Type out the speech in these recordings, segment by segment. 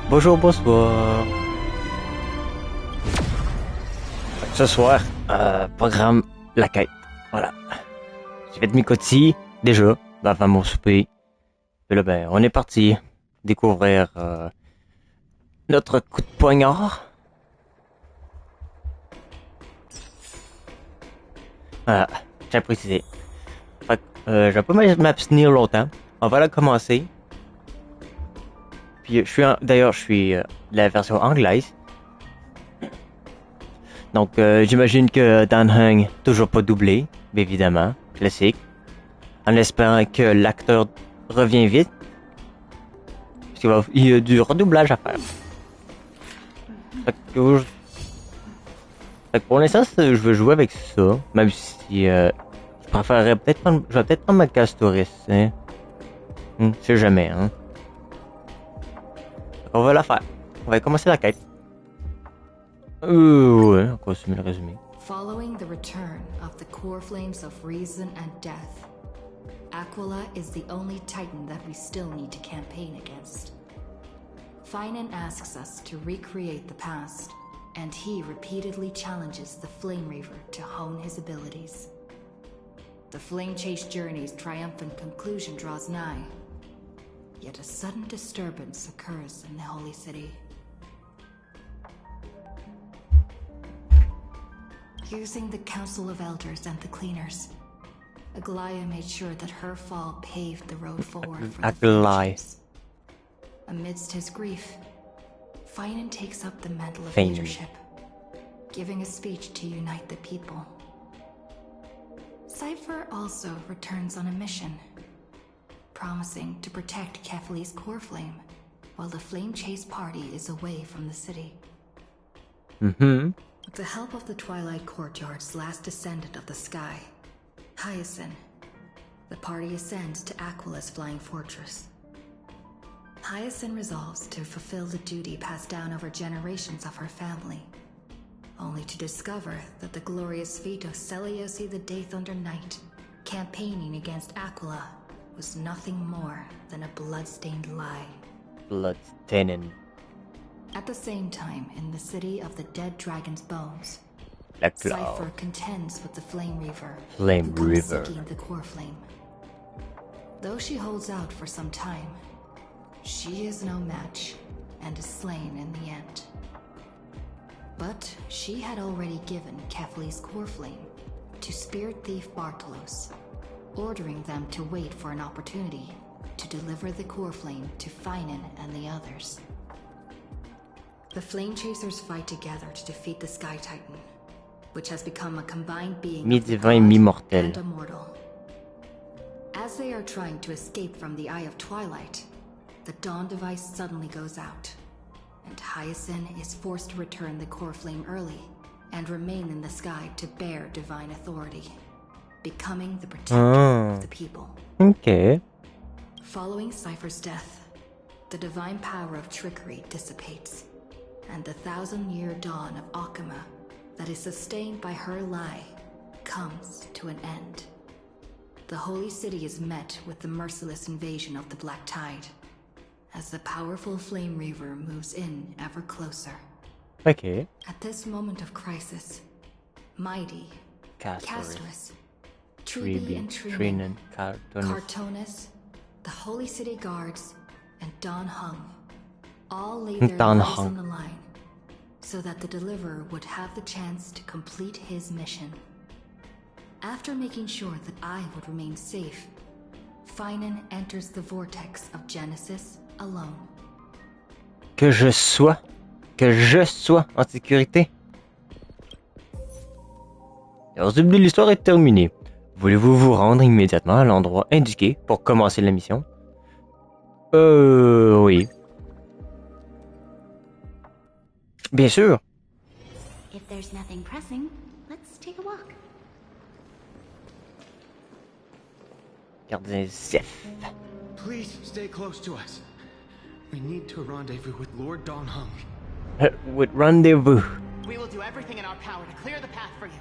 Bonjour, bonsoir. Ce soir, programme la quête. Voilà. J'ai fait de mes cotilles, déjà, avant mon souper. Et là, ben, on est parti découvrir notre coup de poignard. Voilà, j'ai précisé. Fait que, je vais pas m'abstenir longtemps. On va la commencer. Puis, d'ailleurs, je suis la version anglaise. Donc, j'imagine que Dan Hung, toujours pas doublé, évidemment, classique. En espérant que l'acteur revient vite. Parce qu'il y a du redoublage à faire. Fait que pour l'instant, je veux jouer avec ça. Même si je préférerais peut-être prendre. Je vais peut-être prendre ma Castoris. Hein. Je sais jamais, hein. On va la faire. On va commencer la quête. Ouais, on continue le résumé. Following the return of the core flames of reason and death, Aquila is the only titan that we still need to campaign against. Finan asks us to recreate the past, and he repeatedly challenges the Flame Reaver to hone his abilities. The Flame Chase journey's triumphant conclusion draws nigh, yet a sudden disturbance occurs in the Holy City. Using the Council of Elders and the Cleaners, Aglaia made sure that her fall paved the road forward for the Flame. Amidst his grief, Finan takes up the mantle of leadership, giving a speech to unite the people. Cypher also returns on a mission, promising to protect Kefli's core flame while the Flame Chase party is away from the city. With the help of the Twilight Courtyard's last descendant of the sky, Hyacinth, the party ascends to Aquila's flying fortress. Hyacinth resolves to fulfill the duty passed down over generations of her family, only to discover that the glorious feat of Seliosi the Day Thunder Knight, campaigning against Aquila, was nothing more than a blood-stained lie. Blood-stained. At the same time, in the city of the dead dragon's bones, La Cypher contends with the Flame Reaver, seeking the core flame. Though she holds out for some time, she is no match and is slain in the end. But she had already given Kefli's core flame to spirit thief Bartolos, ordering them to wait for an opportunity to deliver the core flame to Finan and the others. The Flame Chasers fight together to defeat the Sky Titan, which has become a combined being and immortal. As they are trying to escape from the Eye of Twilight, the Dawn device suddenly goes out, and Hyacinth is forced to return the core flame early and remain in the sky to bear divine authority, becoming the protector of the people. Okay. Following Cypher's death, the divine power of trickery dissipates, and the 1,000-year dawn of Akama that is sustained by her lie comes to an end. The Holy City is met with the merciless invasion of the Black Tide, as the powerful Flame Reaver moves in ever closer. Okay. At this moment of crisis, mighty Castoris, Tribi and Trinan, Cartonis, the Holy City Guards, and Don Hung all lay their lives on the line, so that the Deliverer would have the chance to complete his mission. After making sure that I would remain safe, Finan enters the vortex of Genesis alone. Que je sois en sécurité. Alors, ce début de l'histoire est terminé. Voulez-vous vous rendre immédiatement à l'endroit indiqué pour commencer la mission? Oui. Bien sûr. If there's nothing pressing, let's take a walk. Gardien Zeph. Please stay close to us. We need to rendezvous with Lord Don Hung. With rendezvous. We will do everything in our power to clear the path for you.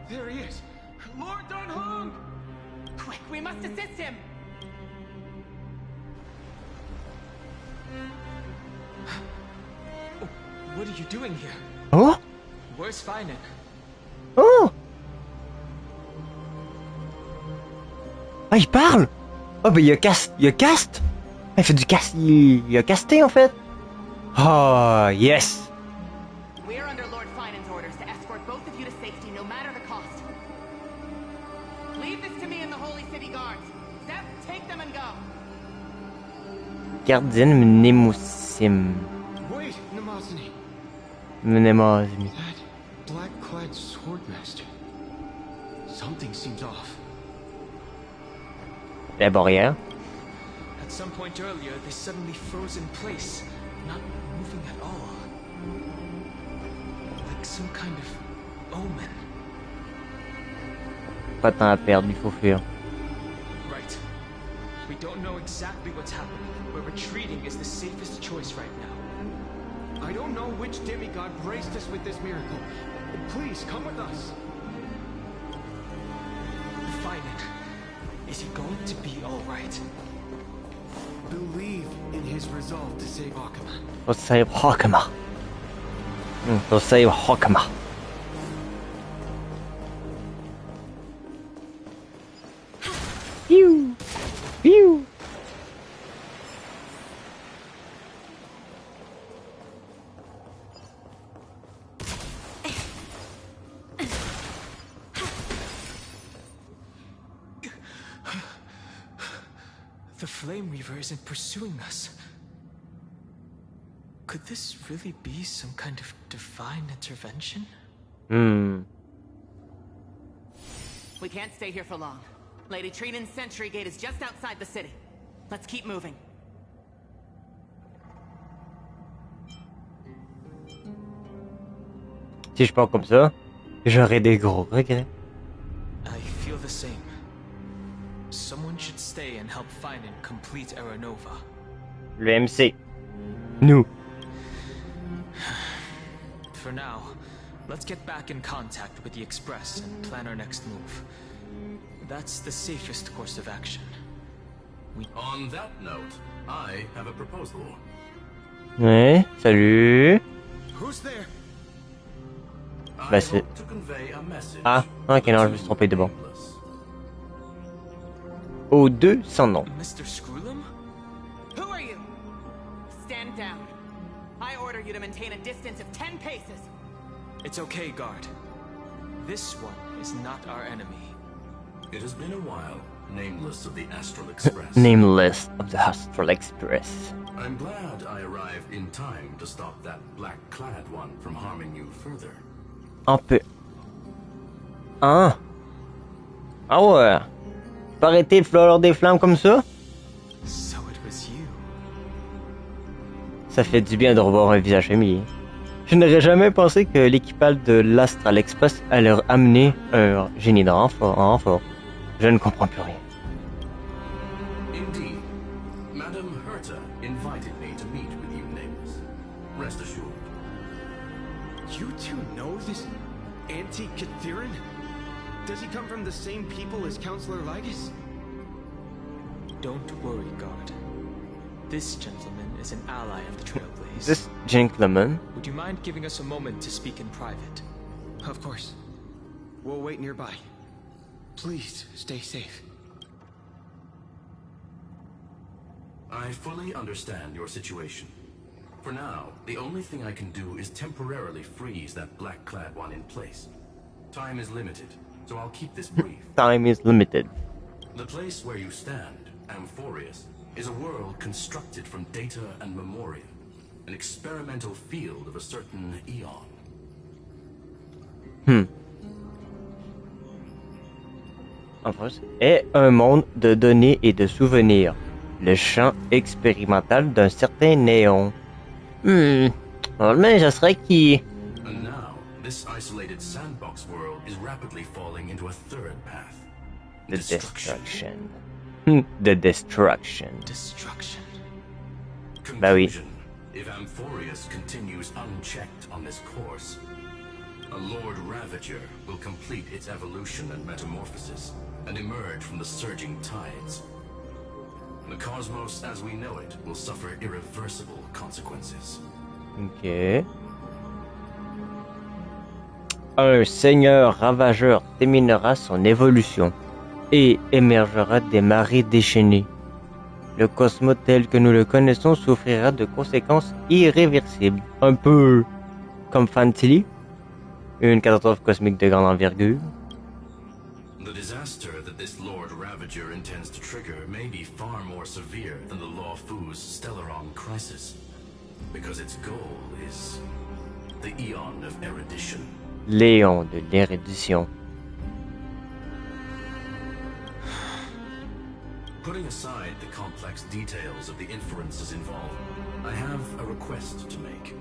There he is. Lord Don Hong! Quick, we must assist him! What are you doing here? Oh? Where's Finan? Oh! Ah, il parle! Oh, bah il a cast. Il a cast! Il fait du cast. Il a casté en fait! Oh, yes! We are under Lord Finan's orders to escort both of you to safety, no matter the cost. Leave this to me and the Holy City Guards. Zeph, take them and go. Gardienne Mnemosyne. Wait, Mnemosyne. Mnemosyne. That black-clad swordmaster. Something seems off. La barrière. At some point earlier, they suddenly froze in place, not moving at all. Like some kind of omen. Pas de temps à perdre, il faut fuir. Right. We don't know exactly what's happening, but retreating is the safest choice right now. I don't know which demigod graced us with this miracle. Please, come with us. Finan, is he going to be alright? Believe in his resolve to save Akama. Faut save Hakama. Faut save Hakama. Pew! Pew! The Flame Reaver isn't pursuing us. Could this really be some kind of divine intervention? We can't stay here for long. Lady Trinan's sentry gate is just outside the city. Let's keep moving. Si je pars comme ça, j'aurai des gros regrets. I feel the same. Someone should stay and help Finan complete Aranova. Le MC. Nous. For now, let's get back in contact with the Express and plan our next move. That's the safest course of action. On that note, I have a proposal. Ouais, salut. Who's there? Bah c'est... Ah, ok, non, je me suis trompé de bon. Aux deux sans nom. Mr. Screwlum? Who are you? Stand down. I order you to maintain a distance of 10 paces. It's okay, guard. This one is not our enemy. It has been a while, nameless of the Astral Express. Nameless of the Astral Express. I'm glad I arrived in time to stop that black-clad one from harming you further. Un peu. Hein? Ah ouais. Pas arrêter de fleurir des flammes comme ça? So it was you. Ça fait du bien de revoir un visage familier. Je n'aurais jamais pensé que l'équipage de l'Astral Express allait amener un génie de renfort. Je ne comprends plus rien. Indeed, Madame Herta invited me to meet with you, Nameless. Rest assured. You two know this anti-Catherin? Does he come from the same people as Counselor Lygus? Don't worry, guard. This gentleman is an ally of the Trailblaze. This gentleman? Would you mind giving us a moment to speak in private? Of course. We'll wait nearby. Please, stay safe. I fully understand your situation. For now, the only thing I can do is temporarily freeze that black-clad one in place. Time is limited, so I'll keep this brief. Time is limited. The place where you stand, Amphoreus, is a world constructed from data and memoria. An experimental field of a certain eon. Amphoreus est un monde de données et de souvenirs. Le champ expérimental d'un certain néon. Mais je serais qui? And now, this isolated sandbox world is rapidly falling into a third path. The destruction. The destruction. Destruction. Bah oui. Conclusion. If Amphoreus continues unchecked on this course, a Lord Ravager will complete its evolution and metamorphosis, and emerge from the surging tides. The cosmos as we know it will suffer irreversible consequences. Ok. Un seigneur ravageur terminera son évolution et émergera des marées déchaînées. Le cosmos tel que nous le connaissons souffrira de conséquences irréversibles. Un peu comme Fantilly, une catastrophe cosmique de grande envergure. The disaster that this Lord Ravager intends to trigger may be far more severe than the Law Fu's Stellaron crisis, because its goal is the Eon of Erudition. Léon de l'érudition. Putting aside the complex details of the inferences involved, I have a request to make.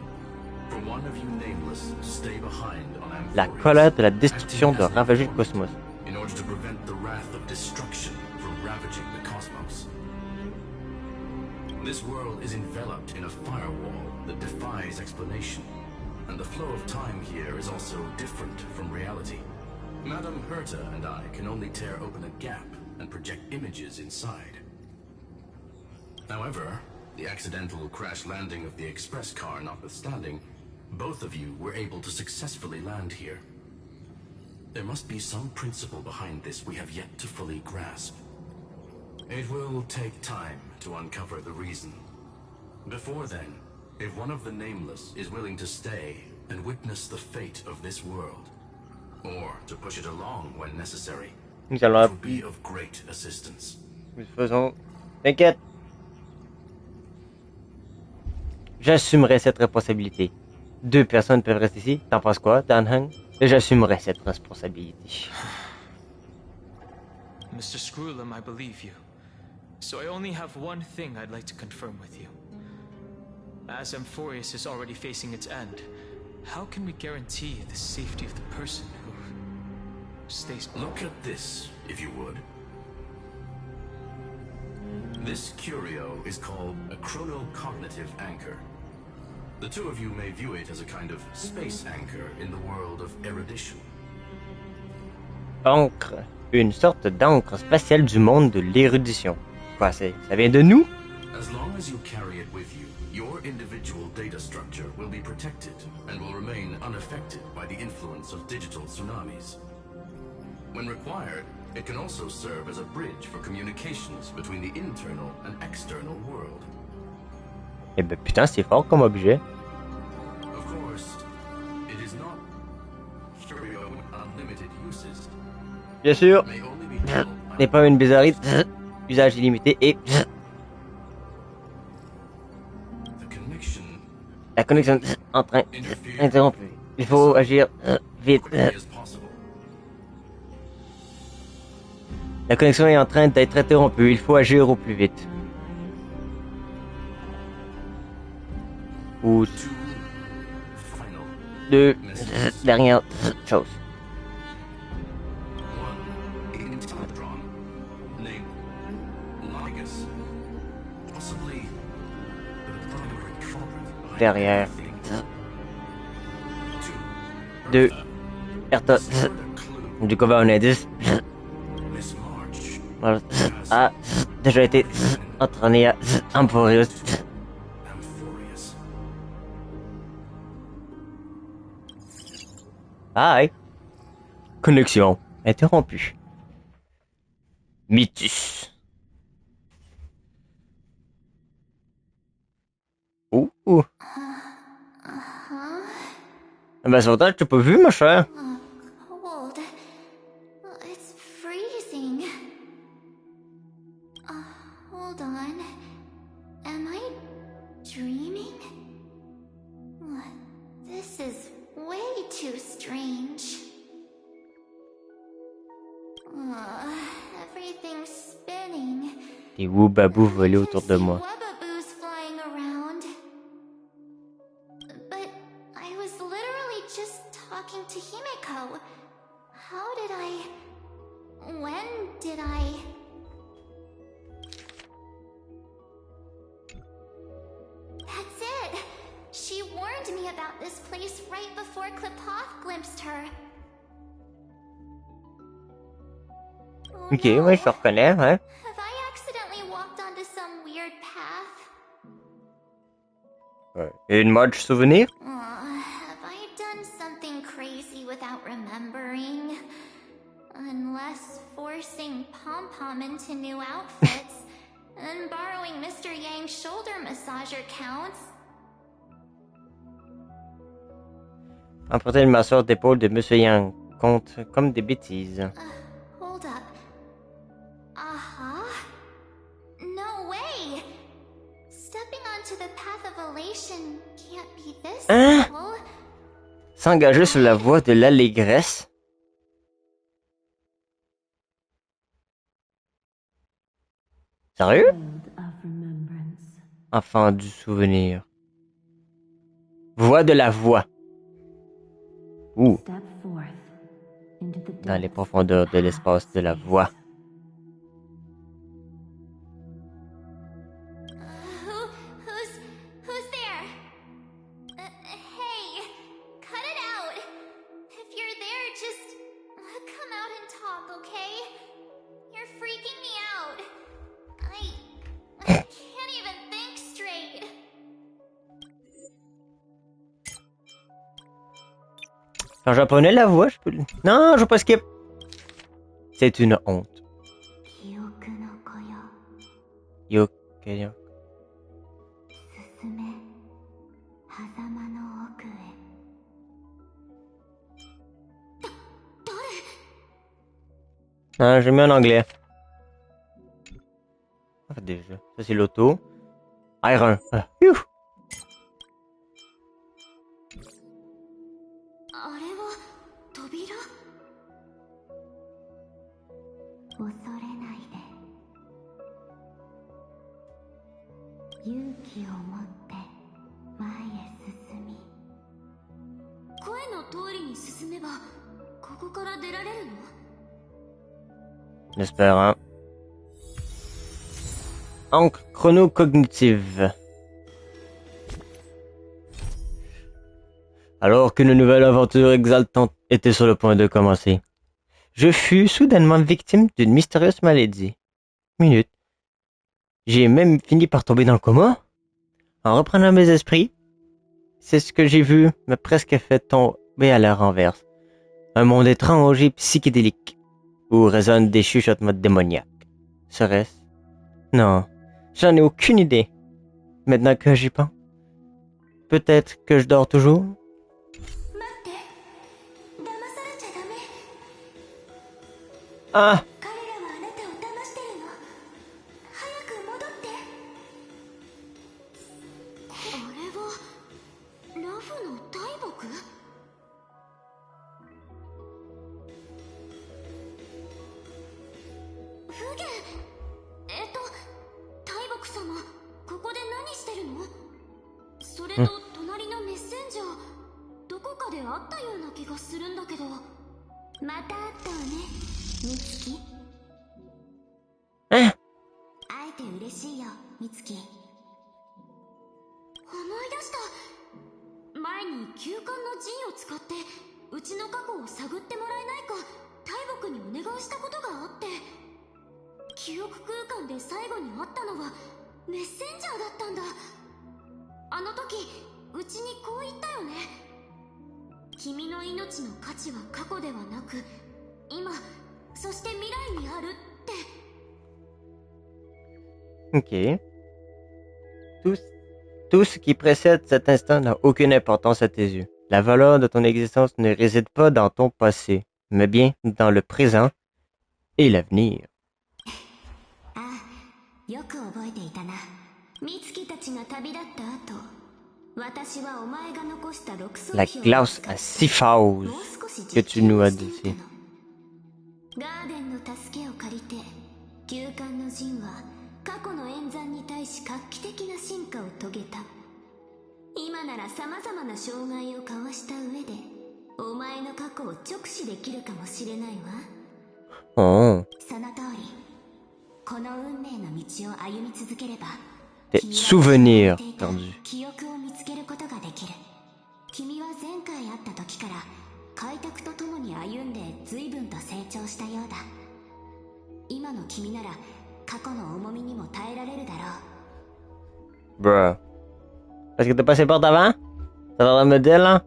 For one of you nameless to stay behind on Amphoreus, La colère de la destruction de ravager le cosmos. in order to prevent the wrath of destruction from ravaging the cosmos. This world is enveloped in a firewall that defies explanation, and the flow of time here is also different from reality. Madame Herta and I can only tear open a gap and project images inside. However, the accidental crash landing of the express car notwithstanding, both of you were able to successfully land here. There must be some principle behind this we have yet to fully grasp. It will take time to uncover the reason. Before then, if one of the Nameless is willing to stay and witness the fate of this world, or to push it along when necessary, Nous it allons will be of great assistance. Nous faisons. T'inquiète. J'assumerai cette responsabilité. 2 personnes peuvent rester ici. T'en penses quoi, Dan Heng? Et j'assumerai cette responsabilité. Mr. Screwlum, I believe you. So I only have one thing I'd like to confirm with you. As Amphoreus is already facing its end, how can we guarantee the safety of the person who stays? Look at this, if you would. This curio is called a chronocognitive anchor. The two of you may view it as a kind of space anchor in the world of erudition. Encre. Une sorte d'encre spatiale du monde de l'érudition. Quoi, ça vient de nous? As long as you carry it with you, your individual data structure will be protected and will remain unaffected by the influence of digital tsunamis. When required, it can also serve as a bridge for communications between the internal and external world. Eh ben putain, c'est fort comme objet. Of course, it is not curio with unlimited uses. Bien sûr. It may only be held N'est pas une bizarrerie. Usage illimité et. the connection La connexion en train interrompue. Il faut agir vite. quickly as possible. La connexion est en train d'être interrompue. Il faut agir au plus vite. Ou Two final 2 dernières choses. one Intellitron, named Ligus, possibly the primary culprit behind Derrière. everything. Two, 2 Herta. further clue, Du coup, un indice. Miss March Voilà. A déjà été entraîné à Amphoreus. Amphoreus. Bye. Connexion interrompue. Mythus. Ouh. Ah ben, ça je t'ai pas vu, ma chère. Cold. It's freezing. Hold on. Am I dreaming? This is way too strange. Everything's spinning. Des woubabous volaient autour de moi. Wubbaboos flying around. But I was literally just talking to Himeko. How did I... When did I... That's it! She warned me about this place right before Klipoth glimpsed her. Oh, Ok, no. ouais, je le reconnais, ouais. Have I accidentally walked onto some weird path? Et une mode souvenir? Have I done something crazy without remembering? Unless forcing Pom-Pom into new outfits and borrowing Mr. Yang's shoulder massager counts. Emprunter le masseur d'épaule de Monsieur Yang compte comme des bêtises. Hold up. No way! Stepping onto the path of elation can't be this simple. S'engager sur la voie de l'allégresse? Sérieux? Enfant du souvenir. Voie de la voix. Ouh. Dans les profondeurs de l'espace de la voix. Who's there? Hey, cut it out. If you're there, just come out and talk, okay? You're freaking me out. I can't even think straight. En japonais, la voix, je peux... Non, je veux pas skip. C'est une honte. Yokeyo. Ah, j'ai mis en anglais. Ah, déjà. Ça, c'est l'auto. R1. Ah, phew. J'espère, hein. Encre chronocognitive. Alors qu'une nouvelle aventure exaltante était sur le point de commencer, je fus soudainement victime d'une mystérieuse maladie. Minute. J'ai même fini par tomber dans le coma. En reprenant mes esprits, c'est ce que j'ai vu m'a presque fait tomber à la renverse. Un monde étrange et psychédélique, où résonnent des chuchotements démoniaques. Serait-ce? Non, j'en ai aucune idée. Maintenant que j'y pense. Peut-être que je dors toujours? Ah! Hein? Ok. Tout ce qui précède cet instant n'a aucune importance à tes yeux. La valeur de ton existence ne réside pas dans ton passé, mais bien dans le présent et l'avenir. La glace à 6 phases que tu nous as dit ici. Oh. Des souvenirs perdus. 君は前回会った時から開拓とともに歩んで随分と成長したようだ。今の君なら過去の重みにも耐えられるだろう。Bruh. Parce que t'es passé par d'avant? Ça va me dire là?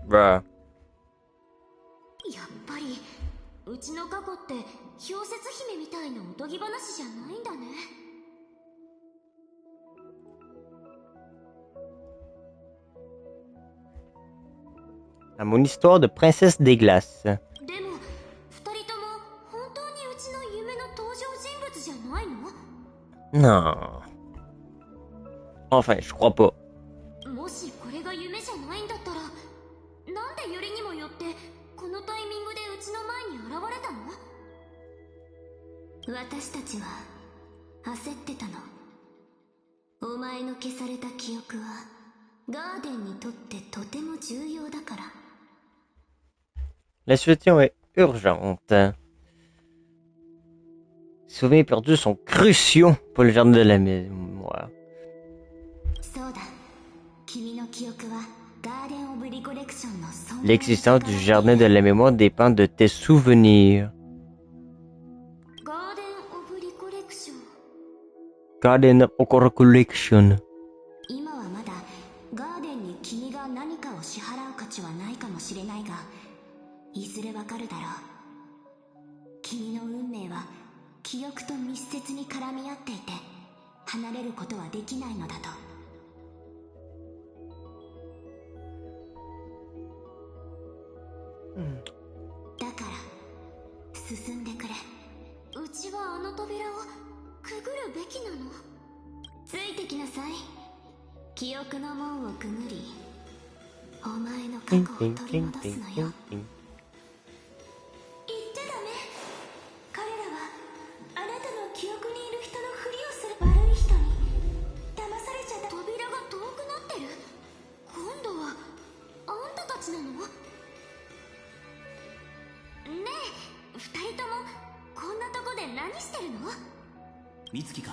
Bruh. やっぱりうちの過去って氷雪姫みたいなおとぎ話じゃないんだね。Mon histoire de princesse des glaces. でも二人とも本当にうちの夢の登場人物じゃないの？ Non. Enfin, je crois pas. もしこれが夢じゃないんだったら、なんでよりにもよってこのタイミングでうちの前に現れたの？私たちは焦ってたの。お前の消された記憶はガーデンにとってとても重要だから。La situation est urgente. Les souvenirs perdus sont cruciaux pour le jardin de la mémoire. L'existence du jardin de la mémoire dépend de tes souvenirs. Garden of Recollection. 今はまだガーデンに君が何かを支払う価値はないかもしれないが、いずれわかるだろう。君の運命は記憶と密接に絡み合っていて、離れることはできないのだと。だから進んでくれ。うちはあの扉をくぐるべきなの？ついてきなさい。記憶の門をくぐり、お前の過去を取り戻すのよ。言っちゃダメ。彼らはあなたの記憶にいる人のふりをする悪い人に騙されちゃった。扉が遠くなってる。今度はあんたたちなの？ねえ、二人ともこんなとこで何してるの？美月か。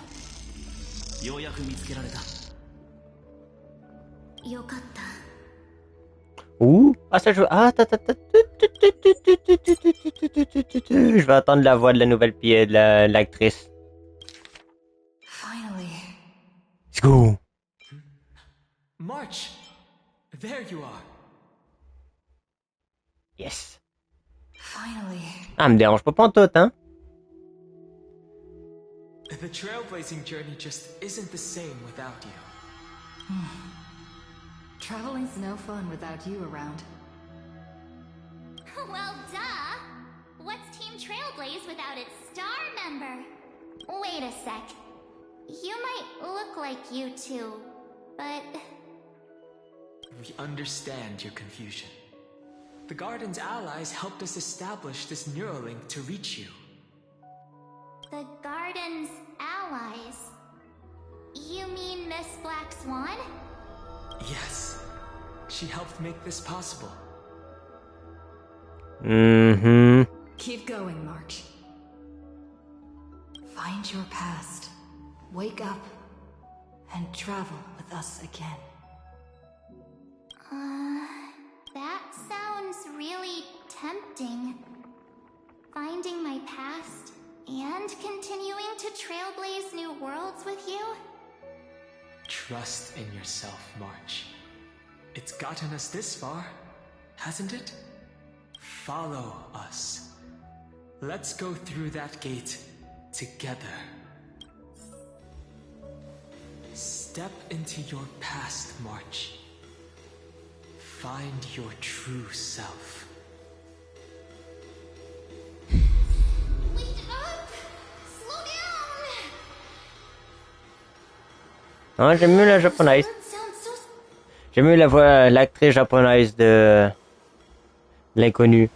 ようやく見つけられた。よかった。Ouh, ah ça joue. Ah, je vais attendre la voix de la nouvelle de l'actrice. Finally. Let's go. March, there you are. Yes. Finally. Ah, me dérange pas pantoute, hein. The trailblazing journey just isn't the same without you. Traveling's no fun without you around. Well, duh! What's Team Trailblaze without its star member? Wait a sec. You might look like you two, but... We understand your confusion. The Garden's allies helped us establish this Neuralink to reach you. The Garden's allies? You mean Miss Black Swan? Yes. She helped make this possible. Mm-hmm. Keep going, March. Find your past. Wake up. And travel with us again. That sounds really tempting. Finding my past and continuing to trailblaze new worlds with you? Trust in yourself, March. It's gotten us this far, hasn't it? Follow us. Let's go through that gate together. Step into your past, March. Find your true self. Wake up! Slow down! Non, j'aime mieux la japonaise. J'aime mieux la voix, l'actrice japonaise de l'inconnu.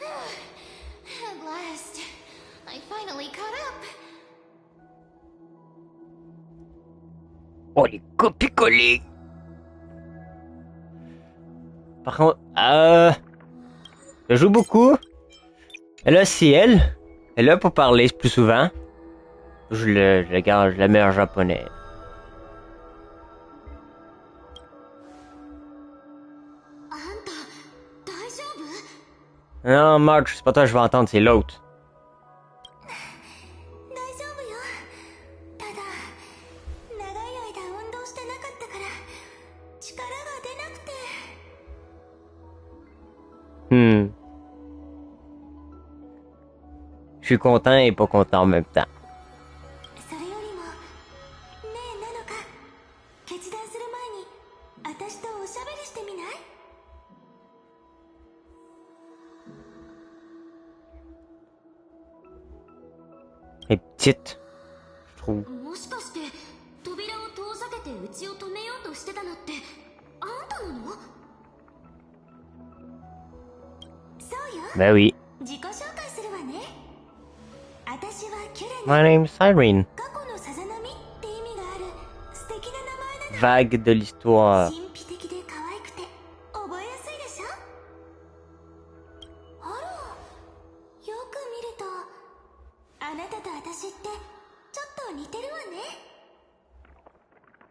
At last, I finally caught up. Oh, les copies-collés. Par contre, je joue beaucoup. Et là, si elle est là pour parler plus souvent. Je garde, je la mets en japonais. Non, Marge, c'est pas toi que je vais entendre, c'est l'autre. Je suis content et pas content en même temps. Elle est petite, je trouve. Ben oui. My name's Irene. Vague de l'histoire.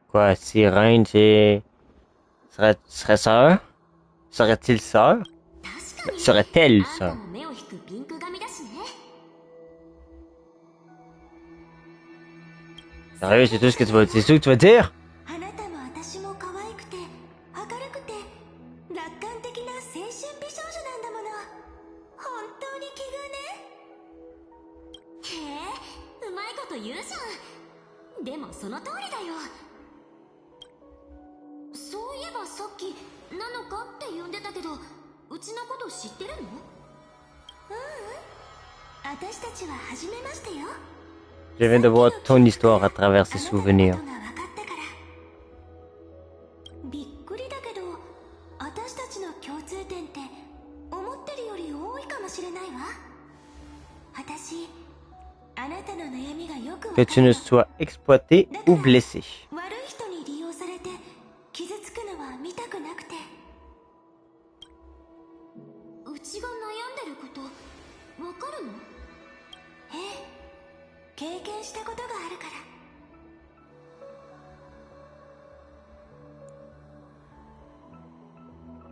Quoi, Sirène, c'est... Serait sœur? Serait-il sœur? Serait-elle sœur? Sérieux, c'est tout ce que tu vas... C'est tout ce que tu vas dire? Je viens de voir ton histoire à travers ses souvenirs. Que tu ne sois exploité ou blessé.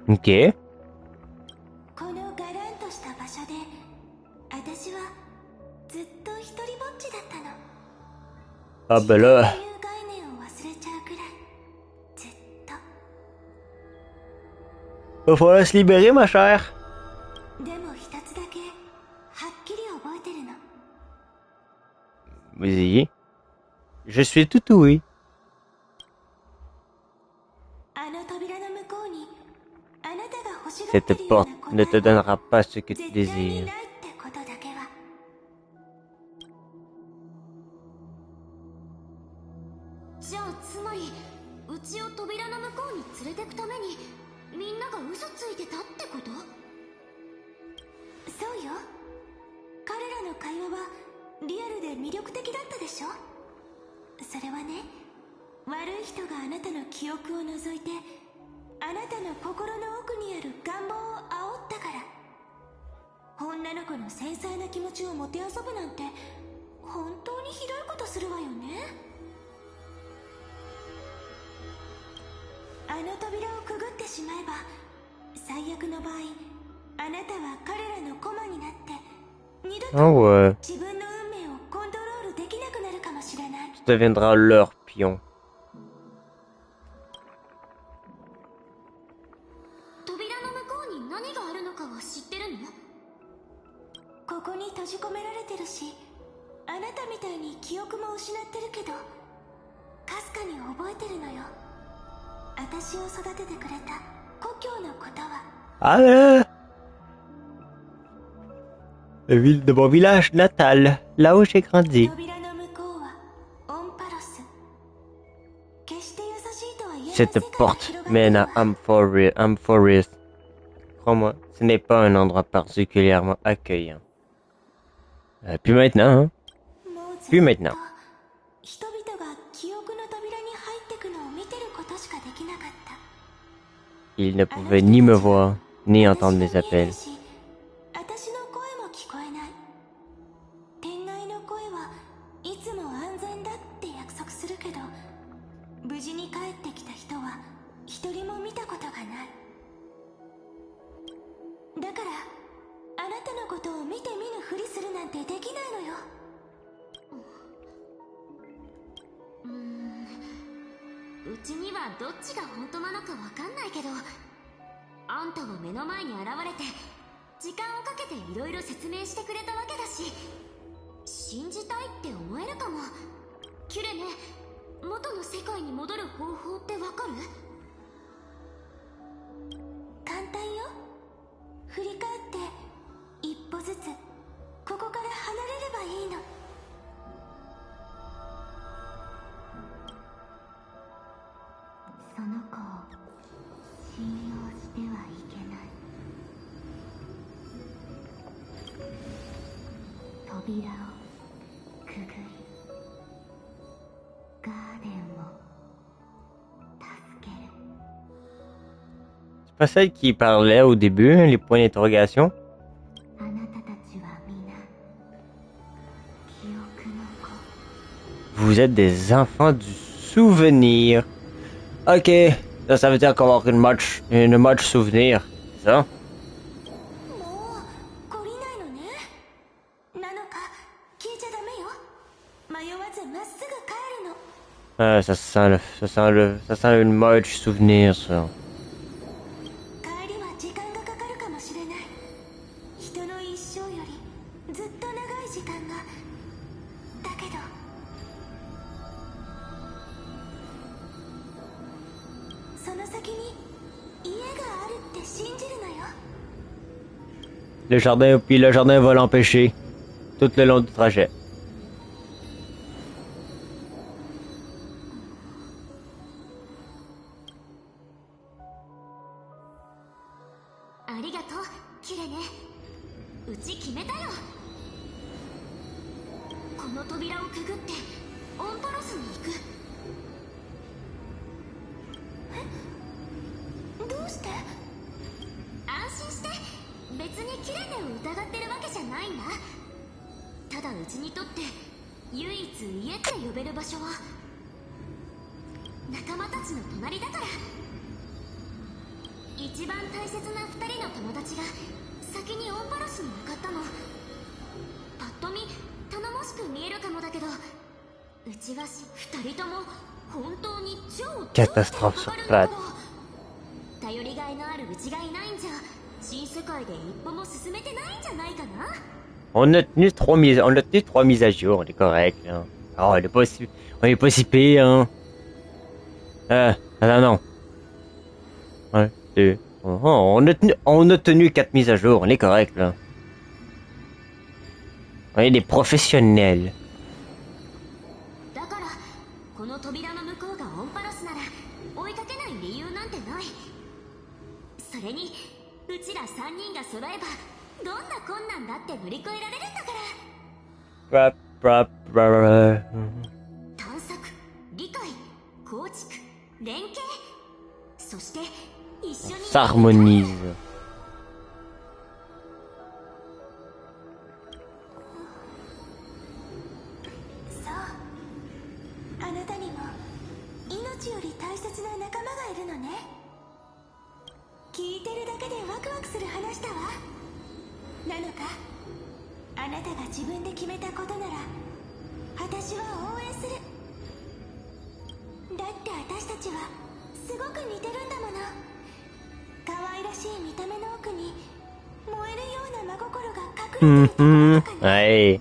Ok. Ah ben là... Va falloir se libérer, ma chère. Vas-y. Je suis tout oui. Cette porte ne te donnera pas ce que tu désires. Oh ouais. Tu deviendras leur pion. Allez! La ville de mon village natal, là où j'ai grandi. Cette porte mène à Amphoreus. Crois-moi, ce n'est pas un endroit particulièrement accueillant. Puis maintenant, hein? Puis maintenant. Il ne pouvait ni me voir, ni entendre mes appels. だからあなたのことを見て見ぬふりするなんてできないのよ。うちにはどっちが本当なのかわかんないけど、あんたは目の前に現れて時間をかけていろいろ説明してくれたわけだし、信じたいって思えるかも。キュレね、元の世界に戻る方法ってわかる？簡単よ。振り返って一歩ずつここから離れればいいの。その子を信用してはいけない。扉をくぐり、ガーデンを助ける。C'est pas celle qui parlait au début, les points d'interrogation? あなたたちは皆記憶の子。 Vous êtes des enfants du souvenir. Ok, ça veut dire qu'on va avoir une match souvenir, c'est ça? Ça sent une match souvenir, ça. Le jardin va l'empêcher tout le long du trajet. Catastrophe sur pattes. On a tenu 3 mises à jour, on est correct. Hein. Oh, on est pas si pire, hein. Non. 1, 2. On a tenu 4 mises à jour, on est correct là. On est des professionnels. S'harmonise. Ouais.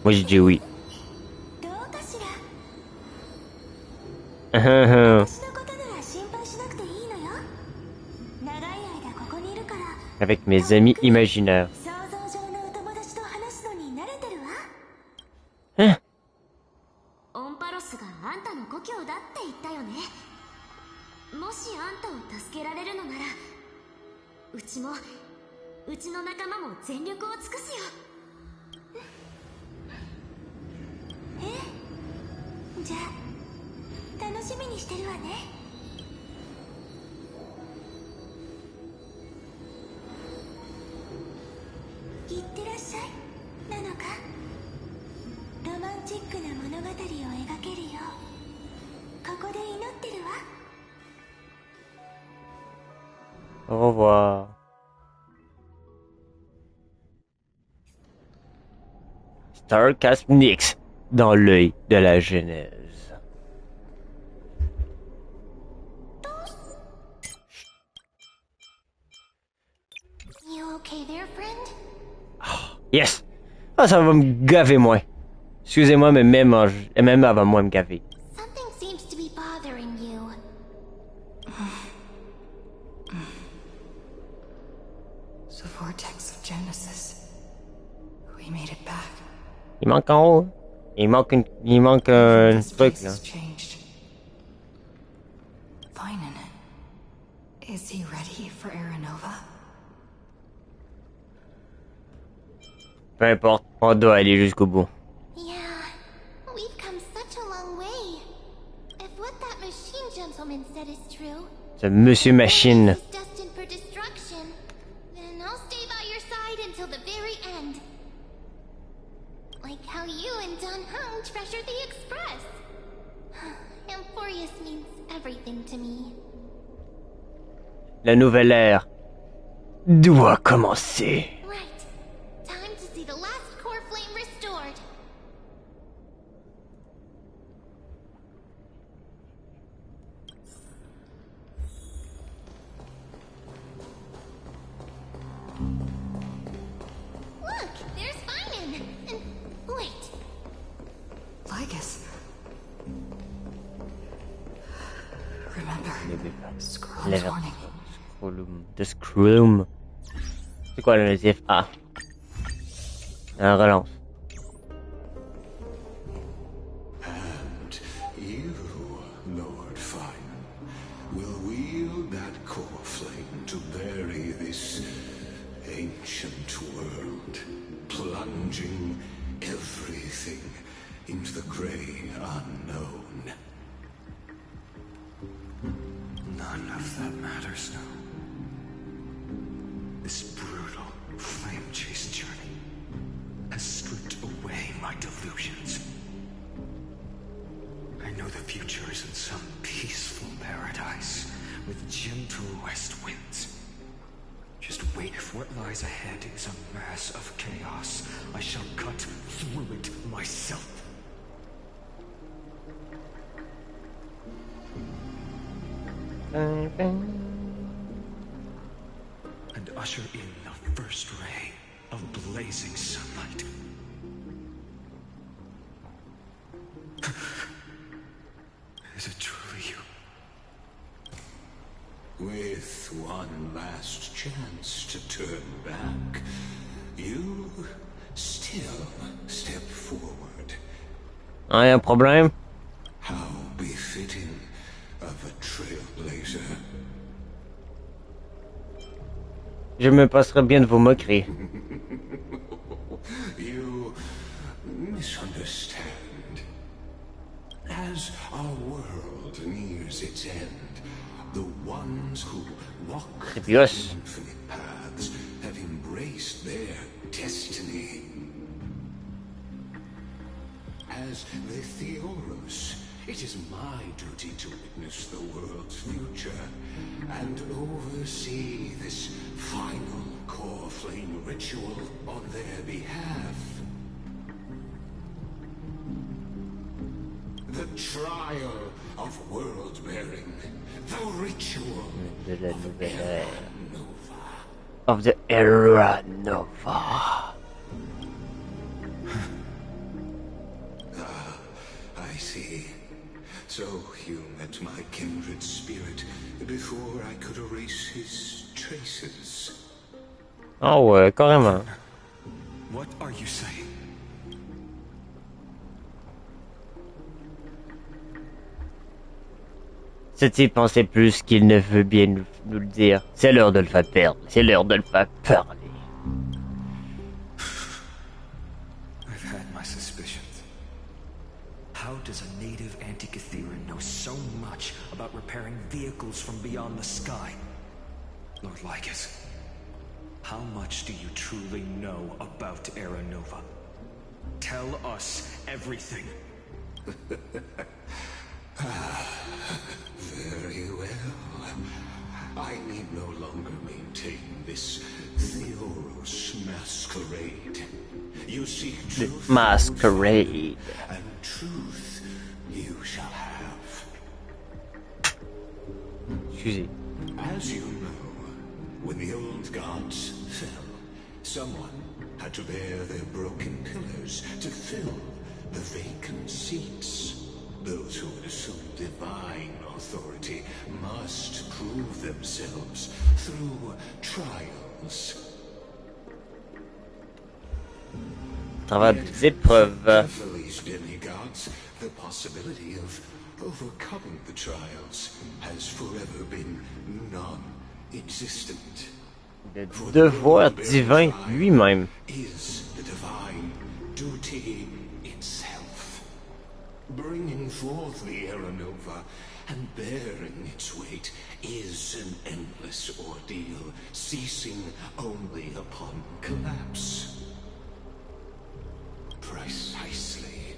Moi j'ai dit oui. Avec mes amis imaginaires. Hein? うちの仲間も全力を尽くすよ。じゃあ楽しみにしてるわね。いってらっしゃいなのか。ロマンチックな物語を描けるようここで祈ってるわ。Au revoir. Starcast Nix dans l'œil de la Genèse. You okay there, friend? Oh, yes! Ah, ça va me gaver, moi. Excusez-moi, mais même elle va moi me gaver. Something seems to be bothering you. The vortex of Genesis. We made it back. Il manque en haut. Il manque un truc, là. Finan. Is he ready for Aranova? Peu importe, on doit aller jusqu'au bout. Yeah, we've come such a long way. If what that machine gentleman said is true, C'est Monsieur Machine. he's destined for destruction, then I'll stay by your side until the very end. Like how you and Don Hung treasured the Express. Amphoreus means everything to me. La nouvelle ère doit commencer. Right. Time to see the last core flame restored. Look, there's Finan. And wait. Ligus. Remember, Scroll's warning. The Scroom. C'est quoi le notif? Ah. Un relance. And you, Lord Finan, will wield that core flame to bury this ancient world, plunging everything into the grey unknown. None of that matters now. This brutal, flame-chased journey has stripped away my delusions. I know the future is in some peaceful paradise with gentle west winds. Just wait. If what lies ahead is a mass of chaos, I shall cut through it myself. And usher in the first ray of blazing sunlight. Is it truly you? With one last chance to turn back, you still step forward. Ah, y'a un problème? How befitting of a trailblazer. Je me passerai bien de vos moqueries. You misunderstand. As our world nears its end, the ones who walk the infinite paths have embraced their destiny. As the Theorus, it is my duty to witness the world's future and oversee this final core flame ritual on their behalf. The trial of world-bearing, the ritual of the Era Nova. I see. So you met my kindred spirit before I could erase his traces. Ah ouais, carrément. What are you saying? Ce type en sait plus qu'il ne veut bien nous le dire. C'est l'heure de le faire perdre. C'est l'heure de le faire parler. How does a native Antikytheran know so much about repairing vehicles from beyond the sky? Lord Lycus, how much do you truly know about Era Nova? Tell us everything. Very well. I need no longer maintain this Theoros masquerade. You seek truth, masquerade, and truth you shall have. Excusez. As you know, when the old gods fell, someone had to bear their broken pillars to fill the vacant seats. Those who would assume divine authority must prove themselves through trials. Travail des épreuves. For these demigods, the possibility of overcoming the trials has forever been non-existent. Le devoir divin lui-même. Is the divine duty itself. Bringing forth the Era Nova and bearing its weight is an endless ordeal, ceasing only upon collapse. Precisely.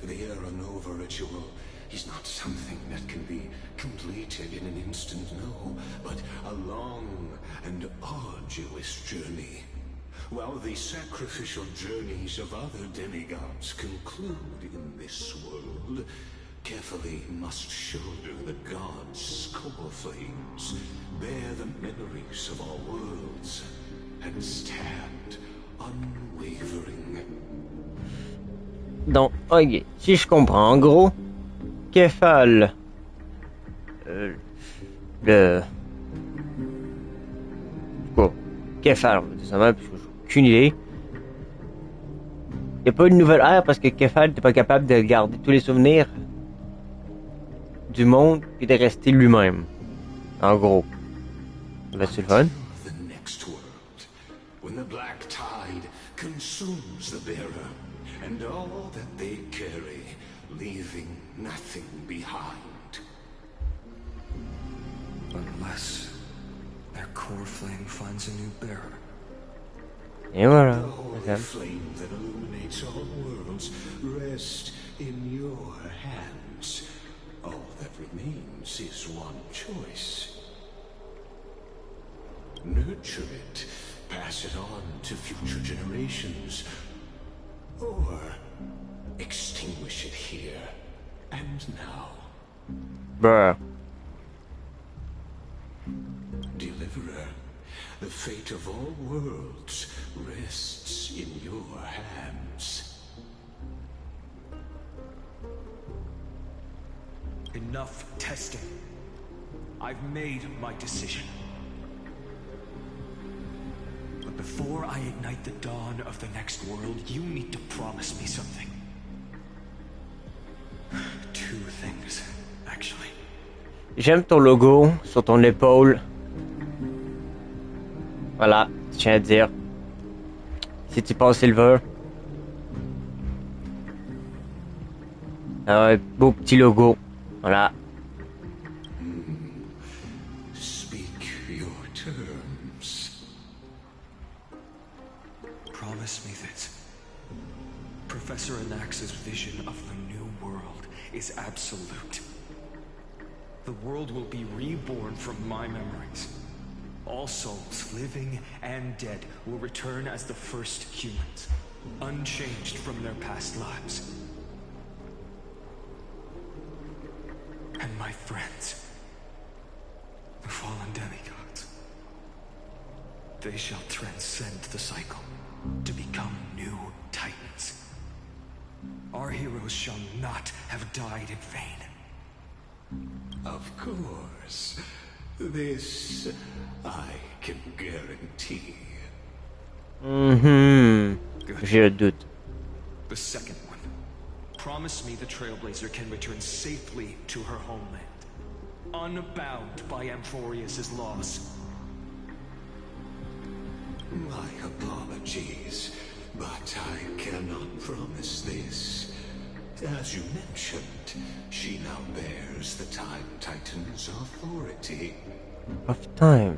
The Era Nova ritual is not something that can be completed in an instant, no, but a long and arduous journey. While the sacrificial journeys of other demigods conclude in this world, carefully must shoulder the gods' core flames, bear the memories of our worlds, and stand unwavering. Donc, ok, si je comprends, en gros, Kefal, quoi, Kefal, ça va, parce que j'ai aucune idée. Il n'y a pas une nouvelle ère parce que Kefal n'était pas capable de garder tous les souvenirs du monde et de rester lui-même. En gros. Va-tu le fun? The next world, when the black tide consumes the bearer and all that they carry, leaving nothing behind. Unless their core flame finds a new bearer. Et voilà. The holy flame that illuminates all worlds rests in your hands. All that remains is one choice. Nurture it, pass it on to future generations, or extinguish it here and now. Bruh. Deliverer, the fate of all worlds rests in your hands. Enough testing. I've made my decision. But before I ignite the dawn of the next world, you need to promise me something. Two things, actually. J'aime ton logo sur ton épaule. Voilà, je tiens à dire. Si tu passes Silver. Un beau petit logo. Voilà. Speak your terms. Promise me this. Professor Anax's vision of the new world is absolute. The world will be reborn from my memories. All souls, living and dead, will return as the first humans, unchanged from their past lives. And my friends, the fallen demigods, they shall transcend the cycle to become new titans. Our heroes shall not have died in vain. Of course. This I can guarantee. J'ai le doute. The second one. Promise me the Trailblazer can return safely to her homeland, unbound by Amphoreus' laws. My apologies, but I cannot promise this. As you mentioned, she now bears the Time Titan's authority. Of time.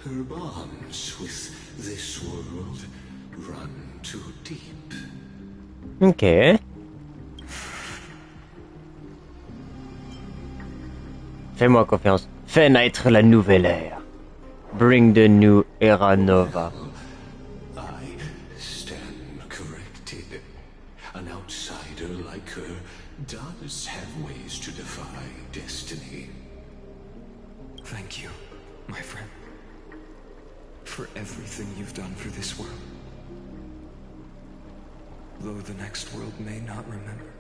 Her bonds with this world run too deep. Ok. Fais-moi confiance. Fais naître la nouvelle ère. Bring the new era nova. I stand corrected. An outsider like her does have ways to defy destiny. Thank you, my friend, for everything you've done for this world. Though the next world may not remember,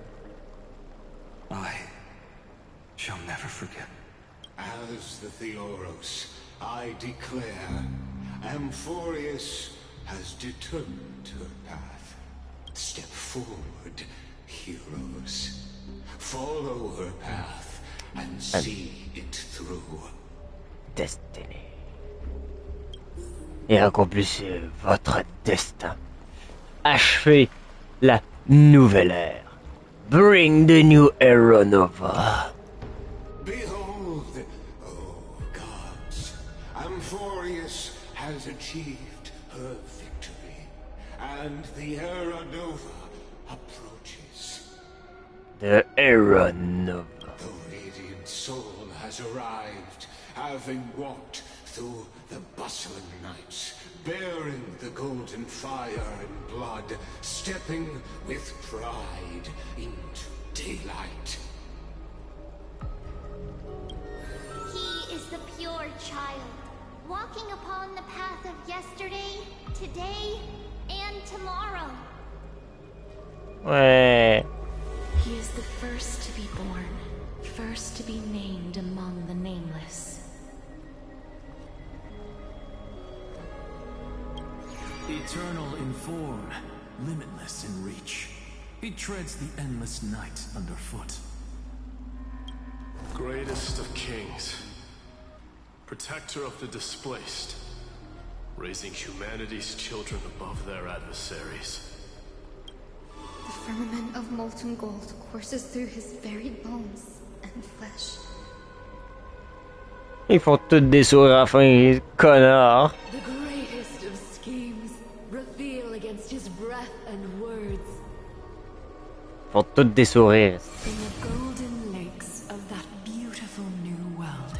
I shall never forget. As the Theoros, I declare, Amphoreus has determined her path. Step forward, heroes. Follow her path and see it through. Destiny. Et accomplissez votre destin. Achevez la nouvelle ère. Bring the new era nova. Behold, oh gods, Amphoreus has achieved her victory, and the era nova approaches. The era nova. The radiant soul has arrived, having walked through the bustling nights, bearing the golden fire and blood, stepping with pride into daylight. He is the pure child, walking upon the path of yesterday, today, and tomorrow. Ouais. He is the first to be born, first to be named among the nameless. Eternal in form, limitless in reach. He treads the endless night underfoot. Greatest of kings, protector of the displaced, raising humanity's children above their adversaries. The firmament of molten gold courses through his very bones and flesh. Ils font toutes des sourires à la fin, les connards. The greatest of schemes reveal against his breath and words. Ils font toutes des sourires. In the golden lakes of that beautiful new world,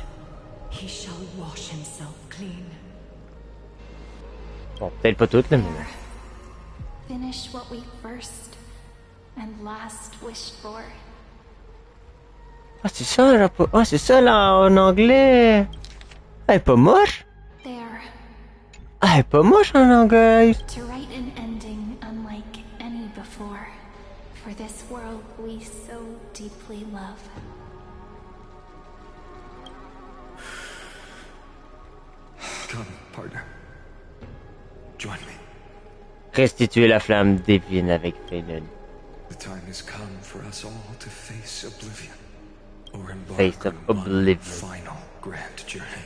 he shall wash himself clean. Bon, peut-être pas toutes, là, mais... Finish what we first and last wished for. Ah, c'est ça, là, ah, c'est ça, là, en anglais. Ah, elle est pas moche. There. Ah, elle est pas moche en anglais. To write an ending unlike any before, for this world we so deeply love. Come, partner. Join me. Restituer la flamme divine avec Phénix. The time has come for us all to face oblivion, or embark Face of on oblivion. one final grand journey.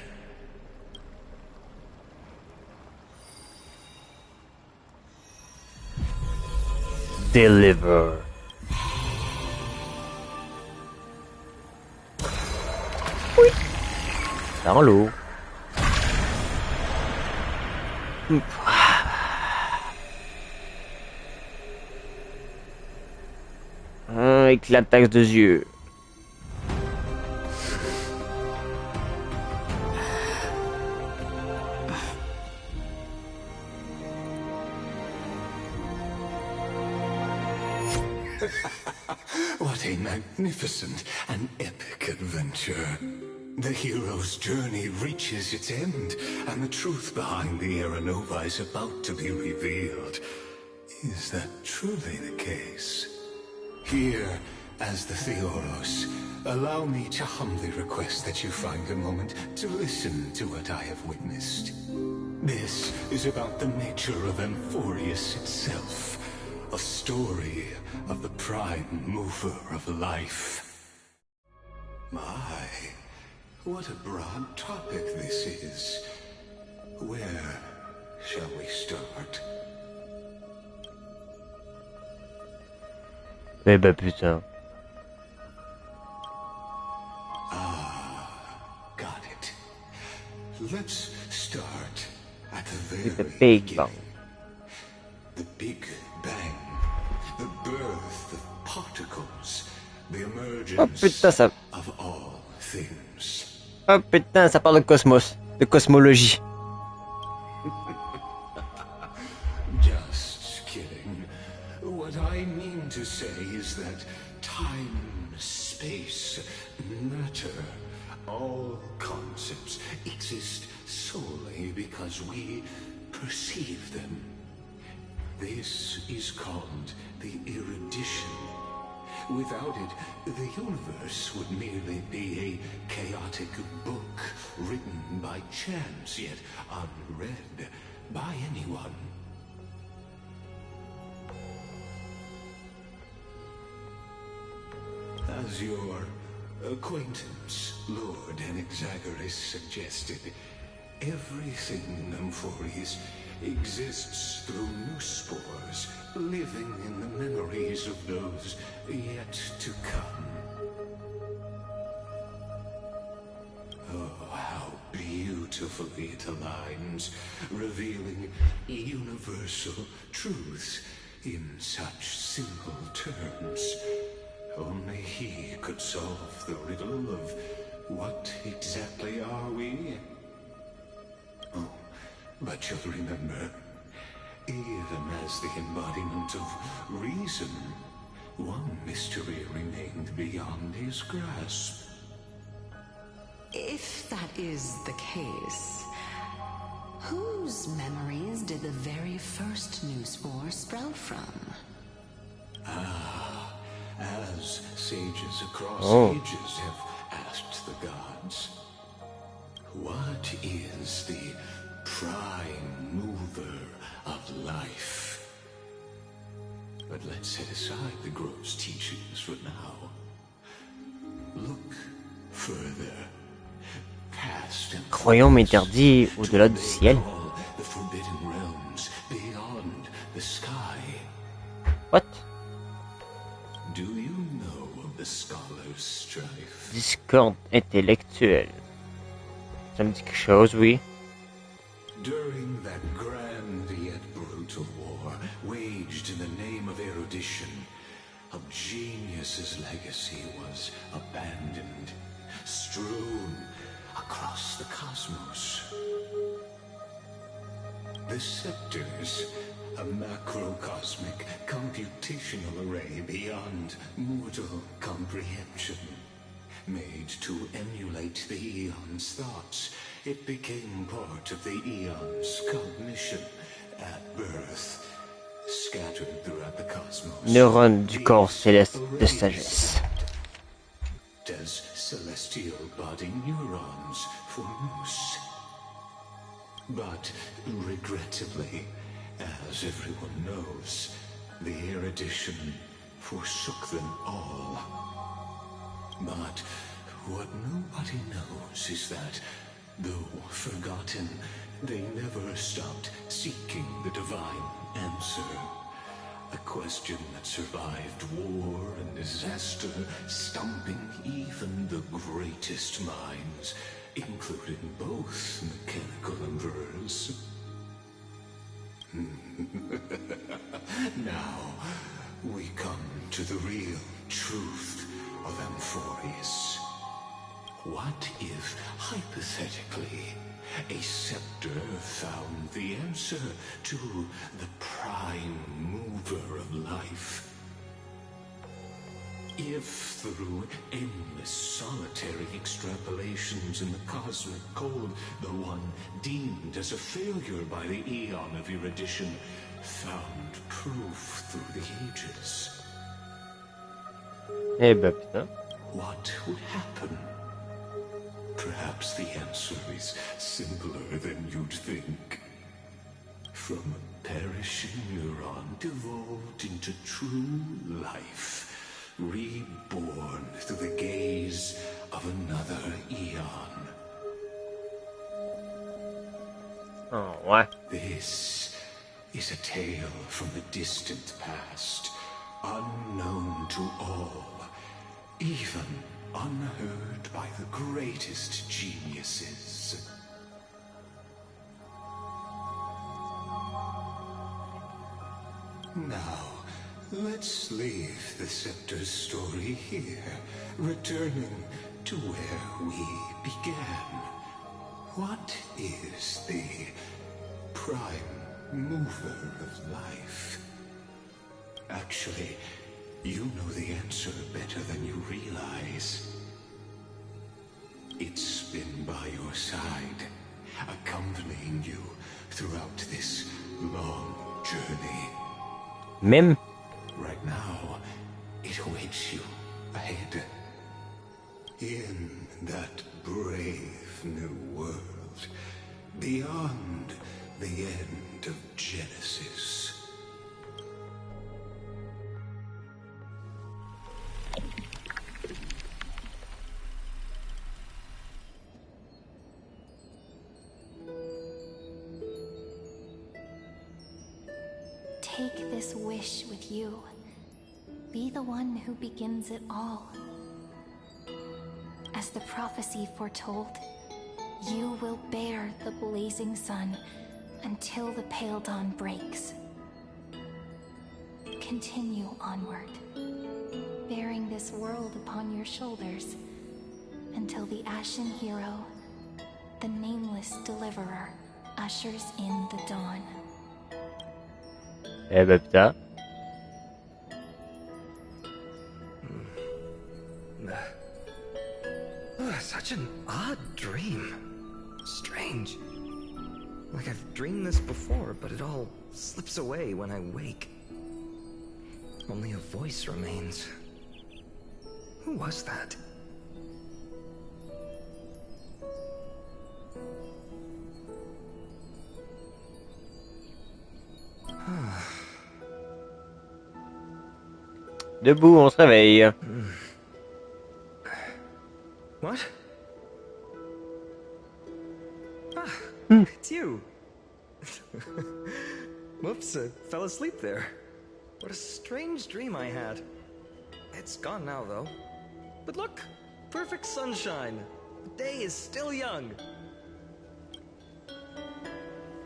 Deliver. Oui. Dans l'eau. Avec la taxe de yeux. What a magnificent and epic adventure. The hero's journey reaches its end, and the truth behind the Era Nova is about to be revealed. Is that truly the case? Here, as the Theoros, allow me to humbly request that you find a moment to listen to what I have witnessed. This is about the nature of Amphoreus itself, a story of the prime mover of life. My, what a broad topic this is. Where shall we start? Eh ben putain. Got it. Let's start at the With the very Big beginning. Bang. The Big Bang. The birth of particles. The Oh emergence putain, ça... of all things. Oh putain, ça parle de cosmos. De cosmologie. Just kidding. What I mean to say is that time, space, matter, all concepts exist solely because we perceive them. This is called the erudition. Without it, the universe would merely be a chaotic book written by chance, yet unread by anyone. As your acquaintance, Lord Anaxagoras, suggested, everything in Amphoreus exists through new spores, living in the memories of those yet to come. Oh, how beautifully it aligns, revealing universal truths in such simple terms. Only he could solve the riddle of what exactly are we? Oh, but you'll remember, even as the embodiment of reason, one mystery remained beyond his grasp. If that is the case, whose memories did the very first new spore sprout from? As sages across ages have asked the gods, what is the prime mover of life? But let's set aside the gross teachings for now. Look further, past and Croyons m'interdit au-delà du ciel. all the forbidden realms beyond the sky. What? Do you know of the scholar's strife? Discorde intellectuelle. Ça me dit quelque chose, oui. During that grand yet brutal war, waged in the name of erudition, a genius's legacy was abandoned, strewn across the cosmos. The scepters, a macrocosmic computational array beyond mortal comprehension. Made to emulate the Eon's thoughts, it became part of the Eon's cognition at birth, scattered throughout the cosmos. Neurones du corps céleste de sagesse. As celestial body neurons for moose. But regrettably, as everyone knows, the erudition forsook them all. But what nobody knows is that, though forgotten, they never stopped seeking the divine answer. A question that survived war and disaster, stumping even the greatest minds, including both mechanical emperors. Now, we come to the real truth of Amphoreus. What if, hypothetically, a scepter found the answer to the prime mover of life? If through endless solitary extrapolations in the cosmic code, the one deemed as a failure by the Eon of erudition found proof through the ages, Eh ben putain. what would happen? Perhaps the answer is simpler than you'd think. From a perishing neuron devolved into true life, reborn through the gaze of another Eon. Oh, ouais. This is a tale from the distant past, unknown to all, even unheard by the greatest geniuses. Now, let's leave the Scepter's story here, returning to where we began. What is the prime mover of life? Actually, you know the answer better than you realize. It's been by your side, accompanying you throughout this long journey. Même. Right now, it awaits you ahead. In that brave new world, beyond the end of Genesis. Take this wish with you. Be the one who begins it all. As the prophecy foretold, you will bear the blazing sun until the pale dawn breaks. Continue onward, bearing this world upon your shoulders, until the Ashen Hero, the nameless deliverer, ushers in the dawn. Eh ben putain. Such an odd dream. Strange. Like I've dreamed this before, but it all slips away when I wake. Only a voice remains. Who was that? Debout, on se réveille. What? It's you. Whoops, I fell asleep there. What a strange dream I had. It's gone now, though. But look, perfect sunshine. The day is still young.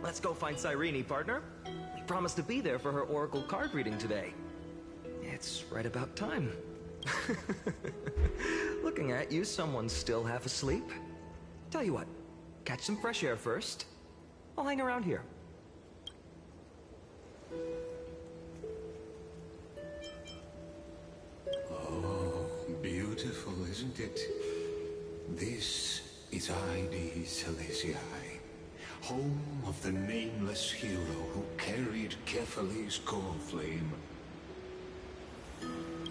Let's go find Cyrene, partner. We promised to be there for her oracle card reading today. It's right about time. Looking at you, someone's still half asleep. Tell you what, catch some fresh air first. I'll hang around here. Oh, beautiful, isn't it? This is Ide Silesiae, home of the nameless hero who carried Kefali's core flame.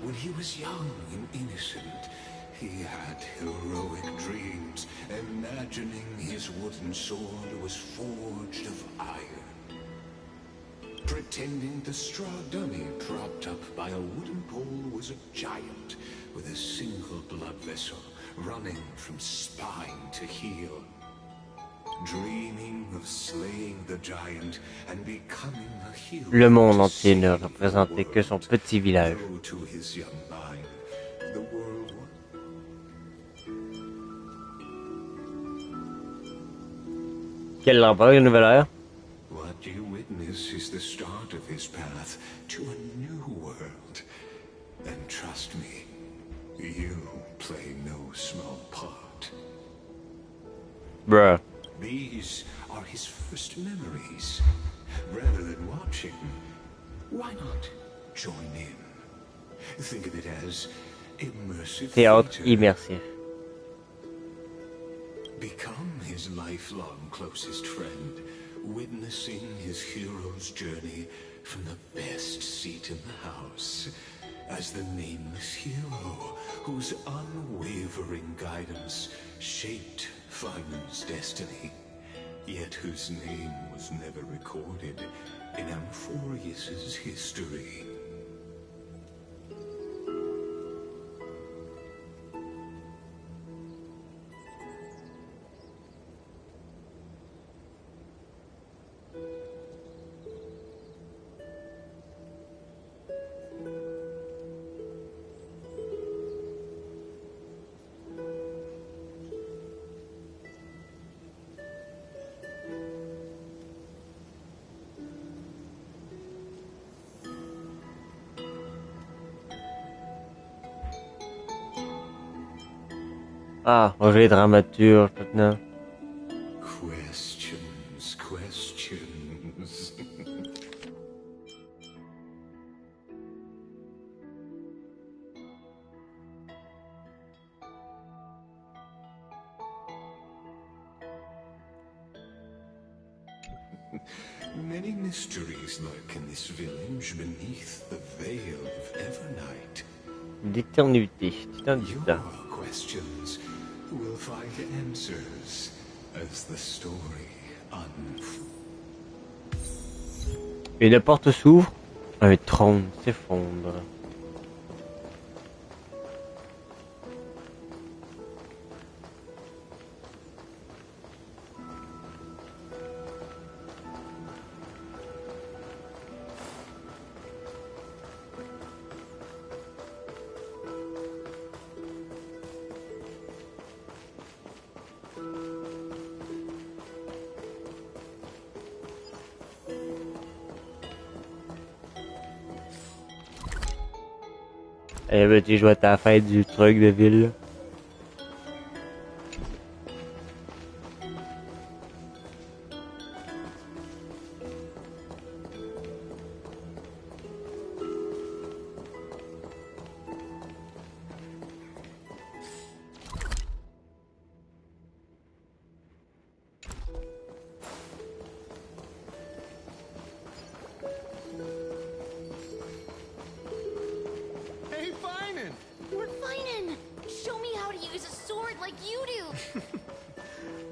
When he was young and innocent, he had heroic dreams, imagining his wooden sword was forged of iron. Pretending the straw dummy propped up by a wooden pole was a giant with a single blood vessel running from spine to heel. Dreaming of slaying the giant and becoming a hero. Le monde entier ne représentait que son petit village. To his young mind, the world. Quelle lampe, une nouvelle ère. What you witness is the start of his path to a new world. And trust me, you play no small part. Bruh. These are his first memories. Rather than watching, why not join in? Think of it as immersive Théâtre theater. immersif. Become his lifelong closest friend, witnessing his hero's journey from the best seat in the house, as the nameless hero whose unwavering guidance shaped Fine's destiny, yet whose name was never recorded in Amphoreus' history. Ah, on joue les dramaturges maintenant. Questions, questions. Many mysteries lurk in this village beneath the veil of Evernight. D'éternité. Your questions will find answers as the story unfolds. Une porte s'ouvre, un trône s'effondre. Eh ben, tu joues à ta fête du truc de ville.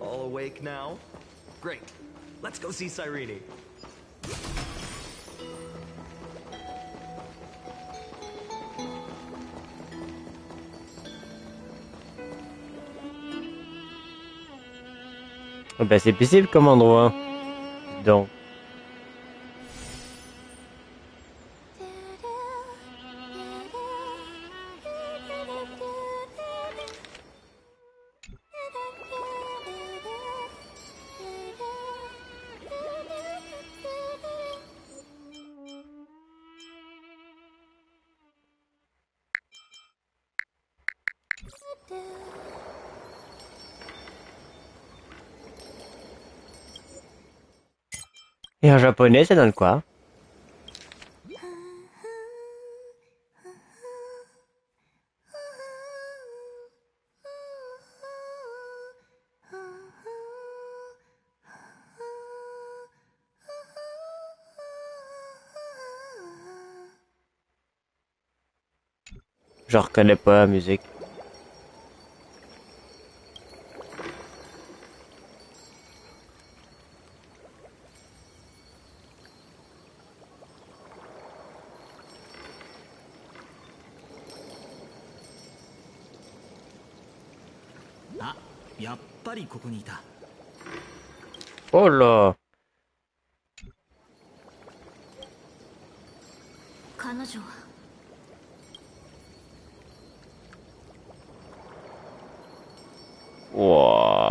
All awake now? Great. Let's go see Cyrene. Oh ben c'est paisible comme endroit. Donc. Et en japonais, ça donne quoi? Je reconnais pas la musique. Oh là! Wow.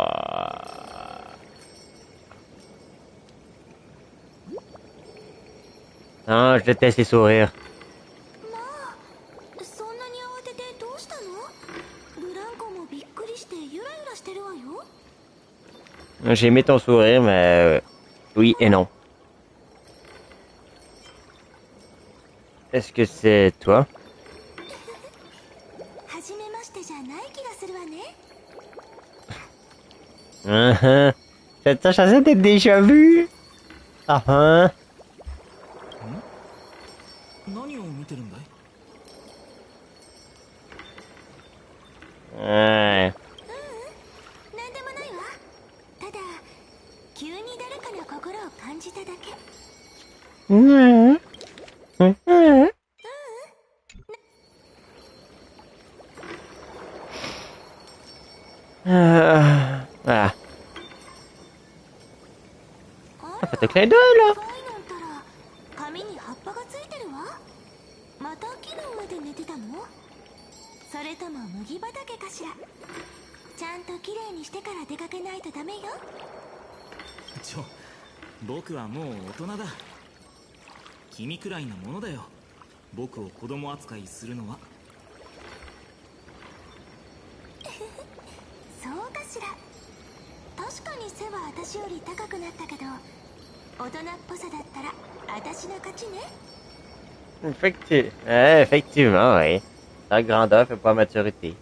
Ah, je déteste les sourires. J'ai aimé ton sourire, mais oui et non. Est-ce que c'est toi? Cette chanson t'es déjà vu? Ah ah. Ouais. Voilà. Ça fait un clin d'œil là. 昔より高くなったけど、大人っぽさだったら私の勝ちね。Effectivement, oui. La grandeur fait pas maturité.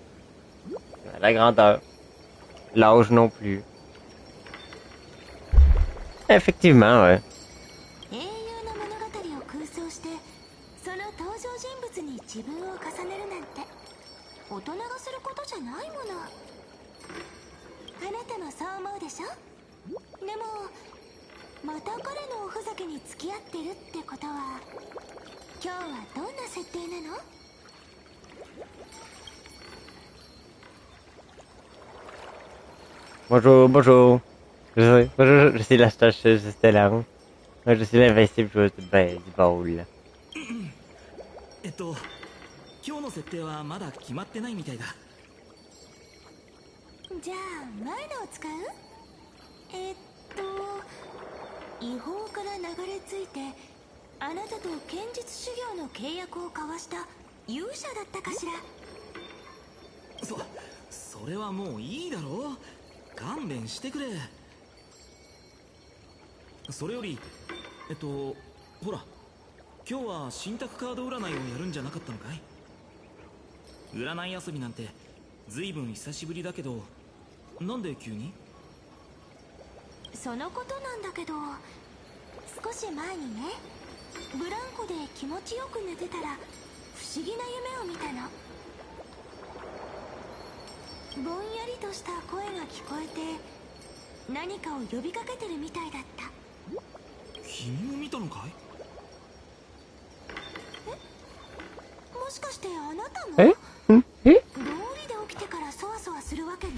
La grandeur. L'âge non plus. Effectivement, ouais. 英雄の物語を空想して、その登場人物に自分を重ねるなんて大人がすることじゃないもの。あなたもそう思うでしょ。でもまた彼のおふざけに付き合ってるってことは、今日はどんな設定なの？ Bonjour, bonjour. Bonjour, je suis la stacheuse stellare. Je suis l'invincible joueuse du baul. 今日の設定はまだ決まってないみたいだ。じゃあ前のを使う？違法から流れ着いてあなたと剣術修行の契約を交わした勇者だったかしら。それはもういいだろう。勘弁してくれ。それよりほら、今日は信託カード占いをやるんじゃなかったのかい？占い遊びなんてずいぶん久しぶりだけど、なんで急に？そのことなんだけど、少し前にね、ブランコで気持ちよく寝てたら不思議な夢を見たの。ぼんやりとした声が聞こえて、何かを呼びかけてるみたいだった。君も見たのかい？もしかしてあなたも？え？道理で起きてからそわそわするわけね。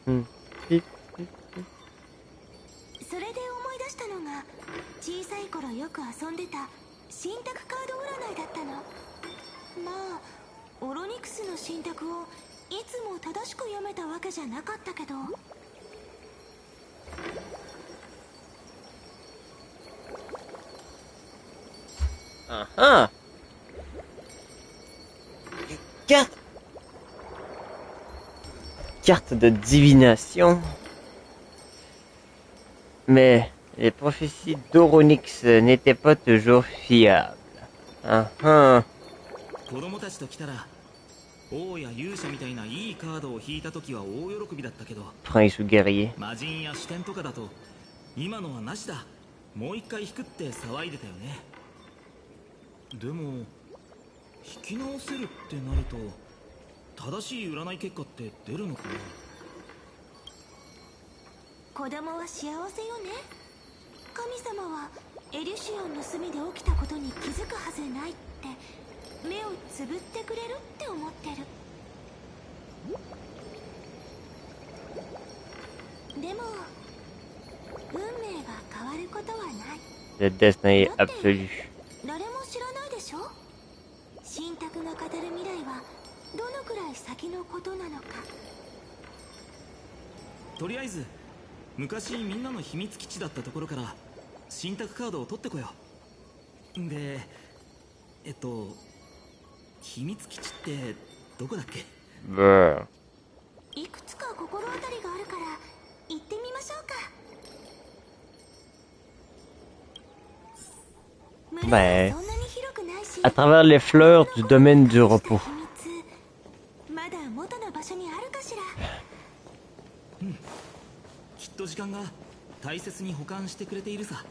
それで思い出したのが、小さい頃よく遊んでた信託カード占いだったの。まあオロニクスの信託をいつも正しく読めたわけじゃなかったけど。Ah. Carte de divination. Mais les prophéties d'Oronix n'étaient pas toujours fiables. Ah. 子供たちと来たら、王や勇者みたいないいカードを引いた時は大喜びだったけど、 Prince ou guerrier. 魔人や視点とかだと、今のはなしだ、もう一回引くって騒いでたよね。でも引き直せるってなると、正しい占い結果って出るのかな？子供は幸せよね。神様はエリシオンの隅で起きたことに気づくはずないって目をつぶってくれるって思ってる。でも運命が変わることはない。 Le destin est absolu. 誰も知らないでしょ。信託が語る未来はどのくらい先のことなのか。とりあえず昔みんなの秘密基地だったところから信託カードを取ってこよう。で秘密基地ってどこだっけ？いくつか心当たりがあるから行ってみましょうか。 Ben, à travers les fleurs du domaine du repos. まだ元の場所にあるかしら。きっと時間が大切に保管してくれているさ。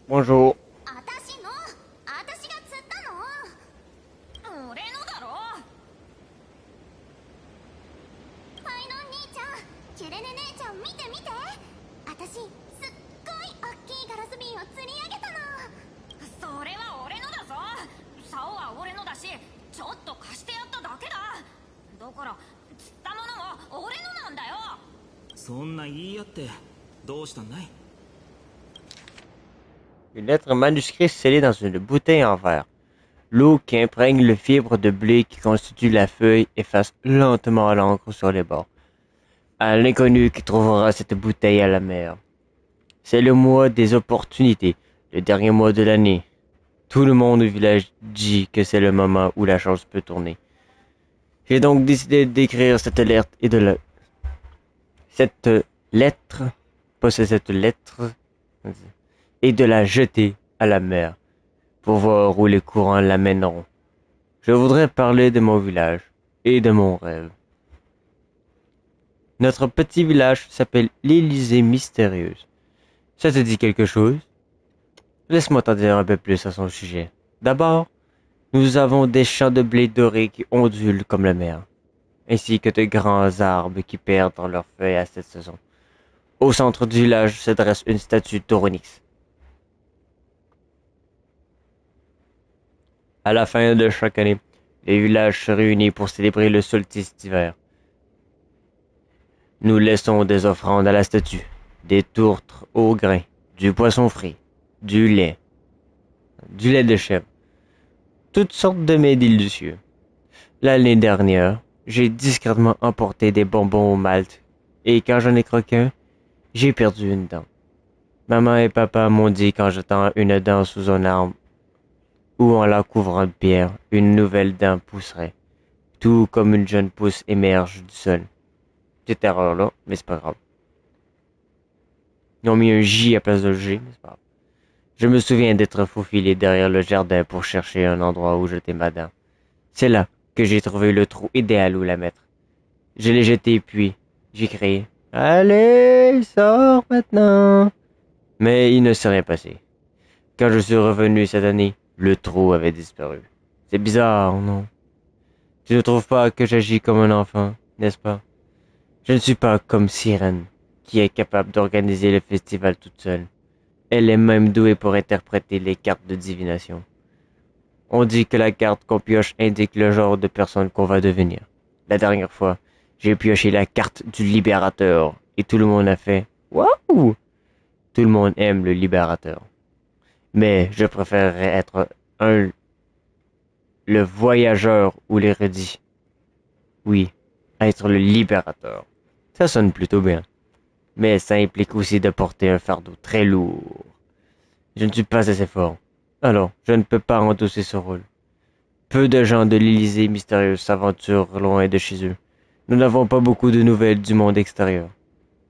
Bonjour. Une lettre manuscrite scellée dans une bouteille en verre. L'eau qui imprègne le fibre de blé qui constitue la feuille efface lentement l'encre sur les bords. À l'inconnu qui trouvera cette bouteille à la mer. C'est le mois des opportunités, le dernier mois de l'année. Tout le monde au village dit que c'est le moment où la chance peut tourner. J'ai donc décidé d'écrire cette lettre et de la... Cette lettre, pas cette lettre, et de la jeter à la mer, pour voir où les courants l'amèneront. Je voudrais parler de mon village et de mon rêve. Notre petit village s'appelle l'Élysée mystérieuse. Ça te dit quelque chose? Laisse-moi t'en dire un peu plus à son sujet. D'abord, nous avons des champs de blé doré qui ondulent comme la mer, ainsi que de grands arbres qui perdent leurs feuilles à cette saison. Au centre du village se dresse une statue d'Oronix. À la fin de chaque année, les villages se réunissent pour célébrer le solstice d'hiver. Nous laissons des offrandes à la statue, des tourtes au grain, du poisson frit, du lait de chèvre, toutes sortes de mets délicieux. L'année dernière, j'ai discrètement emporté des bonbons au malt, et quand j'en ai croqué un, j'ai perdu une dent. Maman et papa m'ont dit qu'en jetant une dent sous un arbre, ou en la couvrant de pierre, une nouvelle dent pousserait, tout comme une jeune pousse émerge du sol. Petite erreur là, mais c'est pas grave. Ils ont mis un J à place de G, mais c'est pas grave. Je me souviens d'être faufilé derrière le jardin pour chercher un endroit où jeter ma dent. C'est là que j'ai trouvé le trou idéal où la mettre. Je l'ai jeté puis j'ai crié « Allez, sors maintenant !» Mais il ne s'est rien passé. Quand je suis revenu cette année, le trou avait disparu. C'est bizarre, non? Tu ne trouves pas que j'agis comme un enfant, n'est-ce pas? Je ne suis pas comme Sirène, qui est capable d'organiser le festival toute seule. Elle est même douée pour interpréter les cartes de divination. On dit que la carte qu'on pioche indique le genre de personne qu'on va devenir. La dernière fois, j'ai pioché la carte du libérateur, et tout le monde a fait « Waouh !» Tout le monde aime le libérateur. Mais je préférerais être le voyageur ou l'érudit. Oui, être le libérateur. Ça sonne plutôt bien. Mais ça implique aussi de porter un fardeau très lourd. Je ne suis pas assez fort. Alors, je ne peux pas endosser ce rôle. Peu de gens de l'Élysée mystérieuse s'aventurent loin de chez eux. Nous n'avons pas beaucoup de nouvelles du monde extérieur.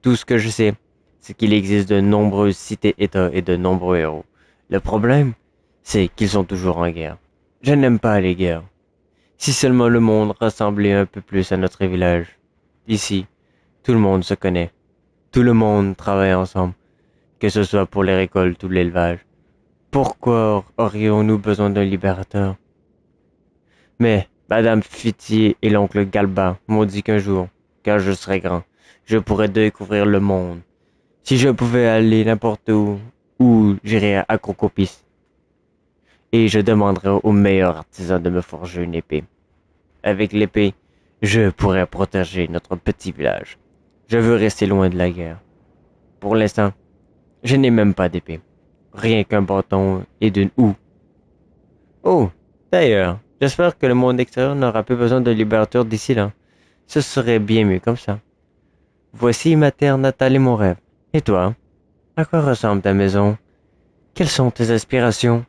Tout ce que je sais, c'est qu'il existe de nombreuses cités-États et de nombreux héros. Le problème, c'est qu'ils sont toujours en guerre. Je n'aime pas les guerres. Si seulement le monde ressemblait un peu plus à notre village. Ici, tout le monde se connaît. Tout le monde travaille ensemble, que ce soit pour les récoltes ou l'élevage. Pourquoi aurions-nous besoin d'un libérateur? Mais Madame Fitier et l'oncle Galba m'ont dit qu'un jour, quand je serai grand, je pourrais découvrir le monde. Si je pouvais aller n'importe où j'irais à Crocopis. Et je demanderais au meilleur artisan de me forger une épée. Avec l'épée, je pourrais protéger notre petit village. Je veux rester loin de la guerre. Pour l'instant, je n'ai même pas d'épée. Rien qu'un bâton et d'une houe. Oh, d'ailleurs, j'espère que le monde extérieur n'aura plus besoin de libérateur d'ici là. Ce serait bien mieux comme ça. Voici ma terre natale et mon rêve. Et toi? À quoi ressemble ta maison? Quelles sont tes aspirations?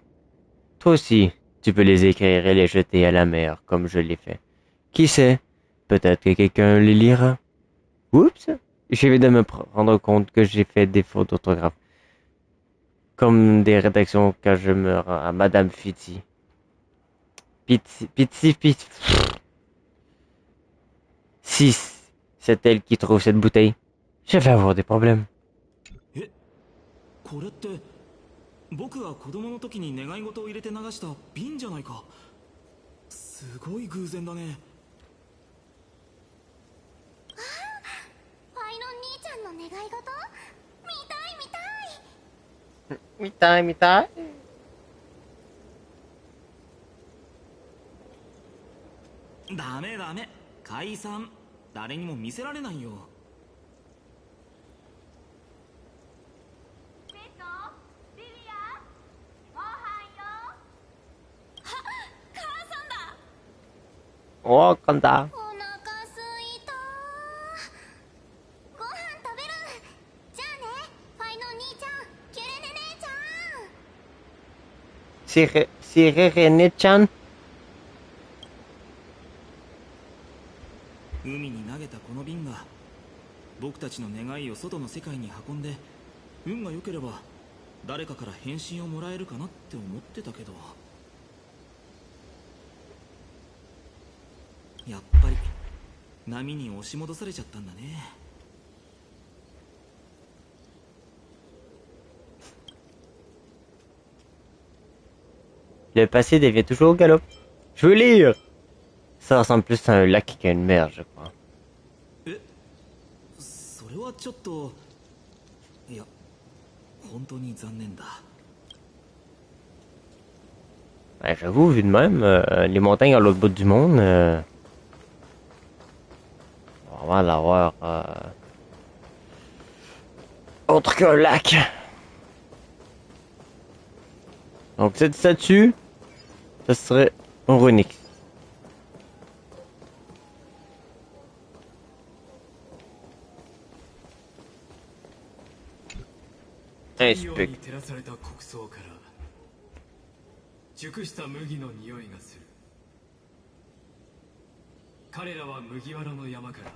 Toi aussi, tu peux les écrire et les jeter à la mer, comme je l'ai fait. Qui sait? Peut-être que quelqu'un les lira. Oups! Je viens de me rendre compte que j'ai fait des fautes d'orthographe. Comme des rédactions quand je me rends à Madame Fiti. Piti. Si c'est elle qui trouve cette bouteille, je vais avoir des problèmes. これって僕が子供の時に願い事を入れて流した瓶じゃないか。すごい偶然だね。ファイノン兄ちゃんの願い事見たい見たい。ダメダメ、解散。誰にも見せられないよ。おー、簡単。お腹すいた。ご飯食べる。じゃあね、ファイノン兄ちゃん、キュレネ姉ちゃん。シレレネちゃん。海に投げたこの瓶が僕たちの願いを外の世界に運んで、運が良ければ誰かから返信をもらえるかなって思ってたけど、やっぱり波に押し戻されちゃったんだね。Le passé devient toujours au galop. Je veux lire. Ça ressemble plus à un lac qu'à une mer, je crois. それはちょっと、いや、本当に残念だ。Ouais, j'avoue, vu de même, les montagnes à l'autre bout du monde, on va l'avoir autre qu'un lac. Donc cette statue, ça serait un runique. Inspect. 熟した麦の匂いがする。彼らは麦わらの山から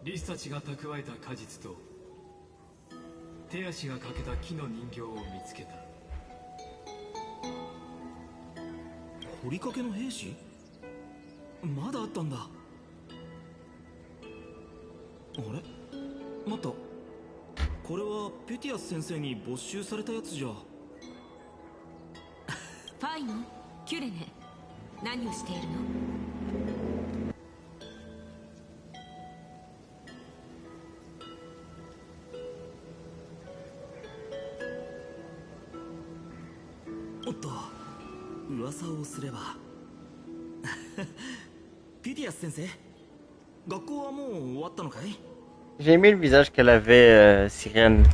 リスたちが蓄えた果実と手足が欠けた木の人形を見つけた。掘りかけの兵士？まだあったんだ。あれ？待った。これはペティアス先生に没収されたやつじゃ。ファイノ、キュレネ、何をしているの？おっと、噂をすればピティアス先生、学校はもう終わったのかい？ J'ai aimé le visage qu'elle avait, Sirène,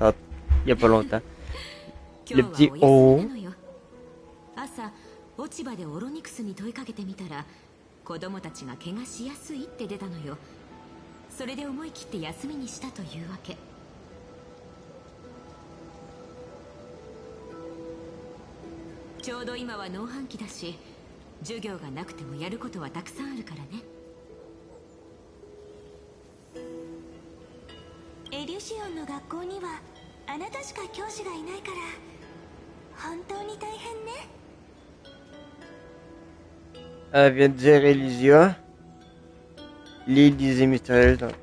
il y a pas longtemps. Le petit O. 朝、落ち葉でオロニクスに問いかけてみたら、子供たちが怪我しやすいって出たのよ。それで思い切って休みにしたというわけ。ちょうど今は農繁期だし、授業がなくてもやることはたくさんあるからね。エリュシオンの学校にはあなたしか教師がいないから本当に大変ね。Elle vient de dire Elysia. L'Élysée mystérieuse.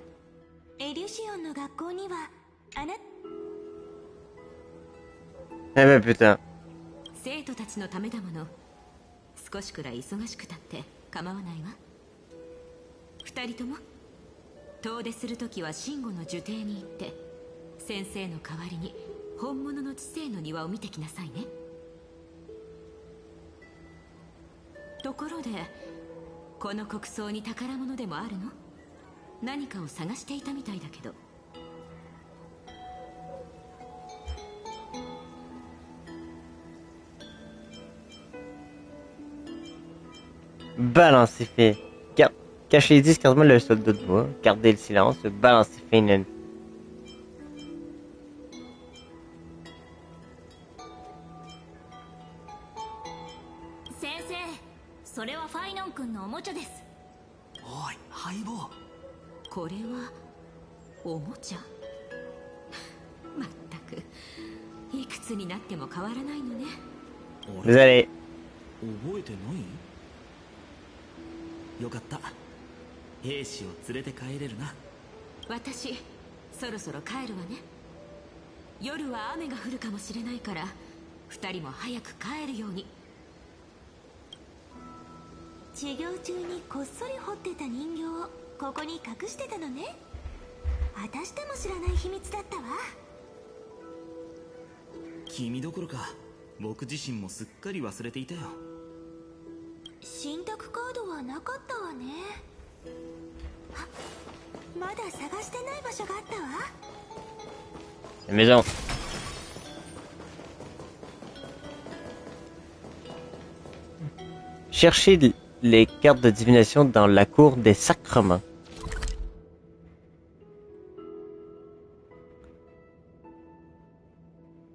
エリュシオンの学校にはあなEh ben putain. 生徒たちのためだもの。少しくらい忙しくたって構わないわ。二人とも遠出するときは慎吾の授弟に行って先生の代わりに本物の知性の庭を見てきなさいね。ところでこの国葬に宝物でもあるの？何かを探していたみたいだけど。Balance ses faits. Cachez les disques, regarde-moi le soldat de bois. Gardez le silence. Balance ses faits, naine. 先生、それはファイノン君のおもちゃです。おい、相棒。これはおもちゃ？まったくいくつになっても変わらないのね。Vous allez. 覚えてない？よかった。兵士を連れて帰れるな。私そろそろ帰るわね。夜は雨が降るかもしれないから2人も早く帰るように。授業中にこっそり掘ってた人形をここに隠してたのね。私でも知らない秘密だったわ。君どころか僕自身もすっかり忘れていたよ。信託カードはなかったわね。あ、まだ探してない場所があったわ。Maison. Cherchez les cartes de divination dans la cour des sacrements.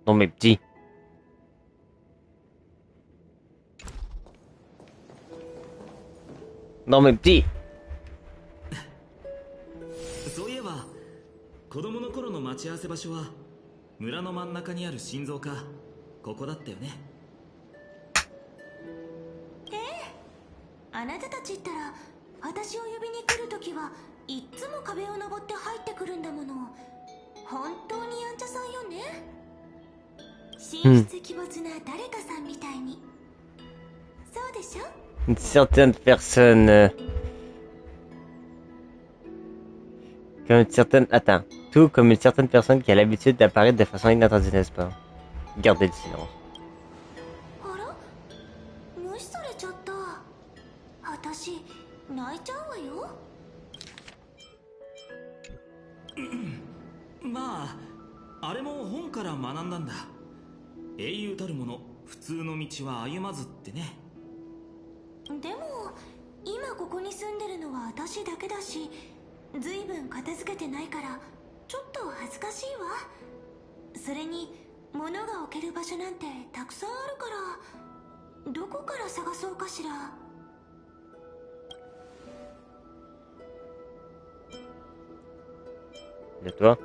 Non mais petit. Non mais petit. そういえば子供の頃の待ち合わせ場所は村の真ん中にある心臓かここだったよね。ええ、あなたたちったら私を呼びに来るときはいっつも壁を登って入ってくるんだもの。本当にやんちゃさんよね。神出鬼没な誰かさんみたいに。そうでしょ？ Une certaine personne... Comme une certaine... Attends. Tout comme une certaine personne qui a l'habitude d'apparaître de façon inattendue, n'est-ce pas? Gardez le silence. あら？無視されちゃった。私、泣いちゃうわよ。まあ、あれも本から学んだんだ。英雄たるもの、普通の道は歩まずってね。でも、今ここに住んでるのは私だけだし、ずいぶん片付けてないからちょっと恥ずかしいわ。それに物が置ける場所なんてたくさんあるから、どこから探そうかしら。De toi?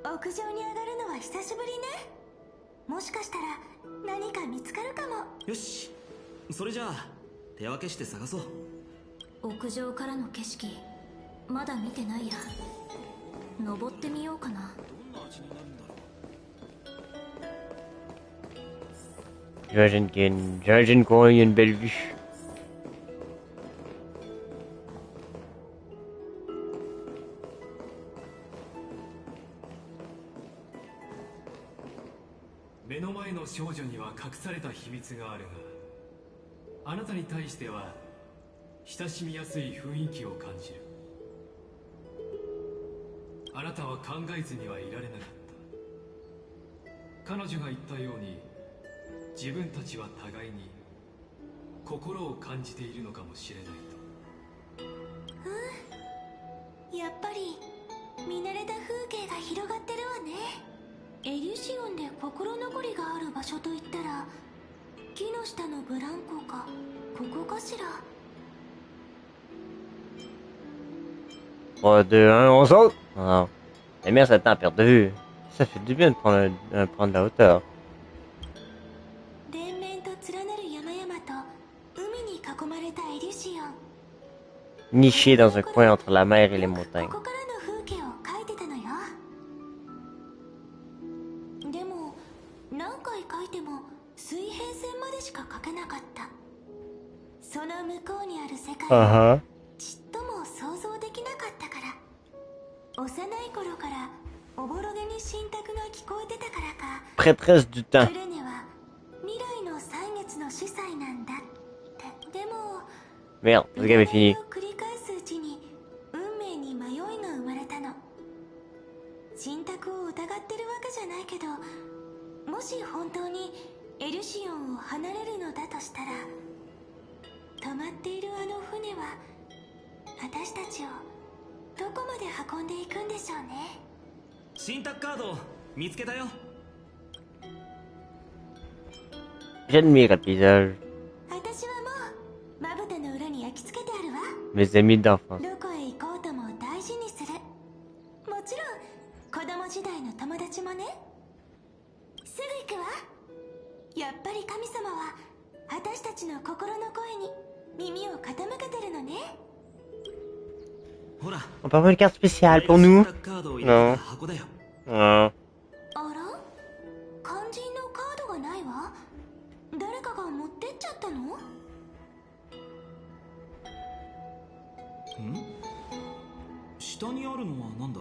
屋上に上がるのは久しぶりね。もしかしたら何か見つかるかも。よし、それじゃあ手分けして探そう。屋上からの景色まだ見てないや。登ってみようかな。J'imagine qu'on a eu une belle vue. 目の前の少女には隠された秘密があるが、あなたに対しては親しみやすい雰囲気を感じる。あなたは考えずにはいられなかった。彼女が言ったように自分たちは互いに心を感じているのかもしれないと。やっぱり見慣れた風景が広がってるわね。エリュシオンで心残りがある場所といったら、木の下のブランコかここかしら。3, 2, 1, on saute! Non. La mer, ça tend à perdre de vue. Ça fait du bien de prendre la hauteur. 連綿と連なる山々と海に囲まれたエリュシオン。Niché dans un coin entre la mer et les montagnes. ここからの風景を描いてたのよ。でも何回描いても水平線までしか描けなかった。その向こうにある世界はちっとも想像できなかったから。幼い頃からおぼろげに神託が聞こえてたからか、 Prêtresse du temps. クレネは未来の歳月の司祭なんだって。でも Merde, ce game est fini. 繰り返すうちに運命に迷いが生まれたの。神託を疑ってるわけじゃないけど、もし本当にエルシオンを離れるのだとしたら、止まっているあの船は私たちをどこまで運んでいくんでしょうね。神託カード見つけたよ。 J'admire le paysage. 私はもうまぶたの裏に焼き付けてあるわ。 Mes amis d'enfance. どこへ行こうとも大事にする。もちろん子供時代の友達もね。すぐ行くわ。やっぱり神様は私たちの心の声に耳を傾けてるのね。On peut avoir une carte spéciale pour nous? Non. Non. あら、肝心のカードがないわ。誰かが持ってっちゃったの？ん？下にあるのはなんだ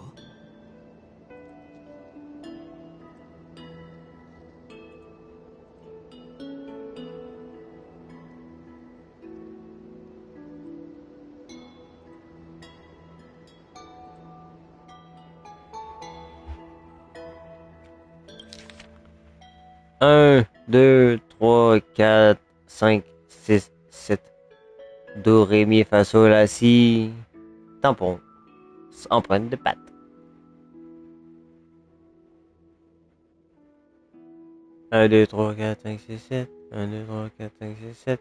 ？1, 2, 3, 4, 5, 6, 7. Do, ré, mi, fa, sol, la, si. Tampon. Empreinte de patte. Un, deux, trois, quatre, cinq, six, sept. 1, 2, 3, 4, 5, 6, 7.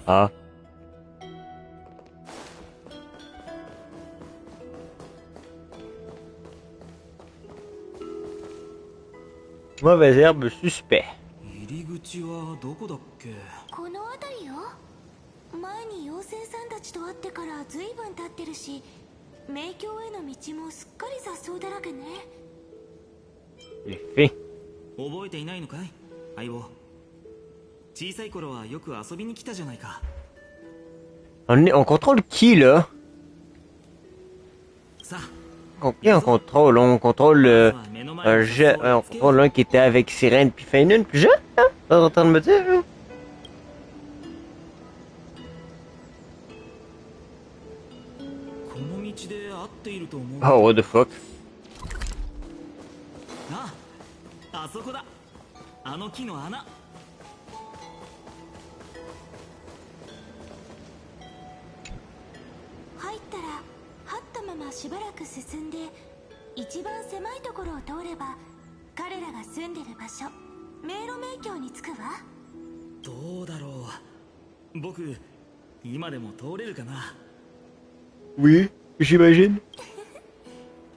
Ah. Mauvaise herbe suspect. この辺りよ。前に妖精さんたちと会ってから随分経ってるし、迷宮への道もすっかり雑草だらけね。覚えていないのかい、相棒。小さい頃はよく遊びに来たじゃないか。On contrôle qui là? Qui on contrôle? On contrôle on contrôle l'un qui était avec Sirène puis Fainun puis jeune, hein? T'es en train de me dire, hein? Oh, what the fuck? あそこだ。あの木の穴。入ったらはったまましばらく進んで、一番狭いところを通れば彼らが住んでる場所、迷路迷宮に着くわ。どうだろう。僕今でも通れるかな。Oui, j'imagine.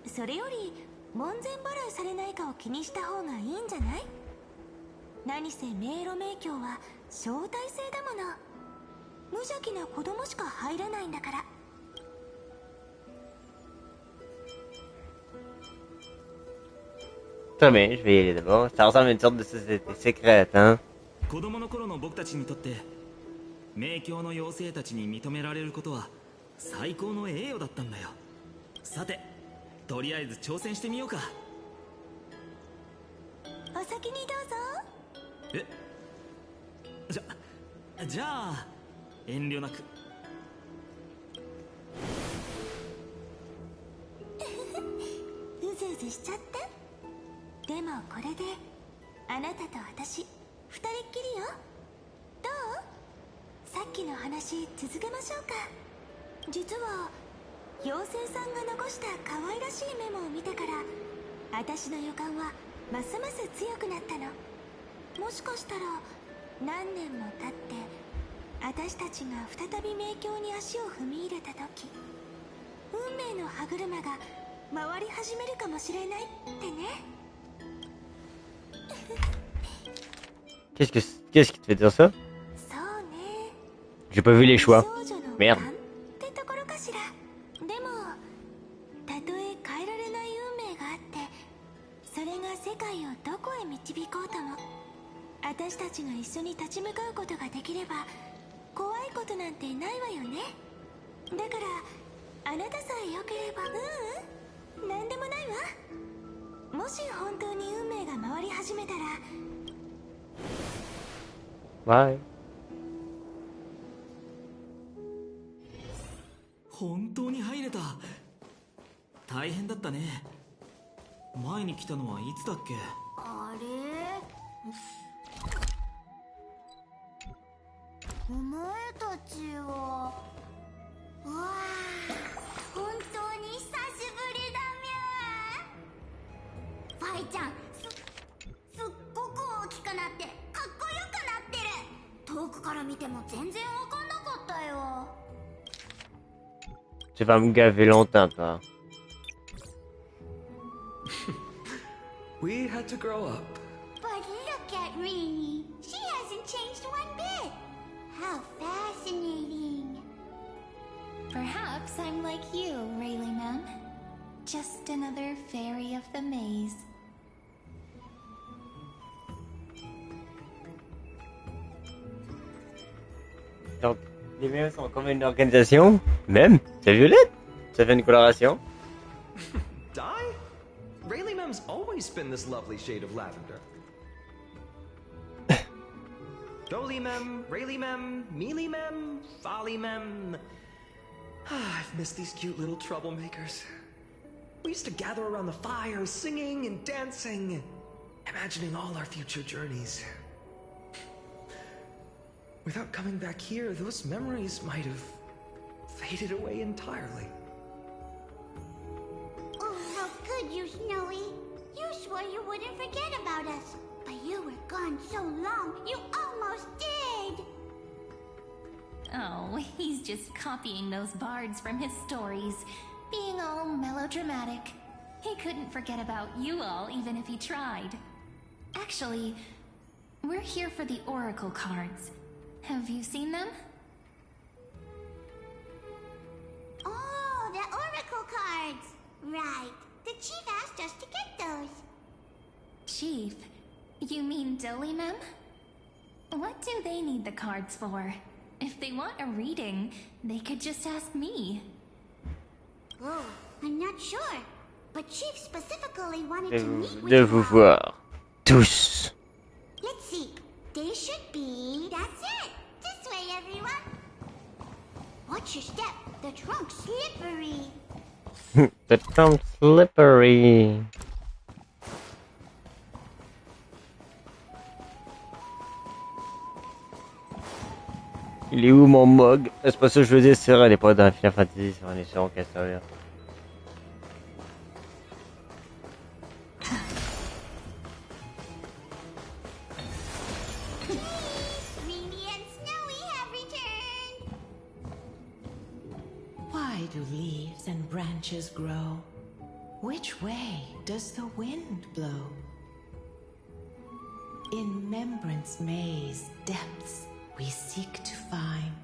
それより門前払いされないかを気にした方がいいんじゃない？何せ迷路迷宮は招待制だもの。無邪気な子供しか入らないんだから。Très bien, je vais y aller d'abord. Ça ressemble à une sorte de société secrète, hein? 子供の頃の僕たちにとって迷宮の妖精たちに認められることは最高の栄誉だったんだよ。さて、とりあえず挑戦してみようか。お先にどうぞ。じゃあ遠慮なく。うずうずしちゃった。でもこれであなたと私二人っきりよ。どう？さっきの話続けましょうか。実は妖精さんが残した可愛らしいメモを見てから私の予感はますます強くなったの。もしかしたら何年も経って私たちが再び迷宮に足を踏み入れた時、運命の歯車が回り始めるかもしれないってね。Qu'est-ce qui te fait dire ça? J'ai pas vu les choix. Merde. ってところかしら。でもたとえ変えられない運命があって、それが世界をどこへ導こうとも、私たちが一緒に立ち向かうことができれば怖いことなんてないわよね。だからあなたさえ良ければ、なんでもないわ。もし本当に運命が回り始めたら。バイ。本当に入れた。大変だったね。前に来たのはいつだっけ？あれ？お前たちは。わあ、本当に久しぶりだみゅー。ファイちゃん、すっごく大きくなってかっこよくなってる。遠くから見ても全然わかんなかったよ。Tu vas me gaver longtemps, toi. We had to grow up. But look at Rini. She hasn't changed one bit. How fascinating. Perhaps I'm like you, Rayleigh ma'am. Just another fairy of the maze. Donc, les mêmes sont comme une organisation. Même, c'est violette. Ça fait une coloration. Dye? Rayleigh Mem's always been this lovely shade of lavender. Dolly Mem, Rayleigh Mem, Mealy Mem, Folly Mem. I've missed these cute little troublemakers. We used to gather around the fire, singing and dancing, imagining all our future journeys. Without coming back here, those memories might have faded away entirely. Oh, how could you, Snowy? You swore you wouldn't forget about us. But you were gone so long, you almost did! Oh, he's just copying those bards from his stories, being all melodramatic. He couldn't forget about you all even if he tried. Actually, we're here for the Oracle cards. Have you seen them? Oh, the Oracle cards! Right. The chief asked us to get those. Chief? You mean Dolly Mem? What do they need the cards for? If they want a reading, they could just ask me. Oh, I'm not sure. But Chief specifically wanted to meet with De vous voir. Tous. Let's see. They should be... That's it! This way, everyone! Watch your step. The trunk's slippery. The trunk's slippery. Il est où mon mug? C'est pas ça que je veux dire, c'est vrai, elle est pas dans Final Fantasy, c'est on est sur Honkai. Why do leaves and branches grow? Which way does the wind blow? In Remembrance Maze depths we seek to find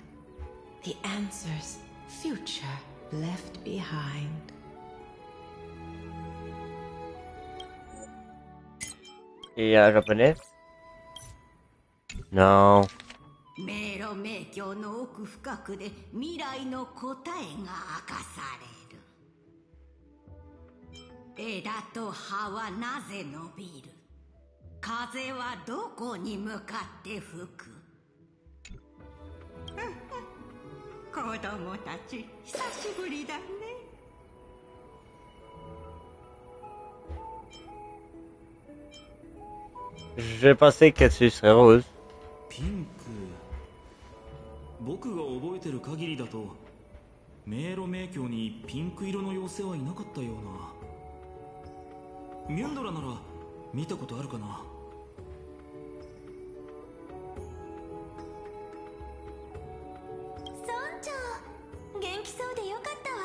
the answers future left behind. Et japonais? Non. 迷路迷宮の奥深くで未来の答えが明かされる。枝と葉はなぜ伸びる？風はどこに向かって吹く？子供たち久しぶりだね。Je pensais que tu serais rose. ピンク。僕が覚えてる限りだと迷路迷宮にピンク色の妖精はいなかったような。ミュンドラなら見たことあるかな。村長、元気そうでよかったわ。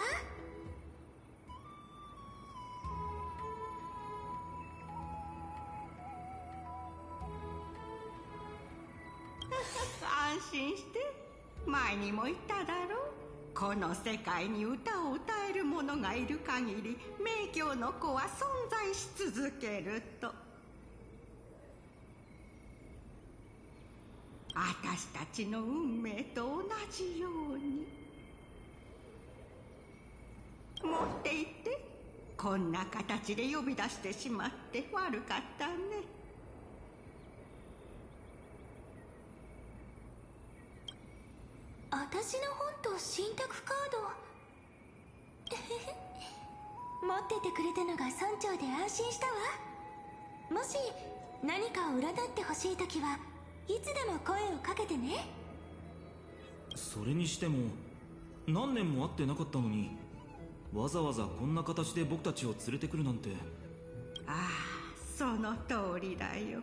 安心して。前にも言っただろう。この世界に歌を歌える者がいる限り迷宮の子は存在し続けると。私たちの運命と同じように。持って行って。こんな形で呼び出してしまって悪かったね。私の本と信託カード。持っててくれたのが村長で安心したわ。もし何かを占ってほしいときはいつでも声をかけてね。それにしても何年も会ってなかったのにわざわざこんな形で僕たちを連れてくるなんて。ああ、その通りだよ。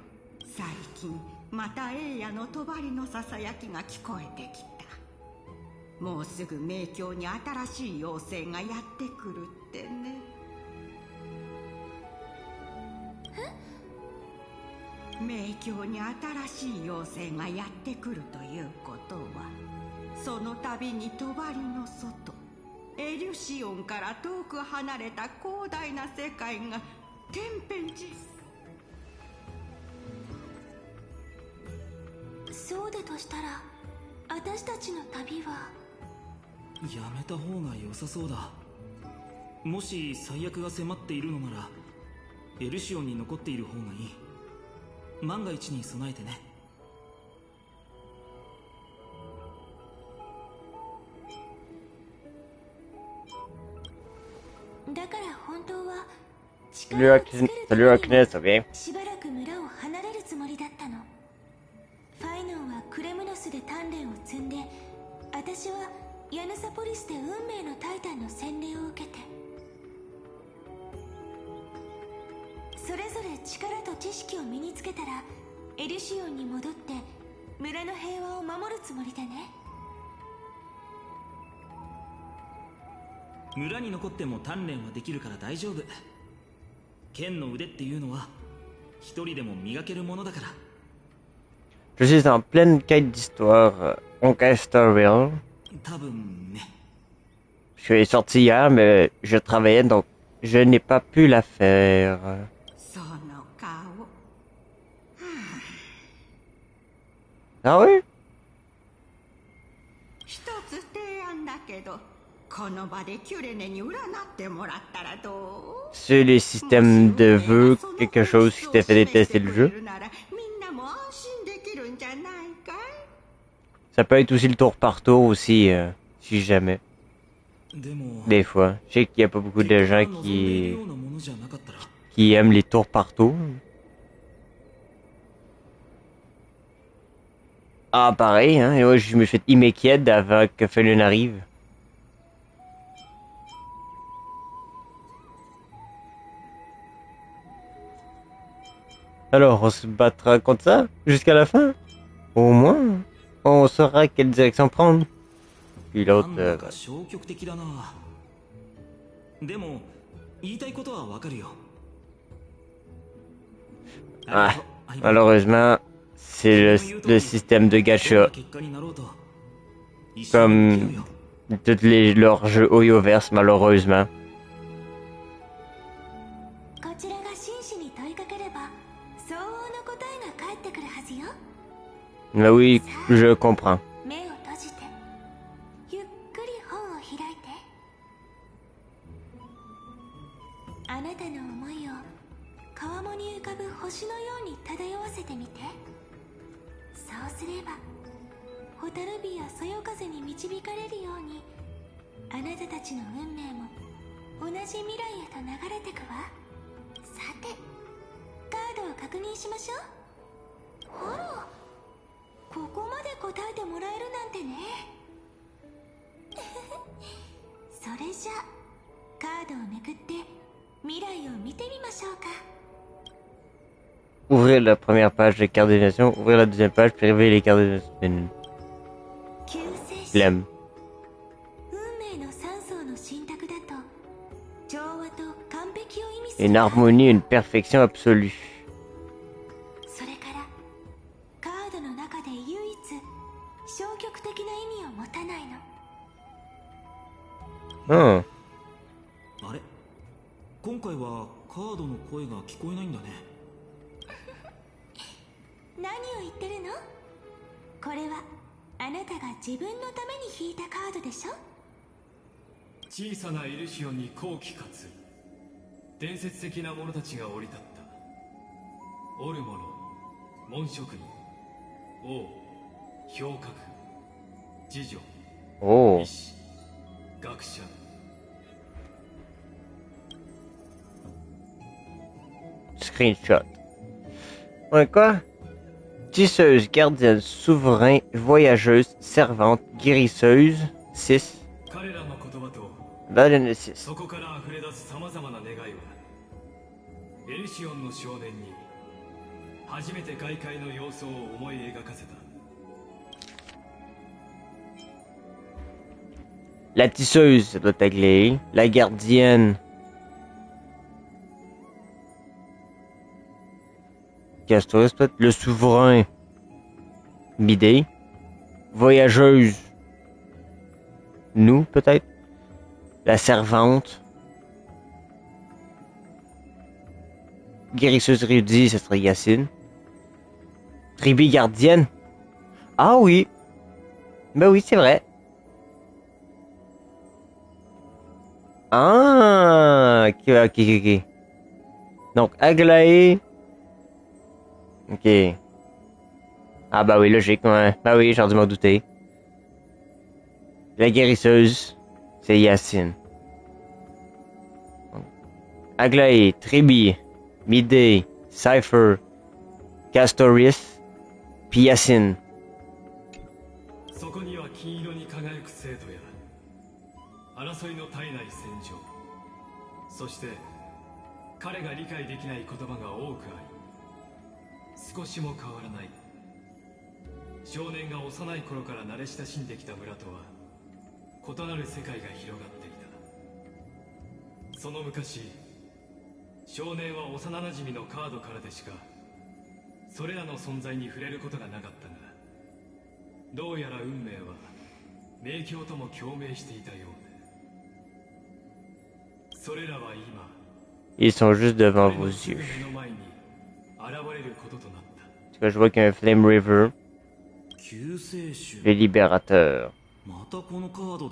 最近またエイヤの帳のささやきが聞こえてきた。もうすぐ迷宮に新しい妖精がやってくるってね。迷宮に新しい妖精がやってくるということは、その度に帳の外、エリュシオンから遠く離れた広大な世界が天変地。そうだとしたら私たちの旅はやめた方が良さそうだ。もし最悪が迫っているのならエルシオンに残っている方がいい。万が一に備えてね。だから本当は Salut Agnes, ça va? しばらく村を離れるつもりだったの。ファイノンはクレムノスで鍛錬を積んで、私はヤヌサポリスで運命のタイタンの洗礼を受けて、それぞれ力と知識を身につけたらエリシオンに戻って村の平和を守るつもりでね。村に残っても鍛錬はできるから大丈夫。剣の腕っていうのは一人でも磨けるものだから。Je suis en pleine quête d'histoire, Honkai Storyville. 多分ね。Je suis sorti hier, mais je travaillais donc je n'ai pas pu la faire. その顔。Ah oui? 一つ提案だけど、この場でキュレネに占ってもらったらどう？ C'est les systèmes de vœux, quelque chose qui t'a fait détester le jeu. みんなも安心できるんじゃないかい？ Ça peut être aussi le tour par tour aussi, si jamais. Des fois. Je sais qu'il n'y a pas beaucoup de gens qui aiment les tours par tour. Ah, pareil, hein. Et ouais, je me suis fait imméquiède avant que Felun arrive. Alors, on se battra contre ça jusqu'à la fin. Au moins, on saura quelle direction prendre. Puis l'autre... でも言いたいことはわかるよ。 Ah, malheureusement, c'est le système de gacha. Comme tous leurs jeux Oyoverse, malheureusement. Mais oui, je comprends. あなたの思いを川面に浮かぶ星のように漂わせてみて。そうすればホタルビやそよ風に導かれるように、あなたたちの運命も同じ未来へと流れてくわ。さて、カードを確認しましょう。あら、ここまで答えてもらえるなんてね。それじゃカードをめくって未来を見てみましょうか。 Ouvrez la première page des cartes d'élimination, ouvrir la deuxième page, puis révéler les cartes d'élimination. Flemme. Une harmonie, une perfection absolue. Oh. あれ、今回はカードの声が聞こえないんだね。何を言ってるの？これはあなたが自分のために引いたカードでしょ？小さなイルシオンに好機かつ伝説的な者たちが降り立った。織る者、紋職人、王、氷閣、侍女、医師、学者。Screenshot. Ouais, quoi? Tisseuse, gardienne, souverain, voyageuse, servante, guérisseuse. 6. Là, j'en ai 6. La tisseuse, ça doit être la gardienne. Casse-toi, peut-être. Le souverain. Midé. Voyageuse. Nous, peut-être. La servante. Guérisseuse Rudy, ça serait Yacine. Tribu gardienne. Ah oui. Ben oui, c'est vrai. Ah, ok. Donc, Aglaé. Ok. Ah bah oui, logique, ouais. Bah oui, j'en dû m'en douter. La guérisseuse, c'est Yacine. Aglaé, Tribi, Midé, Cypher, Castoris, puis Yacine. そこには金色に輝く生徒や争いの絶えない戦場、そして彼が理解できない言葉が多くあり、少しも変わらない。少年が幼い頃から慣れ親しんできた村とは異なる世界が広がっていた。その昔、少年は幼馴染のカードからでしかそれらの存在に触れることがなかったが、どうやら運命は明鏡とも共鳴していたようで、それらは今 Ils sont juste devant vos yeux. En tout cas, je vois qu'il y a un Flame River. Le libérateur.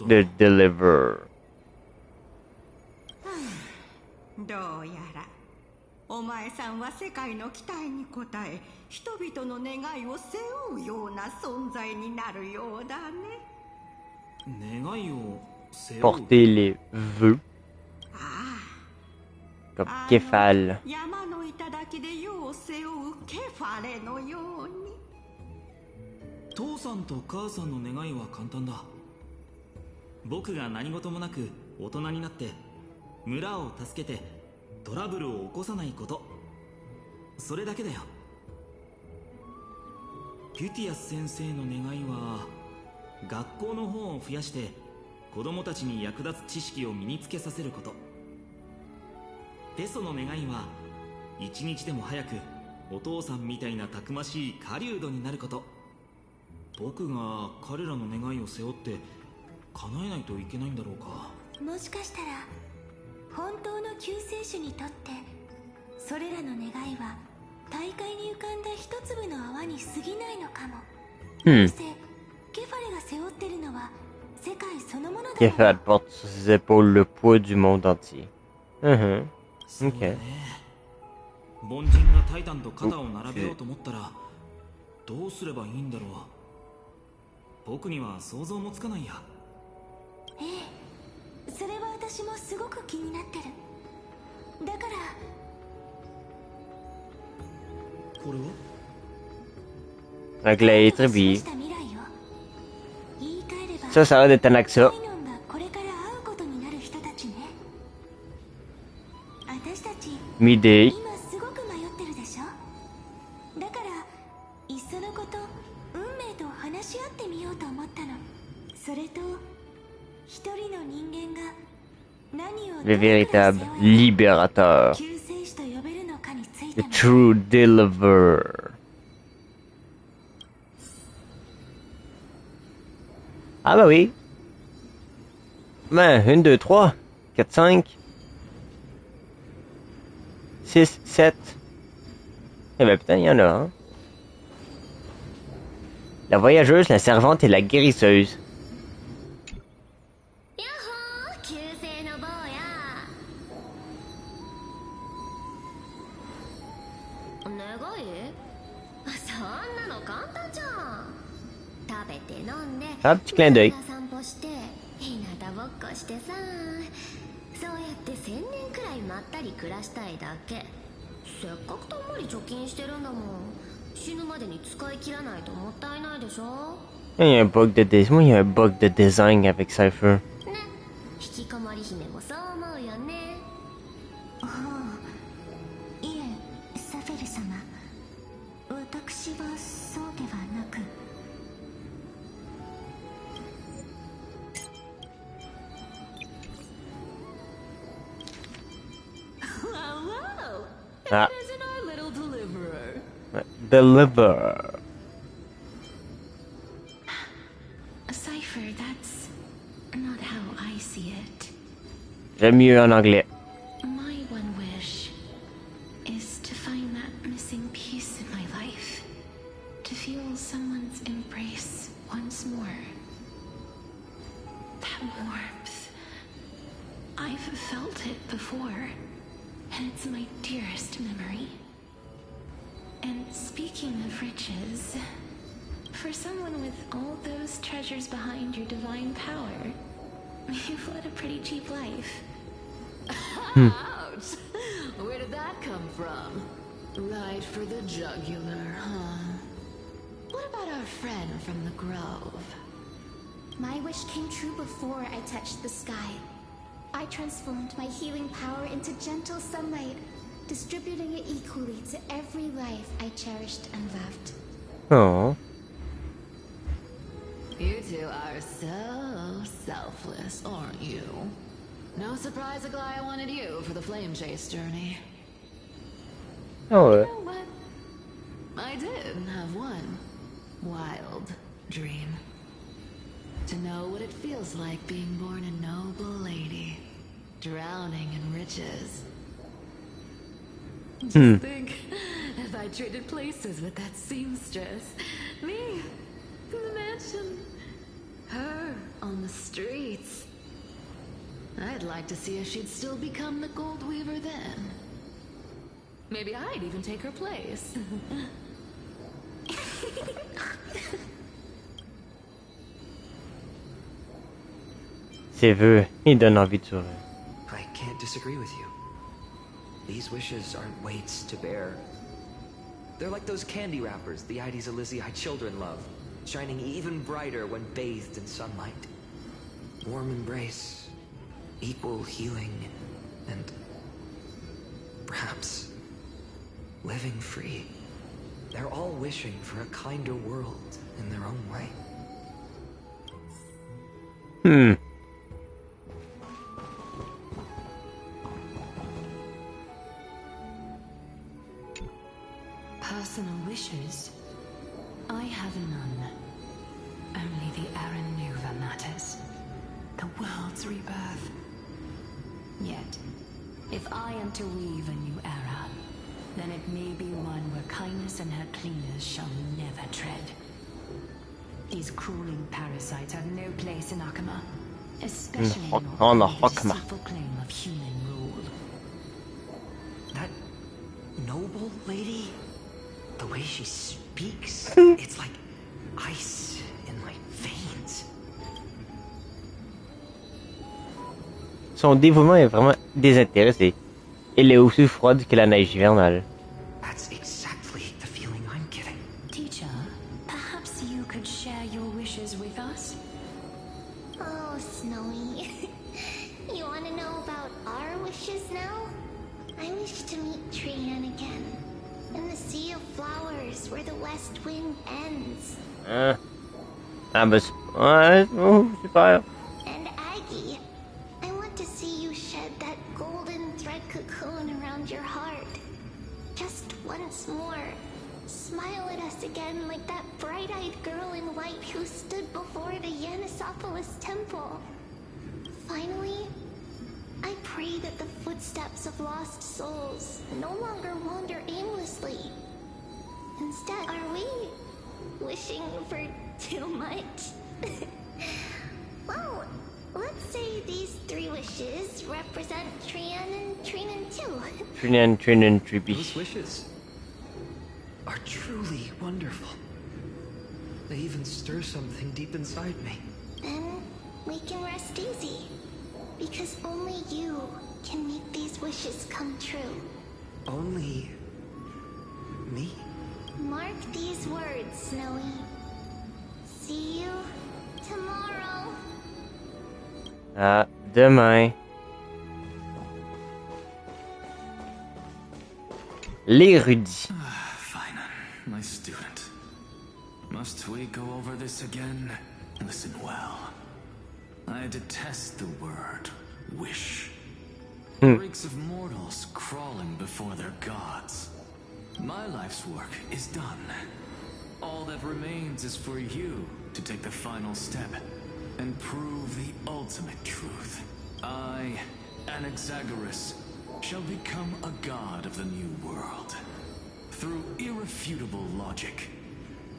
Le Deliver. どうやらお前さんは世界の期待に応え、人々の願いを背負うような存在になるようだね。願いを背負う。 Porter les vœux. Comme Képhal. 山の頂で世を背負うケファレのように。父さんと母さんの願いは簡単だ。僕が何事もなく大人になって村を助けてトラブルを起こさないこと、それだけだよ。ピュティアス先生の願いは学校の本を増やして子供たちに役立つ知識を身につけさせること。テソの願いは一日でも早くお父さんみたいなたくましい狩人になること。僕が彼らの願いを背負って叶えないといけないんだろうか。もしかしたら本当の救世主にとってそれらの願いは大海に浮かんだ一粒の泡に過ぎないのかも。そしてケファレが背負ってるのは世界そのものだ。Képhal porte sur ses épaules le poids du monde entier. Ok. 凡人がタイタンと肩を並べようと思ったらどうすればいいんだろう。僕には想像もつかないや。ええ、それは私もすごく気になってる。だからこれは Aglaé, Tribi. Ça, ça va d'être un axe. Midé. だからいっそのこと運命と話し合ってみようと思ったの。それと一人の人間が何を Le véritable libérateur. The true deliverer. Ah bah oui. Ben, 1, 2, 3, 4, 5, 6, 7. Eh ben putain, il y en a, hein. La voyageuse, la servante et la guérisseuse. Un petit clin d'œil. そうやって1000年くらいまったり暮らしたいだけ。せっかくたんまり貯金してるんだもん。死ぬまでに使い切らないともったいないでしょ。Il y a un bug de design. Il y a un bug de design avec Cypher. ね、引きこもり姫もそう思うよね。ああ、いえ、サフェル様。私はそうではなく。Ah. Deliver. Cypher, that's not how I see it. J'aime mieux en anglais. My one wish is to find that missing piece in my life. To feel someone's embrace once more. That warmth. I've felt it before, and it's my dearest memory. And speaking of riches, for someone with all those treasures behind your divine power, you've led a pretty cheap life. Ouch! Where did that come from? Right for the jugular, huh? What about our friend from the Grove? My wish came true before I touched the sky. I transformed my healing power into gentle sunlight, distributing it equally to every life I cherished and loved. Oh. You two are so selfless, aren't you? No surprise Aglaya wanted you for the flame chase journey. Oh. You know what? I did have one wild dream. To know what it feels like being born a noble lady, drowning in riches. Just think, if I traded places with that seamstress, me in the mansion, her on the streets. I'd like to see if she'd still become the gold weaver then. Maybe I'd even take her place. Ses vœux, il donne envie de sourire. I can't disagree with you. These wishes aren't weights to bear. They're like those candy wrappers the Ides Elysiae children love, shining even brighter when bathed in sunlight. Warm embrace, equal healing, and perhaps living free. They're all wishing for a kinder world in their own way. Personal wishes? I have none. Only the Era Nuva matters. The world's rebirth. Yet, if I am to weave a new era, then it may be one where kindness and her cleaners shall never tread. These crawling parasites have no place in Akama, especially on the the deceitful claim of human rule. That noble lady, the way she speaks, it's like ice in my veins. Son dévouement est vraiment désintéressé. Elle est aussi froide que la neige hivernale. That's exactly the feeling I'm getting. Teacher, perhaps you could share your wishes with us? Oh, Snowy. You want to know about our wishes now? I wish to meet Trian again. In the sea of flowers where the west wind ends. Super. And Aggie, I want to see you shed that golden thread cocoon around your heart. Just once more. Smile at us again like that bright-eyed girl in white who stood before the Yanisopolis temple. Finally, I pray that the footsteps of lost souls no longer wander aimlessly. Instead, are we wishing for too much? Well, let's say these three wishes represent Trian and Trinan too. Trinan, Trippy. Those wishes are truly wonderful. They even stir something deep inside me. Then we can rest easy. Because only you can make these wishes come true. Only... me? Mark these words, Snowy. See you tomorrow. À demain. L'érudit. Fine, my student. Must we go over this again? Listen well. I detest the word wish. It reeks of mortals crawling before their gods. My life's work is done. All that remains is for you to take the final step and prove the ultimate truth. I, Anaxagoras, shall become a god of the new world. Through irrefutable logic,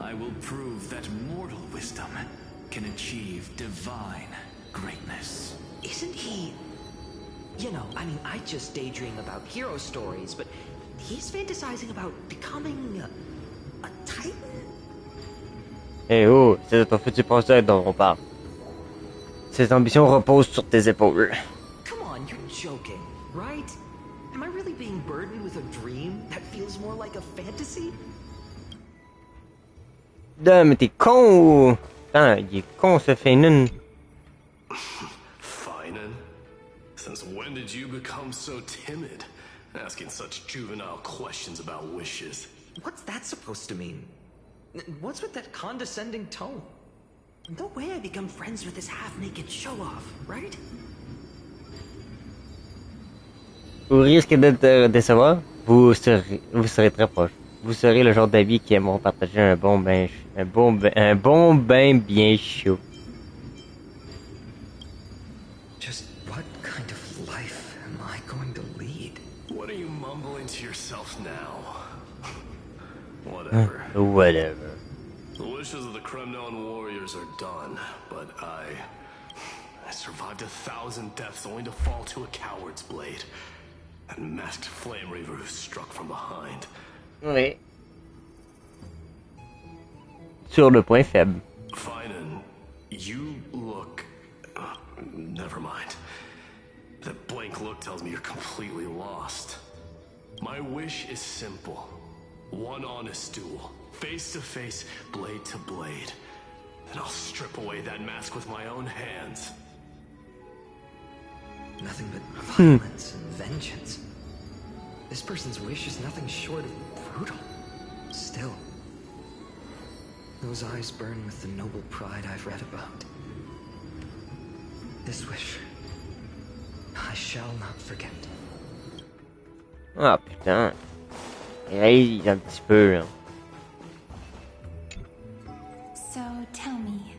I will prove that mortal wisdom can achieve divine greatness. Isn't he... You know, I mean, I just daydream about hero stories, but he's fantasizing about becoming a titan? Eh oh, c'est de ton futur projet dont on parle. Ses ambitions reposent sur tes épaules. Come on, you're joking, right? Am I really being burdened with a dream that feels more like a fantasy? Mais t'es con ou... Putain, il est con ce Feinen. Feinen? Since when did you become so timid? Asking such juvenile questions about wishes. What's that supposed to mean? What's with that condescending tone? No way I become friends with this half-naked show-off, right? Au risque de te décevoir, vous serez très proche. Vous serez le genre d'amis qui aimeront partager un bon bain bien chaud. Just what kind of life am I going to lead? What are you mumbling to yourself now? Whatever. Whatever. The wishes of the Kremnon warriors are done, but I survived 1,000 deaths only to fall to a coward's blade. That masked flame reaver who struck from behind. Oui. Sur le point faible. Feinen, you look... never mind. That blank look tells me you're completely lost. My wish is simple. One honest duel. Face to face, blade to blade. Then I'll strip away that mask with my own hands. Nothing but violence and vengeance. This person's wish is nothing short of brutal. Still, those eyes burn with the noble pride I've read about. This wish, I shall not forget. Ah putain. Réalise un petit peu là. So tell me,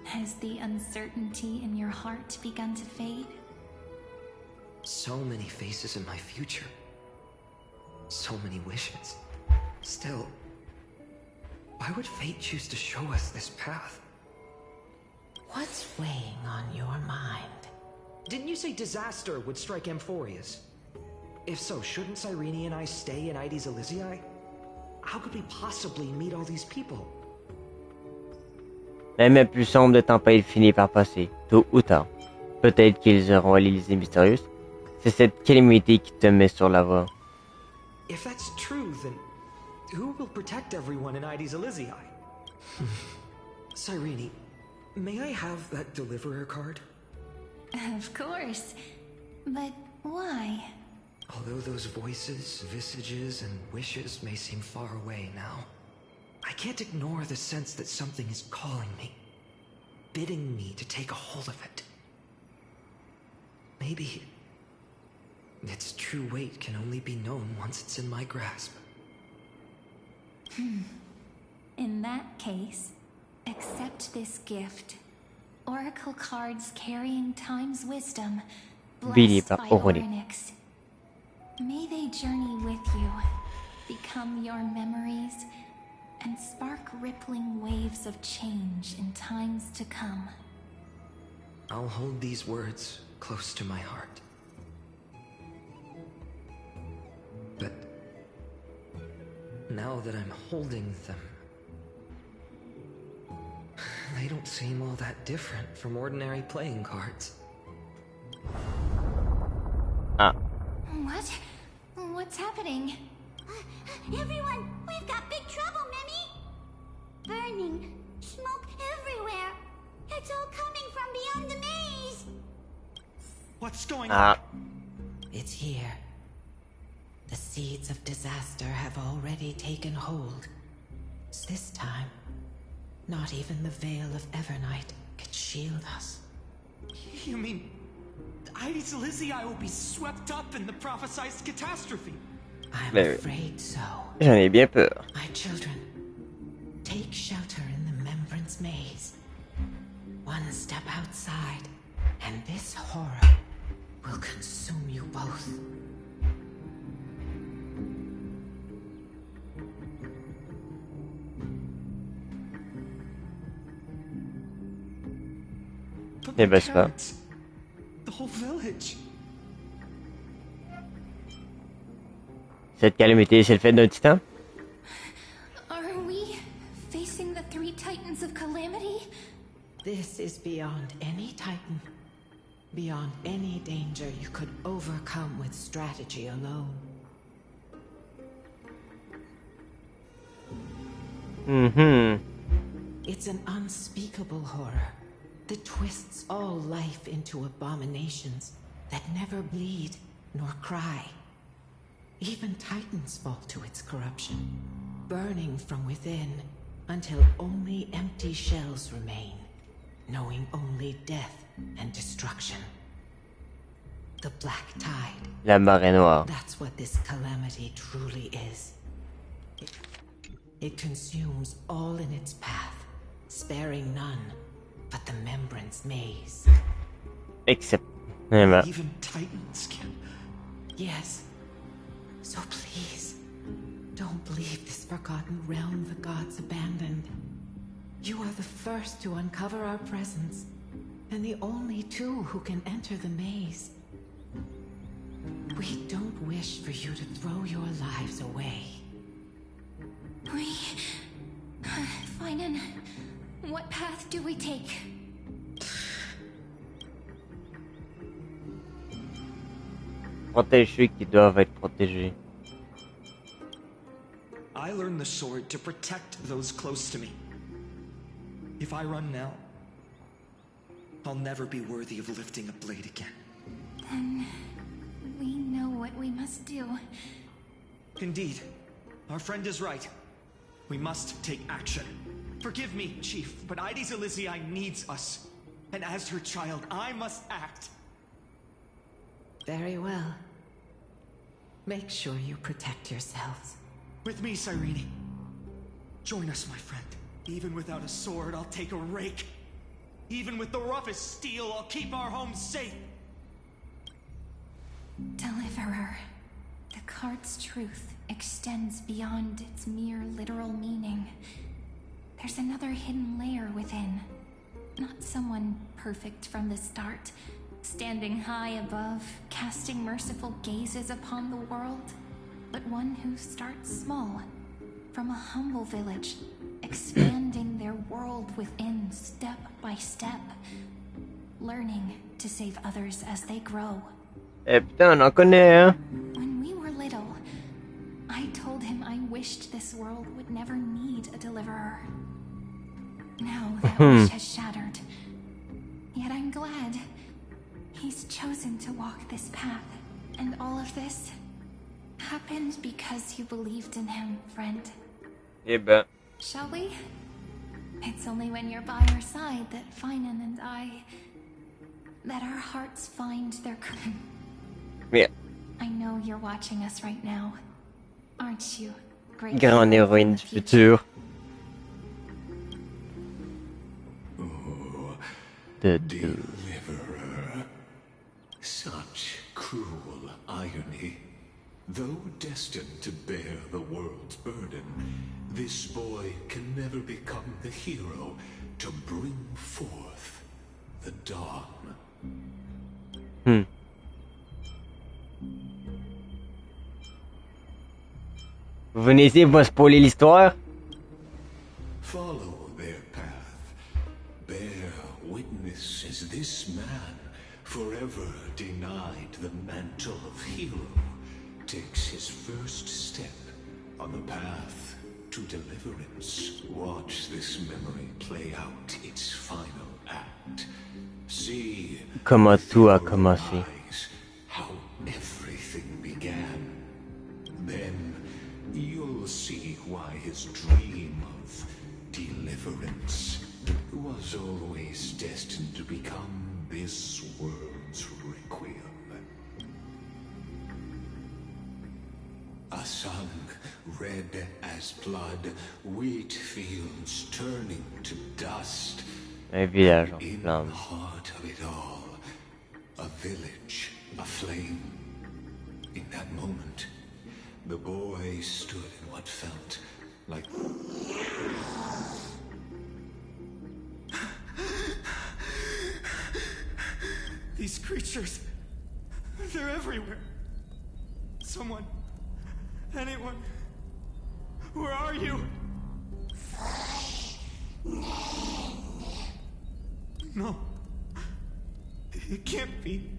has the uncertainty in your heart begun to fade? So many faces in my future. So many wishes. Still, why would fate choose to show us this path? What's weighing on your mind? Didn't you say disaster would strike Amphoreus? If so, shouldn't Cyrene and I stay in Ides Elysiae? How could we possibly meet all these people? Même la plus sombre des tempêtes finit par passer, tôt ou tard. Peut-être qu'ils auront à l'Élysée mystérieuse. C'est cette calamité qui te met sur la voie. If that's true, then who will protect everyone in Ides Elysiae? Cyrene, may I have that deliverer card? Of course. But why? Although those voices, visages, and wishes may seem far away now, I can't ignore the sense that something is calling me, bidding me to take a hold of it. Maybe its true weight can only be known once it's in my grasp. In that case, accept this gift. Oracle cards carrying time's wisdom, blessed by Orynyx. May they journey with you, become your memories, and spark rippling waves of change in times to come. I'll hold these words close to my heart. But now that I'm holding them, they don't seem all that different from ordinary playing cards. Ah. What? What's happening? Everyone, we've got big trouble, Mimi! Burning, smoke everywhere. It's all coming from beyond the maze. What's going on? It's here. The seeds of disaster have already taken hold. This time, not even the veil of Evernight can shield us. You mean Ides Elysiae will be swept up in the prophesied catastrophe? I'm afraid so. J'en ai bien peur. My children, take shelter in the Membrance Maze. One step outside, and this horror will consume you both. Eh ben, c'est pas. The whole village. Cette calamité, c'est le fait d'un titan? Are we facing the three titans of calamity? This is beyond any titan. Beyond any danger you could overcome with strategy alone. Mm-hmm. It's an unspeakable horror that twists all life into abominations that never bleed nor cry. Even titans fall to its corruption, burning from within until only empty shells remain, knowing only death and destruction. The black tide. La marée noire. That's what this calamity truly is. It consumes all in its path, sparing none but the Membrance Maze. Except... Even titans can... Yes. So please, don't leave this forgotten realm the gods abandoned. You are the first to uncover our presence, and the only two who can enter the maze. We don't wish for you to throw your lives away. Finan, what path do we take? Protège ceux qui doivent être protégés. I learned the sword to protect those close to me. If I run now, I'll never be worthy of lifting a blade again. Then we know what we must do. Indeed, our friend is right. We must take action. Forgive me, Chief, but Ides Elysiae needs us. And as her child, I must act. Very well. Make sure you protect yourselves. With me, Cyrene. Join us, my friend. Even without a sword, I'll take a rake. Even with the roughest steel, I'll keep our home safe. Deliverer. The card's truth extends beyond its mere literal meaning. There's another hidden layer within. Not someone perfect from the start, standing high above, casting merciful gazes upon the world, but one who starts small, from a humble village, expanding their world within step by step, learning to save others as they grow. Eh putain, on en connaît, hein? When we were little, I told him I wished this world would never need a deliverer. Now that wish has shattered. Yet I'm glad he's chosen to walk this path. And all of this happened because you believed in him, friend. Eh ben. Shall we? It's only when you're by our side that Finan and I... that our hearts find their... Yeah. I know you're watching us right now. Aren't you? Great Grande héroïne du futur. The Deliverer. Such cruel irony. Though destined to bear the world's burden, this boy can never become the hero to bring forth the dawn. Vous venez ici pour spoiler l'histoire? Follow their path. Bear witness as this man, forever denied the mantle of hero, takes his first step on the path to deliverance. Watch this memory play out its final act. See comment tout a commencé. How everything began. Then you'll see why his dream of deliverance was always destined to become this world's requiem. A sun red as blood, wheat fields turning to dust. Un village en In flammes. the heart of it all, a village aflame. In that moment, the boy stood in what felt like... These creatures, they're everywhere. Someone, anyone, where are you? No, it can't be.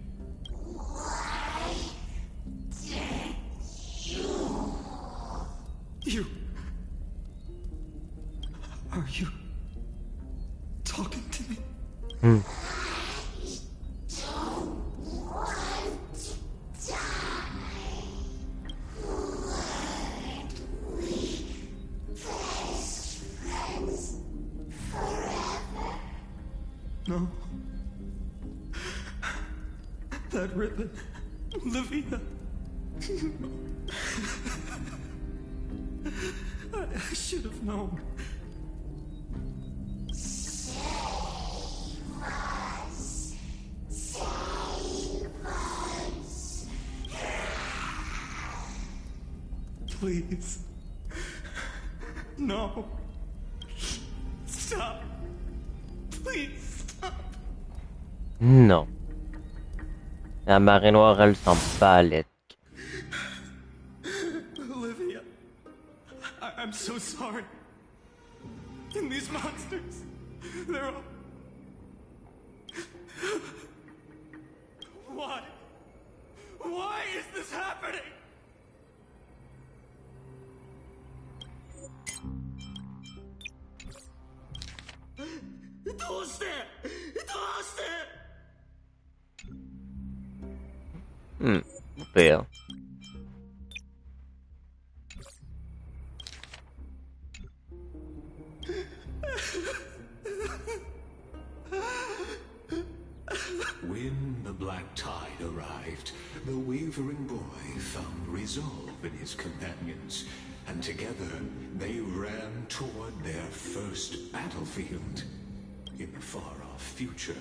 You. Are you talking to me? No. That ribbon. Livia. I should have known. Save us. Save us. Please. No. Stop. Please stop. Non. La marée noire, elle s'en balèque. Olivia, I'm so sorry. And these monsters, they're all... Why? Why is this happening? Père. When the black tide arrived, the wavering boy found resolve in his companions, and together they ran toward their first battlefield. In the far-off future,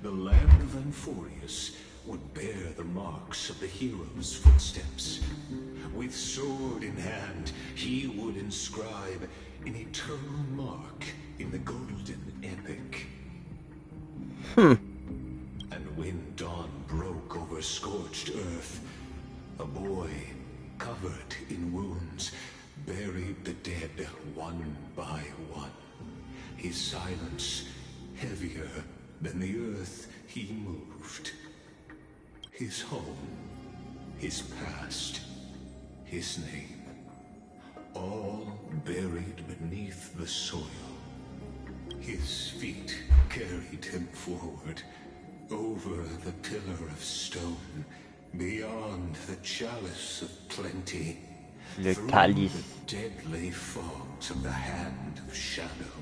the land of Amphoreus would bear the marks of the hero's footsteps. With sword in hand, he would inscribe an eternal mark in the golden epic. And when dawn broke over scorched earth, a boy, covered in wounds, buried the dead one by one. His silence heavier than the earth he moved. His home, his past, his name, all buried beneath the soil. His feet carried him forward, over the pillar of stone, beyond the chalice of plenty, Le through calice. the deadly fogs of the hand of shadow.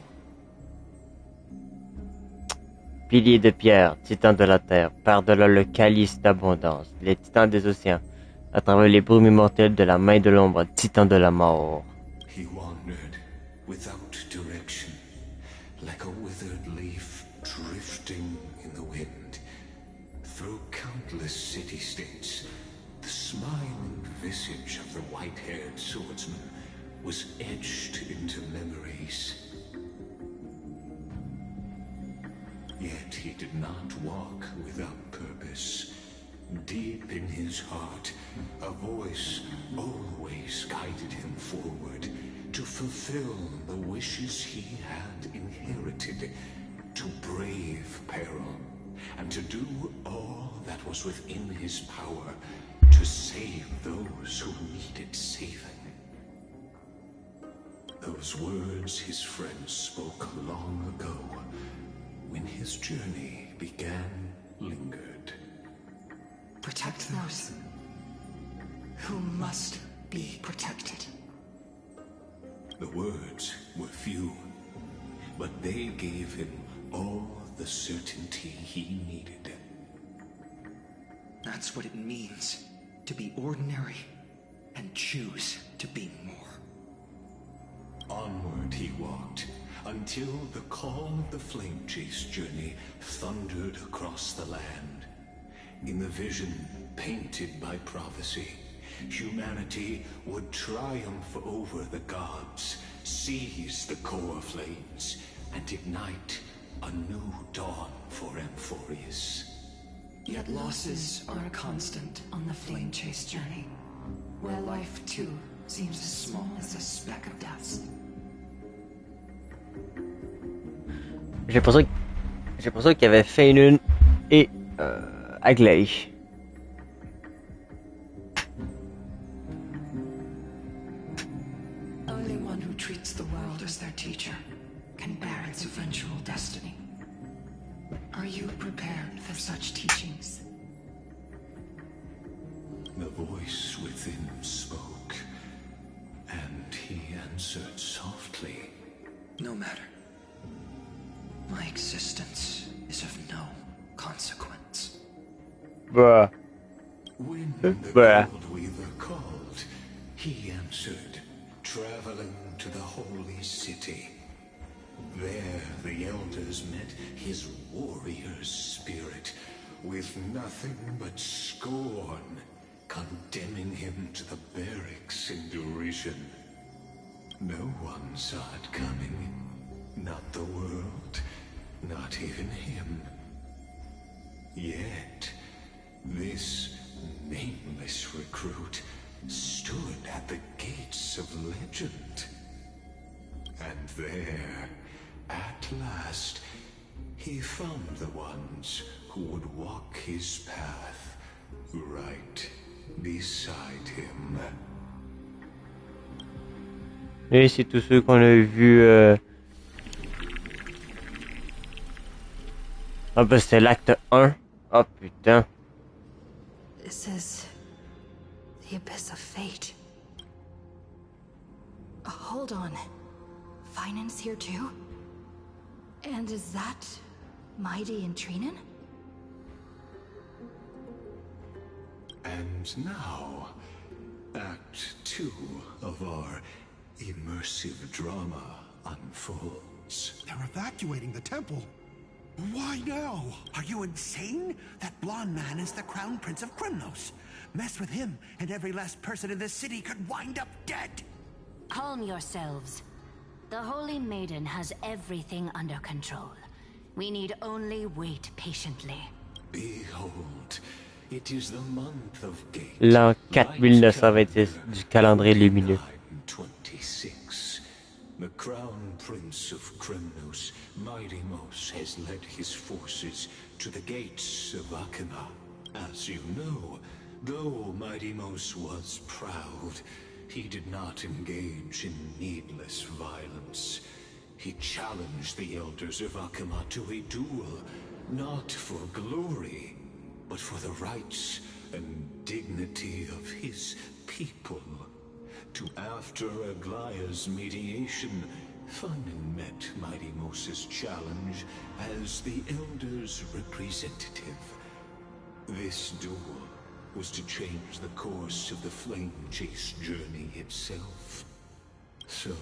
Pilier de pierre, titan de la terre, par-delà le calice d'abondance, les titans des océans, à travers les brumes immortelles de la main de l'ombre, titan de la mort. He wandered without direction, like a withered leaf drifting in the wind. Through countless city-states, the smiling visage of the white-haired swordsman was etched into memories. Yet he did not walk without purpose. Deep in his heart, a voice always guided him forward to fulfill the wishes he had inherited, to brave peril, and to do all that was within his power to save those who needed saving. Those words his friends spoke long ago, when his journey began, lingered. Protect those who must be protected. The words were few, but they gave him all the certainty he needed. That's what it means to be ordinary and choose to be more. Onward he walked, until the call of the flame chase journey thundered across the land. In the vision painted by prophecy, humanity would triumph over the gods, seize the core flames, and ignite a new dawn for Amphoreus. Yet losses are a constant on the flame chase journey, where life too seems as small as a speck of dust. J'ai pensé qu'il y avait Feinun et Agley. Only one who treats the world as their teacher can bear its eventual destiny. Are you prepared for such teachings? The voice within spoke, and he answered softly. No matter. My existence is of no consequence. Bruh. When the Gold Weaver called, he answered, traveling to the holy city. There the elders met his warrior's spirit, with nothing but scorn, condemning him to the barracks in derision. No one saw it coming. Not the world, not even him. Yet, this nameless recruit stood at the gates of legend. And there, at last, he found the ones who would walk his path right beside him. Et c'est tous ceux qu'on a vus. Ah bah c'était l'acte 1. Oh putain. This is the abyss of fate. Hold on. Finance here too? And is that Mighty and Trinan? And now, Act 2 of our immersive drama unfolds. They're evacuating the temple. Why now? Are you insane? That blonde man is the Crown Prince of Krymnos. Mess with him, and every last person in this city could wind up dead. Calm yourselves. The Holy Maiden has everything under control. We need only wait patiently. Behold, it is the month of Gate. L'an 4926 du calendrier lumineux. 26. The Crown Prince of Krymnos, Maidimos, has led his forces to the gates of Akima. As you know, though Maidimos was proud, he did not engage in needless violence. He challenged the elders of Akima to a duel, not for glory, but for the rights and dignity of his people. To after Aglaya's mediation, Funin met Maidimos' challenge as the elders' representative. This duel was to change the course of the flame chase journey itself. So,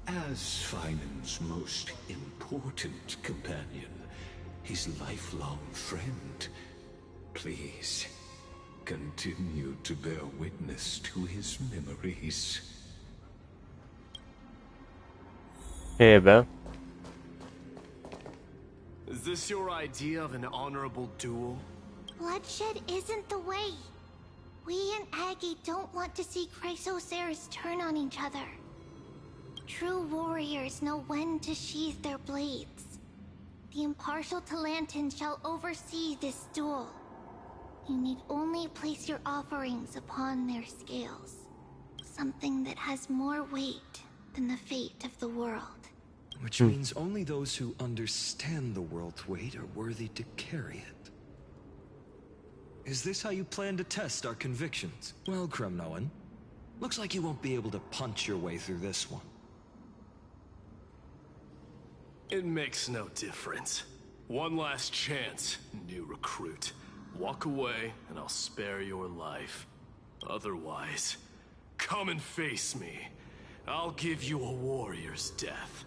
as Finan's most important companion, his lifelong friend, please continue to bear witness to his memories. Eh ben. Is this your idea of an honorable duel? Bloodshed isn't the way. We and Aggie don't want to see Chrysoceres turn on each other. True warriors know when to sheathe their blades. The impartial Talantan shall oversee this duel. You need only place your offerings upon their scales. Something that has more weight than the fate of the world. Which means only those who understand the world's weight are worthy to carry it. Is this how you plan to test our convictions? Well, Kremnoan, looks like you won't be able to punch your way through this one. It makes no difference. One last chance, new recruit. Walk away, and I'll spare your life. Otherwise, come and face me. I'll give you a warrior's death.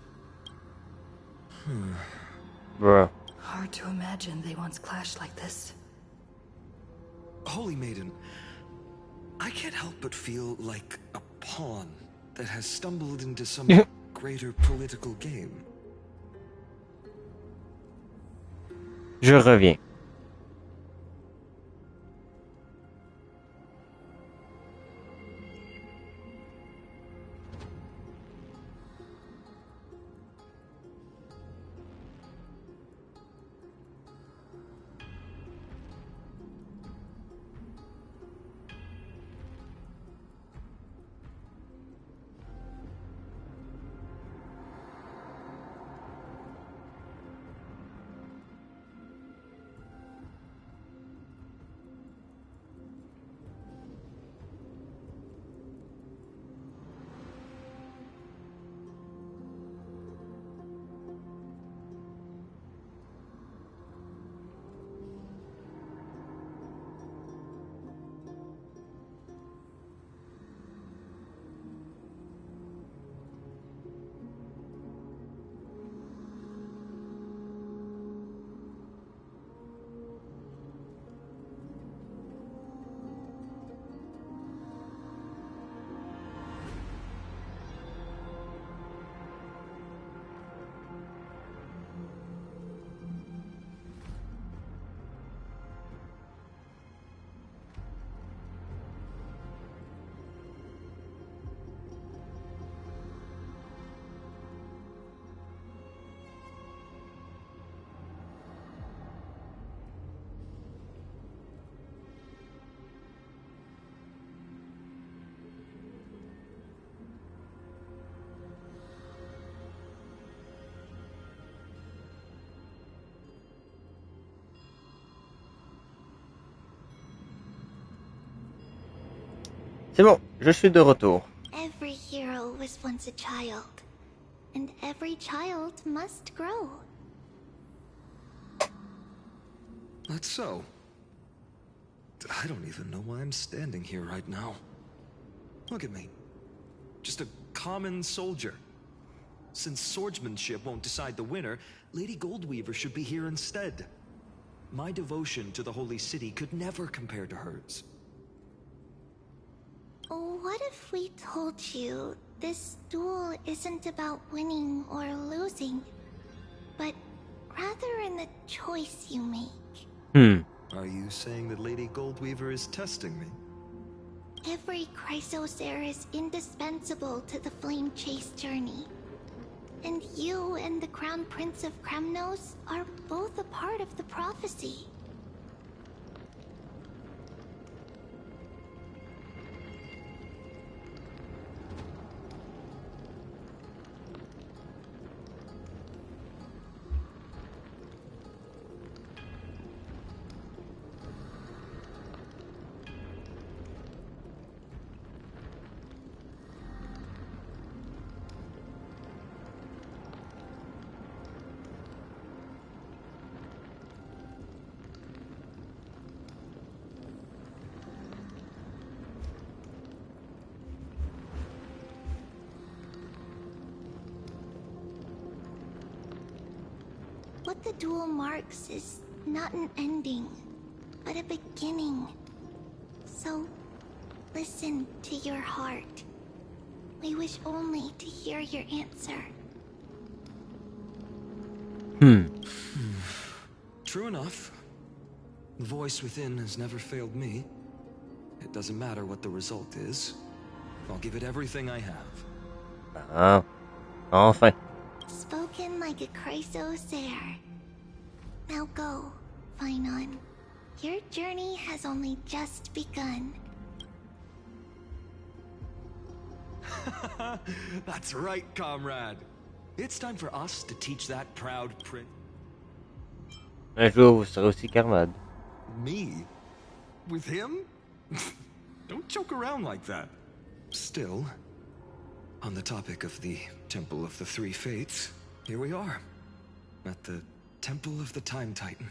Bruh. Hard to imagine they once clashed like this. Holy Maiden, I can't help but feel like a pawn that has stumbled into some greater political game. Je reviens. C'est bon, je suis de retour. Every hero was once a child, and every child must grow. That's so. I don't even know why I'm standing here right now. Look at me. Just a common soldier. Since swordsmanship won't decide the winner, Lady Goldweaver should be here instead. My devotion to the Holy City could never compare to hers. What if we told you this duel isn't about winning or losing, but rather in the choice you make? Are you saying that Lady Goldweaver is testing me? Every Chrysos heir is indispensable to the Flame Chase journey. And you and the Crown Prince of Kremnos are both a part of the prophecy. What the duel marks is not an ending, but a beginning. So, listen to your heart. We wish only to hear your answer. True enough. The voice within has never failed me. It doesn't matter what the result is. I'll give it everything I have. Enfin. Spoken like a Chrysos heir. Now go, Finon. Your journey has only just begun. That's right, comrade. It's time for us to teach that proud prince. Un jour, vous serez aussi camarades. Me? With him? Don't joke around like that. Still, on the topic of the Temple of the Three Fates, here we are, at the Temple of the Time Titan.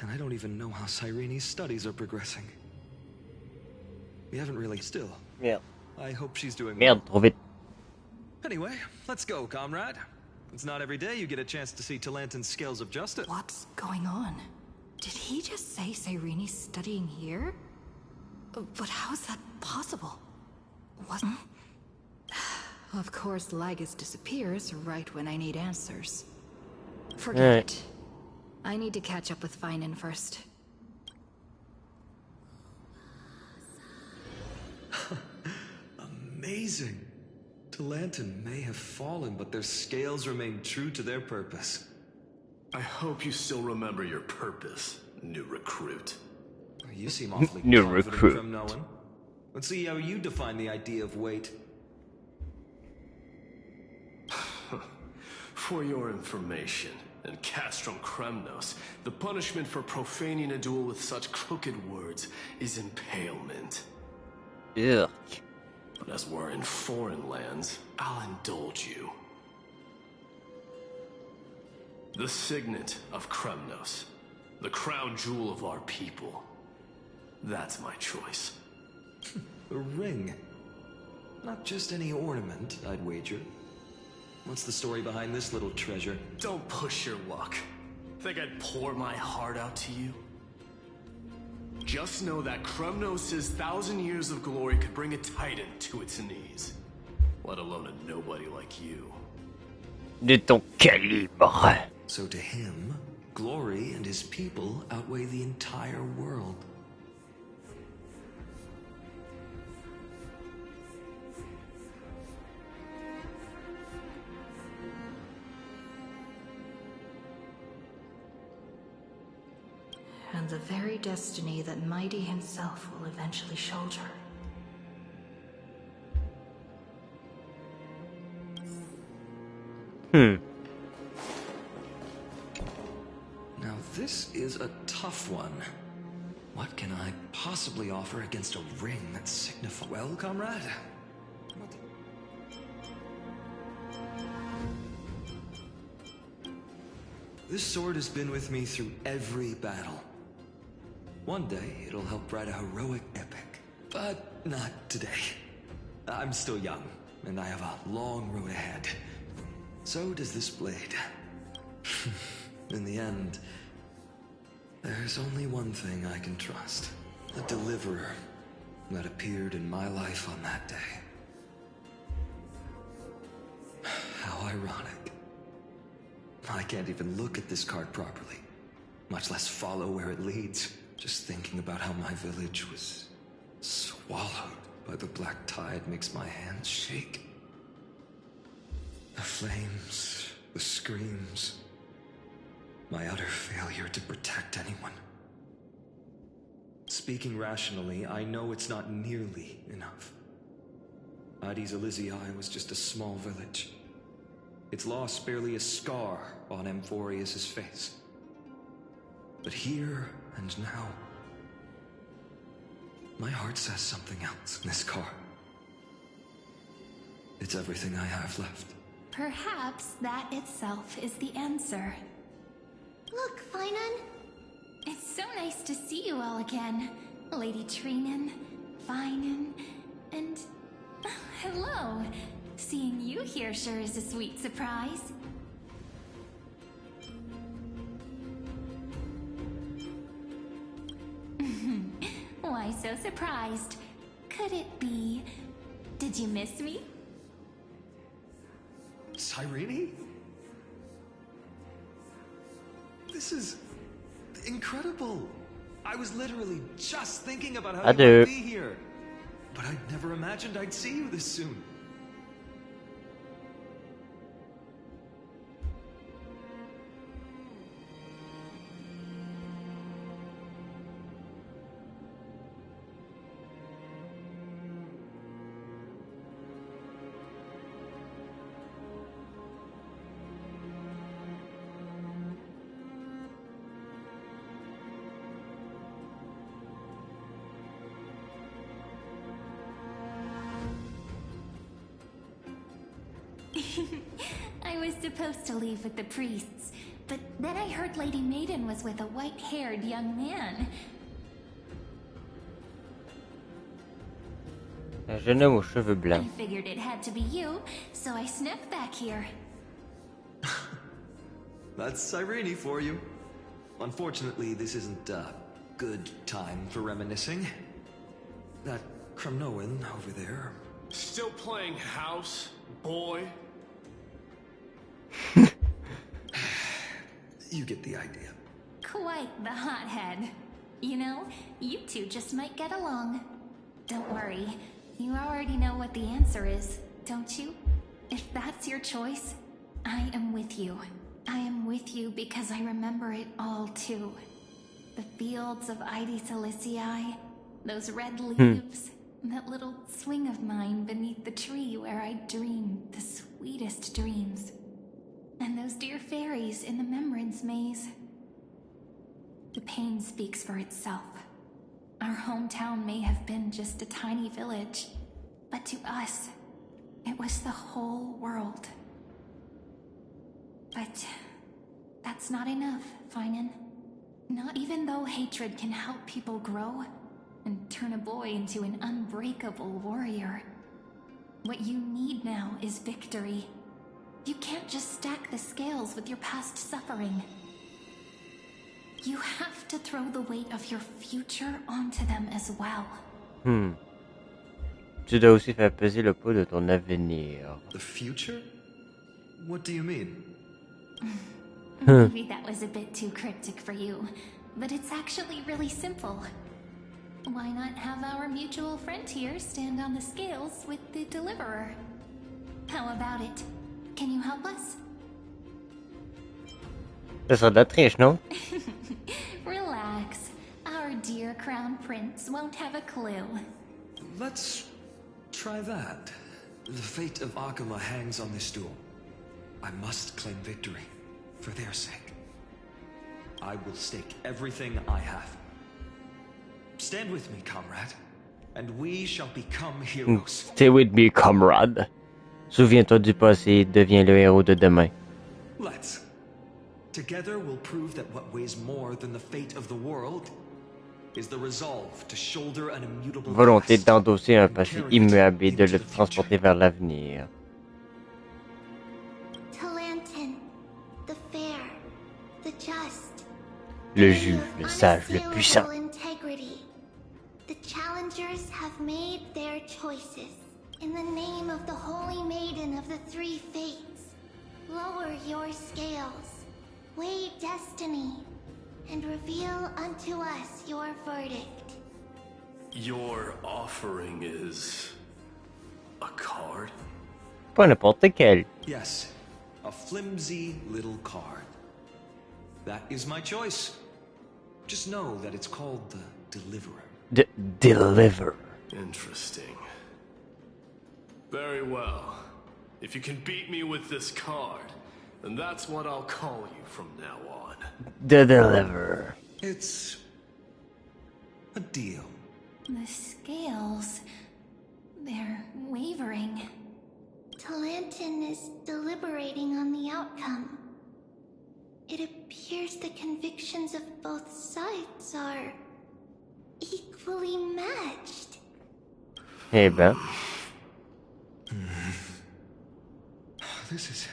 And I don't even know how Cyrene's studies are progressing. We haven't really still. Merde. I hope she's doing Merde, trop vite. Anyway, let's go, comrade. It's not every day you get a chance to see Talantin's scales of justice. What's going on? Did he just say Cyrene's studying here? But how is that possible? Wasn't... Of course, Lagus disappears right when I need answers. Forget it. I need to catch up with Finan first. Amazing. Talantin may have fallen, but their scales remain true to their purpose. I hope you still remember your purpose, new recruit. You seem awfully New confident, recruit. Kremnoan. Let's see how you define the idea of weight. For your information, in Castrum Kremnos, the punishment for profaning a duel with such crooked words is impalement. Ugh. But as we're in foreign lands, I'll indulge you. The signet of Kremnos, the crown jewel of our people. That's my choice. A ring. Not just any ornament, I'd wager. What's the story behind this little treasure? Don't push your luck. Think I'd pour my heart out to you? Just know that Kremnos' 1,000 years of glory could bring a titan to its knees. Let alone a nobody like you. De ton calibre. So to him, glory and his people outweigh the entire world. And the very destiny that Mighty himself will eventually shoulder. Now this is a tough one. What can I possibly offer against a ring that signifies... Well, comrade? This sword has been with me through every battle. One day, it'll help write a heroic epic. But not today. I'm still young, and I have a long road ahead. So does this blade. In the end, there's only one thing I can trust. The deliverer that appeared in my life on that day. How ironic. I can't even look at this card properly, much less follow where it leads. Just thinking about how my village was swallowed by the black tide makes my hands shake. The flames, the screams, my utter failure to protect anyone. Speaking rationally, I know it's not nearly enough. Addis Elysiae was just a small village. Its loss barely a scar on Amphoreus' face. But here and now, my heart says something else in this card. It's everything I have left. Perhaps that itself is the answer. Look, Finan. It's so nice to see you all again. Lady Trinan, Finan, and... hello. Seeing you here sure is a sweet surprise. Why so surprised? Could it be... Did you miss me? Cyrene? This is incredible. I was literally just thinking about how you might be here. But I'd never imagined I'd see you this soon. I was supposed to leave with the priests, but then I heard Lady Maiden was with a white-haired young man. Un jeune homme aux cheveux blancs. I figured it had to be you, so I snuck back here. That's Cyrene for you. Unfortunately, this isn't a good time for reminiscing. That Kremnoan over there. Still playing house, boy? You get the idea. Quite the hothead. You know, you two just might get along. Don't worry, you already know what the answer is, don't you? If that's your choice, I am with you. I am with you because I remember it all too. The fields of Ide Silicii, those red leaves, that little swing of mine beneath the tree where I dreamed the sweetest dreams. And those dear fairies in the Membrance Maze. The pain speaks for itself. Our hometown may have been just a tiny village, but to us, it was the whole world. But that's not enough, Finan. Not even though hatred can help people grow and turn a boy into an unbreakable warrior. What you need now is victory. You can't just stack the scales with your past suffering. You have to throw the weight of your future onto them as well. Tu dois aussi faire peser le poids de ton avenir. The future? What do you mean? Maybe that was a bit too cryptic for you, but it's actually really simple. Why not have our mutual friend here stand on the scales with the deliverer? How about it? Can you help us? Ça sera de la triche, non? Relax. Our dear Crown Prince won't have a clue. Let's try that. The fate of Akuma hangs on this stool. I must claim victory, for their sake. I will stake everything I have. Stand with me, comrade, and we shall become heroes. Stay with me, comrade. Souviens-toi du passé, deviens le héros de demain. Let's. Together we'll prove that what weighs more than the fate of the world is the resolve to shoulder an immutable Volonté d'endosser un passé immuable et de le transporter vers l'avenir. Talantin, the fair, the just, Le juge, le sage, le puissant. integrity. The challengers have made their choices. In the name of the Holy Maiden of the Three Fates, lower your scales, weigh destiny, and reveal unto us your verdict. Your offering is a card? Pas n'importe quel. Yes, a flimsy little card. That is my choice. Just know that it's called the Deliverer. Deliver. Interesting. Very well. If you can beat me with this card, then that's what I'll call you from now on. The Deliverer. It's a deal. The scales, they're wavering. Talantin is deliberating on the outcome. It appears the convictions of both sides are equally matched. Eh ben. This is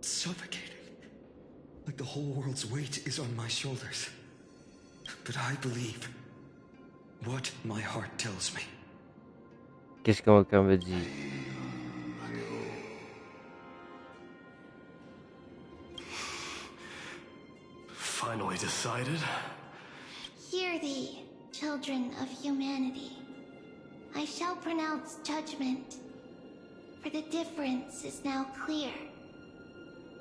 suffocating. Like the whole world's weight is on my shoulders. But I believe what my heart tells me. Qu'est-ce que mon cœur me dit? Finally decided? Hear thee, children of humanity. I shall pronounce judgment, for the difference is now clear.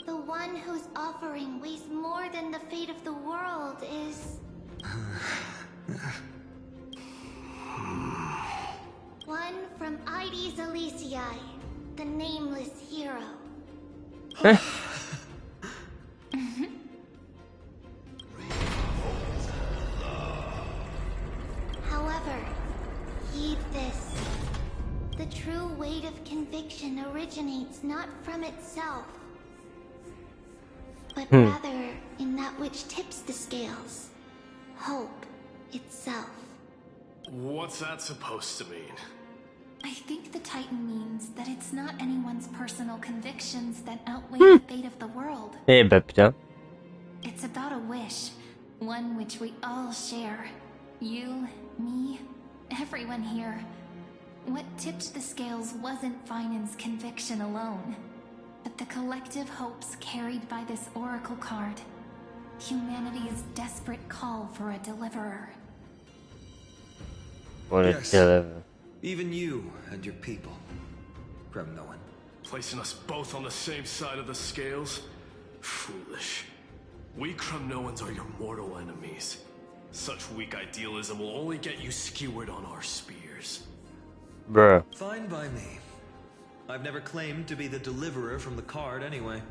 The one whose offering weighs more than the fate of the world is... one from Ide Silicii, the nameless hero. However, heed this. The the true weight of conviction originates not from itself, but rather in that which tips the scales, hope itself. What's that supposed to mean? I think the Titan means that it's not anyone's personal convictions that outweigh the fate of the world. Eh bah putain. It's about a wish, one which we all share. You, me, everyone here. What tipped the scales wasn't Finan's conviction alone, but the collective hopes carried by this oracle card. Humanity's desperate call for a deliverer. Yes. Even you and your people, Kremnoan. Placing us both on the same side of the scales? Foolish. We Kremnoans are your mortal enemies. Such weak idealism will only get you skewered on our spears. Bruh. Fine by me. I've never claimed to be the deliverer from the card anyway.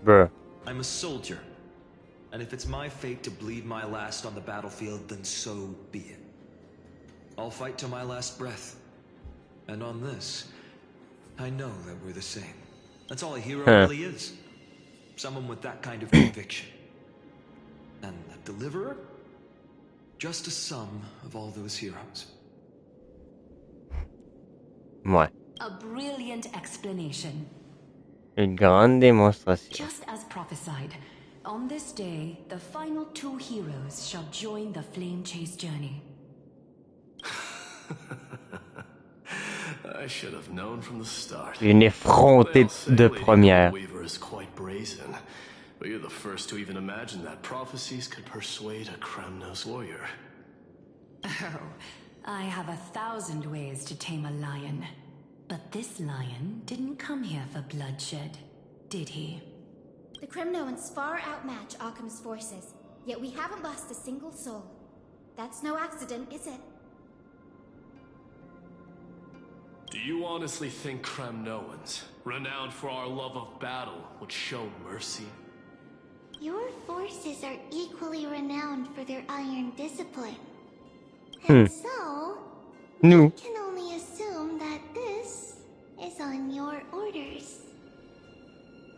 Bruh. I'm a soldier. And if it's my fate to bleed my last on the battlefield, then so be it. I'll fight to my last breath. And on this, I know that we're the same. That's all a hero really is. Someone with that kind of conviction. And the deliverer? Just a sum of all those heroes. Ouais. A brilliant explanation. Une grande démonstration. Just as prophesied, on this day, the final two heroes shall join the flame chase journey. I should have known from the start. Une effrontée de première. Weaver is quite brazen, but you're the first to even imagine that prophecies could persuade a Kremnos warrior. Oh, I have 1,000 ways to tame a lion. But this lion didn't come here for bloodshed, did he? The Kremnoans far outmatch Occam's forces, yet we haven't lost a single soul. That's no accident, is it? Do you honestly think Kremnoans, renowned for our love of battle, would show mercy? Your forces are equally renowned for their iron discipline. And so, No. I can only assume that this is on your orders.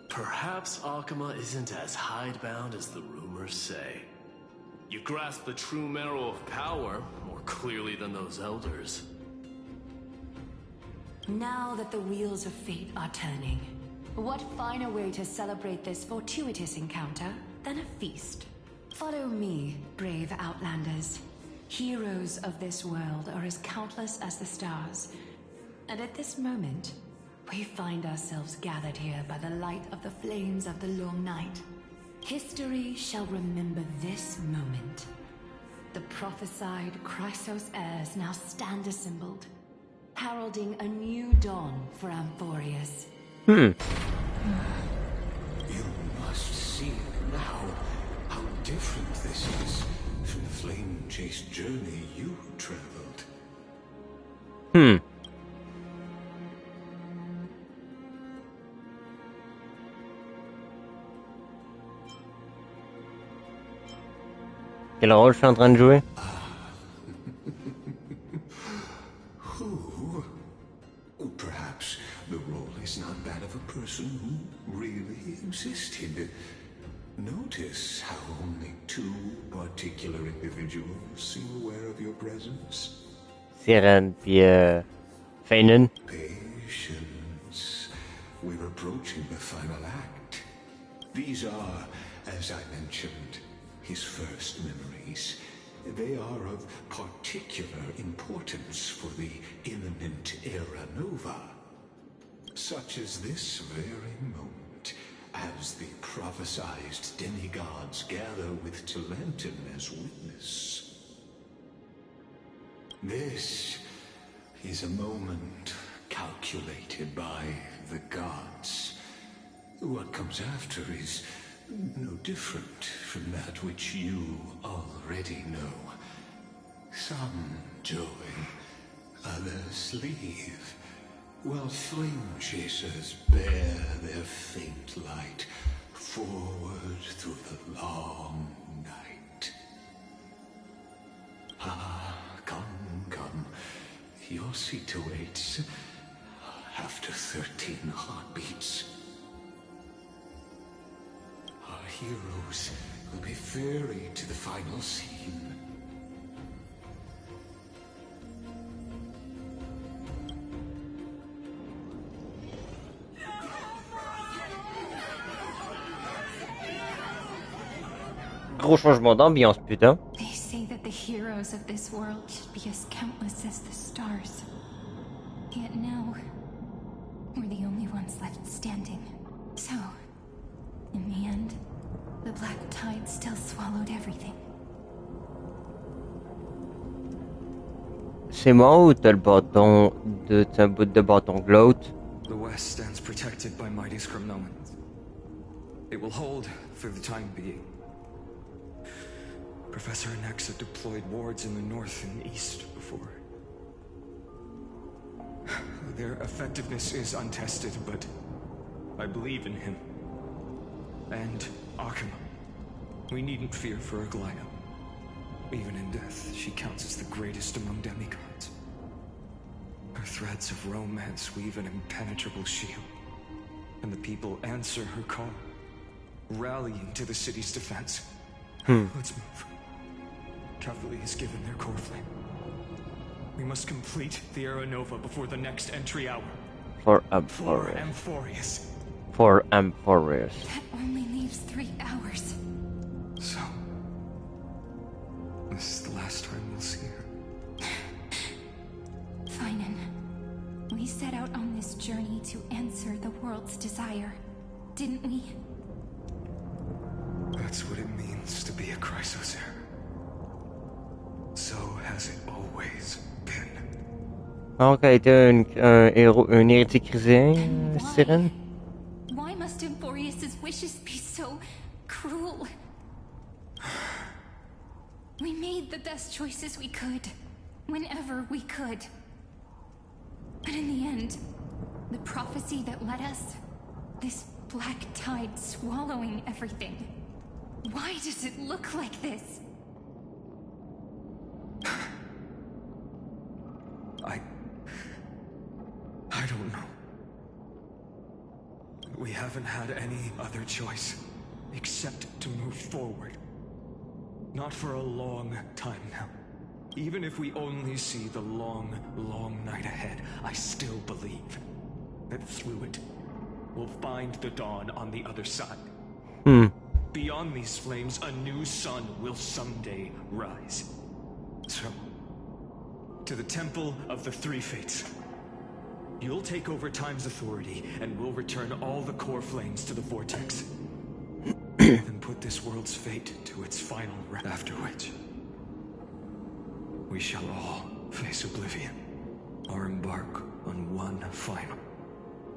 Perhaps Akama isn't as hidebound as the rumors say. You grasp the true marrow of power more clearly than those elders. Now that the wheels of fate are turning, what finer way to celebrate this fortuitous encounter than a feast? Follow me, brave Outlanders. Heroes of this world are as countless as the stars. And at this moment, we find ourselves gathered here by the light of the flames of the long night. History shall remember this moment. The prophesied Chrysos heirs now stand assembled, heralding a new dawn for Amphoreus. You must see now how different this is from the flame-chased journey you traveled. Quel rôle je suis en train de jouer? Perhaps the role is not that of a person who really existed. Notice how only two particular individuals seem aware of your presence. Siren puis Feinen. Patience. We're approaching the final act. These are, as I mentioned, his first memories. They are of particular importance for the imminent Era Nova. Such as this very moment, as the prophesized demigods gather with Talentum as witness. This is a moment calculated by the gods. What comes after is no different from that which you already know. Some join, others leave, while flame chasers bear their faint light forward through the long night. Ah, come, come, curiosity waits after 13 heartbeats. Our heroes will be ferried to the final scene. Gros changement d'ambiance, putain. They say that the heroes of this world should be as countless as the stars. Yet now, we're the only ones left standing. So, in the end, the black tide still swallowed everything. C'est moi ou t'as le bâton de... T'as un bout de bâton gloat? The West stands protected by mighty Scrimnomans. It will hold for the time being. Professor Nexa deployed wards in the north and east before. Their effectiveness is untested, but I believe in him. And Akuma. We needn't fear for Aglaia. Even in death, she counts as the greatest among demigods. Her threads of romance weave an impenetrable shield. And the people answer her call, rallying to the city's defense. Let's move. Cavalry has given their core flame. We must complete the Era Nova before the next entry hour. For Amphoreus. Amphoreus. For Amphoreus. That only leaves 3 hours. So, this is the last time we'll see her. Finan, we set out on this journey to answer the world's desire, didn't we? That's what it means to be a Chrysos heir. So has it always been. Honkai était un hérétique chrétien, Sirène? Why must Amphoreus' wishes be so cruel? We made the best choices we could, whenever we could. But in the end, the prophecy that led us, this black tide swallowing everything. Why does it look like this? I don't know. We haven't had any other choice, except to move forward. Not for a long time now. Even if we only see the long, long night ahead, I still believe that through it, we'll find the dawn on the other side. Beyond these flames, a new sun will someday rise. So, to the Temple of the Three Fates. You'll take over Time's authority, and we'll return all the core flames to the Vortex. Then put this world's fate to its final rest. After which, we shall all face oblivion, or embark on one final,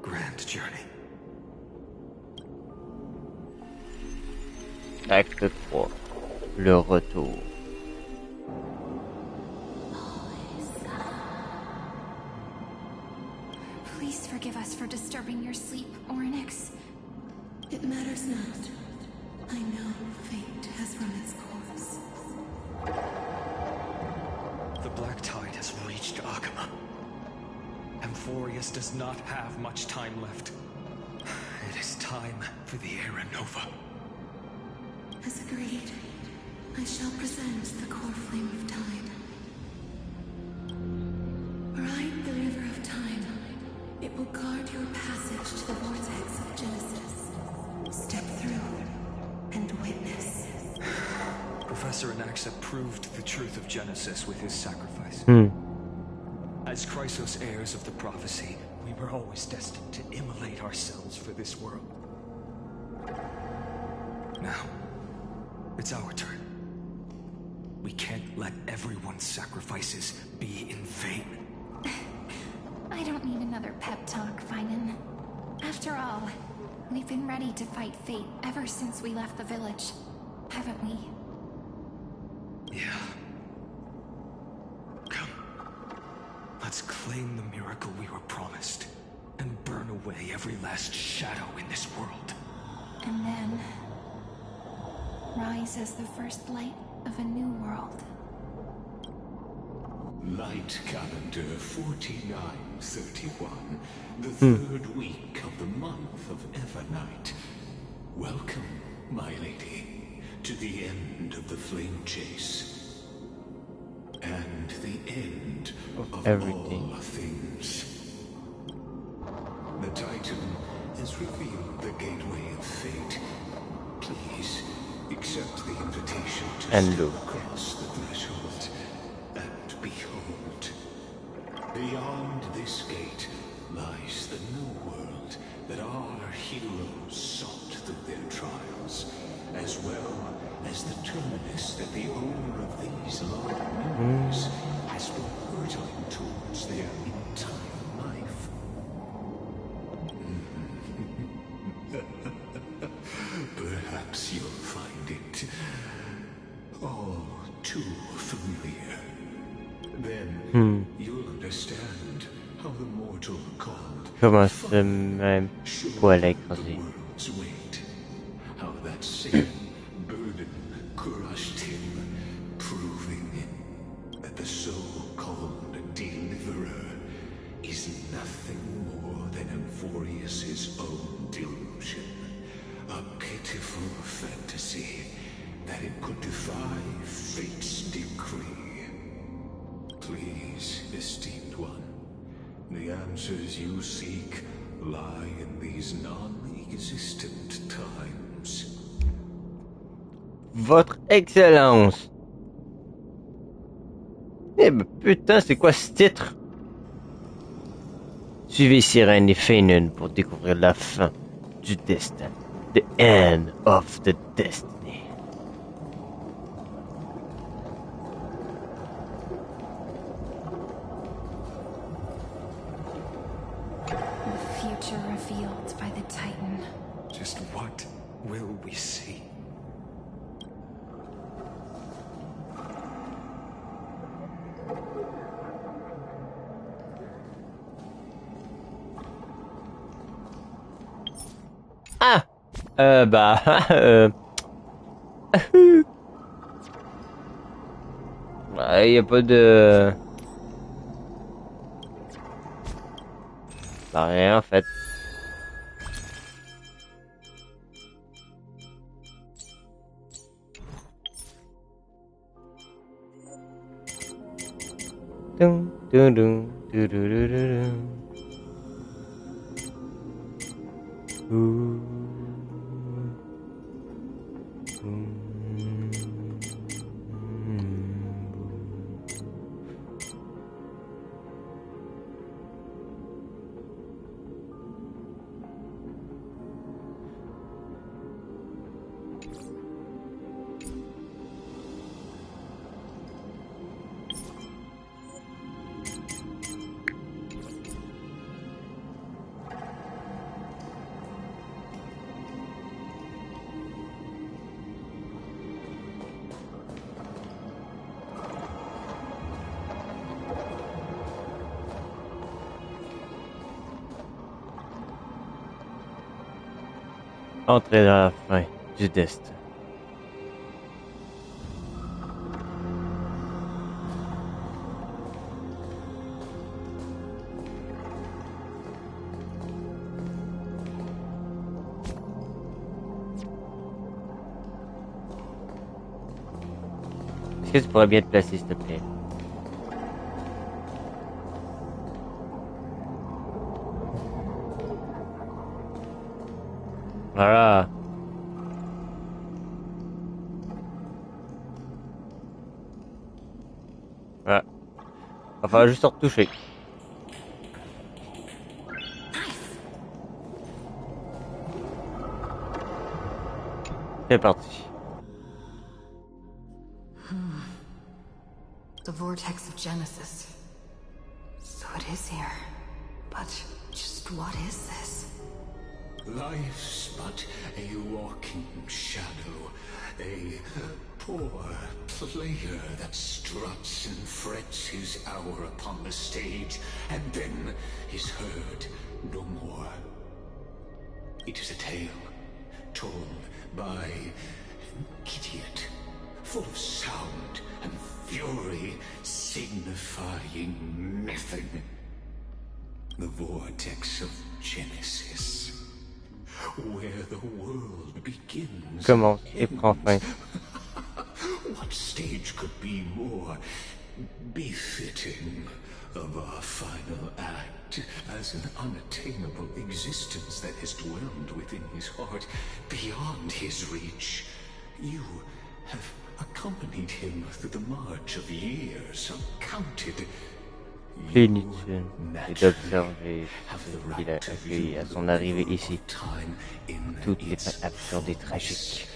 grand journey. Acte 3. Le retour. Please forgive us for disturbing your sleep, Orynyx. It matters not. I know fate has run its course. The black tide has reached Akuma. Amphoreus does not have much time left. It is time for the Era Nova. As agreed, I shall present the core flame of time. Ride the river of time. It will guard your passage to the vortex of Genesis. Step through and witness. Professor Anaxa proved the truth of Genesis with his sacrifice. As Chrysos heirs of the prophecy, we were always destined to immolate ourselves for this world. Now, it's our turn. We can't let everyone's sacrifices be in vain. I don't need another pep talk, Finan. After all, we've been ready to fight fate ever since we left the village, haven't we? Yeah. Come. Let's claim the miracle we were promised, and burn away every last shadow in this world. And then rise as the first light of a new world. Light calendar 4931, the third week of the month of Evernight. Welcome, my lady, to the end of the flame chase. And the end of everything. all things. The Titan has revealed the gateway of fate. Please accept the invitation to step across the threshold. And behold, beyond this gate lies the new world that our heroes sought through their trials, as well as the terminus that the owner of these long memories has been hurtling towards their entire life. Perhaps you'll find it all too familiar. Then you'll understand how the mortal called Comment ce même poil écrasé. weight, how that same burden crushed him, proving that the so-called deliverer is nothing more than Amphoreus' own delusion. A pitiful fantasy that it could defy fate's decree. Please, esteemed one, the answers you seek lie in these non-existent times. Votre Excellence. Eh ben putain, c'est quoi ce titre? Suivez Sirène et Feynun pour découvrir la fin du destin. The end of the destiny. The future revealed by the Titan. Just what will we see? Ah! Il y a pas de... Bah rien en fait. Dun, dun, dun, dun, dun, dun, dun. Ooh. Entrer dans la fin du destin. Est-ce que tu pourrais bien te placer, s'il te plaît? Voilà. Voilà. Va falloir juste se retoucher. C'est parti. The vortex of Genesis. So it is here. But just what is this? Life's but a walking shadow, a poor player that struts and frets his hour upon the stage, and then is heard no more. It is a tale told by an idiot, full of sound and fury signifying nothing. The vortex of Genesis, where the world begins. Commence et prend fin. What stage could be more befitting of our final act as an unattainable existence that has dwelled within his heart, beyond his reach? You have accompanied him through the march of years, uncounted. Inutile d'observer ce qu'il a accueilli à son arrivée ici. Toutes les fins absurdes et tragiques.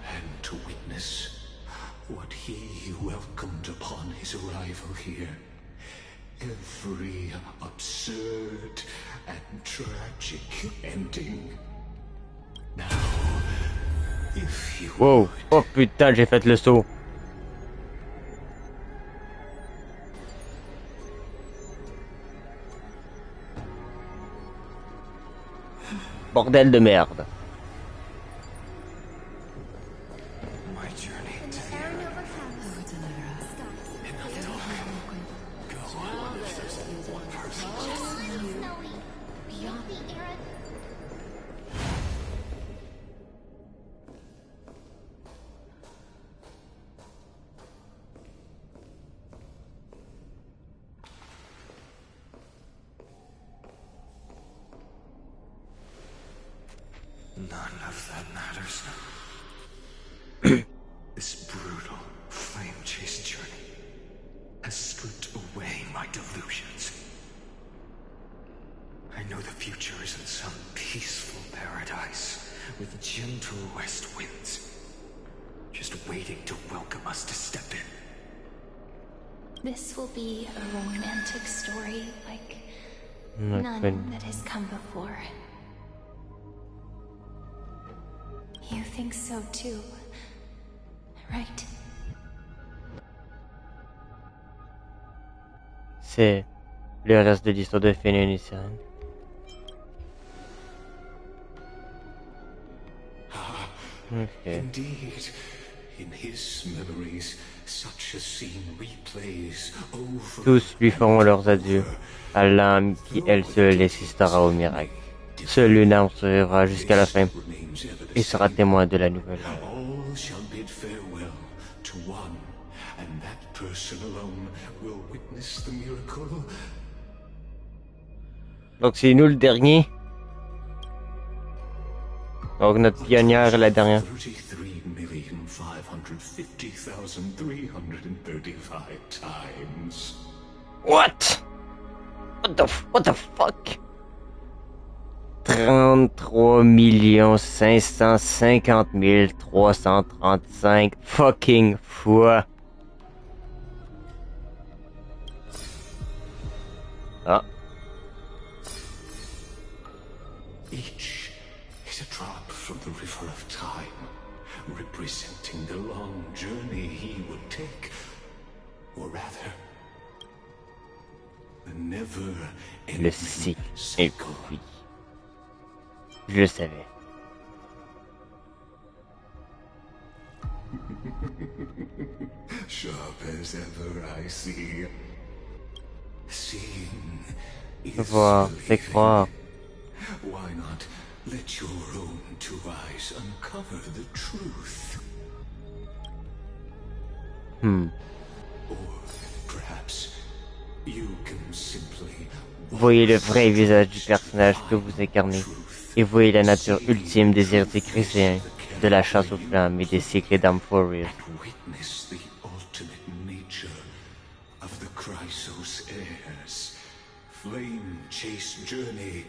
And to witness what he welcomed upon his arrival here. Every absurd and tragic ending. Now, if you... Wow! Oh putain, j'ai fait le saut! Bordel de merde! None of that matters. This brutal, flame-chased journey has stripped away my delusions. I know the future is in some peaceful paradise with gentle west winds, just waiting to welcome us to step in. This will be a romantic story like none that has come before. You think so too, right? C'est le reste de l'histoire de Phénix. Okay. Indeed, in his memories, such a scene replays over. Tous lui feront leurs adieux à l'âme qui elle seule assistera au miracle. Seul Luna en survivra jusqu'à la fin et sera témoin de la nouvelle. All shall bid farewell to one, and that person alone will witness the miracle. Donc c'est nous le dernier. Donc notre pionnière est la dernière. 33,550,335 times. What? What the fuck? 33 550 335 fucking fois. Ah. Each is a drop from the river of time, representing the long journey he would take, or rather, the never-ending Le cycle infini. Je le savais. Sharp as ever, I see. Seeing is Voir, c'est croire. Why not let your own two eyes uncover the truth? Or perhaps you can simply Voyez le vrai visage du personnage que vous incarnez, et voyez la nature ultime des hérétiques chrétiens, de la chasse aux flammes et des secrets d'Amphoreus. witness the ultimate nature of the Chrysos heirs, flame-chased journey,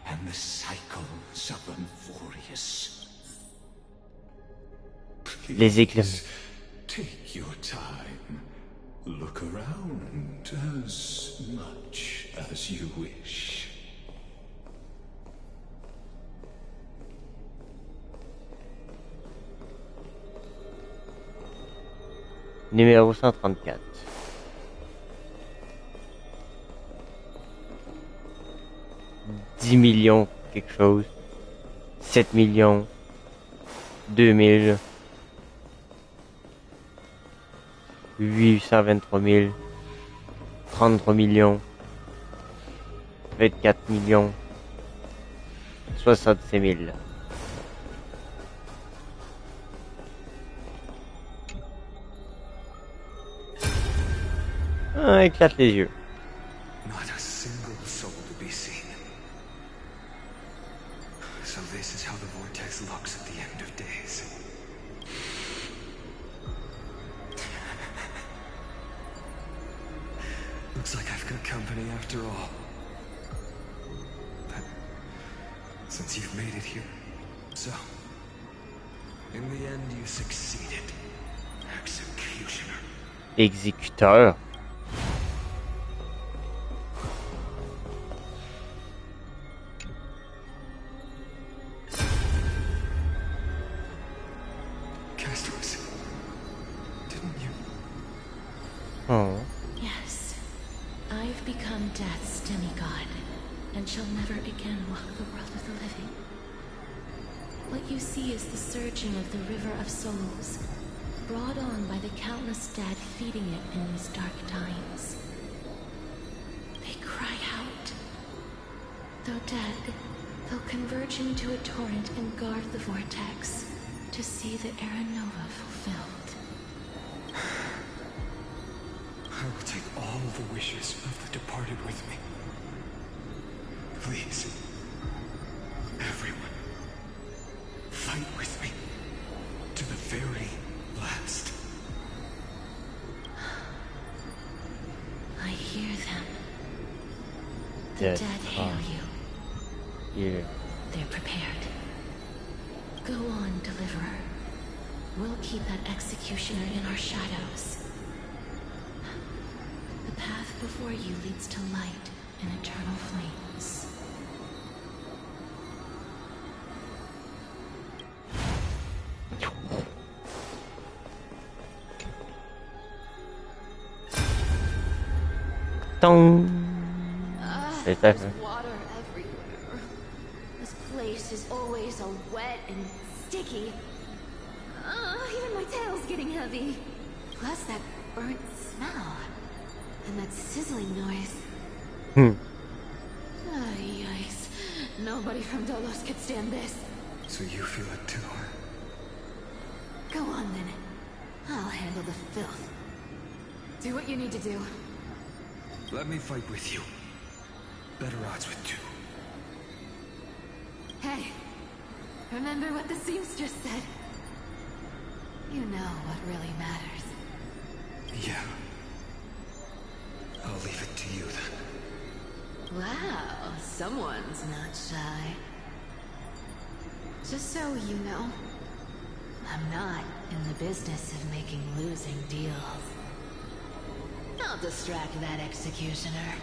and the cycles of Amphoreus. Les éclairs. Take your time. Look around as much as you wish. Numéro 134. « 10 millions quelque chose, 7 millions, 2000, 823 000, 33 millions, 24 millions, 66 000. Ah, éclate les yeux. Not a single soul to be seen. So this is how the vortex looks at the end of days. Looks like I've got company after all. But since you've made it here, so in the end you succeeded, executioner. Exécuteur. Oh. Yes, I've become Death's demigod, and shall never again walk the world of the living. What you see is the surging of the river of souls, brought on by the countless dead feeding it in these dark times. They cry out. Though dead, they'll converge into a torrent and guard the vortex to see the Era Nova fulfilled. I will take all the wishes of the departed with me. Please, everyone, fight with me to the very last. I hear them. The Dead. dead hail you. Yeah. They're prepared. Go on, Deliverer. We'll keep that executioner in our shadows. The path before you leads to light and eternal flames. Dong. There's water everywhere. This place is always so wet and sticky. Even my tail's getting heavy. Plus that burnt smell. And that sizzling noise. Yikes. Nobody from Dolos could stand this. So you feel it too, huh? Go on then. I'll handle the filth. Do what you need to do. Let me fight with you. Better odds with two. Hey, remember what the seamstress said? You know what really matters. Yeah. I'll leave it to you then. Wow, someone's not shy. Just so you know, I'm not in the business of making losing deals. I'll distract that executioner.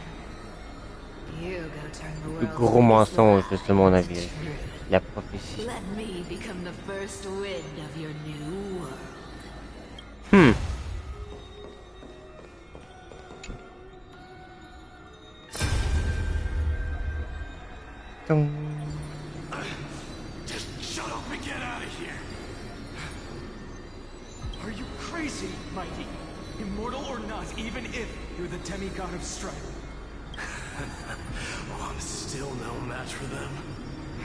You go turn the Le world gros mensonge de mon avis. La prophétie. Let me become the first wind of your new world. Just shut up and get out of here! Are you crazy, Mighty? Immortal or not, even if you're the demigod of strife. Oh, I'm still no match for them.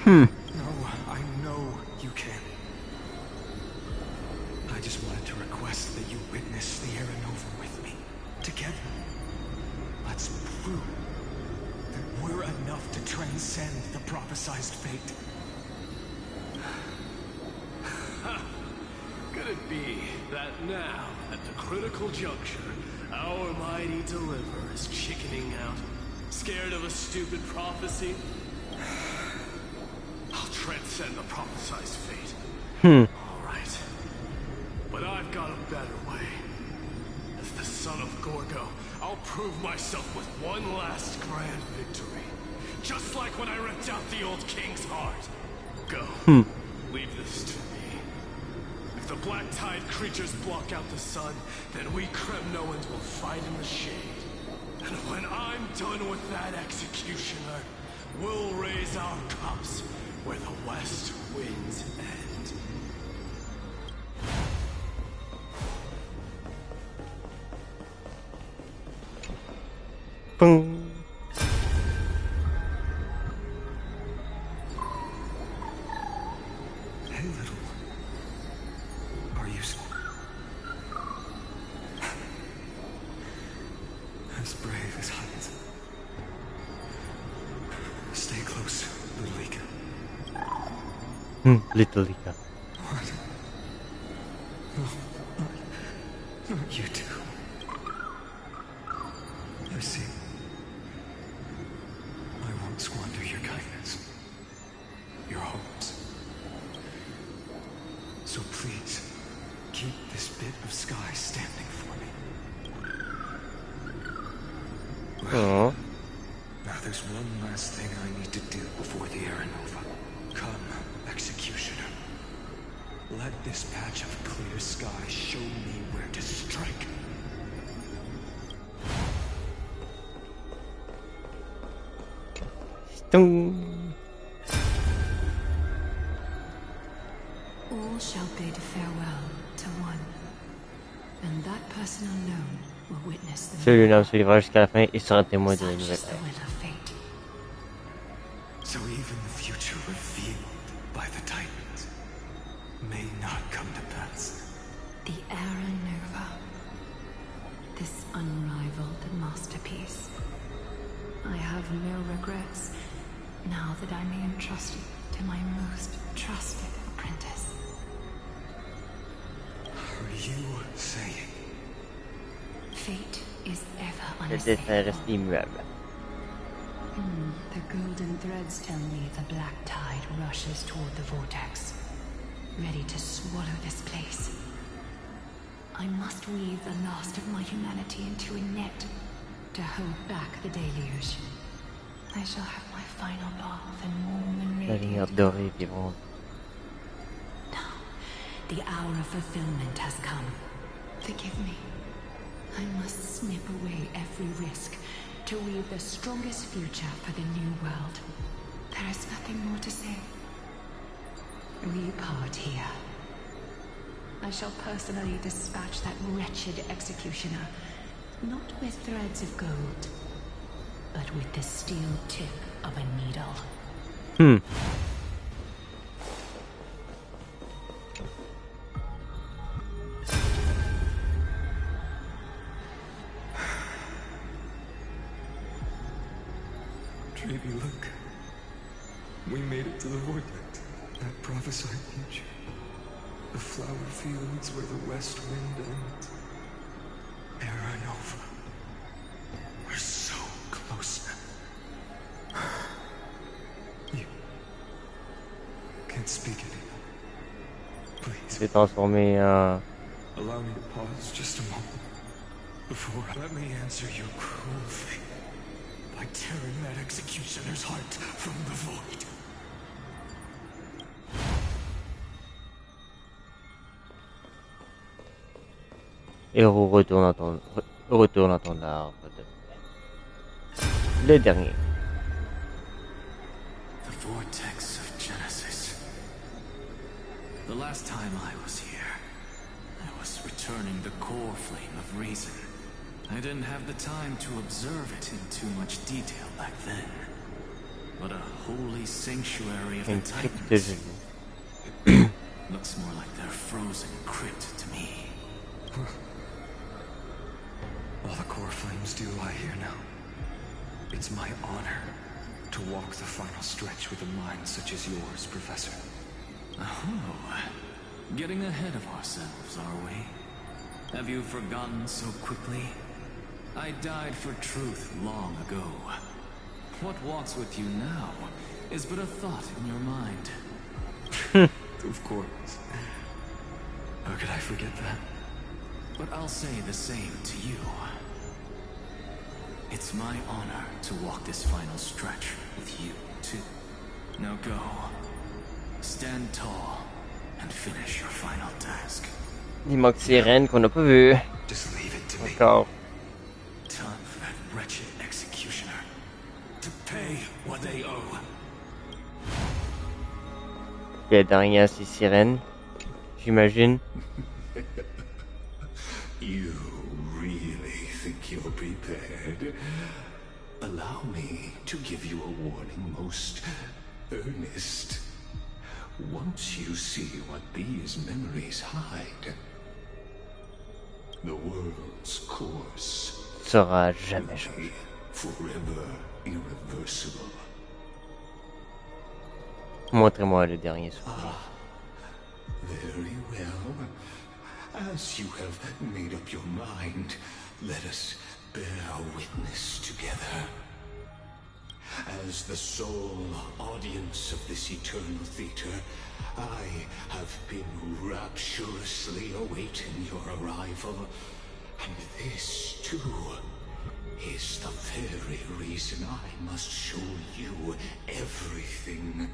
No, I know you can. I just wanted to request that you witness the Era Nova with me. Together. Let's prove that we're enough to transcend the prophesized fate. Could it be that now, at the critical juncture, our mighty deliverer is chickening out? Scared of a stupid prophecy? I'll transcend the prophesized fate. Alright. But I've got a better way. As the son of Gorgo, I'll prove myself with one last grand victory. Just like when I ripped out the old king's heart. Go. Leave this to me. If the black tide creatures block out the sun, then we Kremnoans will fight in the shade. And when I'm done with that executioner, we'll raise our cups where the west winds end. Boom. Hey, little. Are you as brave as Hunt? Stay close, little Ika. Little Ika. What? No, not you two. You see, I won't squander your kindness, your hopes. So please, keep this bit of sky standing for me. Well, now there's one last thing I need to do before the Aranova. Come, Executioner. Let this patch of clear sky show me where to strike. All shall bid farewell to one, and that person unknown will witness the Celui-là se livrera jusqu'à la fin et sera témoin de la nouvelle ère. So even the future revealed by the Titans may not come to pass. The Aranova, this unrivaled masterpiece. I have no regrets now that I may entrust it to my most trusted apprentice. Are you saying? Fate is ever Le unstable. destin reste immuable. The golden threads tell me the black tide rushes toward the vortex, ready to swallow this place. I must weave the last of my humanity into a net to hold back the deluge. I shall have my final bath and warm and La lumière radiant. dorée vibrante. The hour of fulfillment has come. Forgive me. I must snip away every risk to weave the strongest future for the new world. There is nothing more to say. We part here. I shall personally dispatch that wretched executioner, not with threads of gold, but with the steel tip of a needle. Baby, look. We made it to the vortex. That prophesied future. The flower fields where the west wind ends. Aranova. We're so close now. You can't speak anymore. Please. Je vais transformer en... Allow me to pause just a moment. Before let me answer your cruel fate by tearing that executioner's heart from the void. Et retourne à ton arbre de... Le dernier. The vortex of Genesis. The last time I was here, I was returning the core flame of reason. I didn't have the time to observe it in too much detail back then. But a holy sanctuary of the Titans. Looks more like their frozen crypt to me. All the core flames do lie here now. It's my honor to walk the final stretch with a mind such as yours, Professor. Oh, getting ahead of ourselves, are we? Have you forgotten so quickly? I died for truth long ago. What walks with you now is but a thought in your mind. Of course. How could I forget that? But I'll say the same to you. It's my honor to walk this final stretch with you, too. Now go. Stand tall and finish your final task. Il manque Sirène qu'on n'a pas vu. Just leave it to me. Encore. Time for that wretched executioner to pay what they owe. Et la dernière, c'est Sirène, j'imagine. You really think you're prepared? allow me to give you a warning most earnest. Once you see what these memories hide, the world's course sera jamais changé. Forever irreversible. Montrez-moi le dernier souvenir. Very well. As you have made up your mind, let us bear witness together. As the sole audience of this eternal theater, I have been rapturously awaiting your arrival. And this, too, is the very reason I must show you everything.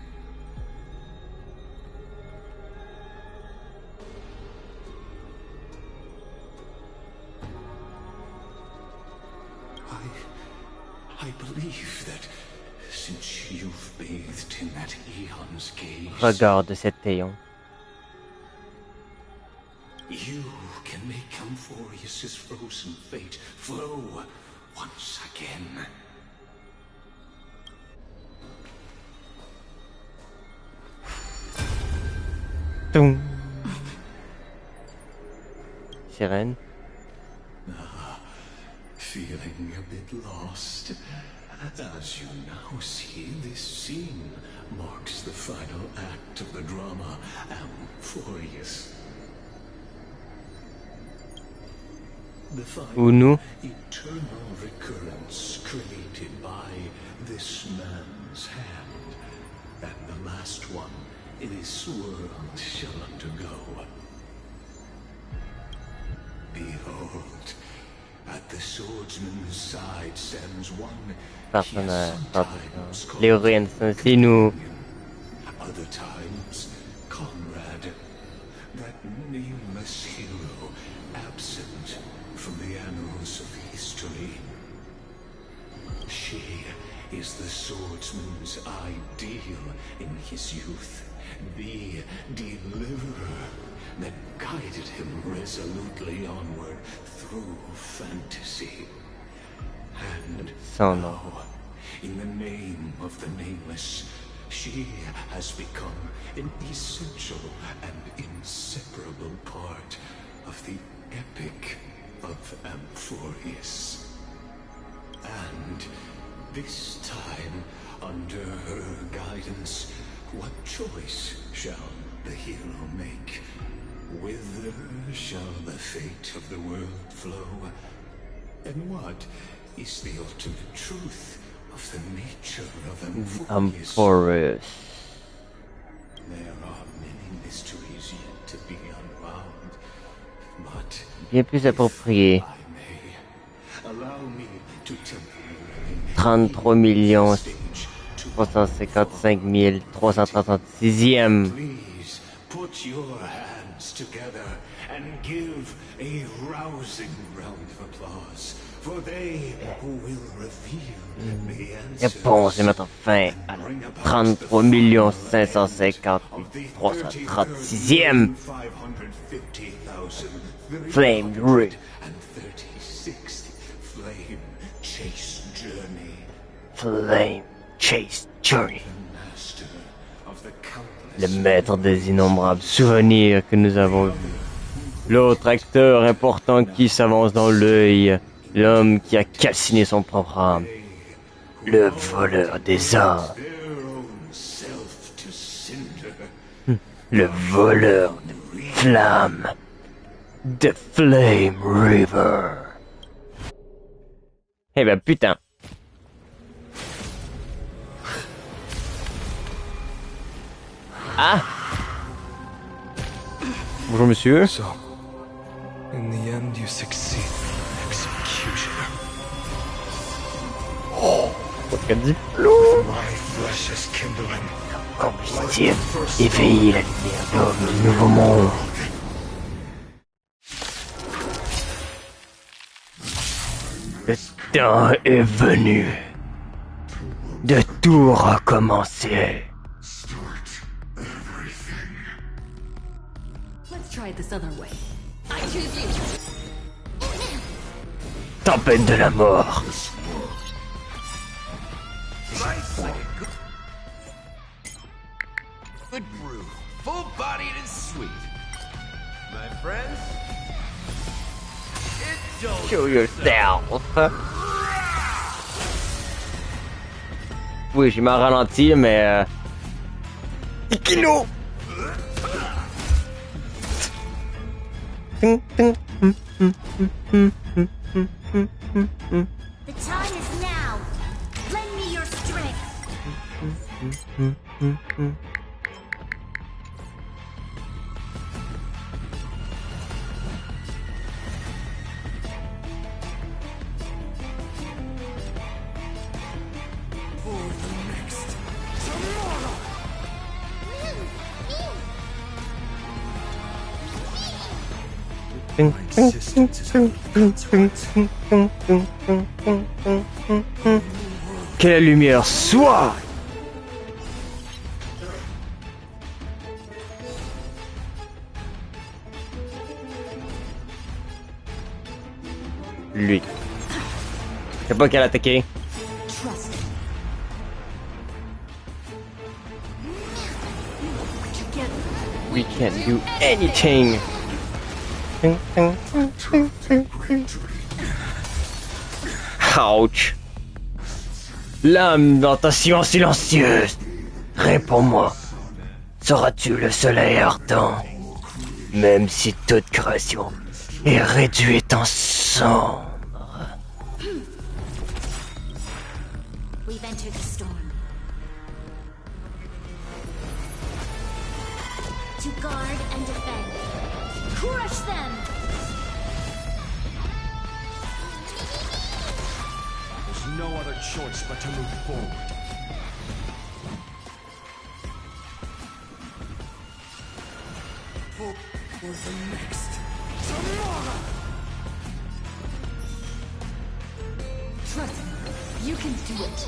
I believe that since you've bathed in that eon's gaze, Regarde cet éon. You can make Amphoreus' frozen fate flow once again. Toum. Sirène. Feeling a bit lost. As you now see, this scene marks the final act of the drama Amphoreus. The final eternal recurrence created by this man's hand, and the last one this world shall undergo. Behold, at the swordsman's side stands one L'héroïne, c'est nous. Other times, Conrad, that nameless hero, absent from the annals of history. She is the swordsman's ideal in his youth, the deliverer that guided him resolutely onward through fantasy. And now, in the name of the nameless, she has become an essential and inseparable part of the epic of Amphoreus. And this time, under her guidance, what choice shall the hero make? Whither shall the fate of the world flow? And what is the ultimate truth of the nature of Amphoreus? There are many mysteries yet to be unwound, but bien plus approprié. 33 355 336e. Please put your hands together and give a rousing round of applause for they who will reveal the answers. Réponse et mettre fin à la 33 550 336e Flame River. Flame Chase Journey. Le maître des innombrables souvenirs que nous avons vus. L'autre acteur important qui s'avance dans l'œil. L'homme qui a calciné son propre âme. Le voleur des âmes. Le voleur de flammes. The Flame River. Eh ben putain. Ah. Bonjour monsieur. So, in the end you succeed. Executioner. Oh, quel diplôme. My flesh is kindling. Combustible, éveillez la lumière d'homme du nouveau monde. Le temps est venu de tout recommencer. Let's try it this other way. I choose you. Tempête de la mort. full-bodied and sweet. My friends, indulge Show yourself. Oui, j'ai mal ralenti, mais 10 kilos. The time is now. Lend me your strength. Que la lumière soit. Lui. C'est pas qu'elle a attaqué. We can do anything. Ouch. Lamentation silencieuse. Réponds-moi. Seras-tu le soleil ardent, même si toute création est réduite en cendres? We've entered the storm. To guard and defend. Crush them! There's no other choice but to move forward. For the next tomorrow! Trust me, you can do it.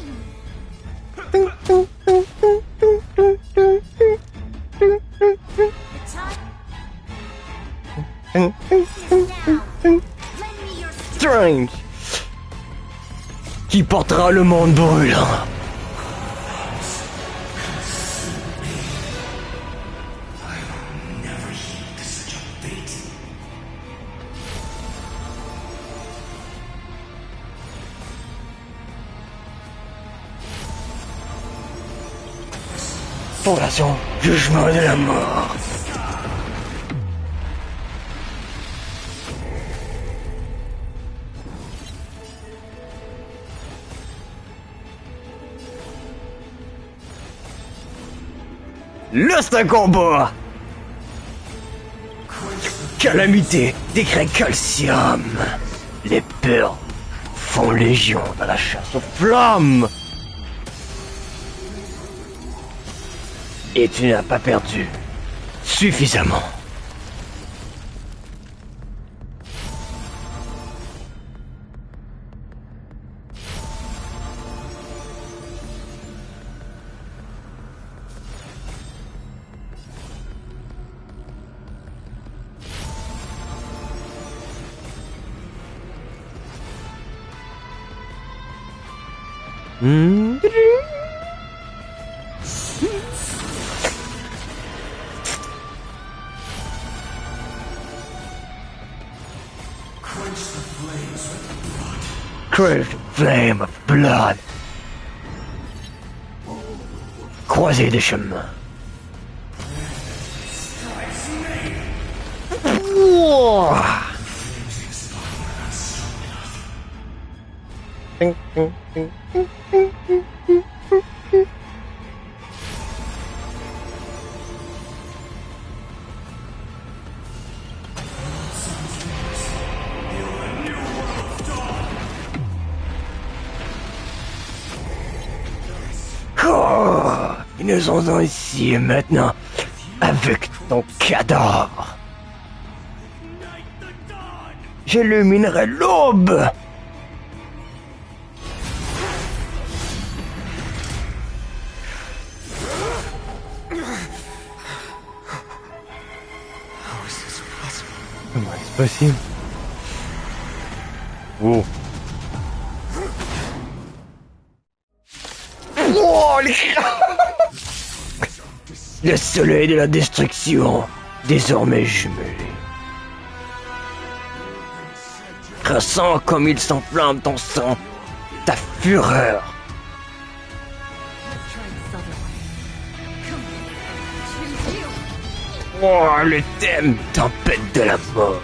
Strange. Qui portera le monde brûlant? Fondation, jugement de la mort. Le combat. Calamité, décret calcium. Les perles font légion dans la chasse aux flammes. Et tu n'as pas perdu suffisamment. Quench the flame of blood. Croisée des chemins. Wouah. Finissons-en ici et maintenant avec ton cadavre. J'illuminerai l'aube. Comment est-ce possible? Oh. Oh les Le soleil de la destruction, désormais jumelé. Ressens comme il s'enflamme ton sang, ta fureur. Oh, le thème, tempête de la mort.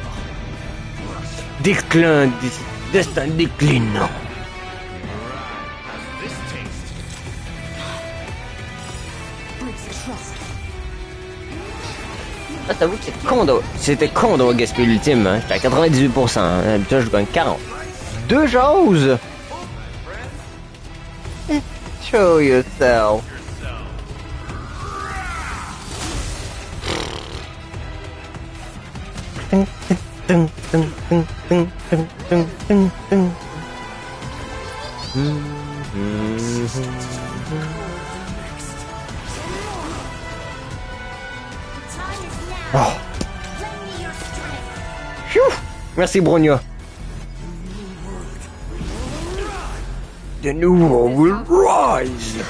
Déclin, destin déclinant. Ah, t'avoue que c'était con d'avoir gaspillé l'ultime, hein. J'étais à 98%, hein. Toi, je gagne 40. Deux choses! Show yourself. Oh. Merci Brogna. The new world will rise.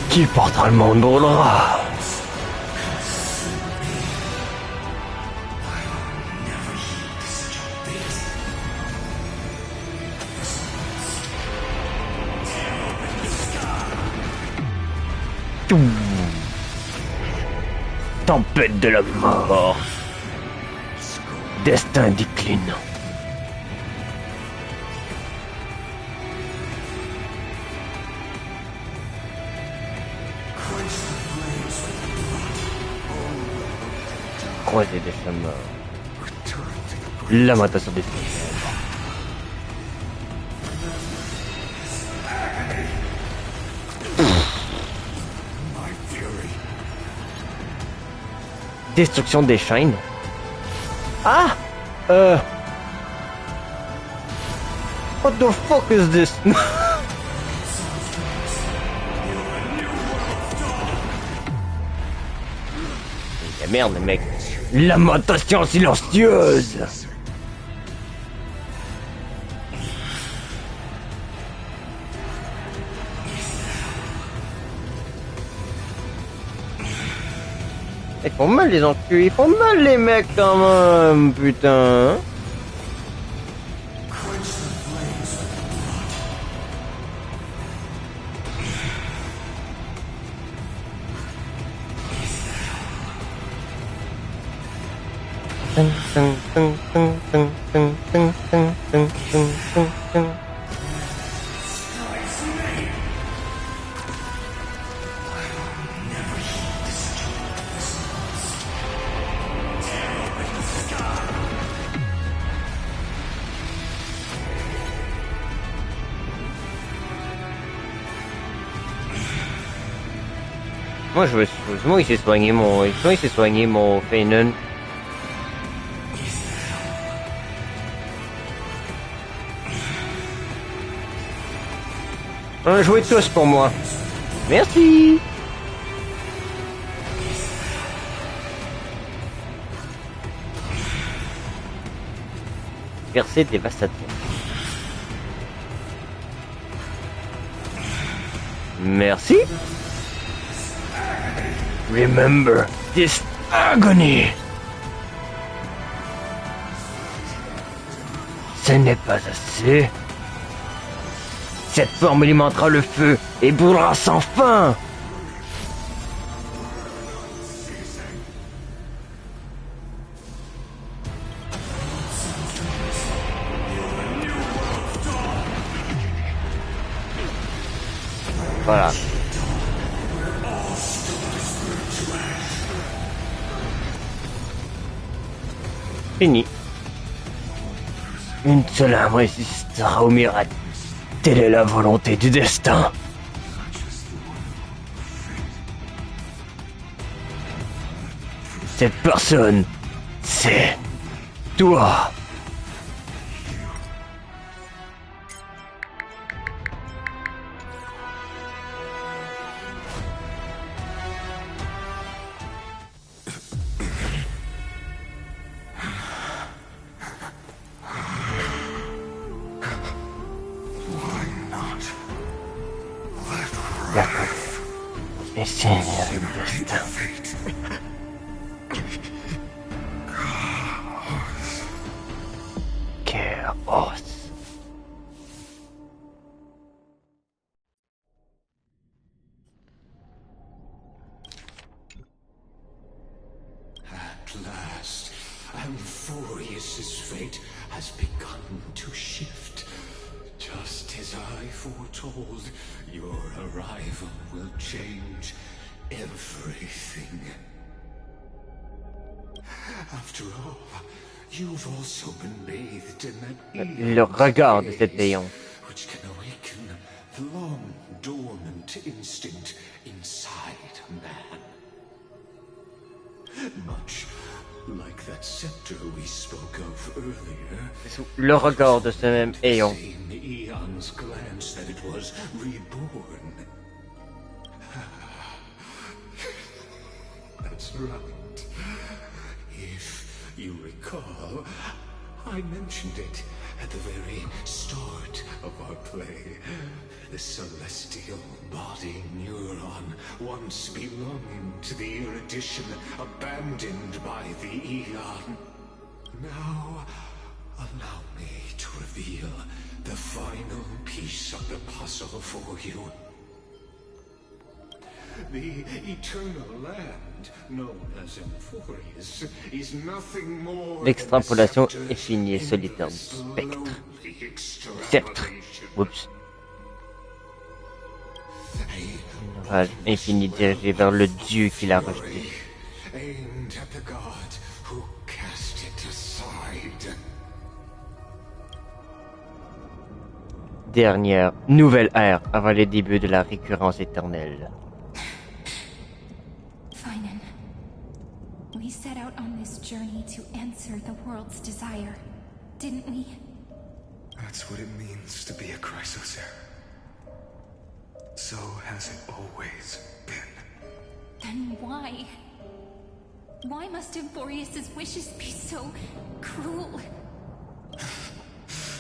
Qui portera le monde brûlera. Tempête de la mort. Destin déclinant. Croisé des chemins. Lamentation des ténèbres. Destruction des chaînes. Ah! What the fuck is this? La merde, mec. Lamentation silencieuse. Ils font mal les enculés, ils font mal les mecs quand même, putain. Moi, il s'est soigné mon Feinen. Un jouet de tous pour moi. Merci. Percée dévastateur. Merci. Remember this agony. Ce n'est pas assez. Cette forme alimentera le feu et brûlera sans fin. Voilà. Fini. Une seule âme résistera au miracle. Telle est la volonté du destin. Cette personne, c'est toi. Et c'est le destin. Chaos. At last, Amphoreus's fate has begun to shift. Just as I foretold, your arrival will change everything. After all, you've also been bathed in that Le regard de cet ayant. which can awaken the long dormant instinct inside a man. Much like that scepter we spoke of earlier. Le regard de ce même ayant. Same Eon's glance that it was reborn. That's right. If you recall, I mentioned it at the very start of our play. The celestial body neuron, once belonging to the erudition abandoned by the Eon. Now, allow me to reveal the final piece of the puzzle for you. The eternal land, known as Amphoreus, is nothing more. L'extrapolation infinie et solitaire du spectre. Sceptre. Oups. Une rage infinie dirigée vers le dieu qui l'a rejeté. Aimed at the god who cast it aside. Dernière nouvelle ère avant les débuts de la récurrence éternelle. Finan, we set out on this journey to answer the world's desire, didn't we? That's what it means to be a Chrysosaur. So has it always been. Then why? Why must Amphoreus's wishes be so cruel?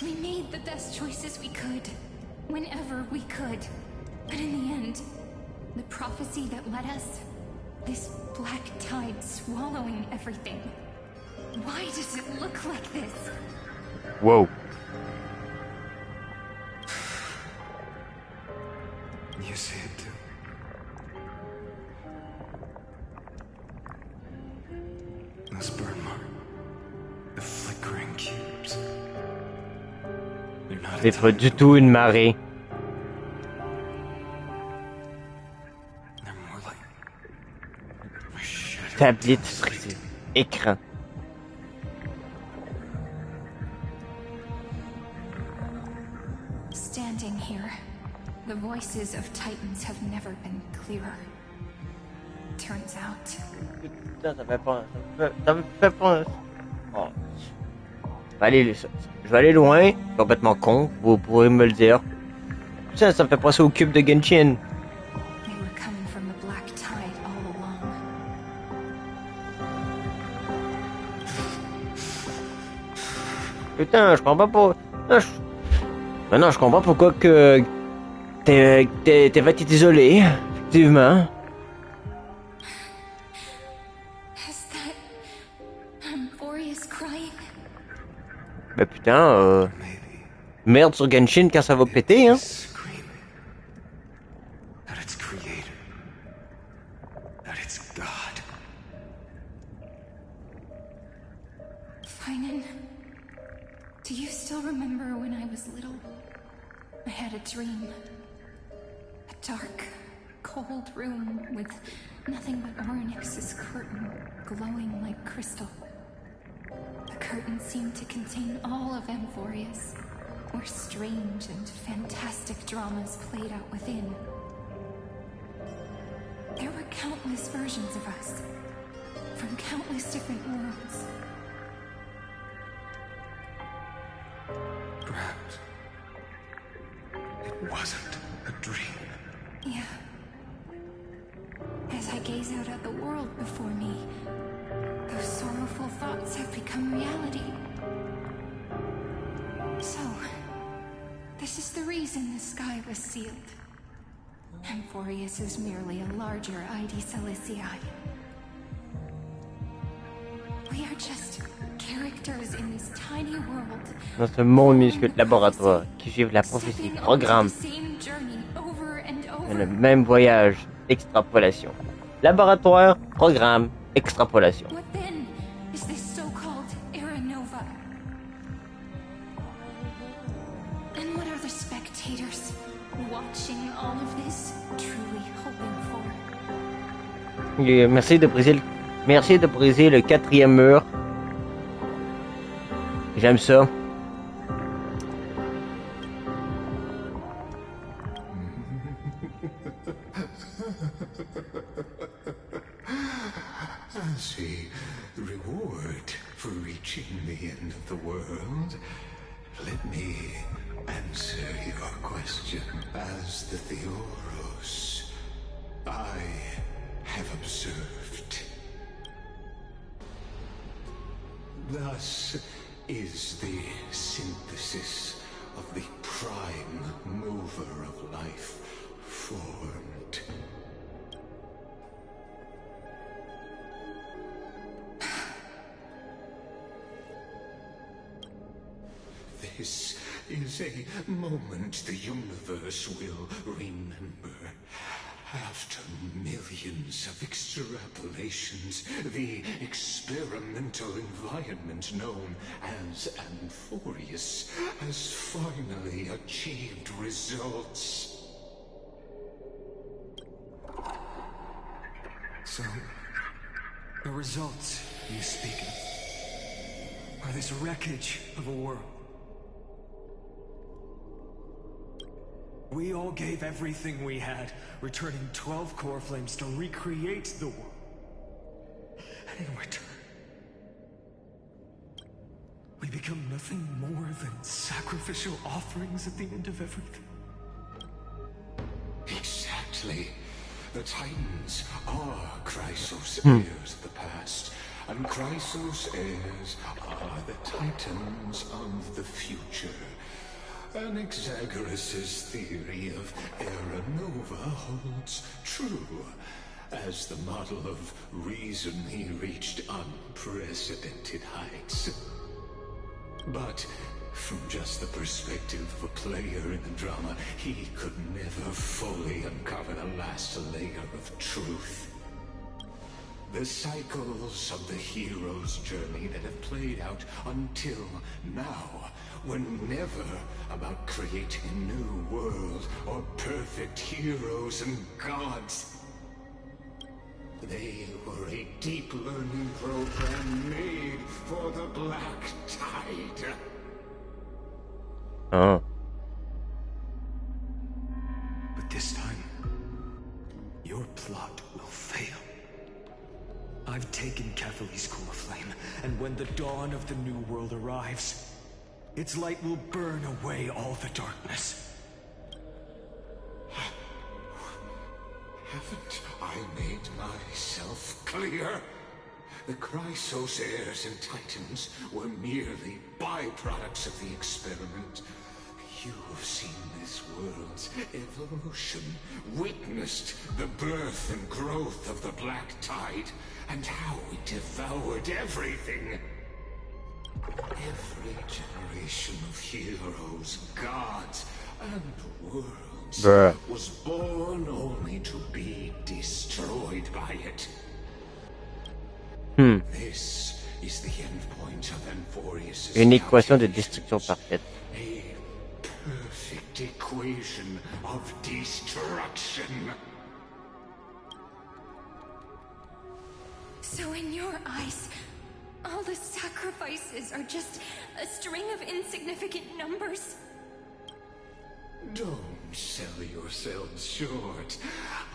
We made the best choices we could, whenever we could. But in the end, the prophecy that led us, this black tide swallowing everything. Why does it look like this? Whoa. You see it too. This burn mark, the flickering cubes. They're not C'est pas du tout une marée. Tablette frisée. Écran. Standing here, the voices of Titans have never been clearer. Turns out. Putain, ça me fait pas. Oh. Je vais aller loin, complètement con, vous pourrez me le dire. Putain, ça me fait penser au cube de Genshin. They were coming from the black tide all along. Putain, je comprends pas. Maintenant, je comprends pourquoi que t'es fait isolé, effectivement. Is that Amphoreus crying? Ben putain, merde sur Genshin quand ça va péter, hein. That it's creator. That it's God. Finan, do you still remember when I was little? I had a dream. A dark, cold room with nothing but Orynyx's curtain glowing like crystal. The curtain seemed to contain all of Amphoreus, where strange and fantastic dramas played out within. There were countless versions of us, from countless different worlds. Perhaps it wasn't a dream. Yeah. As I gaze out at the world before me, those sorrowful thoughts have become reality. So, this is the reason the sky was sealed. Amphoreus is merely a larger ID Celestii. We are just characters in this tiny world. Dans ce monde minuscule laboratoire qui suivent la prophétie, programme, le même voyage, extrapolation. Laboratoire, programme, extrapolation. What then is this so-called Era Nova? And what are the spectators watching all of this truly hoping for? Et merci de briser le quatrième mur. J'aime ça. As a reward for reaching the end of the world, let me answer your question. As the Theoros, I have observed. Thus is the synthesis of the prime mover of life formed. This is a moment the universe will remember. After millions of extrapolations, the experimental environment known as Amphoreus has finally achieved results. So, the results you speak of are this wreckage of a world. We all gave everything we had, returning 12 core flames to recreate the world. And in return, we become nothing more than sacrificial offerings at the end of everything. Exactly. The Titans are Chrysos heirs of the past, and Chrysos heirs are the Titans of the future. Anaxagoras' theory of Era Nova holds true. As the model of reason, he reached unprecedented heights. But from just the perspective of a player in the drama, he could never fully uncover the last layer of truth. The cycles of the hero's journey that have played out until now were never about creating a new world or perfect heroes and gods. They were a deep learning program made for the Black Tide. Oh. But this time, your plot will fail. I've taken Catholi's core flame, and when the dawn of the new world arrives, its light will burn away all the darkness. Haven't I made myself clear? The Chrysos heirs and Titans were merely byproducts of the experiment. You have seen this world's evolution, witnessed the birth and growth of the Black Tide, and how it devoured everything. Every generation of heroes, gods, and worlds was born only to be destroyed by it. This is the end point of Amphoreus. Une équation de destruction parfaite. A perfect equation of destruction. So in your eyes, all the sacrifices are just a string of insignificant numbers? Don't sell yourselves short.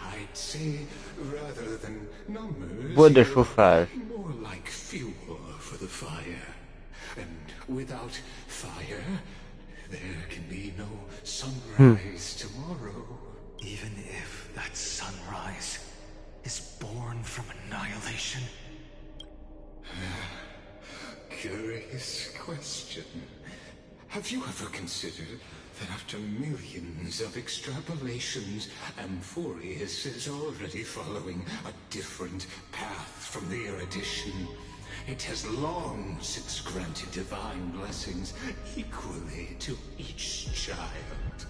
I'd say, rather than numbers, Bois de chauffage. more like fuel for the fire. And without fire, there can be no sunrise tomorrow. Even if that sunrise is born from annihilation? Curious question. Have you ever considered that after millions of extrapolations, Amphoreus is already following a different path from the erudition? It has long since granted divine blessings equally to each child.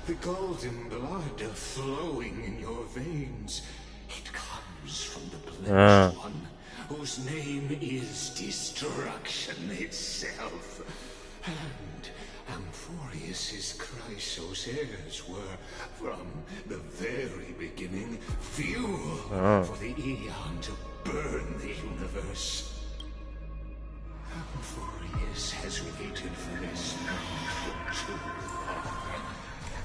The golden blood flowing in your veins, it comes from the blemished one, whose name is destruction itself. And Amphoreus's Chrysos heirs were, from the very beginning, fuel for the Aeon to burn the universe. Amphoreus has waited for this for too long.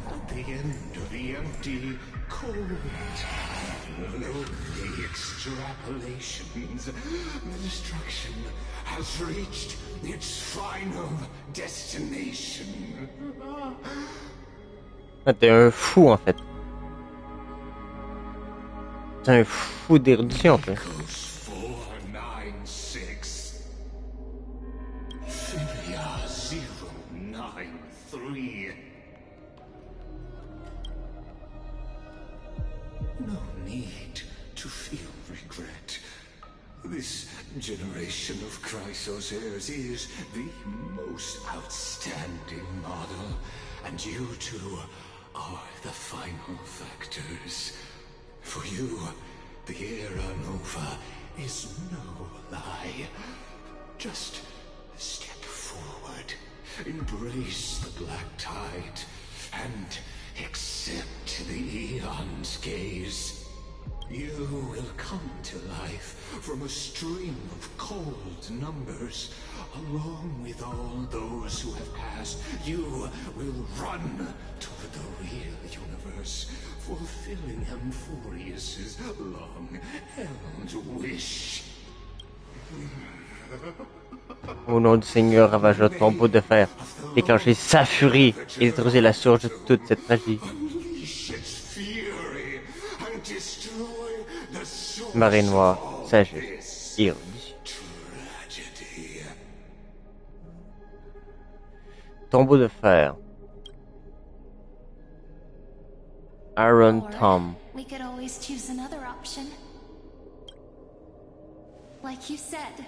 At the end of the empty, cold, lonely extrapolations, the destruction has reached its final destination. Ah, t'es un fou en fait. T'es un fou d'érudition en fait. 496 Philia 093. No need to feel regret. This generation of Chrysos heirs is the most outstanding model, and you two are the final factors. For you, the Era Nova is no lie. Just step forward, embrace the black tide, and accept the Aeon's gaze. You will come to life from a stream of cold numbers. Along with all those who have passed, you will run toward the real universe, fulfilling Amphoreus's long-held wish. Au nom du Seigneur, ravageur de tombeau de fer, déclenchez sa furie et détruisez la source de toute cette tragédie. Marée noire, sagesse, érudition. Tombeau de fer. Iron Tom. We could always choose another option. Like you said,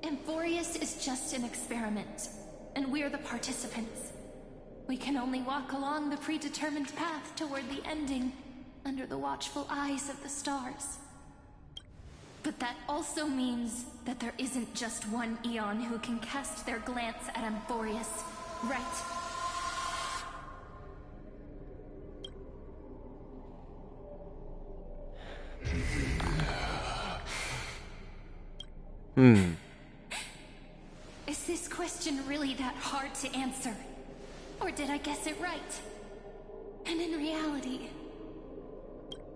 Amphoreus is just an experiment, and we're the participants. We can only walk along the predetermined path toward the ending, under the watchful eyes of the stars. But that also means that there isn't just one Aeon who can cast their glance at Amphoreus, right? Is this question really that hard to answer? Or did I guess it right? And in reality,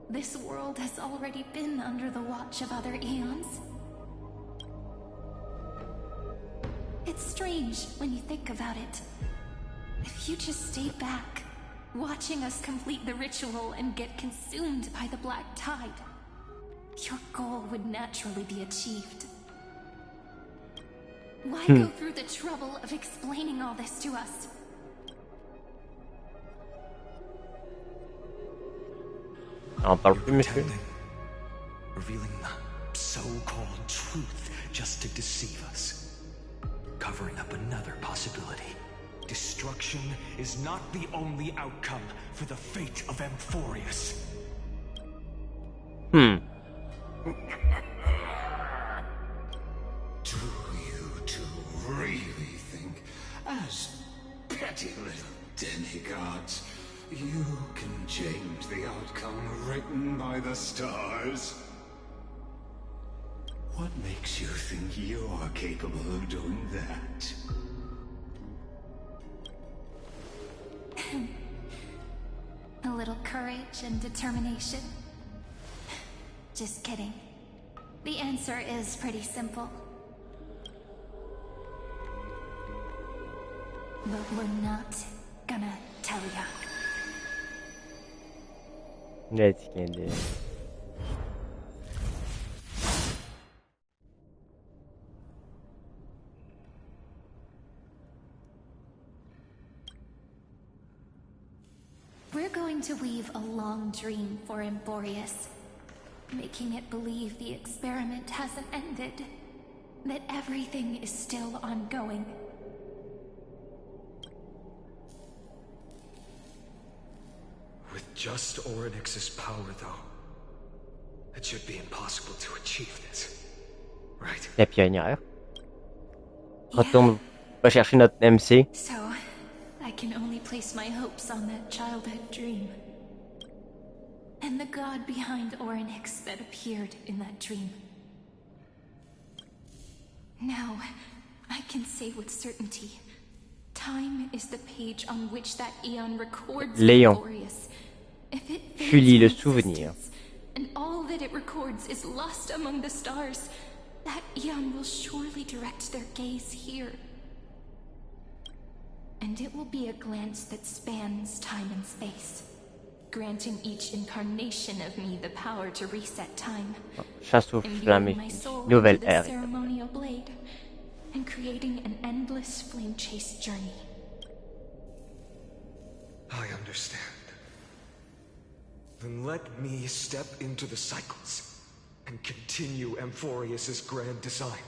this world has already been under the watch of other Aeons. It's strange when you think about it. If you just stayed back, watching us complete the ritual and get consumed by the black tide, your goal would naturally be achieved. Why go through the trouble of explaining all this to us? On parle plus, monsieur. Revealing the so-called truth just to deceive us. Covering up another possibility. Destruction is not the only outcome for the fate of Amphoreus. Do you two really think, as petty little demigods, you can change the outcome written by the stars? What makes you think you're capable of doing that? courage and determination? Just kidding. The answer is pretty simple. But we're not gonna tell ya. Let's get it. We're going to weave a long dream for Amphoreus, making it believe the experiment hasn't ended, that everything is still ongoing. With just Orynyx's power, though, it should be impossible to achieve this, right? La pionnière. Retourne, va chercher notre MC. So, I can only place my hopes on that childhood dream. And the god behind Orynyx that appeared in that dream. Now, I can say with certainty, time is the page on which that eon records Léon. Amphoreus. If it Julie le souvenir. and all that it records is lost among the stars, that eon will surely direct their gaze here. And it will be a glance that spans time and space, granting each incarnation of me the power to reset time, Chasse aux flammes, my soul nouvelle into the ère. ceremonial blade, and creating an endless flame chase journey. I understand. Then let me step into the cycles and continue Amphoreus's grand design.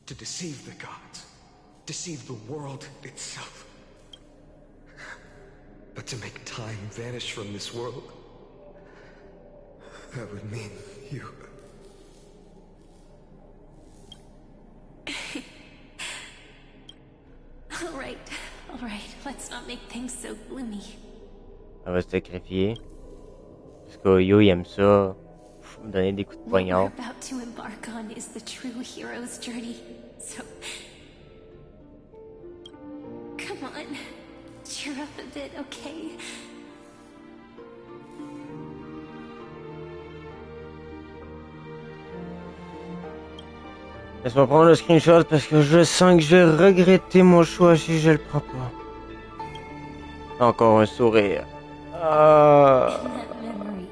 To deceive the gods, deceive the world itself. But to make time vanish from this world, that would mean you. All right, let's not make things so gloomy. Elle va se sacrifier. Parce que Yo il aime ça. Me donner des coups de What we're poignard. about to embark on is the true hero's journey. So, come on, cheer up a bit, okay? Laisse-moi prendre le screenshot parce que je sens que je vais regretter mon choix si je le prends pas. Encore un sourire. Ah. In that memory,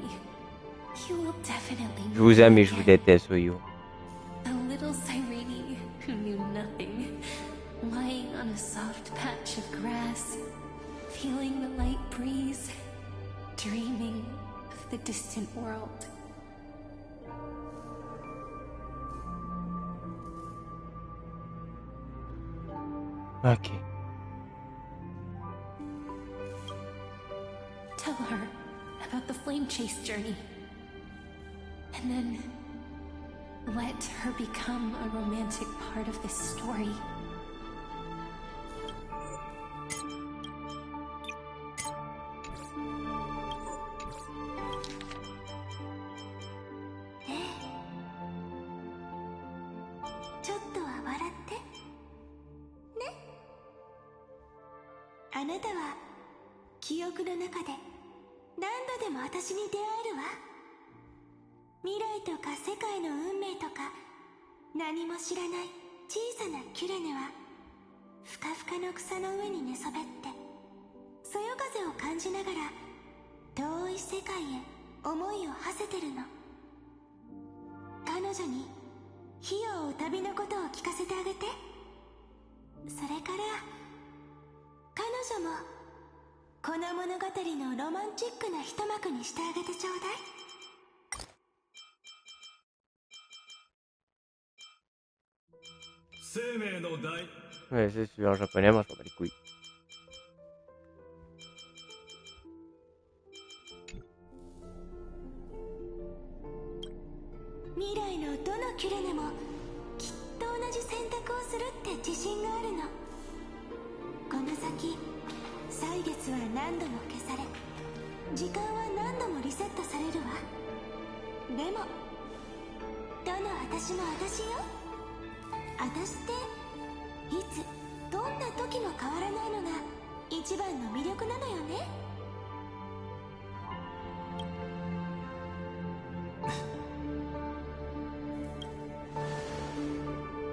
you will definitely Je vous aime et je vous déteste, Yo. a little Cyrene who knew nothing, lying on a soft patch of grass, feeling the light breeze, dreaming of the distant world. Ok. Tell her about the flame chase journey. And then let her become a romantic part of this story. Ne? あなたは記憶の中で何度でも私に出会えるわ。未来とか世界の運命とか何も知らない小さなキュレネはふかふかの草の上に寝そべってそよ風を感じながら遠い世界へ思いを馳せてるの。彼女に火を追う旅のことを聞かせてあげて。それから彼女もこの物語のロマンチックな一幕にしてあげてちょうだい。生命の大 Ouais, c'est sûr, en japonais, moi je m'en bats les couilles. 未来のどのキュレネもきっと同じ選択をするって自信があるの。この先歳月は何度も消され時間は何度もリセットされるわ。でもどの私も私よ。私っていつどんな時も変わらないのが一番の魅力なのよね。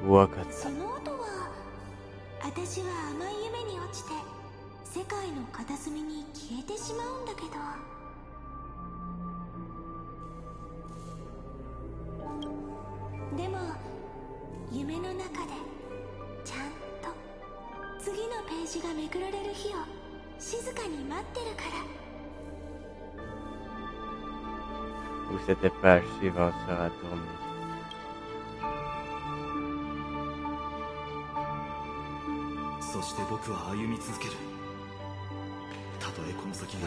わかった。その後は私は甘い夢に落ちて世界の片隅に消えてしまうんだけど、でも夢の中でちゃんと次のページがめくられる日を静かに待ってるから。Où cette page suivante sera tournée.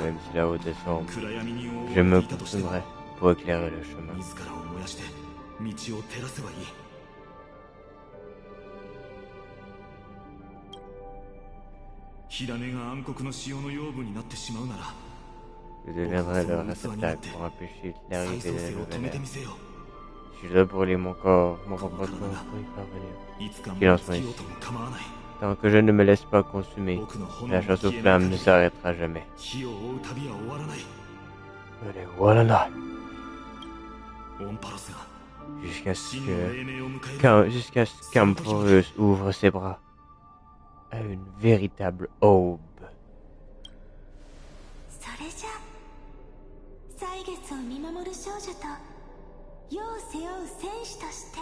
Même si la route est sombre, je me consumerai pour éclairer le chemin. 火種が暗黒の潮の養分になってしまうなら Je deviendrai le réceptacle pour empêcher l'arrivée de la nouvelle ère. Je dois brûler mon corps, mon propre corps pour y parvenir. Qu'il en soit ici. Tant que je ne me laisse pas consumer, la chasse aux flammes ne s'arrêtera jamais. Allez, voilà. Jusqu'à ce qu'Amphoreus ouvre ses bras à une véritable aube. それじゃ歳月を見守る少女と世を背負う戦士として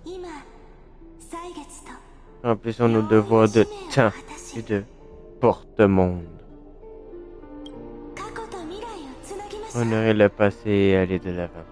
今歳月と Remplissons nos devoirs de teint et de porte-monde. Honorer le passé et aller de l'avant.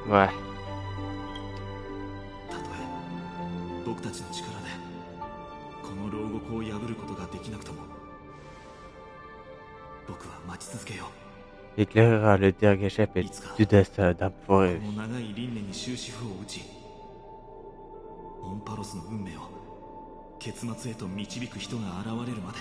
Ouais. たとえ僕たちの力でこの牢獄を破ることができなくとも僕は待ち続けよう。 Éclairera le dernier chapitre du destin d'Amphoreus. この長い輪廻に終止符を打ち、オンパロスの運命を結末へと導く人が現れるまで。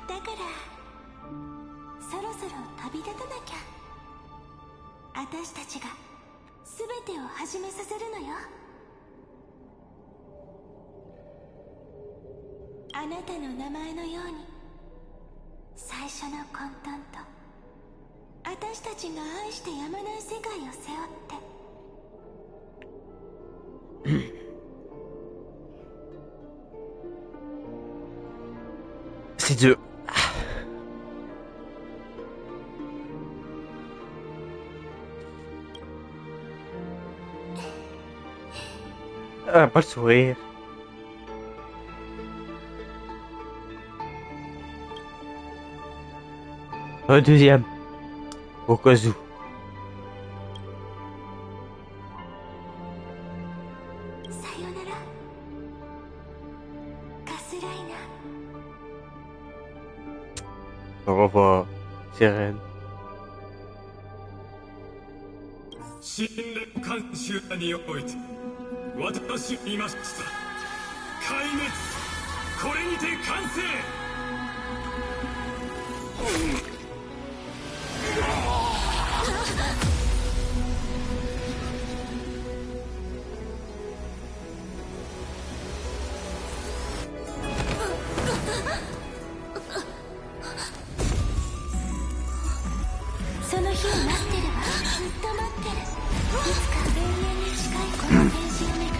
だからそろそろ旅立たなきゃ。私たちが全てを始めさせるのよ。あなたの名前のように最初の混沌と私たちが愛してやまない世界を背負って。C'est dur. Ah, pas le sourire. Un deuxième. Au cas où. Au revoir, sirène. 神殿監修において私見ました。壊滅、これにて完成。その日を待ってるわ。ずっと待ってる。いつか永遠に近いこの天使を巡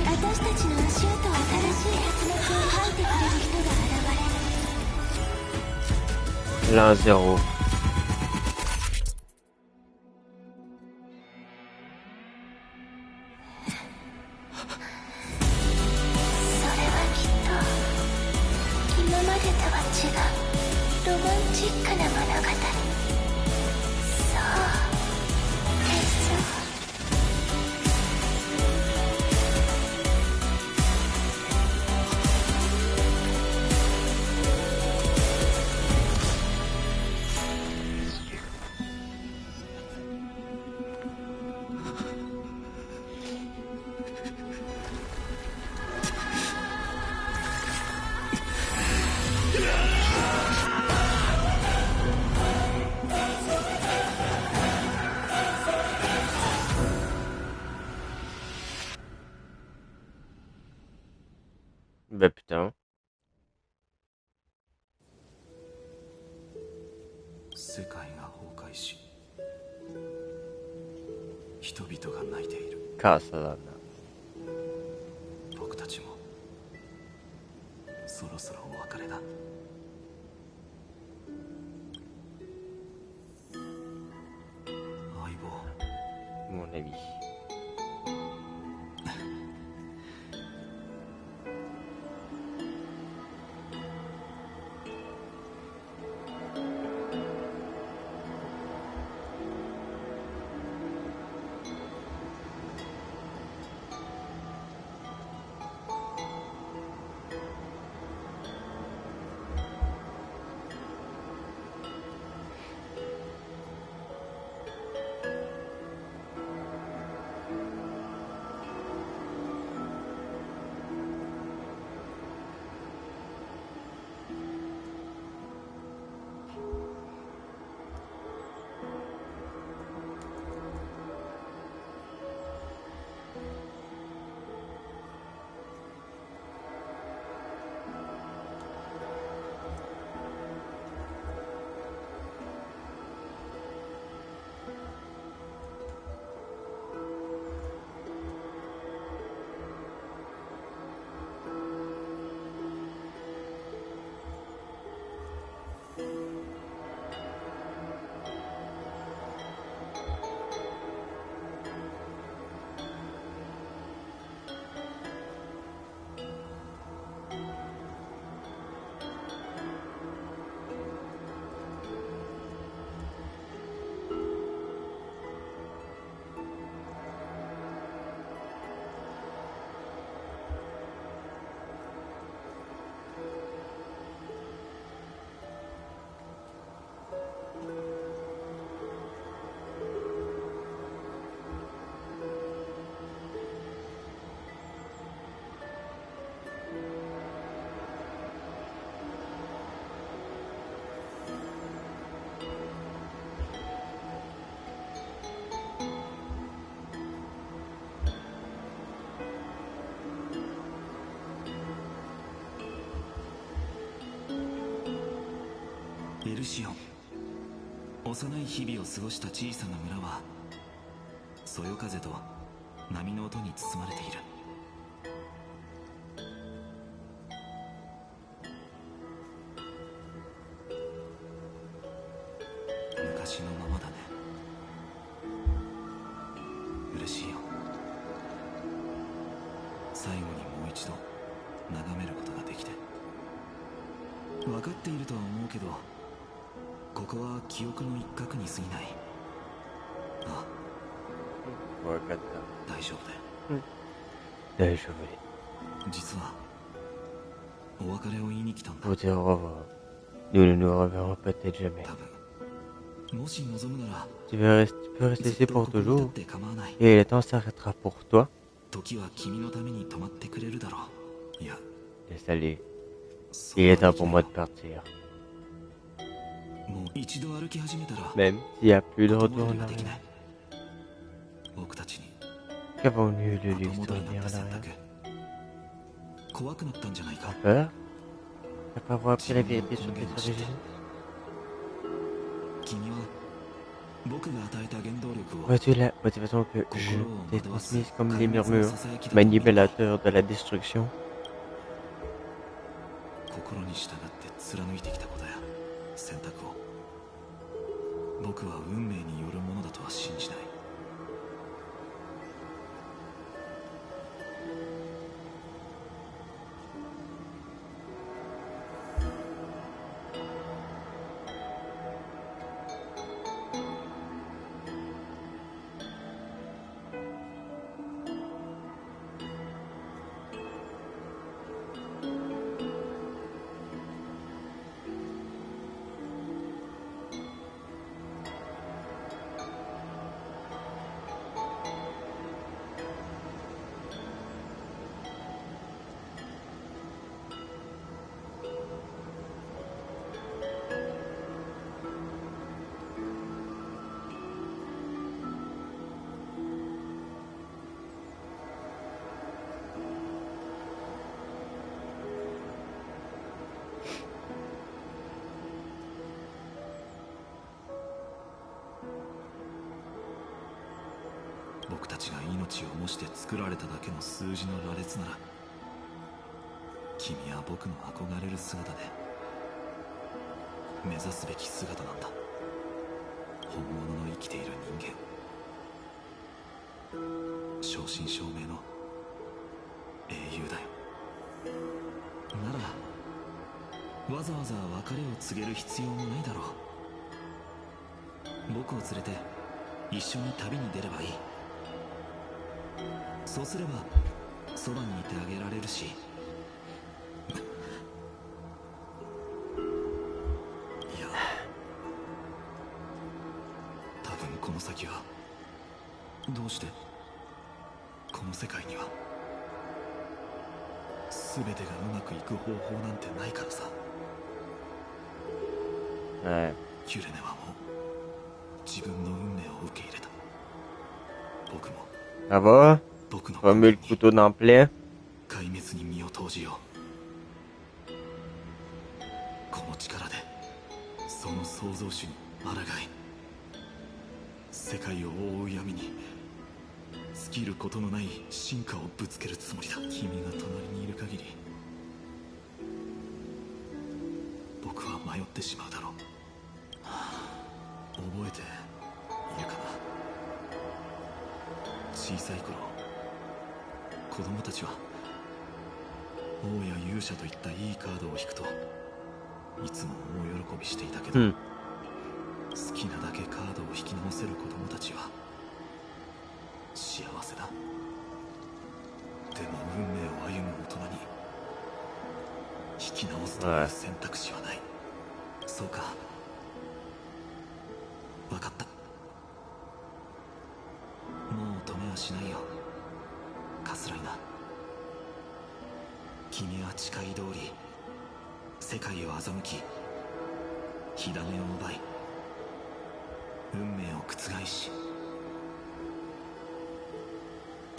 Là, un 0. Bah putain. 世界が崩壊し、人々が泣いている。Casaだな。僕たちもそろそろお別れだ。相棒。Mon ami.エルシオン。幼い日々を過ごした小さな村はそよ風と波の音に包まれている。昔のままだね。嬉しいよ。最後にもう一度眺めることができて。分かっているとは思うけど、ここは記憶の一角に過ぎない。ああ、分かった。大丈夫だよ。大丈夫。実はお別れを言いに来たんだ。Au revoir. Nous ne nous reverrons peut-être jamais. もし望むなら Tu peux rester ici pour toujours. Et le temps s'arrêtera pour toi. 時は君のために止まってくれるだろう。いや、 Laisse aller. Il est temps pour moi de partir. もう一度歩き始めたら Même s'il n'y a plus de retour en arrière. 僕たちに Qu'avons-nous eu de luxe de revenir en arrière? 怖くなったんじゃないか。 Peur? Après avoir appris la vérité sur tes origines? 君は僕が与えた原動力を Vois-tu la motivation que je t'ai transmise comme les murmures manipulateurs de la destruction? 心に従って貫いてきたことや選択を僕は運命によるものだとは信じない。僕たちが命を模して作られただけの数字の羅列なら、君は僕の憧れる姿で目指すべき姿なんだ。本物の生きている人間、正真正銘の英雄だよ。ならわざわざ別れを告げる必要もないだろう。僕を連れて一緒に旅に出ればいい。そうすればそばにいてあげられるし、いや、多分この先はどうしてこの世界には全てがうまくいく方法なんてないからさ。キュレネはもう自分の運命を受け入れた。僕もÇa va? Remets le couteau dans le plein. 壊滅に身を投じよう。この力でその創造主に抗い、世界を覆う闇に尽きることのない進化をぶつけるつもりだ。君が隣にいる限り僕は迷ってしまうだろう。覚えているかな。小さい頃、子供たちは王や勇者といったいいカードを引くといつも大喜びしていたけど、好きなだけカードを引き直せる子供たちは幸せだ。でも運命を歩む大人に引き直すという選択肢はない。そうか、分かった。もう止めはしないよ、カスライナ。君は誓い通り世界を欺き、火種を奪い、運命を覆し、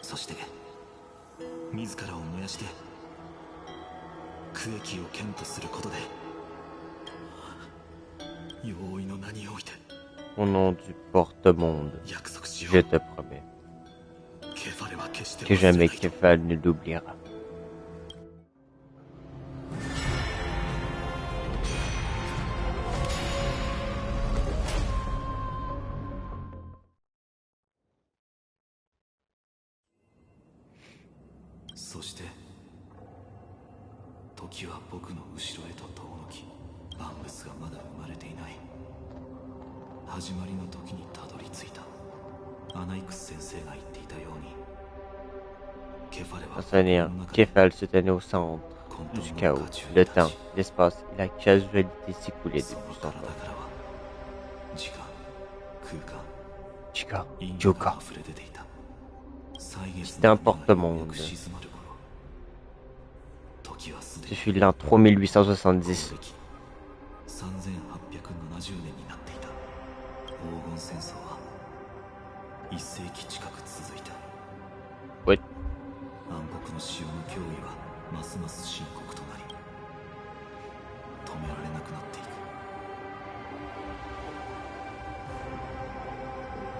そして自らを燃やして区域を剣とすることで容易の名において、 Au nom du porte-monde, je te promets que jamais Kefal ne l'oubliera. Kefal se tenait au centre du chaos, le temps, l'espace et la casualité s'écoulaient depuis son temps. Chika, Joka. C'était un porte-monde. Ce fut l'an 3870. Oui. 暗黒の潮の脅威はますます深刻となり、止められなくなっていく。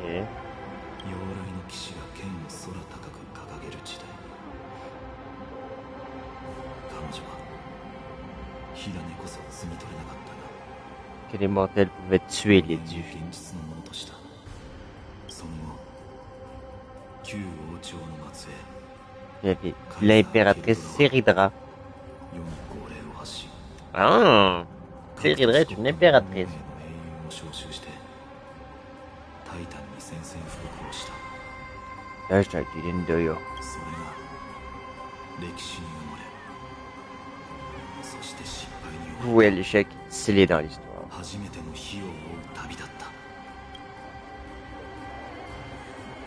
妖雷の騎士が剣を空高く掲げる時代、彼女は火種こそ摘み取れなかったが、que les mortels pouvaient tuer les dieux. Il y avait l'impératrice Séridra. Ah, Séridra est une impératrice. Hashtag didn't do you. Voué à l'échec, scellé dans l'histoire.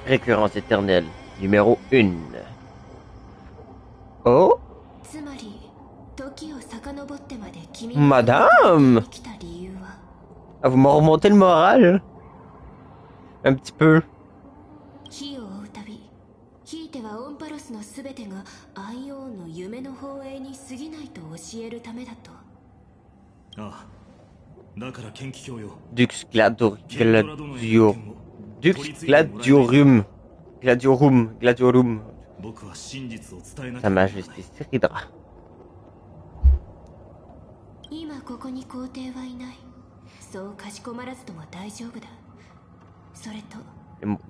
Récurrence éternelle, numéro 1. Oh? Madame! Ah, vous m'en remontez le moral? Un petit peu. Dux Gladiorum. Sa Majesté Séridra.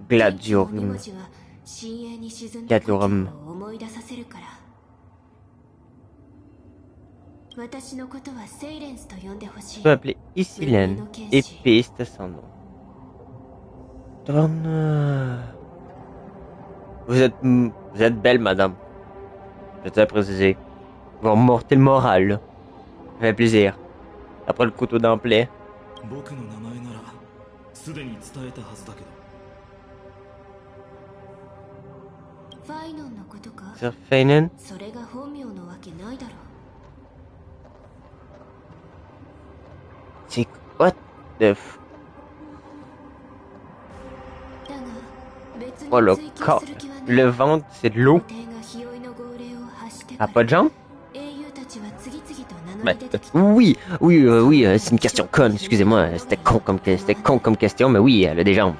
Gladiorum. Gladiorum. Je peux appeler Isilène. Épée, c'est son nom. Vous êtes belle, madame. Je tiens à préciser. Vous remontez le moral, là. Ça fait plaisir. Après le couteau dans le plaie. Sir Feinon? C'est what the f... Oh le corps. Le ventre, c'est de l'eau. Ah, pas de jambes? Bah, oui, c'est une question conne, excusez-moi, c'était con comme question, mais oui, elle a des jambes.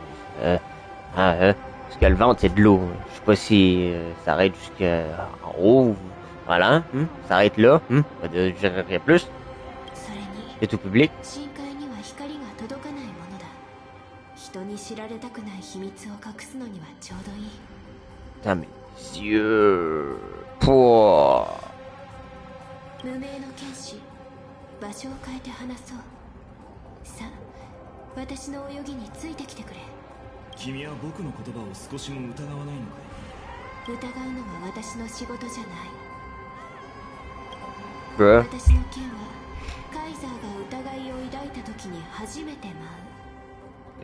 Parce que le ventre, c'est de l'eau. Je sais pas si ça arrête jusqu'en haut, voilà, ça arrête là, je dirais rien plus. C'est tout public. Putain, mes yeux. Pouah. Bruh.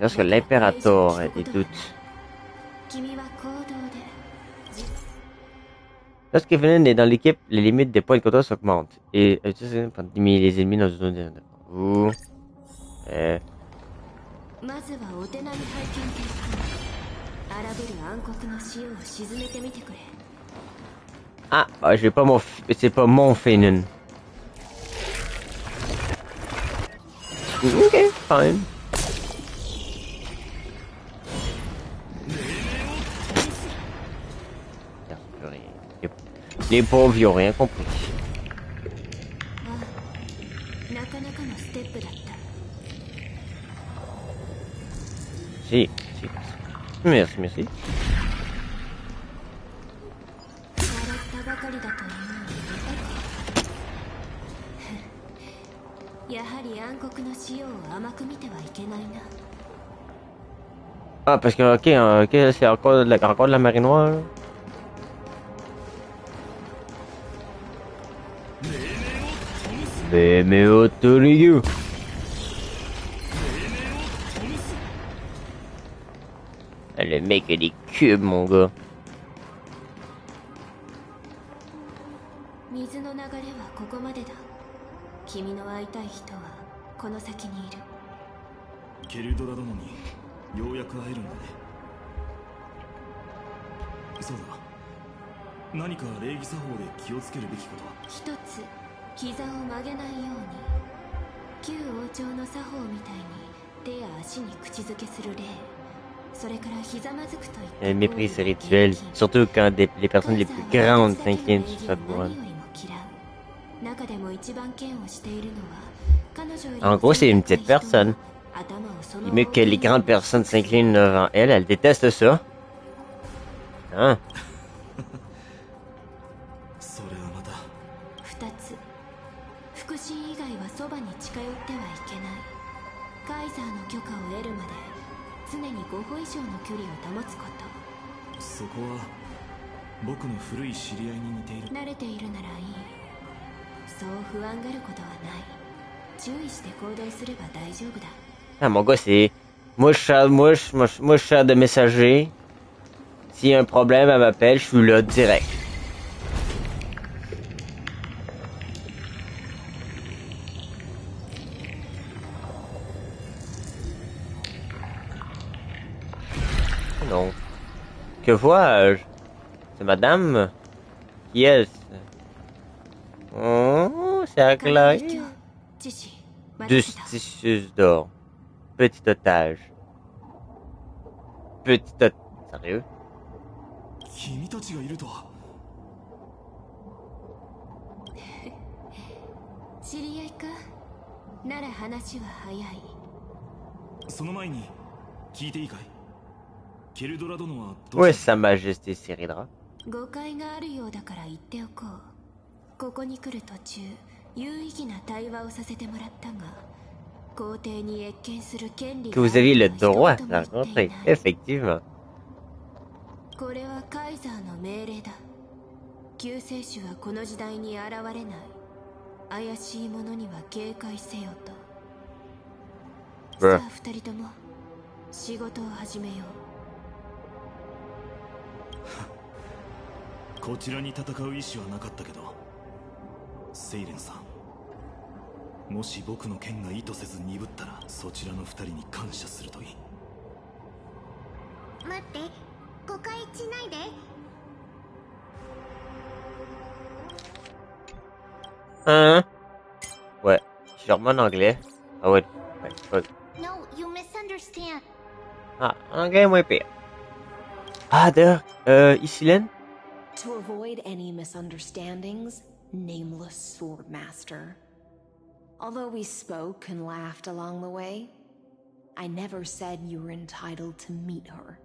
Lorsque l'impérator a des doutes. Lorsque Venom est dans l'équipe, les limites des points de contrôle s'augmentent. Et les ennemis dans une zone de... Ah, bah, j'ai pas mon... C'est pas mon Venom. Ok, fine. Les pauvres, ils ont rien compris. Si. Merci. Ah, parce que, ok, c'est encore de la marée noire, là. Mais autorisé. Le mec a des cubes, mon gars. Le mépris, c'est rituel, surtout quand les personnes les plus grandes s'inclinent sur sa couronne. En gros, c'est une petite personne. Il est mieux que les grandes personnes s'inclinent devant elle. Elle déteste ça. Hein? それはまた2つ腹心以外はそばに近寄ってはいけないカイザーの許可を得るまで常に5歩以上の距離を保つことそこは僕の古い知り合いに似ている慣れているならいいそう不安がることはない注意して行動すれば大丈夫だ Ah, mon gars, c'est mouche de messager. S'il y a un problème, elle m'appelle, je suis là direct. Non. Que vois-je? C'est madame? Qui est-ce? Oh, c'est aglaé. Justicieuse d'or. Petit otage. Petit otage. Sérieux? 君たちがいるとは知り合いかなら話は早いその前に聞いていいかいケルドラ殿は Où est sa majesté Cyrildra? 誤解があるようだから言っておこうここに来る途中有意義な対話をさせてもらったが皇帝に謁見する権利 Que vous aviez le droit de la rencontrer, effectivement. これはカイザーの命令だ救世主はこの時代に現れない怪しい者には警戒せよとさあ二人とも仕事を始めようこちらに戦う意思はなかったけどセイレンさんもし僕の剣が意図せず鈍ったらそちらの二人に感謝するといい待って誤解しないで Hein? Ouais, je remets en anglais. Ah ouais, ouais. No, you misunderstand. Ah, anglais moins pire. Ah, d'ailleurs, Isilène? To avoid any misunderstandings, nameless swordmaster. Although we spoke and laughed along the way, I never said you were entitled to meet her.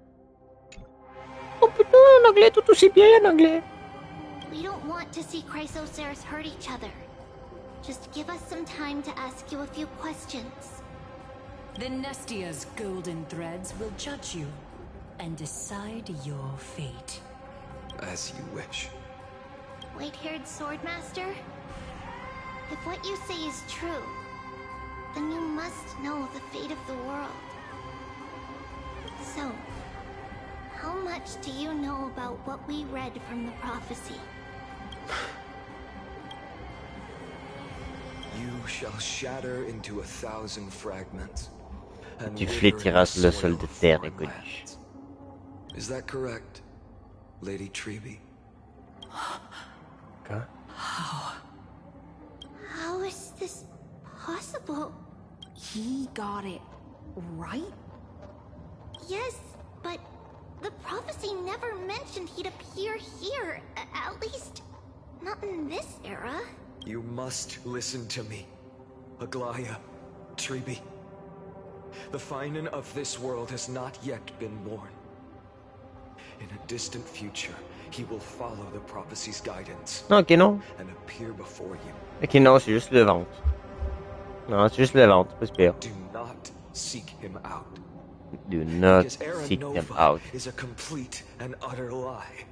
Oh putain, en anglais, tout aussi bien en anglais. We don't want to see Chrysoceres hurt each other. Just give us some time to ask you a few questions. The Nestia's golden threads will judge you and decide your fate. As you wish. White-haired swordmaster? If what you say is true, then you must know the fate of the world. So, how much do you know about what we read from the prophecy? You shall shatter into 1,000 fragments. Tu flétiras le sol de terre inconnu. Is that correct, Lady Treby? Quoi? How is this possible? He got it right? Yes, but the prophecy never mentioned he'd appear here. At least, not in this era. You must listen to me, Aglaya, Treby. The Finan of this world has not yet been born. In a distant future, he will follow the prophecy's guidance. Ok, non. And appear before you. Ok, non, c'est juste le ventre. Non, c'est juste le ventre, pas pire. Do not seek him out. Do not seek him out. Is a complete and utter lie.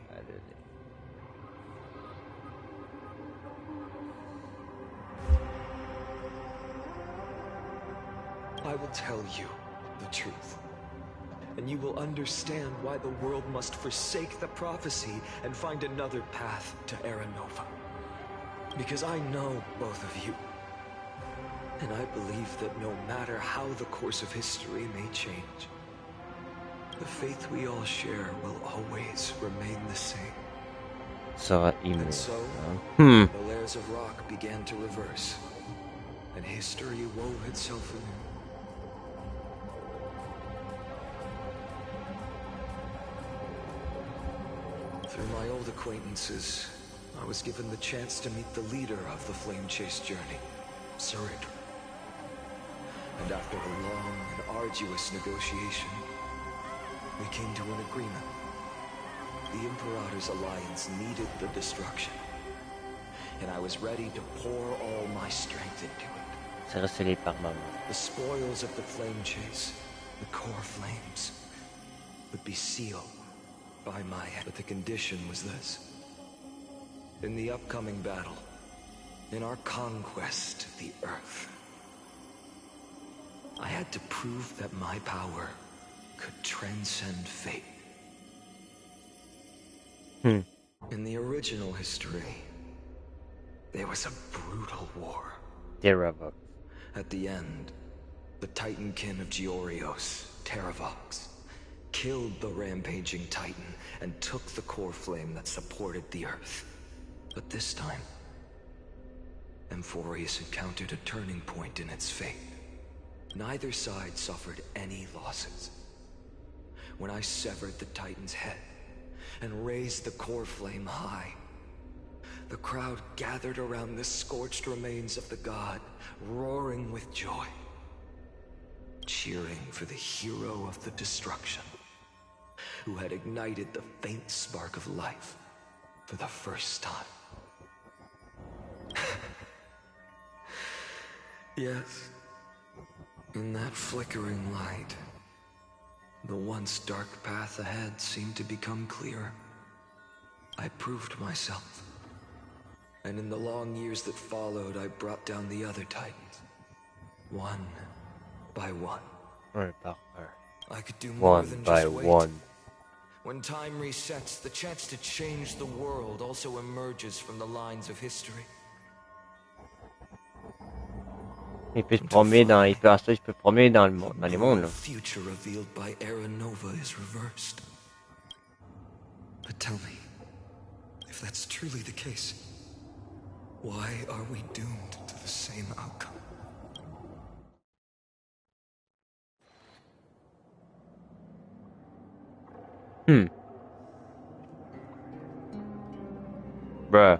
I will tell you the truth, and you will understand why the world must forsake the prophecy and find another path to Aranova. Because I know both of you, and I believe that no matter how the course of history may change, the faith we all share will always remain the same. And so, the layers of rock began to reverse, and history wove itself anew. Through my old acquaintances, I was given the chance to meet the leader of the Flame Chase journey, Cyrildra. And after a long and arduous negotiation, we came to an agreement. The Imperator's alliance needed the destruction, and I was ready to pour all my strength into it. The spoils of the flame chase, the core flames, would be sealed by my head. But the condition was this. In the upcoming battle, in our conquest of the Earth, I had to prove that my power could transcend fate. In the original history, there was a brutal war. At the end, the Titankin of Georios, Terravox, killed the rampaging Titan and took the core flame that supported the Earth. But this time, Amphoreus encountered a turning point in its fate. Neither side suffered any losses. When I severed the Titan's head and raised the core flame high, the crowd gathered around the scorched remains of the god, roaring with joy, cheering for the hero of the destruction, who had ignited the faint spark of life for the first time. Yes, in that flickering light, the once dark path ahead seemed to become clearer. I proved myself. And in the long years that followed, I brought down the other Titans. One by one. I could do more than just wait. When time resets, the chance to change the world also emerges from the lines of history. Il peut se promener dans les mondes. The future revealed by Era Nova is reversed. But tell me, if that's truly the case, why are we doomed to the same outcome? Bruh.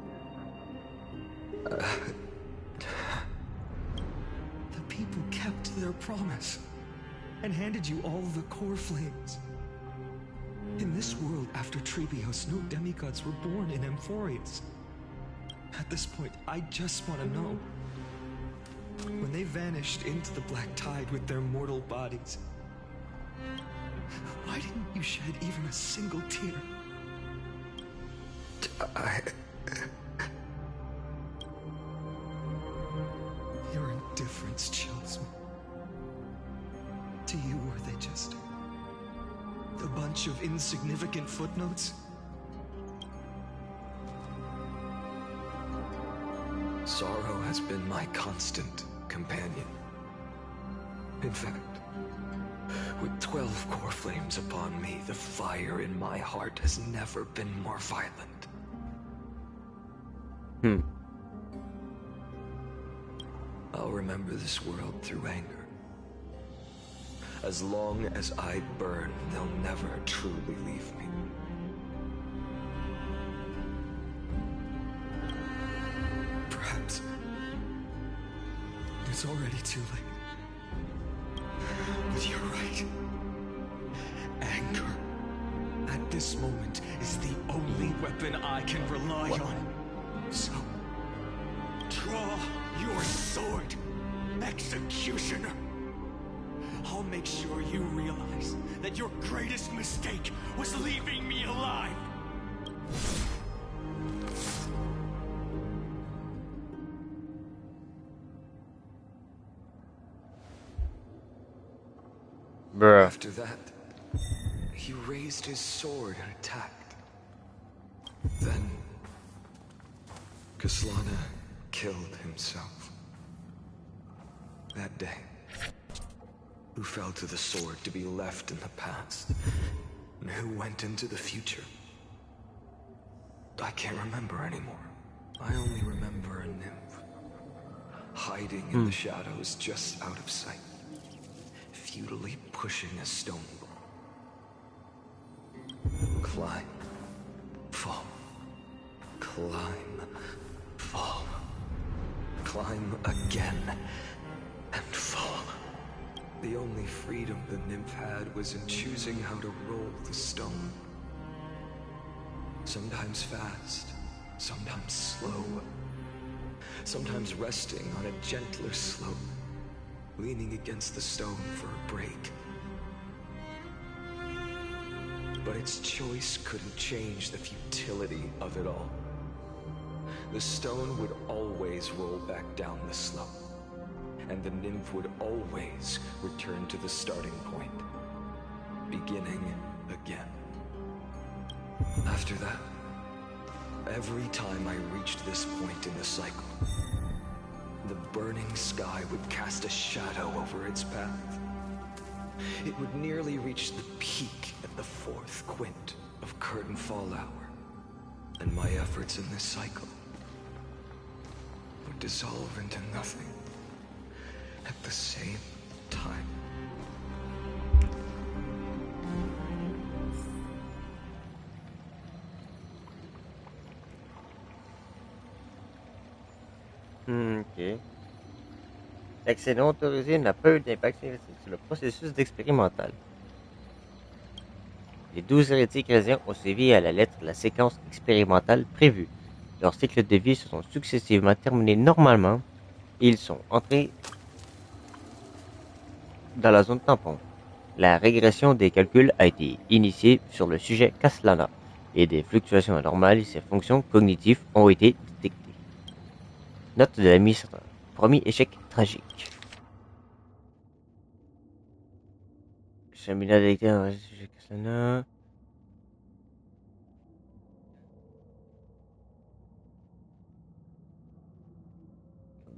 The people kept their promise and handed you all the core flames. In this world after Trebios, no demigods were born in Amphoreus. At this point, I just want to know. When they vanished into the black tide with their mortal bodies, why didn't you shed even a single tear? Your indifference chills me. To you, were they just a bunch of insignificant footnotes? Sorrow has been my constant companion. In fact, with 12 core flames upon me, the fire in my heart has never been more violent. I'll remember this world through anger. As long as I burn, they'll never truly leave me. Perhaps it's already too late. But you're right. Anger, at this moment, is the only weapon I can rely on. So, draw your sword, executioner. I'll make sure you realize that your greatest mistake was leaving me alive. Bruh. After that, he raised his sword and attacked. Then, Kaslana killed himself. That day, who fell to the sword to be left in the past, and who went into the future? I can't remember anymore. I only remember a nymph, hiding in the shadows just out of sight, futilely pushing a stone wall. Climb, fall, climb, fall, climb again, and fall. The only freedom the nymph had was in choosing how to roll the stone. Sometimes fast, sometimes slow. Sometimes resting on a gentler slope, leaning against the stone for a break. But its choice couldn't change the futility of it all. The stone would always roll back down the slope, and the nymph would always return to the starting point, beginning again. After that, every time I reached this point in the cycle, the burning sky would cast a shadow over its path. It would nearly reach the peak at the 4th quint of curtain fall hour, and my efforts in this cycle would dissolve into nothing at the same time. Ok. L'accès non autorisé n'a pas eu d'impact significatif sur le processus d'expérimental. Les 12 hérétiques chrétiens ont suivi à la lettre la séquence expérimentale prévue. Leurs cycles de vie se sont successivement terminés normalement et ils sont entrés dans la zone tampon. La régression des calculs a été initiée sur le sujet Caslana et des fluctuations anormales et ses fonctions cognitives ont été détectées. Note de l'administrateur. Premier échec tragique. Cheminat détecté dans le sujet Caslana.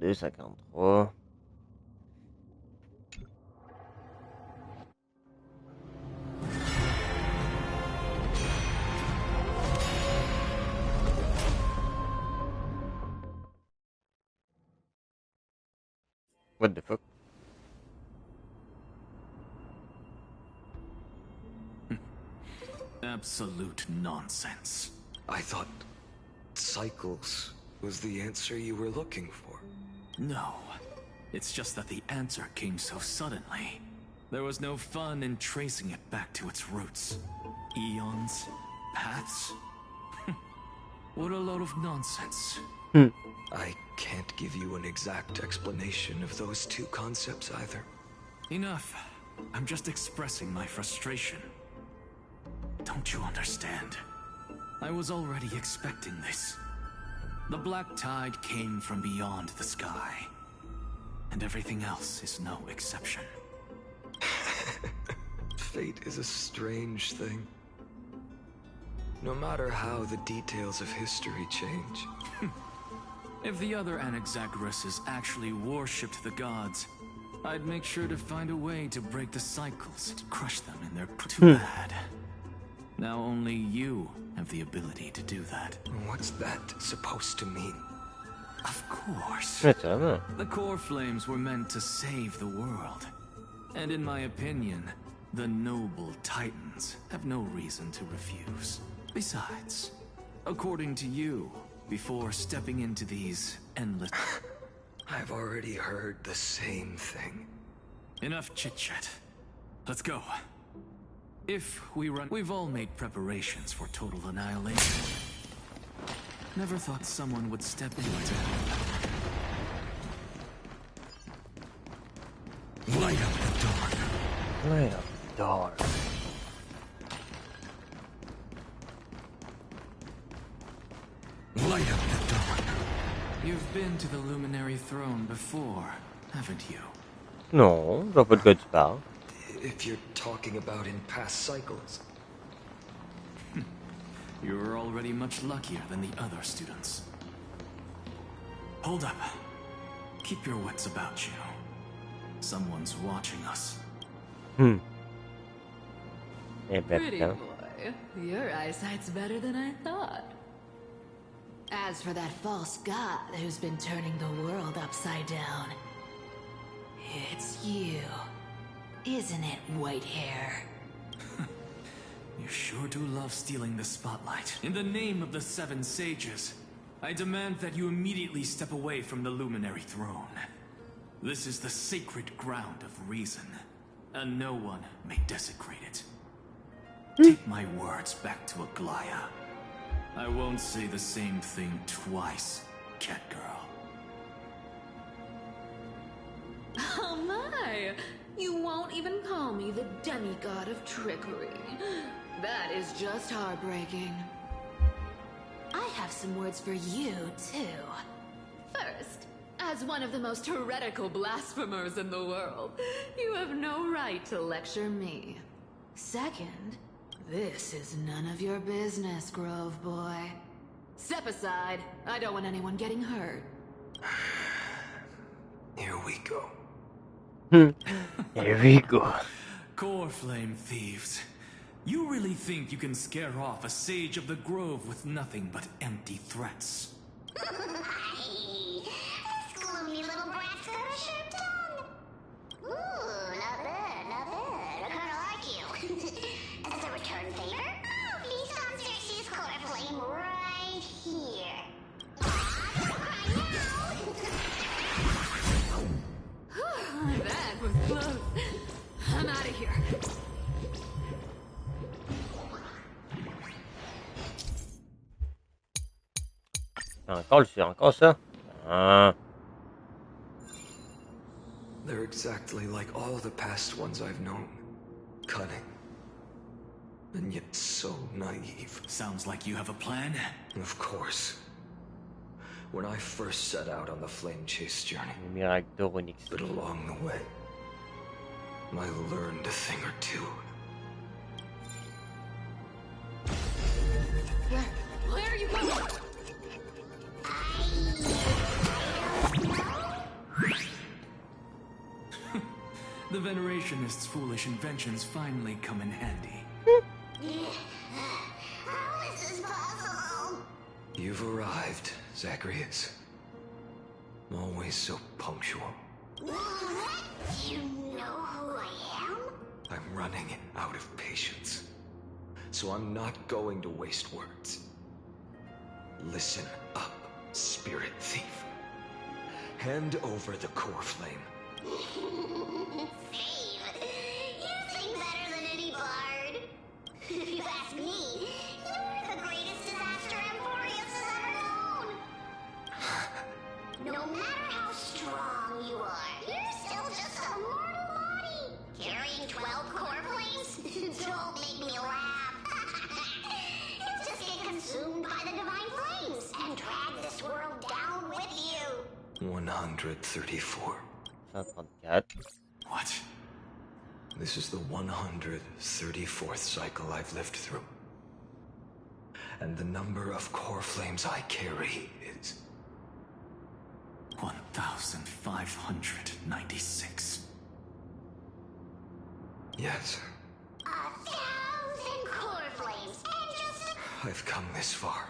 « 253. What the fuck? Absolute nonsense. I thought cycles was the answer you were looking for. No. It's just that the answer came so suddenly. There was no fun in tracing it back to its roots. Eons? Paths? What a load of nonsense. I can't give you an exact explanation of those two concepts either. Enough. I'm just expressing my frustration. Don't you understand? I was already expecting this. The black tide came from beyond the sky. And everything else is no exception. Fate is a strange thing. No matter how the details of history change. If the other Anaxagoras actually worshipped the gods, I'd make sure to find a way to break the cycles and crush them in their... Too bad. Now only you have the ability to do that. What's that supposed to mean? Of course. The core flames were meant to save the world. And in my opinion, the noble titans have no reason to refuse. Besides, according to you, before stepping into these endless... I've already heard the same thing. Enough chit-chat. Let's go. If we run... We've all made preparations for total annihilation. Never thought someone would step in to... Light up the dark. Light up the dark. Light up the dark. You've been to the Luminary Throne before, haven't you? Non, je vois pas de quoi tu parles. If you're talking about in past cycles. You were already much luckier than the other students. Hold up. Keep your wits about you. Someone's watching us. Pretty boy, your eyesight's better than I thought. As for that false god who's been turning the world upside down, it's you, isn't it, white hair? You sure do love stealing the spotlight. In the name of the 7 sages, I demand that you immediately step away from the Luminary Throne. This is the sacred ground of reason. and no one may desecrate it. Take my words back to Aglaya. I won't say the same thing twice, cat girl. Oh my! You won't even call me the demigod of trickery. That is just heartbreaking. I have some words for you, too. First, as one of the most heretical blasphemers in the world, you have no right to lecture me. Second, this is none of your business, Grove Boy. Step aside. I don't want anyone getting hurt. Here we go. Here we go. Core Flame thieves. You really think you can scare off a sage of the grove with nothing but empty threats? This gloomy little brat's got a sharp tongue. Ooh, not bad, not bad. I kinda like you. As a return favor, please come search his core flame right here. That was close. I'm out of here. Encore ça. They're exactly like all the past ones I've known. Cunning. And yet so naive. Sounds like you have a plan? Of course. When I first set out on the flame chase journey, but along the way, I learned a thing or two. Where are you going? The Venerationists' foolish inventions finally come in handy. How is this possible? You've arrived, Zacharias. Always so punctual. What? You know who I am? I'm running out of patience. So I'm not going to waste words. Listen up, spirit thief. Hand over the core flame. Save. You sing better than any bard. If you ask me, you're the greatest disaster Amphoreus has ever known. No matter how strong you are, you're still just a mortal body. Carrying 12 core flames? Don't make me laugh. You'll just get consumed by the divine flames and drag this world down with you. 134. 134. What? This is the 134th cycle I've lived through. And the number of core flames I carry is 1,596. Yes, 1,000 core flames and just I've come this far.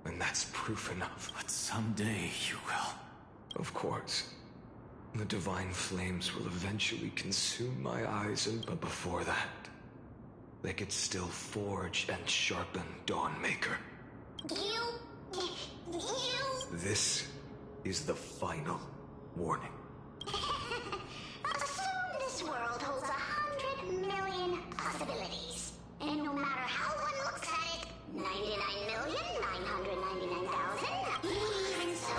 And that's proof enough. But someday you will. Of course. The divine flames will eventually consume my eyes, but before that, they could still forge and sharpen Dawnmaker. You... This is the final warning. Assume this world holds 100 million possibilities. And no matter how one looks at it, 99,999,000. Even so,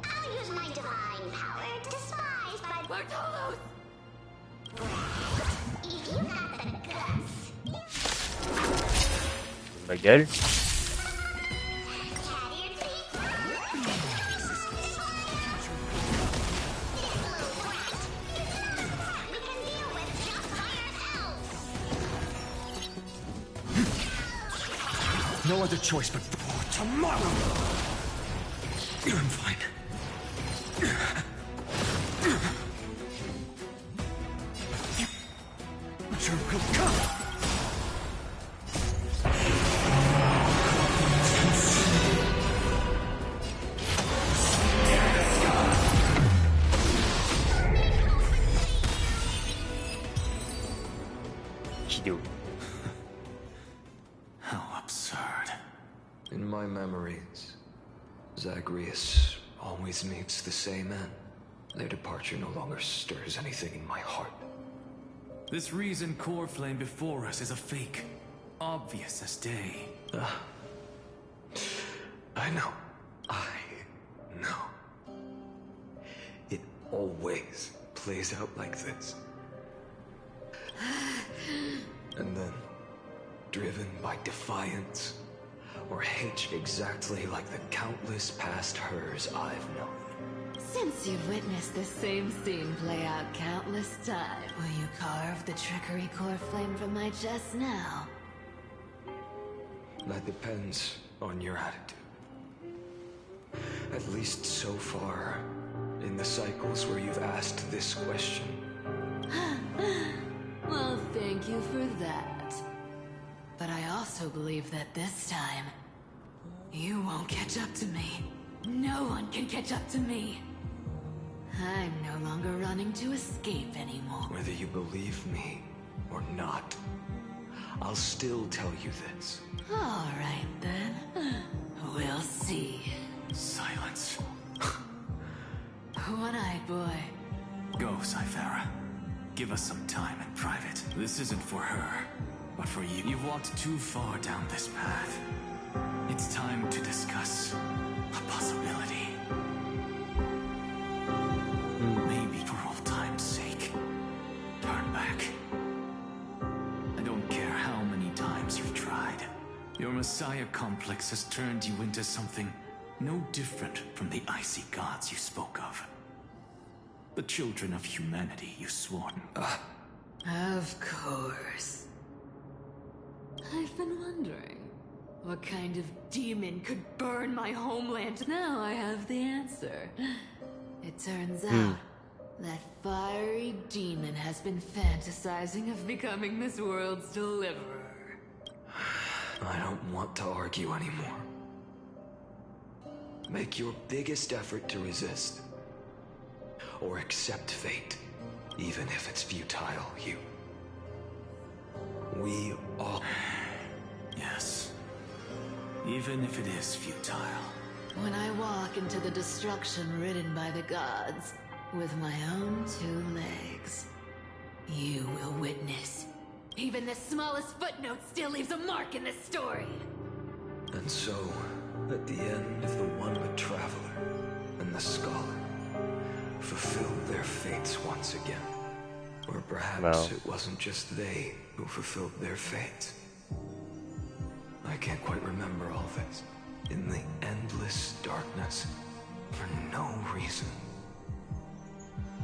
I'll use my divine power despised by Bartolos. If you got the guts. Ma gueule. No other choice but for tomorrow. I'm fine. Future will come. Kido. How absurd. In my memories, Zagreus always meets the same end. Their departure no longer stirs anything in my heart. This reason core flame before us is a fake. Obvious as day. I know. I know. It always plays out like this. And then, driven by defiance, or hate exactly like the countless past hers I've known. Since you've witnessed the same scene play out countless times, will you carve the trickery core flame from my chest now? That depends on your attitude. At least so far, in the cycles where you've asked this question. Well, thank you for that. But I also believe that this time, you won't catch up to me. No one can catch up to me. I'm no longer running to escape anymore. Whether you believe me or not, I'll still tell you this. All right, then. We'll see. Silence. One-eyed boy. Go, Cyphera. Give us some time in private. This isn't for her, but for you. You've walked too far down this path. It's time to discuss a possibility. Maybe for old time's sake, turn back. I don't care how many times you've tried. Your Messiah complex has turned you into something no different from the icy gods you spoke of. The children of humanity you swore. Of course. I've been wondering, what kind of demon could burn my homeland? Now I have the answer. It turns out that fiery demon has been fantasizing of becoming this world's deliverer. I don't want to argue anymore. Make your biggest effort to resist. Or accept fate, even if it's futile, you. We all... Yes. Even if it is futile. When I walk into the destruction ridden by the gods, with my own 2 legs, you will witness. Even the smallest footnote still leaves a mark in this story. And so, at the end, the one traveler and the scholar fulfilled their fates once again. Or perhaps it wasn't just they who fulfilled their fates. I can't quite remember all this. In the endless darkness, for no reason.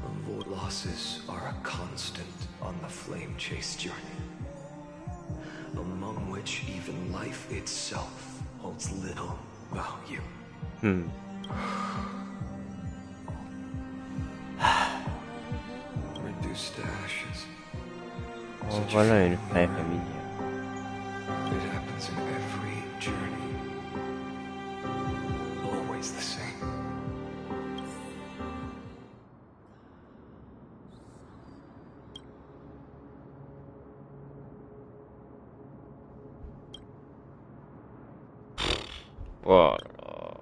Avoid losses are a constant on the flame chase journey, among which even life itself holds little value. Reduced to ashes. Voilà une vraie famille. It happens in every journey. Always the same. Oh là là.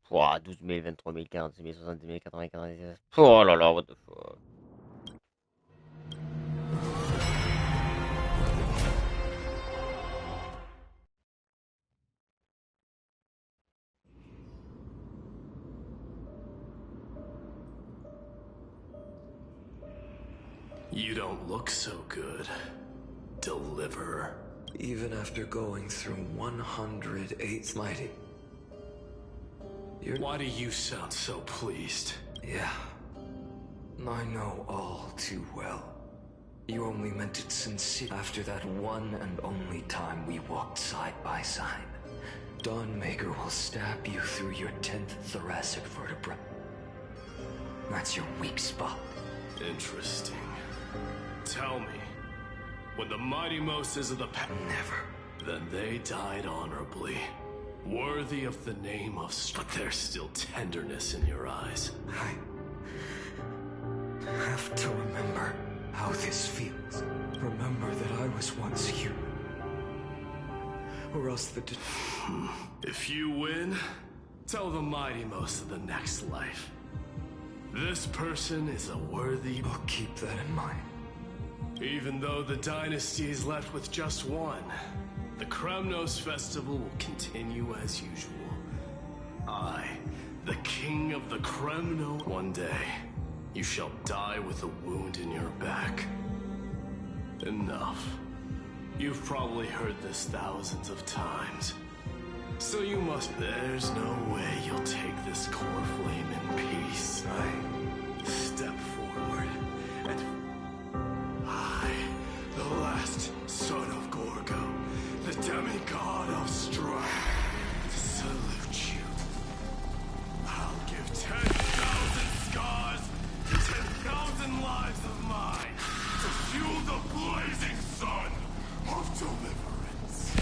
Ouah, 12 000, 23 000, 46 000, 70 000, 80 000, 90 000. Oh là là, what the fuck. You don't look so good, Deliverer. Even after going through 108th mighty. Why do you sound so pleased? Yeah. I know all too well. You only meant it sincere after that one and only time we walked side by side. Dawnmaker will stab you through your 10th thoracic vertebra. That's your weak spot. Interesting. Tell me, when the mighty Moses of the past... Never. Then they died honorably. Worthy of the name of... But there's still tenderness in your eyes. I have to remember how this feels. Remember that I was once human. Or else the... If you win, tell the mighty most of the next life. This person is a worthy... I'll keep that in mind. Even though the dynasty is left with just one, the Kremnos festival will continue as usual. I, the king of the Kremno, one day, you shall die with a wound in your back. Enough. You've probably heard this thousands of times. So you must... There's no way you'll take this core flame in peace. I step forward, and I, the last son of Gorgo, the demigod of strife, salute you. I'll give 10,000 scars, 10,000 lives of mine, to fuel the blazing sun of deliverance.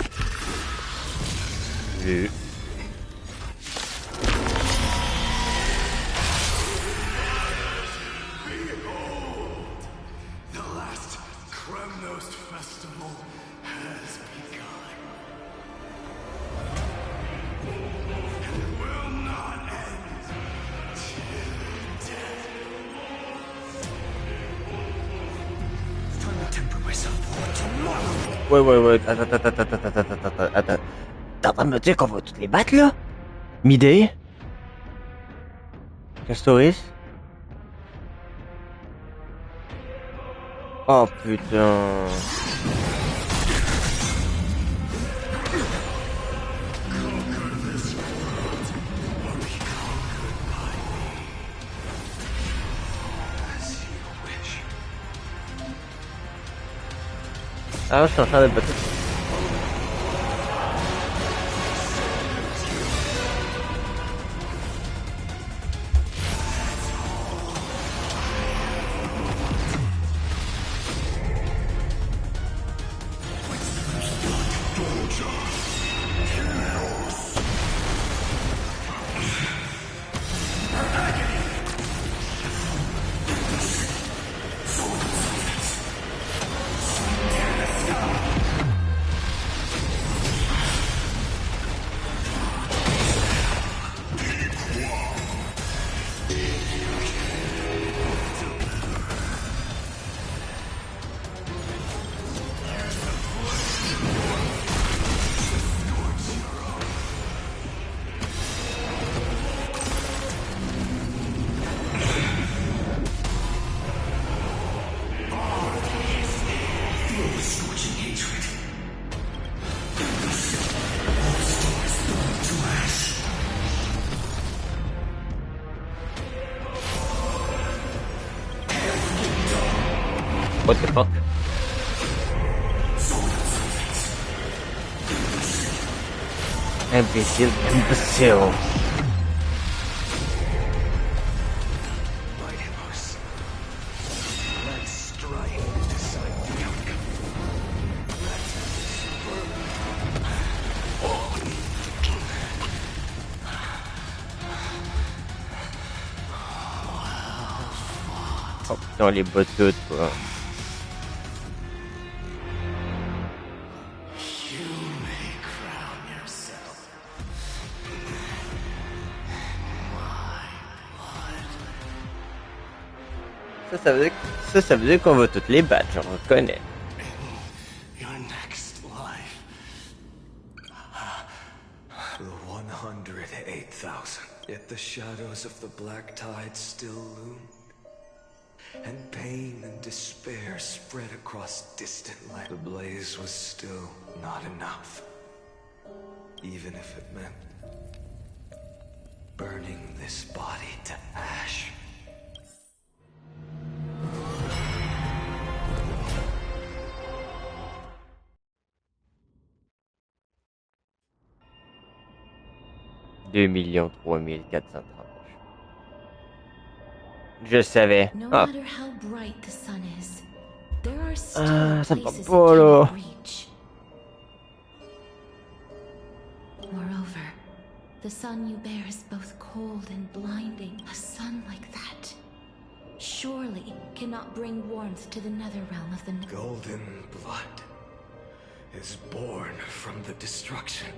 Behold, the last Kremnos festival has begun. And it will not end till death. Time to temper myself for tomorrow. Ouais. Attends. T'es en train de me dire qu'on va toutes les battre, là? Midday? Castoris? Oh, putain. Ah, je suis en train de battre. What the fuck? Imbécile. Oh putain, les bottes toutes, quoi. Ça veut dire qu'on va toutes les battre, je reconnais. Your next life. The 108,000. Yet the shadows of the black tide still loom. And pain and despair spread across distant land. The blaze was still not enough. Even if it meant burning this body to ash. $2 3 430. Je savais. No Ah. matter how bright the sun is, there are still Ça va places pas, it là. cannot reach. Moreover, the sun you bear is both cold and blinding. A sun like that surely cannot bring warmth to the nether realm of the Golden blood. is born from the destruction.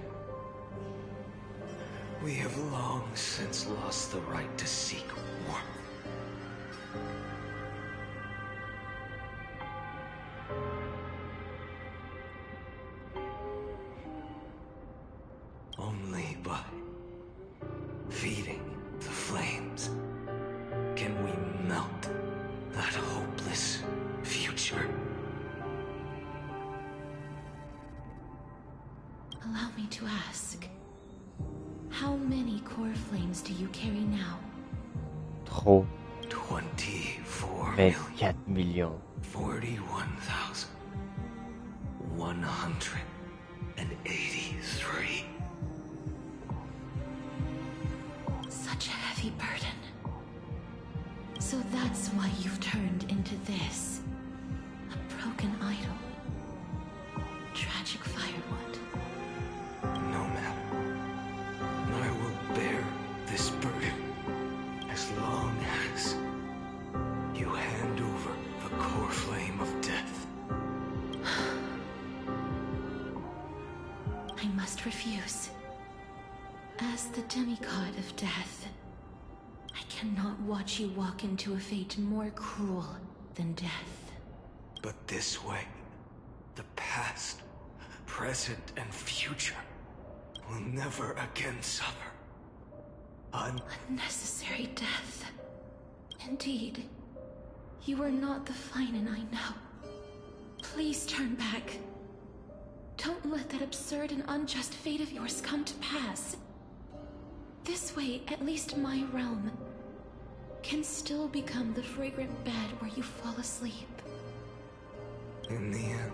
We have long since lost the right to seek warmth. Only by feeding the flames can we melt that hopeless future. Allow me to ask, how many core flames do you carry now? Trop. 24 millions. 41,183. Such a heavy burden. So that's why you've turned into this. A broken idol. Tragic firewood. No matter. I will bear this burden as long as you hand over the core flame of death. I must refuse. As the demigod of death, I cannot watch you walk into a fate more cruel than death. But this way, the past, present, and future will never again suffer. Unnecessary death. Indeed. You are not the Finan I know. Please turn back. Don't let that absurd and unjust fate of yours come to pass. This way, at least my realm can still become the fragrant bed where you fall asleep. In the end,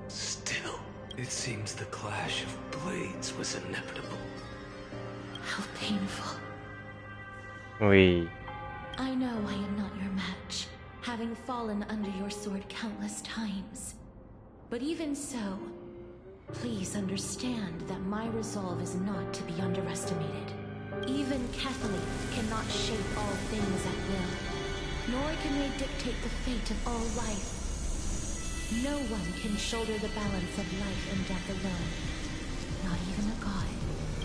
still, it seems the clash of blades was inevitable. How painful. Oui. I know I am not your match, having fallen under your sword countless times. But even so, please understand that my resolve is not to be underestimated. Even Catholic cannot shape all things at will, nor can they dictate the fate of all life. No one can shoulder the balance of life and death alone, not even a god.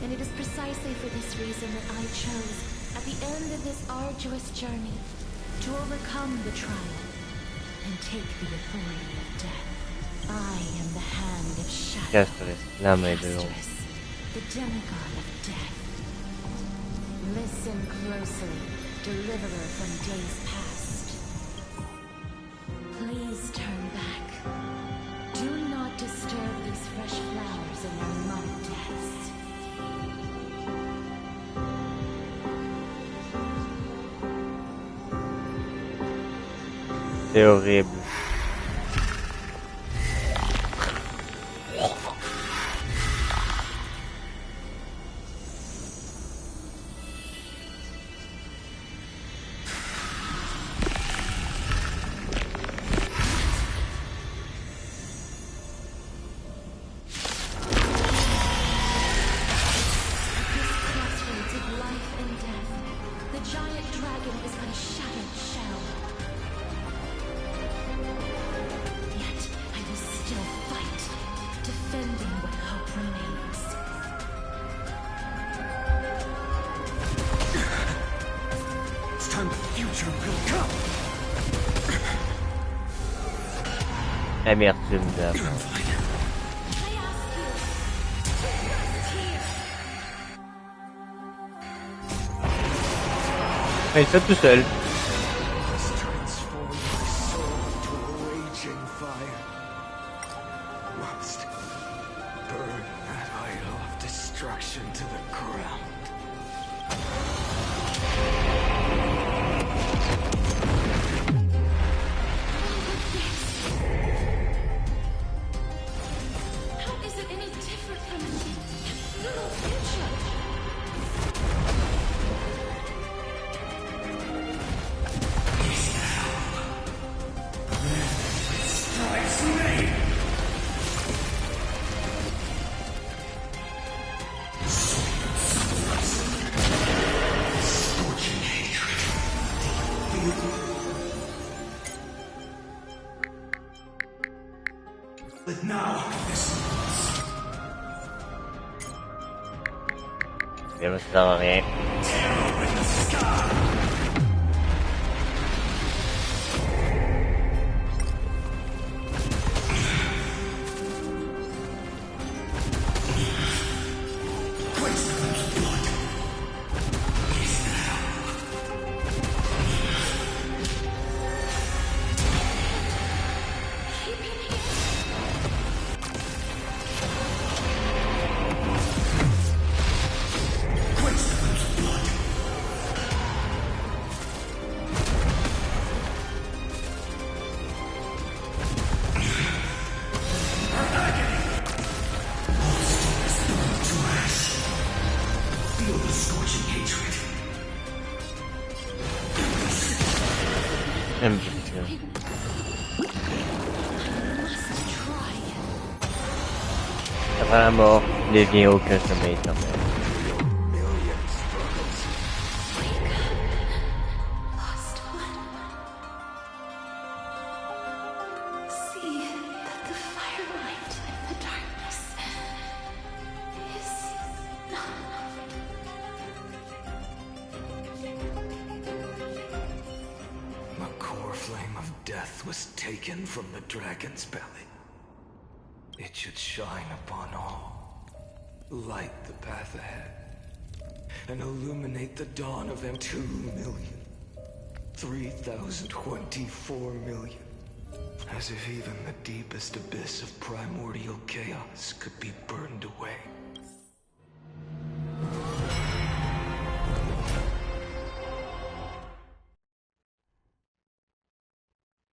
And it is precisely for this reason that I chose, at the end of this arduous journey, to overcome the trial and take the authority of death. I am the hand of shadow. Majestueuse, the demigod of death. Listen closely, deliverer from days past. Please turn back. Do not disturb these fresh flowers in their mud deaths. C'est horrible. Amertume d'abord. Il fait tout seul. But now, Bien, ça sert à rien. Après la mort, il devient aucun sommeil éternel. From the dragon's belly. It should shine upon all, light the path ahead, and illuminate the dawn of them 2 million, 3,024 million. As if even the deepest abyss of primordial chaos could be burned away.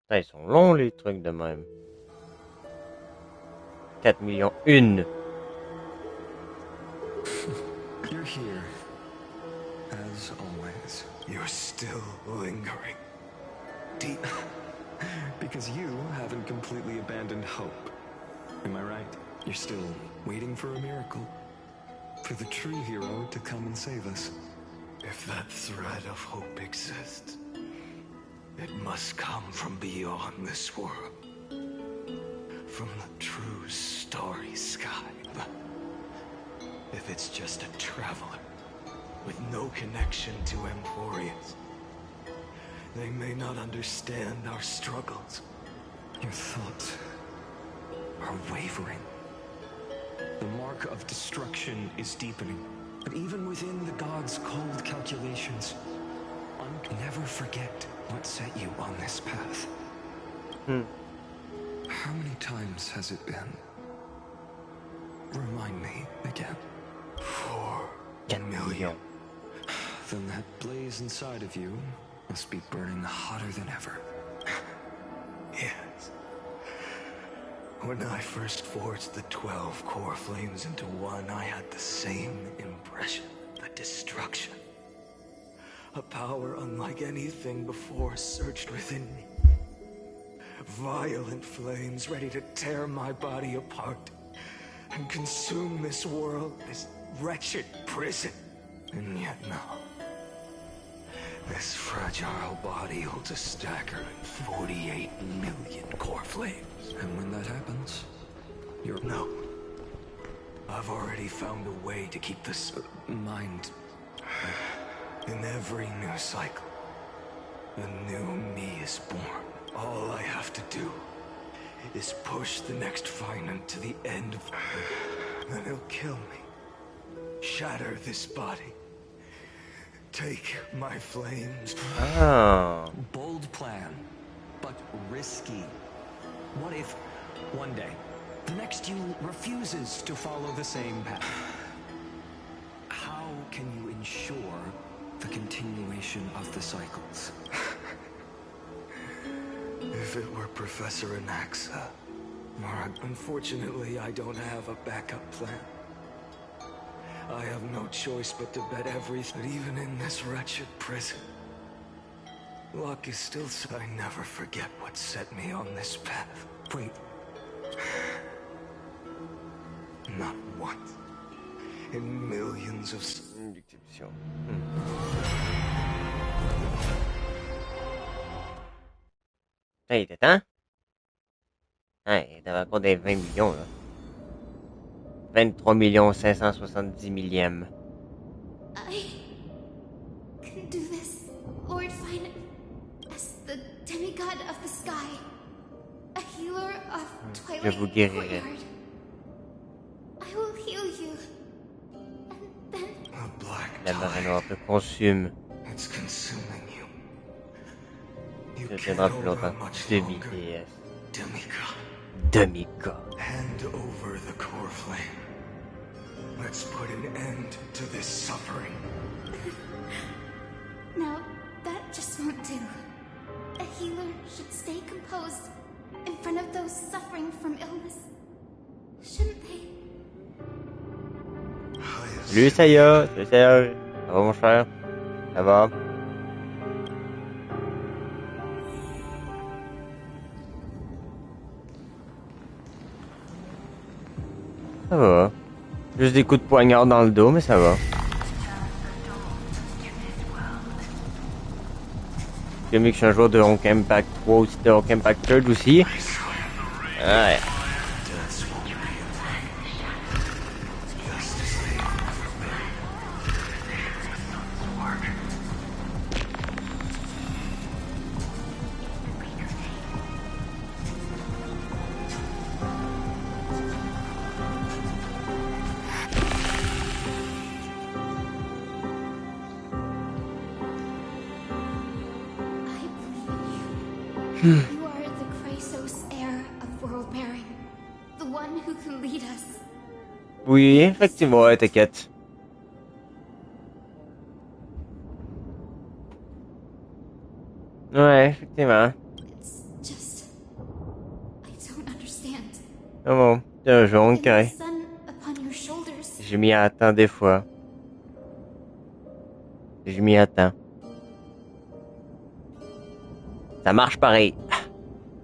Ah, ils sont longs les trucs de même. 4 millions 1. You're here, as always. You're still lingering. Deep. Because you haven't completely abandoned hope. Am I right? You're still waiting for a miracle. For the true hero to come and save us. If that thread of hope exists, it must come from beyond this world. From the true starry sky. But if it's just a traveler with no connection to Amphoreus, they may not understand our struggles. Your thoughts are wavering. The mark of destruction is deepening. But even within the gods' cold calculations, never forget what set you on this path. How many times has it been? Remind me again. 4 million. Then that blaze inside of you must be burning hotter than ever. Yes. When I first forged the 12 core flames into one, I had the same impression. The destruction. A power unlike anything before surged within me. Violent flames ready to tear my body apart and consume this world, this wretched prison. And yet now, this fragile body holds a staggering 48 million core flames. And when that happens, you're... No. I've already found a way to keep this mind... In every new cycle, a new me is born. All I have to do is push the next finite to the end of... Then he'll kill me. Shatter this body. Take my flames. Oh. Bold plan, but risky. What if, one day, the next you refuses to follow the same path? How can you ensure the continuation of the cycles? If it were Professor Anaxa. Unfortunately, I don't have a backup plan. I have no choice but to bet everything, even in this wretched prison. Luck is still so I never forget what set me on this path. Wait. Not once. In millions of... Hey, t'es temps? Ouais, t'avais encore des 20 millions, là. 23 570 millièmes. I can do this, Lord Fine, as the demigod of the sky, a healer of Je Twilight vous guérirai. Courtyard. I will heal you, and then La marée noire te consume. It's consuming you. You Ça can't tiendra plus hold longtemps. out much longer. Demi-déesse. Demigod. Demi-god. Hand over the core flame. Let's put an end to this suffering. now that just won't do. A healer should stay composed in front of those suffering from illness, shouldn't they? Salut Saya, salut Saya. Ça va mon frère? Ça va? Ça va. Juste des coups de poignard dans le dos, mais ça va. J'ai mis que je suis un joueur de Honkai Impact 3 aussi, de Honkai Impact 3 aussi. Ouais. You are the Chrysos heir of world bearing, the one who can lead us. Oui, effectivement, ouais, t'inquiète. Ouais, effectivement. It's just, I don't understand. Oh bon, c'est un jeu And the Honkai. sun upon your shoulders. Je m'y attends des fois. Je m'y attends. Ça marche pareil.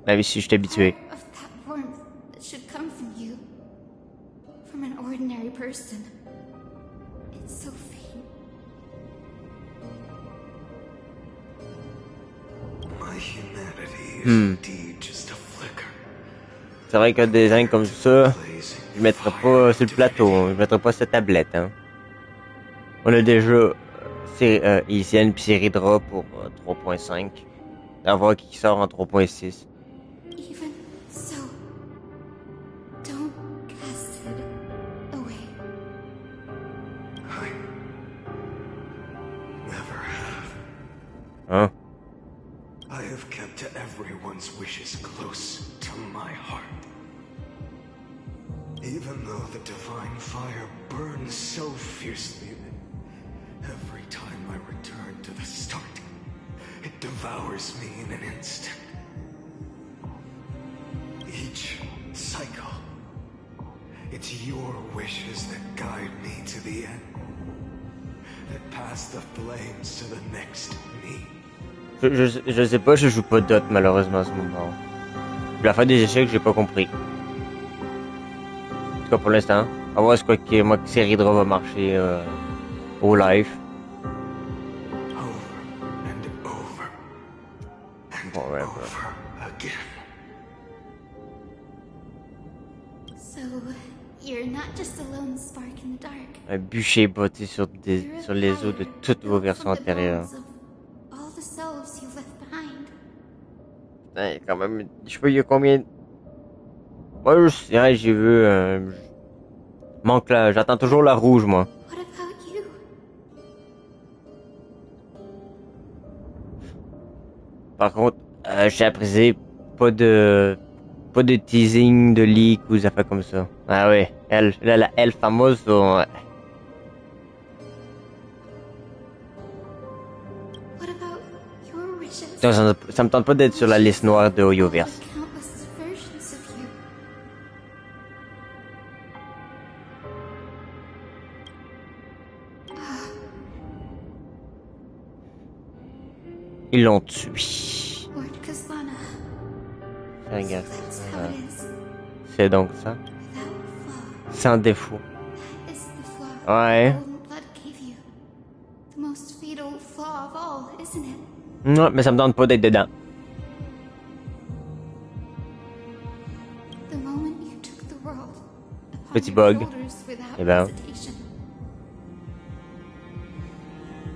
Même si je suis habitué. Of that warmth that should come from you, from an ordinary person. It's so faint. My humanity is indeed just a flicker. C'est vrai qu'un design comme ça, je mettrai pas sur le plateau, je mettrai pas cette tablette. Hein. On a déjà Isienne puis Céridra pour 3.5. À voir qui sort en 3.6. Even so, don't cast it away. I never have. Hein? I have kept everyone's wishes close to my heart. Even though the divine fire burns so fiercely that every time I return to the start, it devours me in an instant. Each cycle, it's your wishes that guide me to the end, that pass the flames to the next me. Je sais pas, je joue pas Dot malheureusement à ce moment. La fin des échecs, j'ai pas compris. En tout cas pour l'instant. À voir ce que moi que Céridra va marcher au live. Bon, ouais, So, you're not just a lone spark in the dark. Un bûcher botté sur les os de toutes vos versions antérieures. All the selves you've left behind. Ouais, quand même, je sais pas, il y a combien... Moi, je sais, hein, j'ai vu... manque là, j'attends toujours la rouge, moi. What about you? Par contre, j'ai apprécié pas de teasing, de leak ou des affaires comme ça. Ah ouais, elle, là, la elle fameuse, ouais. What about your wishes? Ça me tente pas d'être sur la liste noire de Hoyoverse. Countless versions of you. Ils l'ont tué. Lord Kaslana. Regarde. That's how it is. C'est donc ça. Sans défaut. Is the flaw Ouais. golden blood gave you. The most fatal flaw of all, isn't it? Non, mais ça me tente pas d'être dedans. The moment you took the world upon Petit your bug. shoulders without Eh ben. hesitation.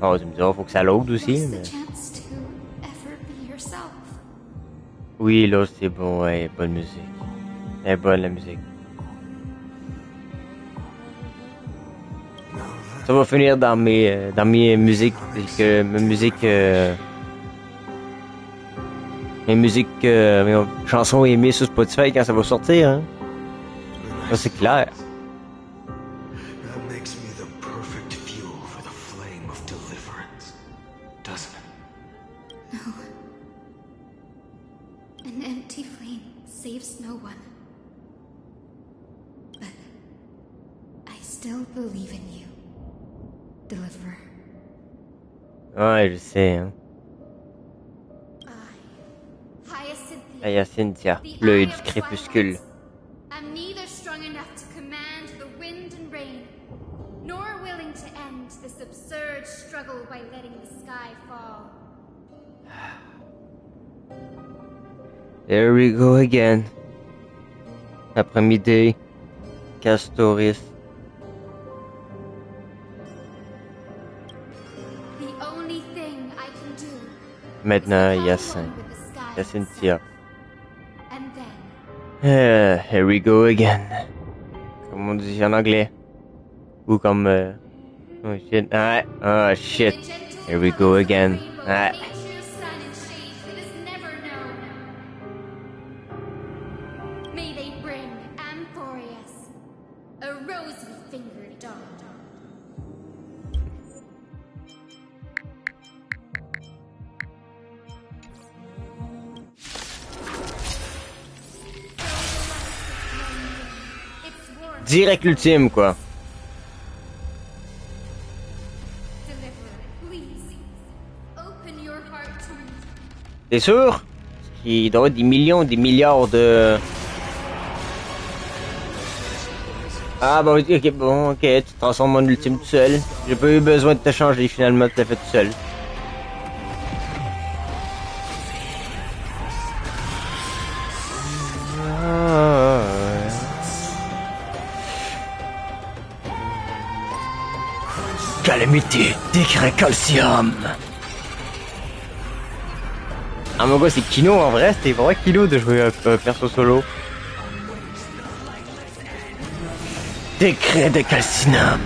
Oh, tu me diras, faut que ça load aussi. Lost Mais... the chance to ever be yourself. Oui, là, c'est bon, ouais, bonne musique. Elle est bonne, la musique. Ça va finir dans mes musiques, mes musiques, mes chansons aimées sur Spotify quand ça va sortir, hein. Ça, c'est clair. That makes me the perfect fuel for the flame of deliverance, doesn't it? No. An empty flame saves no one. But I still believe in you, Deliverer. Ouais, je sais, hein. Hyacinthia, Cynthia, l'œil du crépuscule. I'm neither strong enough to command the wind and rain, nor willing to end this absurd struggle by letting the sky fall. There we go again. Après-midi, Castoris. The only thing I can do. Maintenant, Cynthia. And then. Here we go again. Comme on dit en anglais. Ou comme... oh shit. Ah, shit. Here we go again. Ah. May they bring Amphoreus, a rosy-fingered dog. Direct l'ultime, quoi. T'es sûr? Il doit y avoir des millions, des milliards de... Ah bon, ok, bon, ok, tu te transformes en ultime tout seul. J'ai pas eu besoin de te changer, finalement, tu l'as fait tout seul. Calamité, décret calcium. Ah mon gars, c'est Kino en vrai, c'était vraiment Kino de jouer perso solo. Décret de calcinum.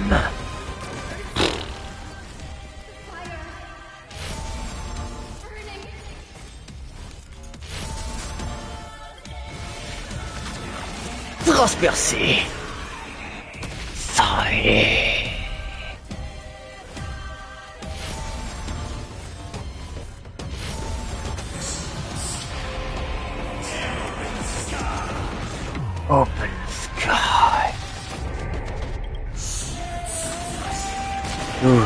Transpercé. Ça est. Open sky. Ooh.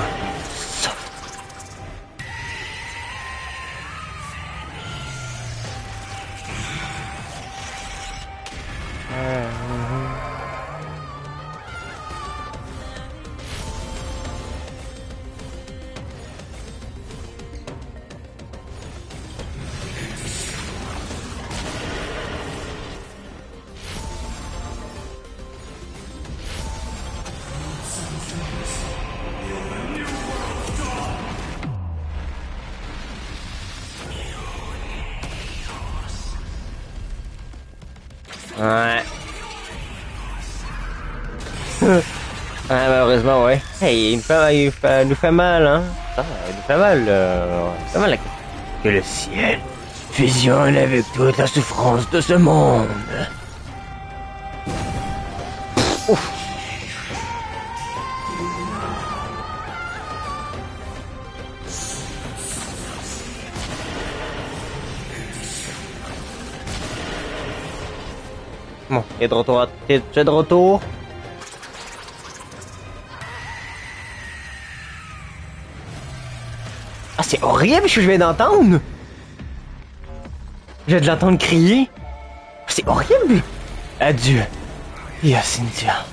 Ouais. Ouais, malheureusement, ouais. Hey, il nous fait mal, hein. Ça, il nous fait mal, que le ciel fusionne avec toute la souffrance de ce monde. Ouf. Bon, t'es de retour. T'es de retour. Ah, c'est horrible ce que je viens d'entendre. Je viens de l'entendre crier. C'est horrible. Adieu, Cynthia.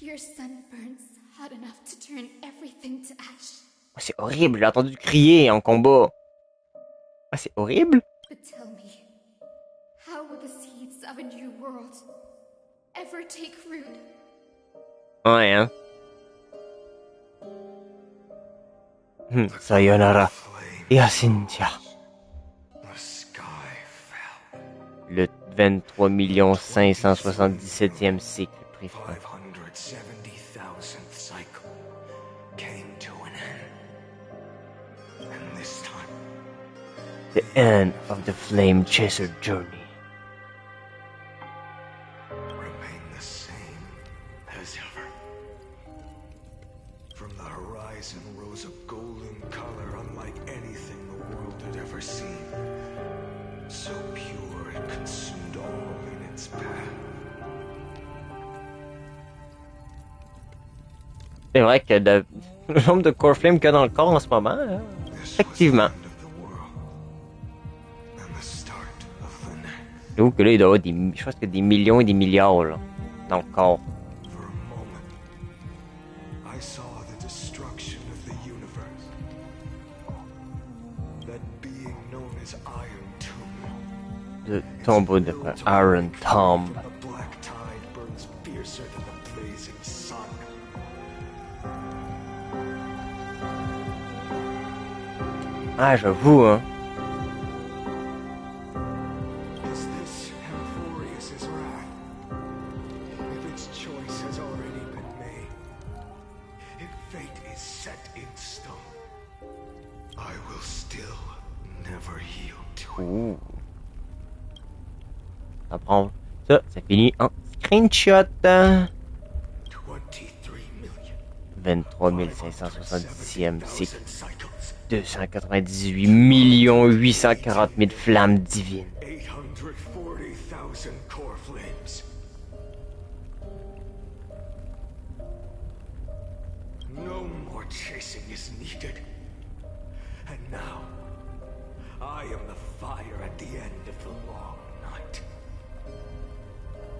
Your sun burns hot enough to turn everything to ash. Oh, c'est horrible, j'ai entendu crier en combat. Ah, c'est horrible. But tell me, how will the seeds of a new world ever take root? Ouais, hein. Sayonara et à Cynthia. Le 23 577e cycle pris fin. The end of the Flame Chaser journey. Remain the same as ever. From the horizon rose a golden color unlike anything the world had ever seen. So pure it consumed all in its path. C'est vrai que le nombre de core flame qu'il y a dans le corps en ce moment, hein, effectivement. J'avoue que là, il doit y avoir je pense que des millions et des milliards là, dans le corps. Le tombeau de Iron Tomb. Ah, j'avoue, hein. Is this Amphoreus' wrath? If its choice has already been made, if fate is set in stone, I will still never yield to it. Ouh. Ça prend. Ça finit en screenshot. 23 570e cycle. 298 840 000 flammes divines. 840,000 core flames. No more chasing is needed. And now, I am the fire at the end of the long night.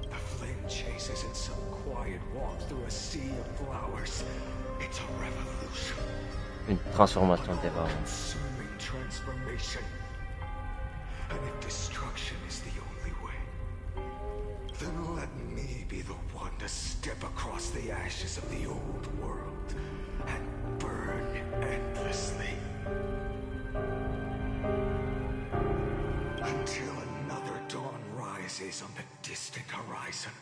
The flame chase isn't some quiet walk through a sea of flowers. It's a revolution. Une transformation dévorante. Consuming transformation. And if destruction is the only way, then let me be the one to step across the ashes of the old world and burn endlessly. Until another dawn rises on the distant horizon.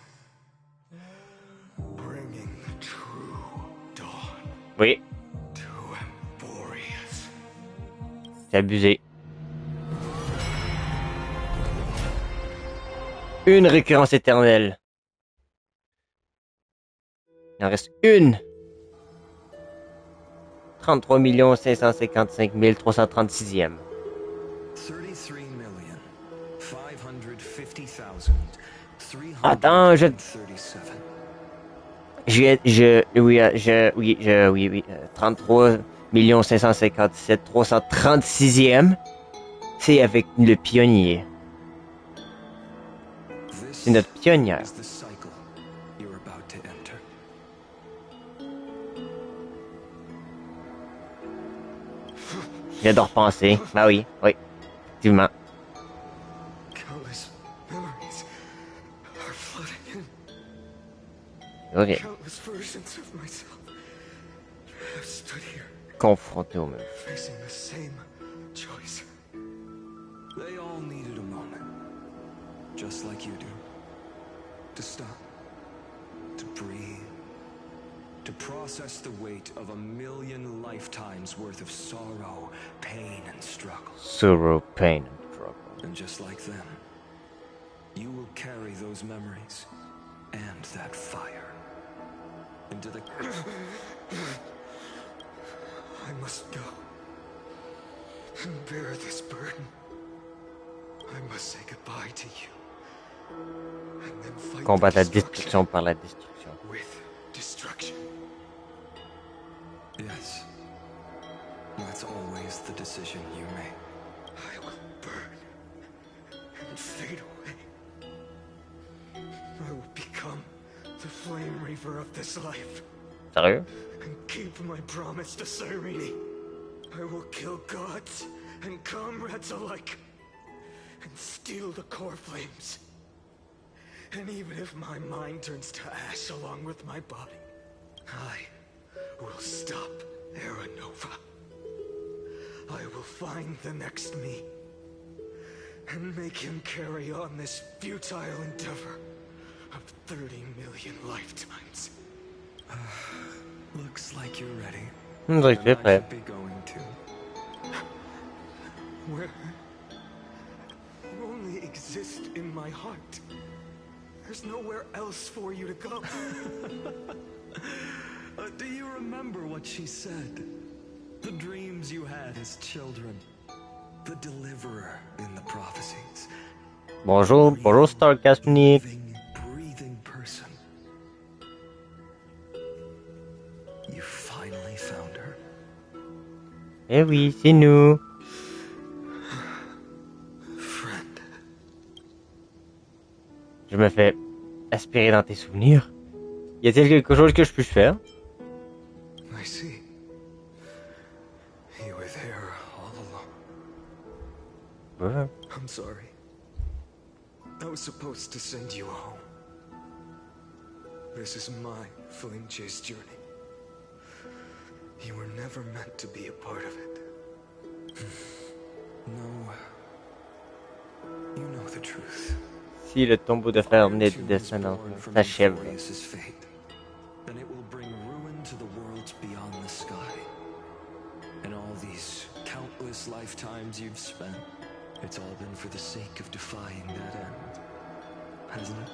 Bringing the true dawn. Oui. C'est abusé. Une récurrence éternelle. Il en reste une. 33 555 336e. Attends, oui, 33 557 336e. C'est avec le pionnier. C'est notre pionnière. J'adore penser. Bah oui, effectivement. Ok. Confronté au même. They all needed a moment, just like you do, to stop, to breathe, to process the weight of 1,000,000 lifetimes worth of sorrow, pain, and struggle. Sorrow, pain, and struggle. And just like them, you will carry those memories and that fire into the... I must go and bear this burden. I must say goodbye to you. And then fight Combattre la destruction par la destruction. With destruction. Yes. That's always the decision you make. I will burn and fade away. I will become the flame reaver of this life. Sérieux? And keep my promise to Cyrene. I will kill gods and comrades alike, and steal the core flames. And even if my mind turns to ash along with my body, I will stop Aranova. I will find the next me, and make him carry on this futile endeavor of 30 million lifetimes. Looks like you're ready. On dirait que tu es prêt. Where you only exist in my heart. There's nowhere else for you to go. Do you remember what she said? The dreams you had as children. The deliverer in the prophecies. Bonjour Starcastnik. Breathing person. You finally found her. Eh oui, c'est nous. Friend. Je me fais aspirer dans tes souvenirs. Y a-t-il quelque chose que je puisse faire? I see. You were there all along. Ouais. I'm sorry. I was supposed to send you home. This is my flame chase journey. You were never meant to be a part of it. No. You know the truth. Si le tombeau de fer naît de descendants s'achève. Then it will bring ruin to the worlds beyond the sky. And all these countless lifetimes you've spent, it's all been for the sake of defying that end, hasn't it?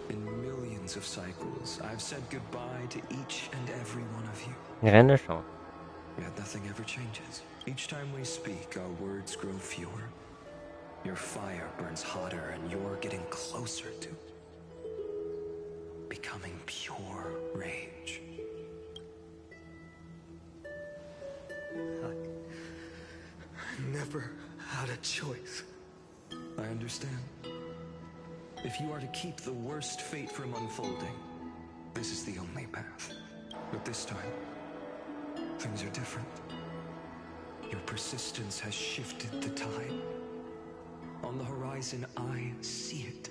In millions of cycles, I've said goodbye to each and every one of you. Rien ne change. Yet nothing ever changes. Each time we speak, our words grow fewer. Your fire burns hotter, and you're getting closer to becoming pure rage. I never had a choice. I understand. If you are to keep the worst fate from unfolding, this is the only path. But this time, things are different. Your persistence has shifted the tide. On the horizon, I see it.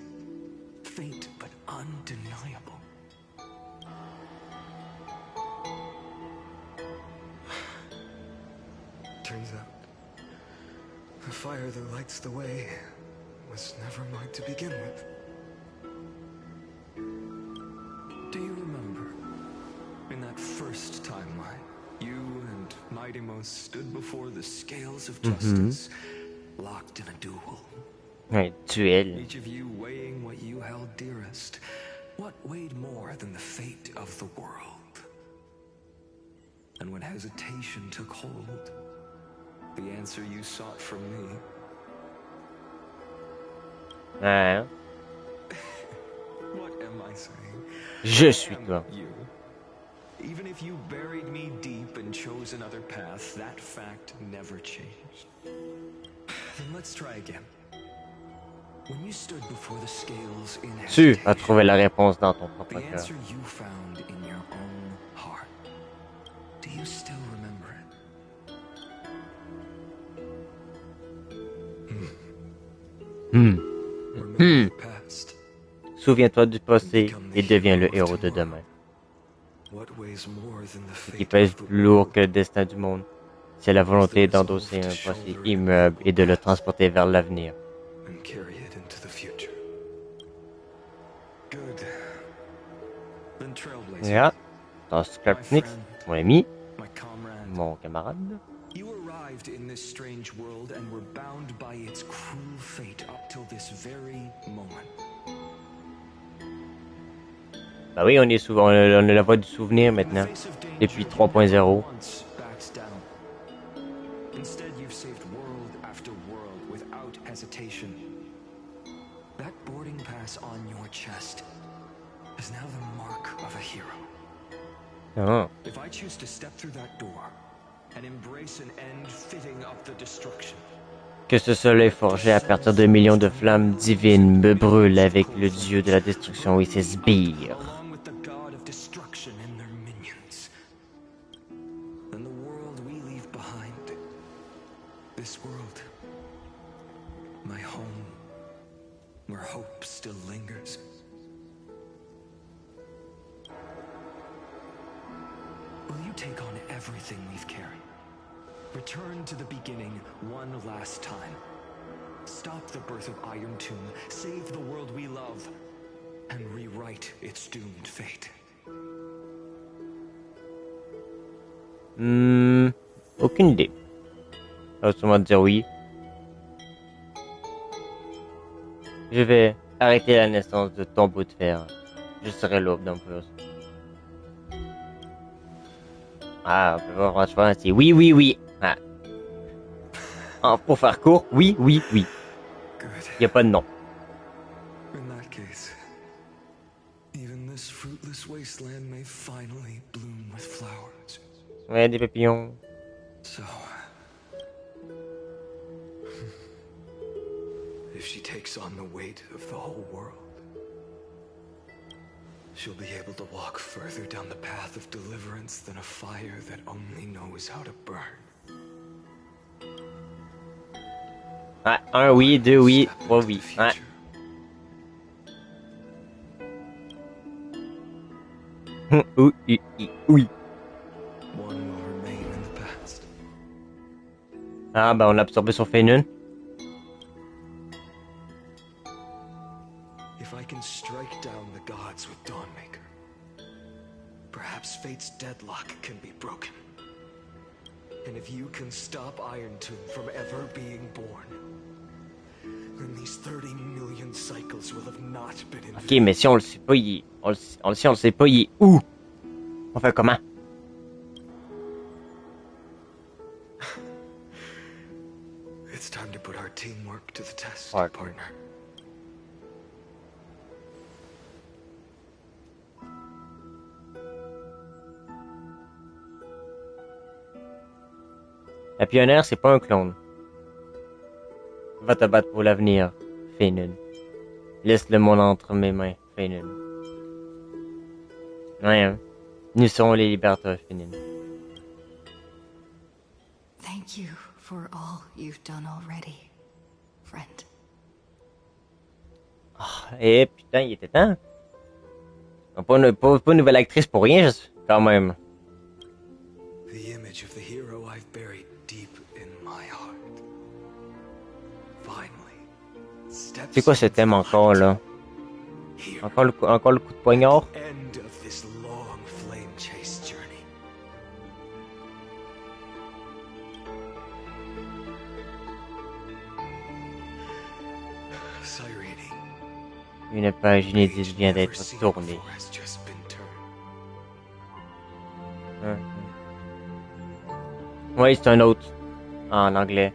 Faint but undeniable. Turns out, the fire that lights the way was never mine to begin with. Do you remember, in that first timeline, you and Mightymost stood before the scales of justice, locked in a duel? Ouais, duel. Each of you weighing what you held dearest. What weighed more than the fate of the world? And when hesitation took hold, the answer you sought from me. Ouais. What am I saying? Je suis toi. You. Even if you buried me deep and chose another path, that fact never changed. Then let's try again. When you stood before the scales in Tu as trouvé la réponse dans ton propre the cœur. answer you found in your own heart. Do you still remember it? Past. Souviens-toi du passé et deviens le héros de demain. What weighs more than the Ce qui fate pèse of the plus lourd que le destin du monde, c'est la volonté d'endosser un passé immuable et de le transporter vers l'avenir. and carry it into the future. Good. Then Trailblazer. Ja, dans Scrapnik, mon ami, mon camarade. You arrived in this strange world and were bound by its cruel fate up till this very moment. Bah oui, on est souvent, on a la voix du souvenir maintenant, depuis 3.0. Backs down. Instead, you've saved world after world without hesitation. That boarding pass on your chest is now the mark of a hero. Ah. If I choose to step through that door and embrace an end fitting of the destruction, Que ce soleil forgé à partir de millions de flammes divines me brûle avec le dieu de la destruction et ses sbires. along with the god of destruction and their minions. And the world we leave behind, this world, my home, where hope still lingers. Will you take on everything we've carried? Return to the beginning one last time. Stop the birth of Iron Tomb, save the world we love, and rewrite its doomed fate. Aucune idée. Ça va sûrement dire oui. Je vais arrêter la naissance de tombeau de fer. Je serai l'aube d'Amphoreus. Ah, on peut voir franchement, c'est oui, oui, oui. Ah. Ah, pour faire court, oui, oui, oui. Il n'y a pas de non. In that case, even this fruitless wasteland may finally bloom with flowers. Ouais, des papillons. So, if she takes on the weight of the whole world, she'll be able to walk further down the path of deliverance than a fire that only knows how to burn. Ouais, un oui, deux oui, trois oui. Ouais. Oui, oui, oui. Ah bah on l'a absorbé sur Feynun. If I can strike down the gods with Dawnmaker, perhaps fate's deadlock can be broken. And if you can stop Iron Tomb from ever being born, then these 30 million cycles will have not been in vain. Ok, mais si on le sait pas, si on le sait pas, il est où? On fait comment? It's time to put our teamwork to the test, partner. La pionnière, c'est pas un clone. Va te battre pour l'avenir, Feynun. Laisse le monde entre mes mains, Feynun. Ouais, hein. Nous serons les libérateurs, Feynun. Thank you for all you've done already, friend. Oh, eh putain, il était temps. Pas une nouvelle actrice pour rien, quand même. The image of the hero I've buried deep in my heart. Finally, C'est quoi ce thème encore là? Encore le coup de poignard? end of this long flame chase journey. Une page inédite vient d'être tournée. Oui, c'est un autre. En anglais.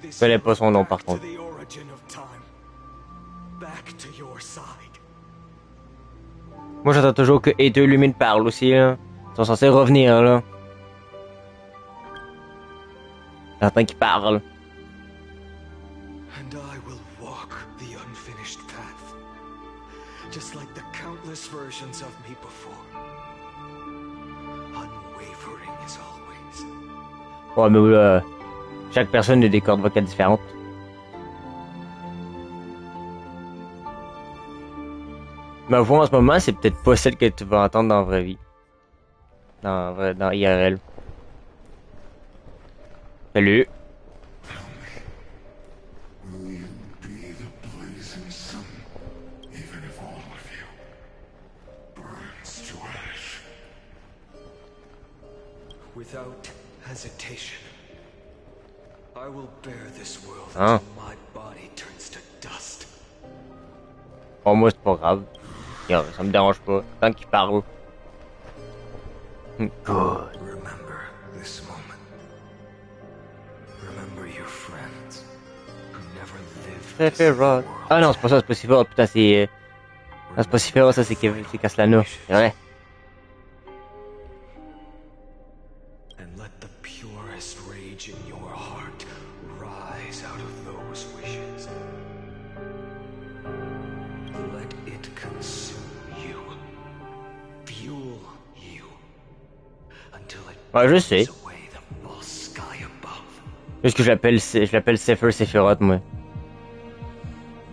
Je connais pas son nom par contre. Moi j'attends toujours que et deux Lumines parlent aussi là. Ils sont censés revenir là. J'attends qu'ils parlent. And I will walk the unfinished path, just like the countless versions of me before. Unwavering as always. Ouais mais chaque personne a des cordes vocales différentes. Ma voix en ce moment, c'est peut-être pas celle que tu vas entendre dans la vraie vie. Dans IRL. Salut. Without hesitation, I will bear this world Hein? until my body turns to dust. Oh moi c'est pas grave. Yo, ça me dérange pas. Tant qu'il parle. Good. Remember this moment. Remember your friends who never lived. Sephiroth. Ah non, c'est pas ça, c'est pas Sephiroth. Putain, c'est... Non, c'est pas Sephiroth, ça c'est Caslana. C'est vrai. And let the purest rage in your heart rise out of those wishes. Ouais, je sais. Parce que je l'appelle Sefer Sephiroth, moi.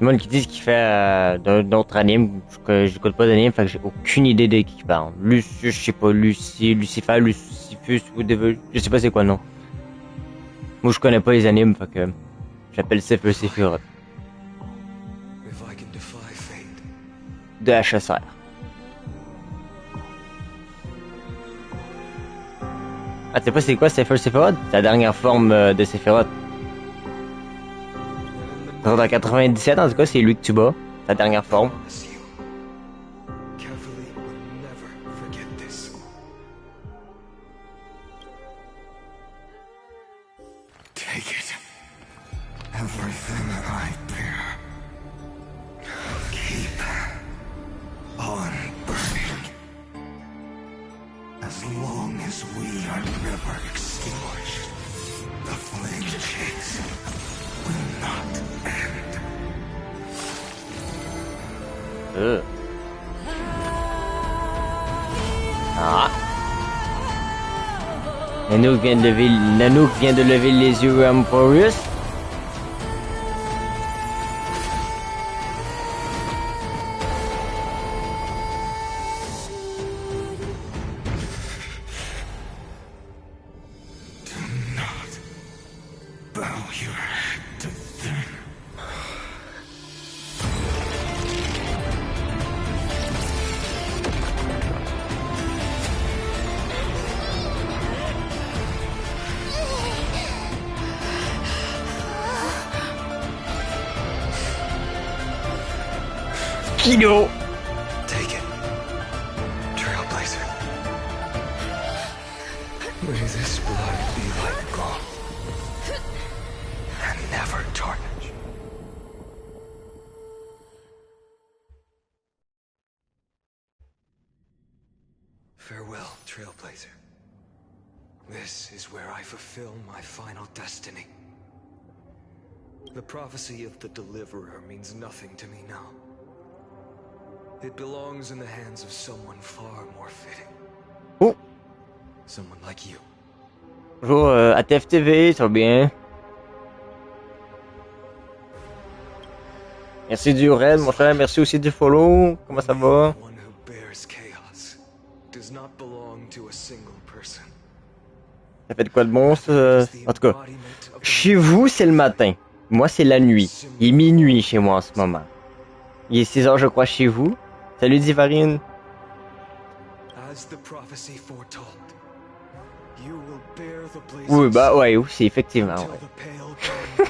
Le monde qui dit qu'il fait d'autres animes, que j'écoute pas d'animes, fait que j'ai aucune idée de qui il parle. Lucius, je sais pas, Lucifer, Lucifus, je sais pas c'est quoi le nom. Moi je connais pas les animes, fait que j'appelle Sefer Sephiroth. De HSR. Ah, tu sais pas c'est quoi Sefer Sephiroth? C'est la dernière forme de Sephiroth. Dans 97, en tout cas, c'est lui que tu bats. Sa dernière forme. Take it. Everything I bear. Keep on burning. As long as we are never extinguished, the flame chase will not end. Ah. Nanook vient de lever les yeux à Amphoreus. Kilo. Take it. Trailblazer. May this blood be like gold. And never tarnish. Farewell, Trailblazer. This is where I fulfill my final destiny. The prophecy of the Deliverer means nothing to me now. It belongs in the hands of someone far more fitting. Oh. Someone like you. Bonjour ATF TV, ça va bien? Merci du raid, mon cher. Merci aussi du follow. Comment ça va? Ça fait de quoi de bon, ça? En tout cas, chez vous, c'est le matin. Moi, c'est la nuit. Il est minuit chez moi en ce moment. Il est 6 heures, je crois, chez vous. Salut, Divarine. Oui, bah ouais, c'est effectivement. Ouais.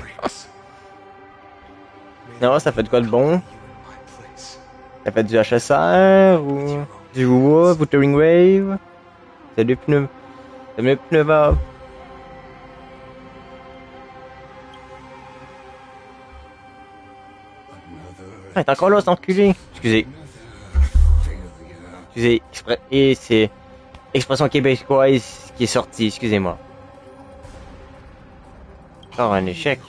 Non, ça fait de quoi de bon? Ça fait du HSR ou du Wuthering Wave? C'est du pneu. C'est le pneu va. Ah, t'es encore là, cet enculé. Excusez. Et c'est expression québécoise qui est sortie, excusez-moi. Encore un échec.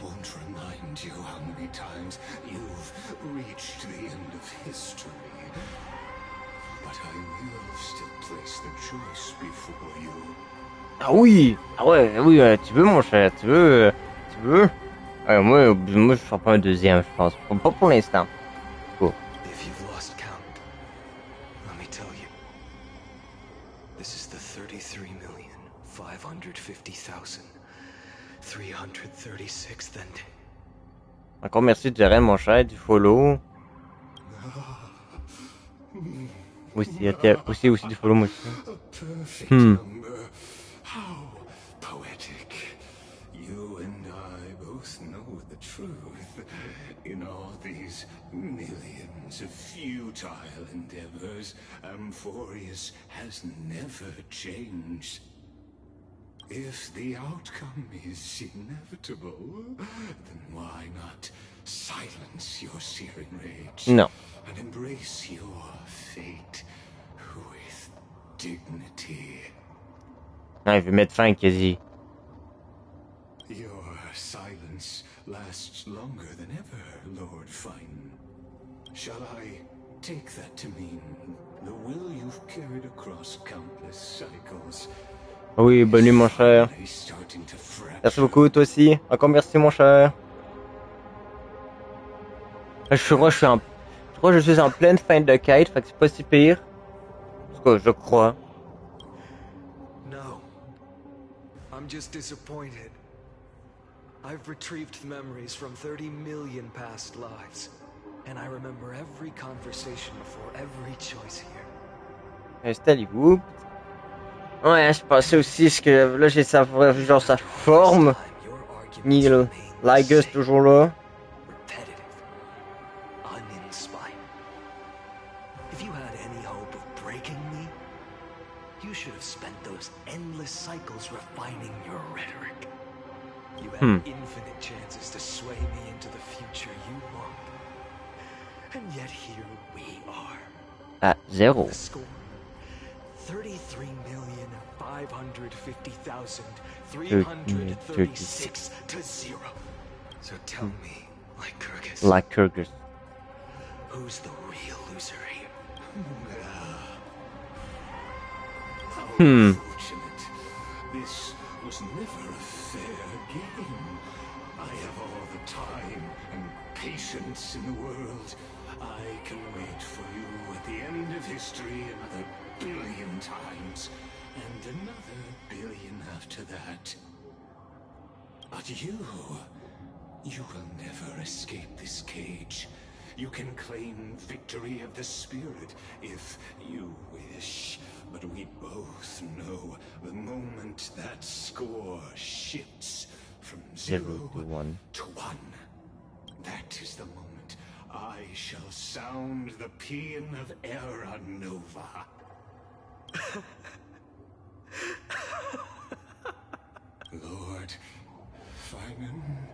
Ah oui, ah ouais, oui, tu veux mon cher, tu veux. Moi je ferai pas un deuxième, je pense, pas pour l'instant. Cool. Encore merci de gérer mon cher, du follow. Aussi du follow moi aussi. How poetic. You and I both know the truth. In all these millions of futile endeavors, Amphoreus has never changed. If the outcome is inevitable, then why not silence your searing rage? No. And embrace your fate with dignity. Ah, il veut mettre fin quasi. Your silence lasts longer than ever, Lord Fine. Shall I take that to mean the will you've carried across countless cycles Oui, bonne nuit mon cher. Merci beaucoup, toi aussi. Encore merci mon cher. Je crois que je suis en pleine fin de quête, fait que c'est pas si pire. En tout cas, je crois. No. I'm just disappointed. I've retrieved memories from 30 million past lives, and I remember every conversation before every choice here. Installez-vous. Ouais, je pensais aussi que là j'ai sa genre sa forme. Neil Ligus toujours là. Repetitive. Uninspired. If you had any hope of breaking me, you should have spent those endless cycles refining your rhetoric. You had infinite chances to sway me into the future you want. And yet here we are. À 0. The score. 33,550,336 to 0. So tell me, Lycurgus. Who's the real loser here? Unfortunate. This was never a fair game. I have all the time and patience in the world. I can wait for you at the end of history another billion times, and another billion after that. But you will never escape this cage. You can claim victory of the spirit if you wish, but we both know the moment that score shifts from 0 to 1, that is the moment I shall sound the paean of Era Nova. Lord Finan.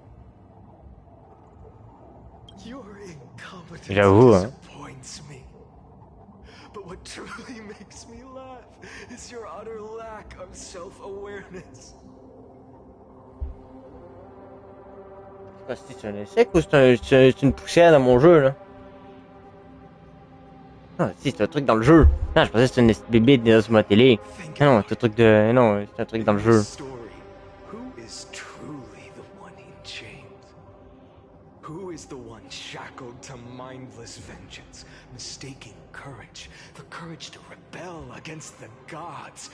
Your incompetence disappoints me. But what truly makes me laugh is your utter lack of self-awareness. Je sais pas si c'est un insecte ou c'est une poussière dans mon jeu là. Ah si, c'est un truc dans le jeu. Non, je pensais que c'était une bébé sur ma télé. Non, c'est un truc de... Non, c'est un truc dans le jeu. Who is truly the one in chains? Who is the one shackled to mindless vengeance, mistaking courage, the courage to rebel against the gods,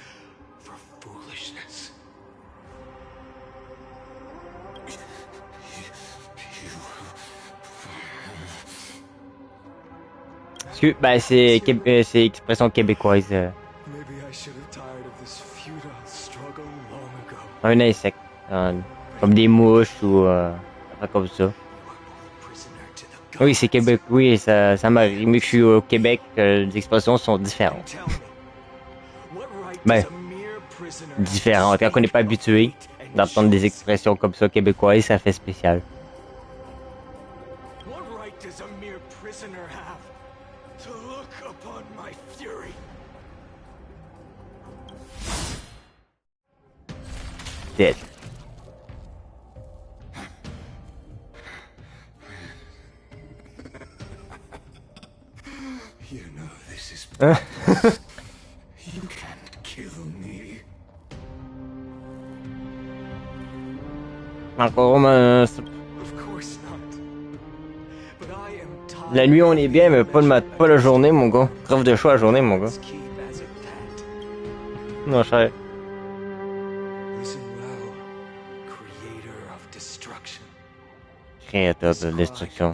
for foolishness? Ben, c'est expression québécoise. Un insecte. Comme des mouches ou... comme ça. Oui, c'est Québec. Oui, ça m'arrive. Mais que je suis au Québec, les expressions sont différentes. Ben, différentes. Quand on n'est pas habitué d'entendre des expressions comme ça québécoises, ça fait spécial. Dead. You know this is you can't kill me. Encore la nuit on est bien, mais pas la journée, mon gars. Crève de chaud la journée, mon gars. Non, cher. Créateur de destruction.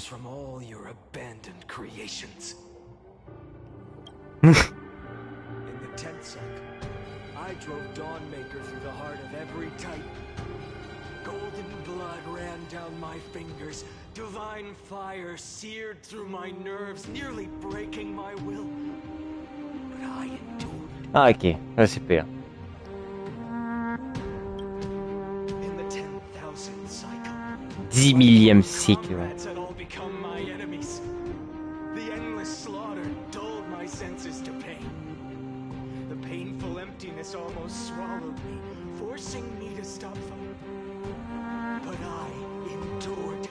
In the 10th cycle, I drove Dawnmaker through the heart of every Titan. Golden blood ran down my fingers. Divine fire seared through my nerves, nearly breaking my will. But I endured. Ah, ok. Ah, c'est pire. In the 10,000th cycle, 10 millième cycle. had all become my enemies. The endless slaughter dulled my senses to pain. The painful emptiness almost swallowed me, forcing me to stop fighting. But I endured.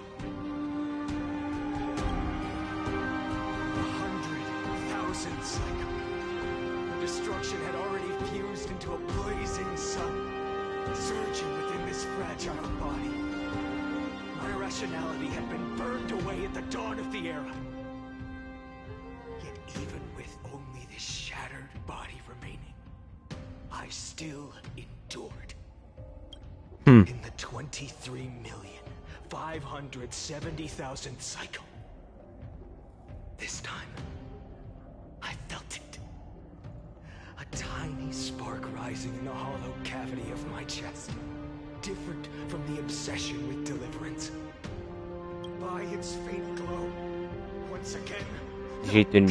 The 100,000th cycle. The destruction had already fused into a blazing sun, surging within this fragile body. My rationality had been burned away at the dawn of the era. Yet even with only this shattered body remaining, I still endured. In the 23,570,000th cycle. This time, I felt it. A tiny spark rising in the hollow cavity of my chest. Different from the obsession with deliverance. By its faint glow, once again,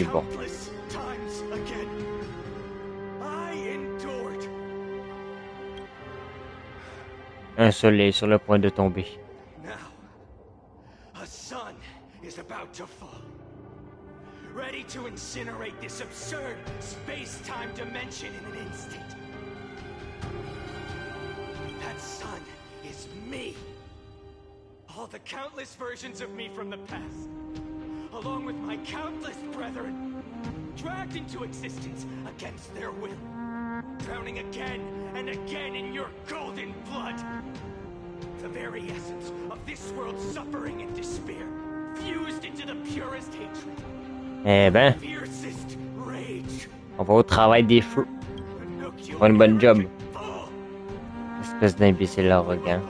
countless times again, I endured. Un soleil sur le point de tomber. Now, a sun is about to fall. Ready to incinerate this absurd space-time dimension in an instant. That sun is me. All the countless versions of me from the past, along with my countless brethren, dragged into existence against their will, drowning again and again in your golden blood. The very essence of this world's suffering and despair, fused into the purest hatred. Eh ben, on va au travail des fous. On fait une bonne job. Espèce d'imbécile arrogant.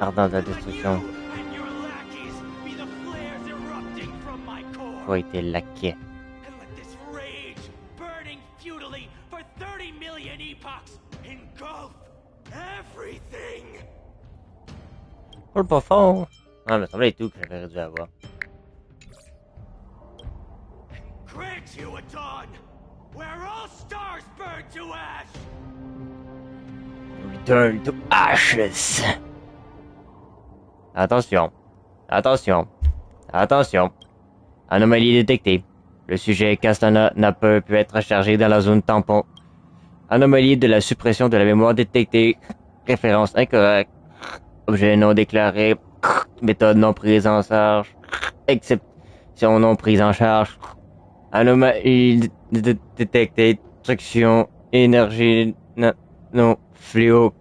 Ardent de la destruction. Toi et tes laquais. Parle pas fort. Ah, mais ça semblait tout que j'avais dû avoir. Grant you a dawn where all stars burn to ash. Return to ashes. Attention. Attention. Attention. Anomalie détectée. Le sujet Castana n'a pas pu être chargé dans la zone tampon. Anomalie de la suppression de la mémoire détectée. Référence incorrecte. Objet non déclaré. Méthode non prise en charge. Exception non prise en charge. Anomalie détectée. Destruction. Énergie non fluo.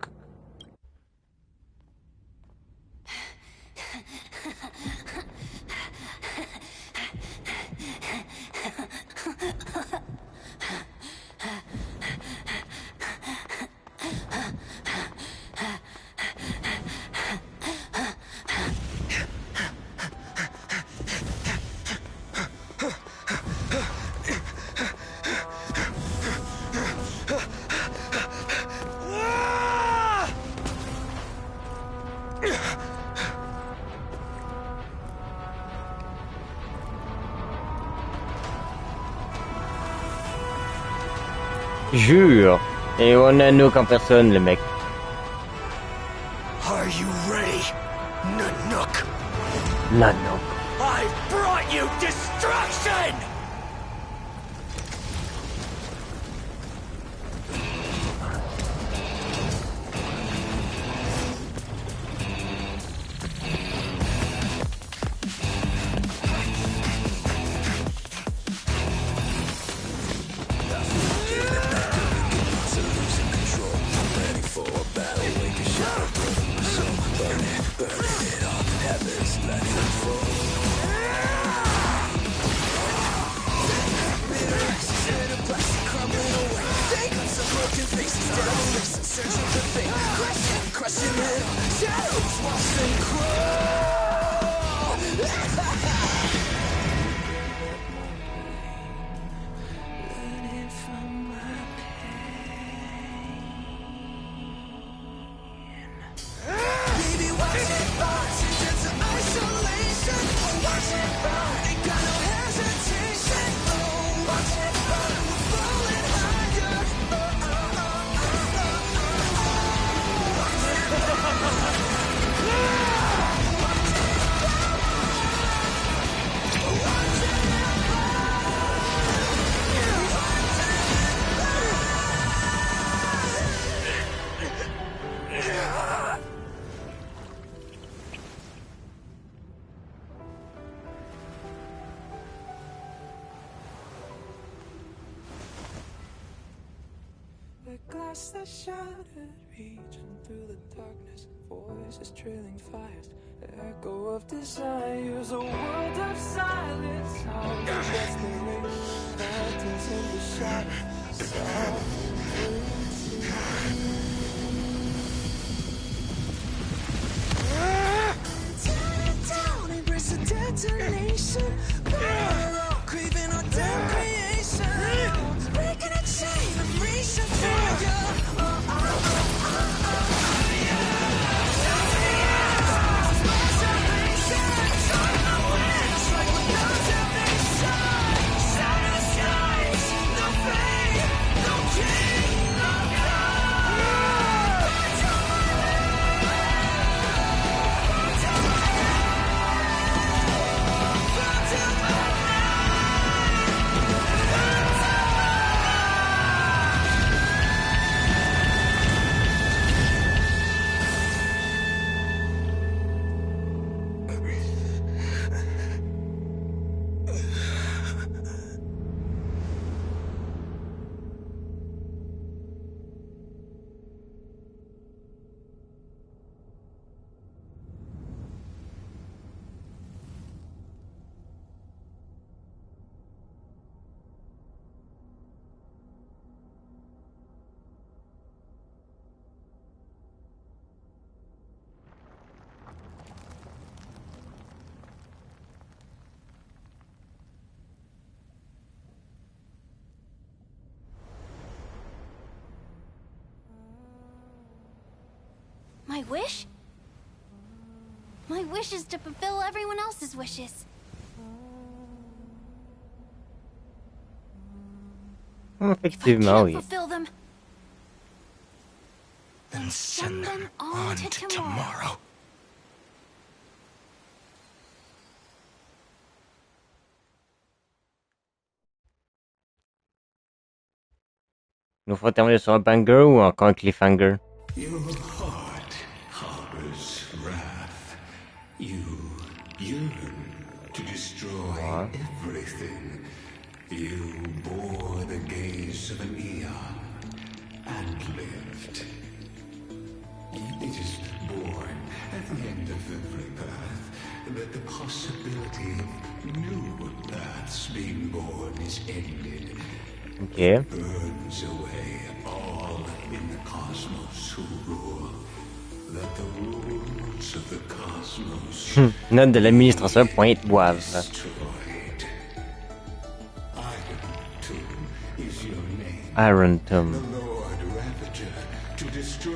Jure. Et on a nous qu'en personne, le mec. Are you ready, Nanook? Nanook. I've brought you destruction! glass that shattered, reaching through the darkness, voices trailing fires, the echo of desires, a world of silence, sounds of desperation, phantoms in the shadows, tear it down, embrace the detonation, craving our damn creation, breaking a chain of reaching for you. My wish? My wish is to fulfill everyone else's wishes. Effectivement, oui. Fulfill them. Then send them on to tomorrow. Nous faut terminer sur un banger ou encore un cliffhanger? Your heart harbors wrath. You yearn to destroy everything. You bore the gaze of an eon and lived. It is born at the end of every path that the possibility of new paths being born is ended. Okay. It burns away all in the cosmos who rule. That the rules of the cosmos Note de l'administration pointe boivre. Iron Tomb. The Lord Ravager to destroy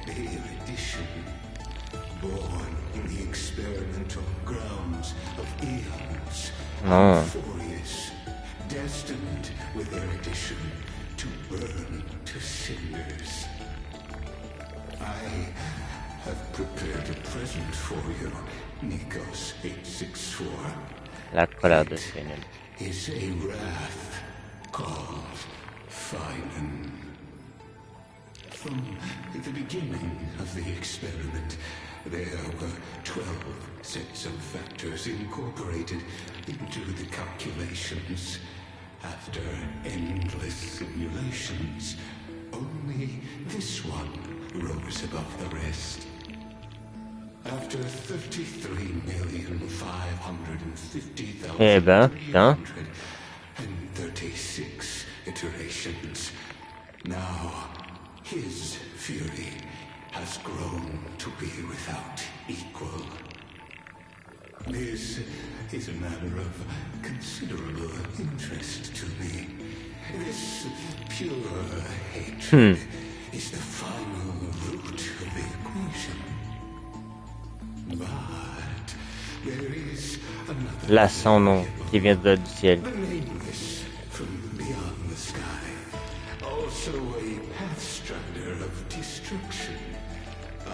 the erudition born in the experimental grounds of eons. Amphoreus, destined with erudition to burn to cinders. I have prepared a present for you, Nikos 864. La colère de Sven. Is a wrath called Finan. From the beginning of the experiment, there were 12 sets of factors incorporated into the calculations. After endless simulations, only this one rose above the rest. After 33,550,336 iterations, now his fury has grown to be without equal. This is a matter of considerable interest to me. This pure hatred is the final root of the equation. But there is another. Là, son nom qui vient de du ciel. The nameless from beyond the sky. Also a pathstrider of destruction. I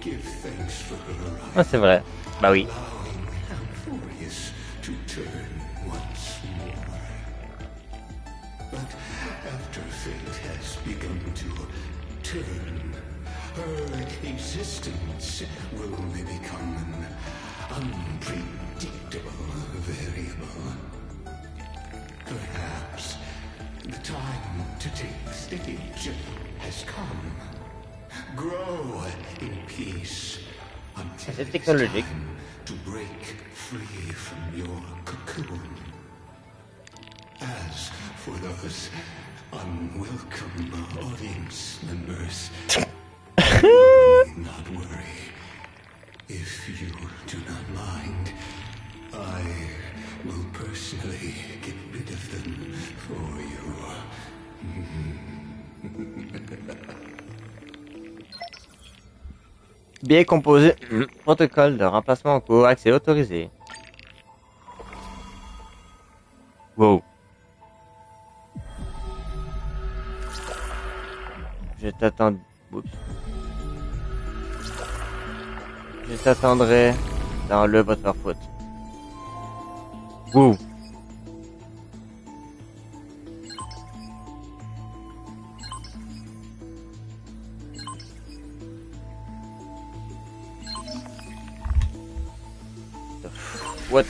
give thanks for her arrival. Ah, c'est vrai. Bah oui. Allowing Amphoreus to turn once more. But after fate has begun to turn, her existence will only become an unpredictable variable. Perhaps the time to take stage has come. Grow in peace until C'est it is technologique. time to break free from your cocoon. As for those unwelcome audience members, not worry. If you do not mind, I will personally get rid of them for you. Bien composé. Protocole de remplacement en cours. Accès autorisé. Wow. Je t'attends. Oups. Je t'attendrai dans le Butterfoot. Wow. What?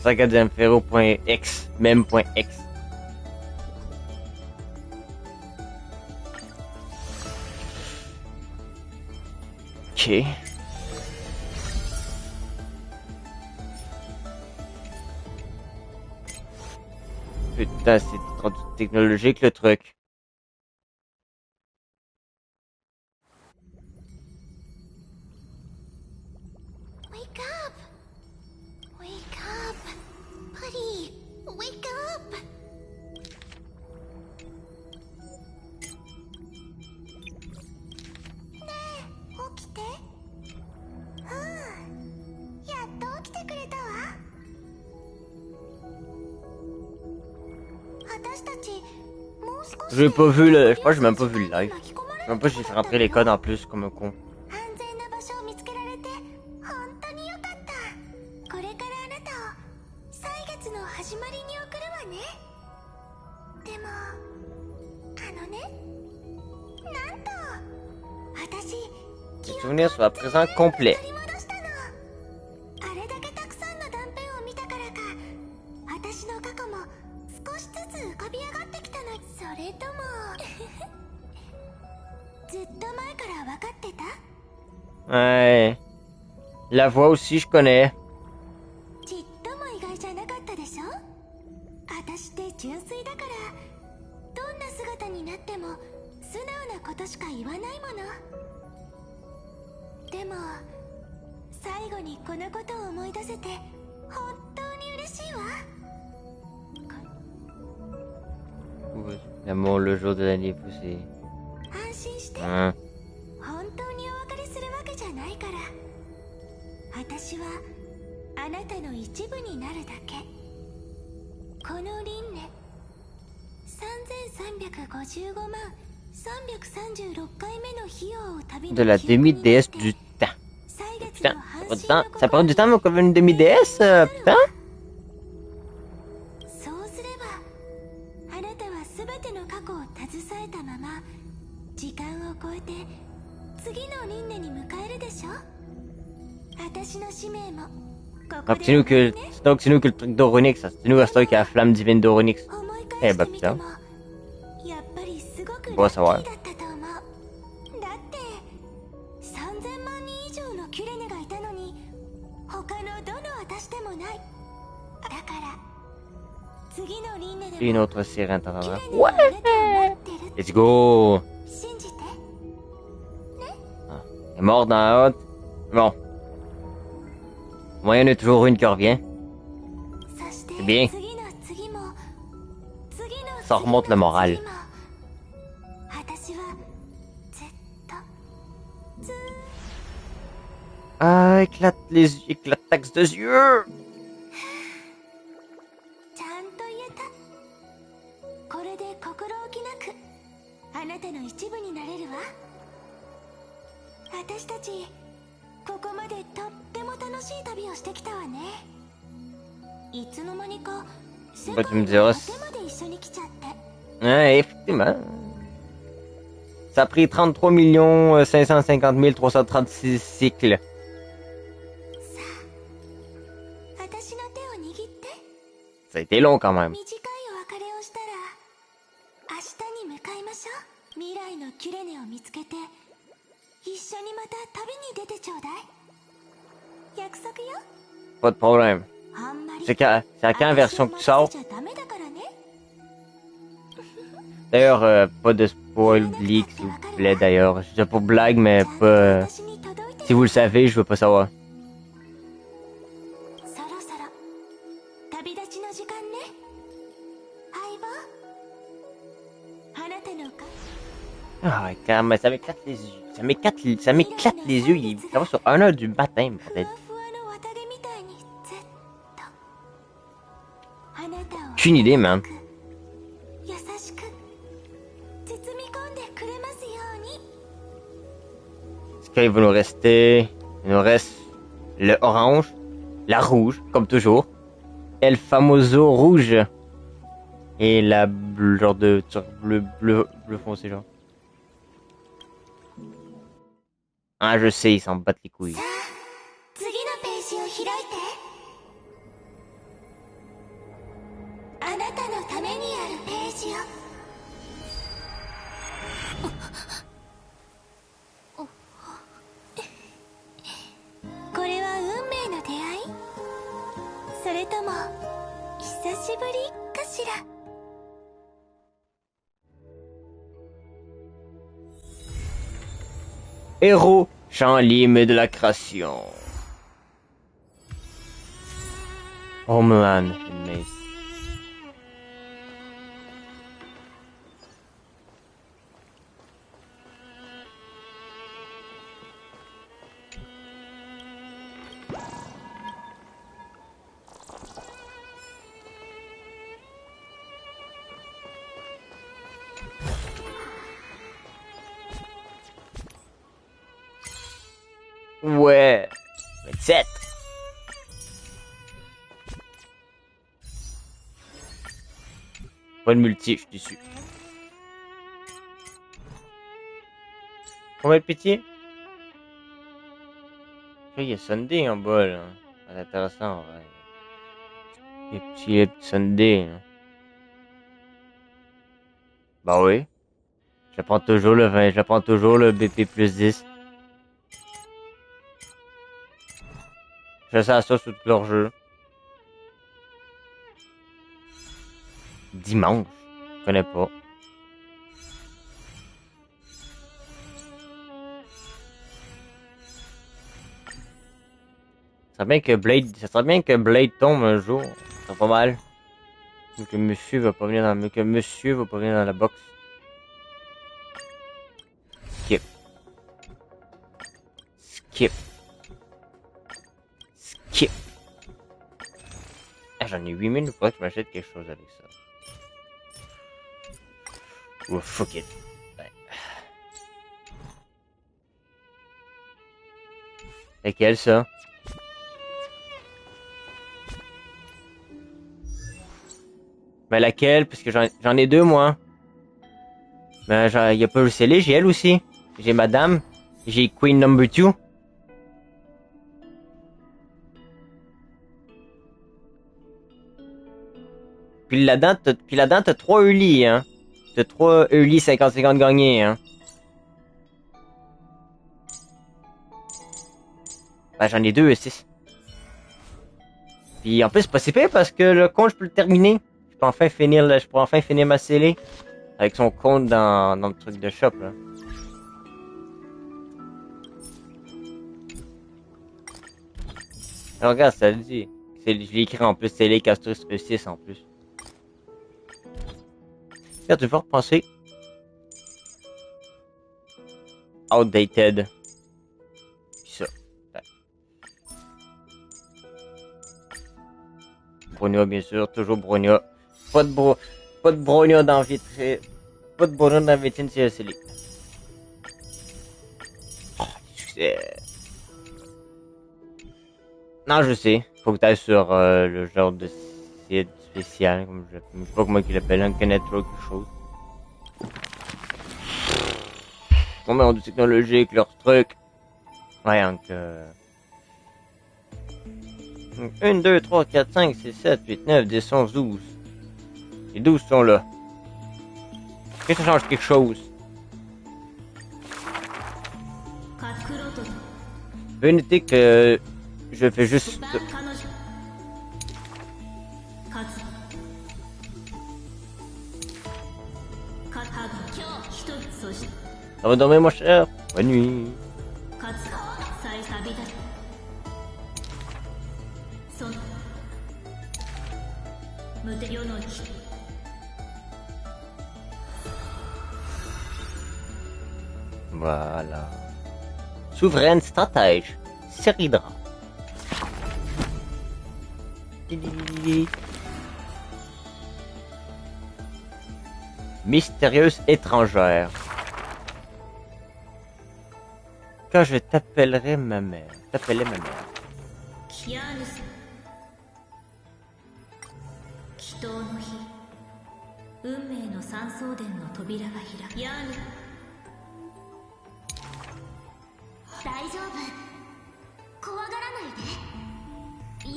Saga de Amphoreus.x, même point X. Ok. Putain, c'est rendu technologique le truc. Wake up! Wake up! Buddy! Wake up! Neえ、起きて。やっと起きてくれたわ。私たち、もう少し。J'ai pas vu le. Je crois que j'ai même pas vu le live. Même pas j'ai fait rentrer les codes en plus comme un con. 安全な場所を見つけられて本当によかった。これからあなたを歳月の始まりに送るわね。でもなんと私 Les souvenirs soient à présent complets. あれだけたくさんの断片を見たからか私の過去も少しずつ浮かび上がってきたの。それともずっと前から分かってた？ Ouais. La voix aussi, je connais. ちっとも意外じゃなかったでしょ？私って純粋だからどんな姿になっても素直なことしか言わないもの。でも最後にこのことを思い出せて本当に嬉しいわ。 Oui. L'amour le jour de l'anniversaire. 安心して。Hein. 本当にお別れするわけじゃないから。私はあなたの一部になるだけ。この輪廻3355万336回目の費用を旅の De la demi-déesse du temps. Putain, ça prend du temps comme une demi-déesse, putain. そうすればあなたは全ての過去を携えたまま時間を超えて次の輪廻に迎えるでしょ。私の使命もここ Donc c'est nous que le truc d'Oronix, ça. C'est nous à ce qui a la flamme divine d'Oronix. Eh bah putain. やっぱりすごく Bon à savoir. だったと思う。だって3000万人以上のキュレネがいたのに他のどの私でもない。だから次の輪廻で Une も autre sirène en avant. Ouais! Let's go! 信じて。Ah, elle est morte dans la haute. Bon. Au moins, il y en a toujours une qui revient. C'est bien. 次の次も次の Ça remonte le moral. 私はずっとずー Ah, éclate des yeux! ちゃんと言えた。これで心置きなくあなたの一部になれるわ。私たちここまでとっても楽しい旅をしてきたわね。いつの間にか世界の果てまで一緒に来 Ouais, effectivement. Ça a pris 33 550 336 cycles. Ça a été long quand même. Pas de problème. C'est à quelle version que tu sors? D'ailleurs, pas de spoil leak s'il vous plaît d'ailleurs. Je dis pas blague, mais pas... si vous le savez, je veux pas savoir. Ah, quand même, ça m'éclate les yeux. Ça m'éclate les yeux. Ça va sur 1h du matin, peut-être. Aucune idée, man. Est-ce qu'il va nous rester... Il nous reste le orange, la rouge, comme toujours, et le famoso rouge. Et la genre de bleu foncé, genre. Ah, je sais, ils s'en battent les couilles. Héros, champ libre de la création. Homeland, mais... Ouais, 27. Pas de multi, je suis déçu. Combien de pitié? Il y a Sunday en bas là. C'est intéressant en vrai. Les petits Sunday. Hein. Bah oui. J'apprends toujours le 20, j'apprends toujours le BP plus 10. Je fais ça sur tout leur jeu. Dimanche. Je connais pas. Ça serait bien que Blade tombe un jour. Ça serait pas mal. Mais que monsieur va pas venir dans la box. Skip. Skip. Skip. Ah, j'en ai 8000, il faudrait que je m'achète quelque chose avec ça. Oh, fuck it. Ouais. Laquelle, ça? Mais laquelle? Parce que j'en ai deux, moi. Mais il y a pas le scellé, j'ai elle aussi. J'ai madame. J'ai Queen number 2. Puis là-dedans, t'as 3 Early, hein. T'as 3 Early 50-50 gagnés, hein. Ben, j'en ai 2 et 6. Puis en plus, c'est pas si pire parce que le compte, je peux le terminer. Je peux enfin finir ma scellée. Avec son compte dans le truc de shop, là. Alors, regarde, ça le dit. Je l'ai écrit en plus, scellé Castrus E6 en plus. Regarde, tu vas repenser. Outdated. Puis ça. Ouais. Bronia, bien sûr, toujours Bronia. Pas de Bronia dans vitrine. Pas de Bronia dans vitrine, c'est scellé. Oh, succès. Non, je sais. Faut que tu ailles sur le genre de site spécial, comme je sais pas comment il l'appelle, un Connect ou quelque chose. Combien de technologiques, leurs trucs. Ouais, donc... 1, 2, 3, 4, 5, 6, 7, 8, 9, 10, 11, 12. Les 12 sont là. Est-ce que ça change quelque chose? Veuillez noter que je fais juste... Ça va dormir, mon cher. Bonne nuit. Voilà. Souveraine stratège. Seridra. Mystérieuse étrangère. Quand je t'appellerai ma mère. T'appelais ma mère.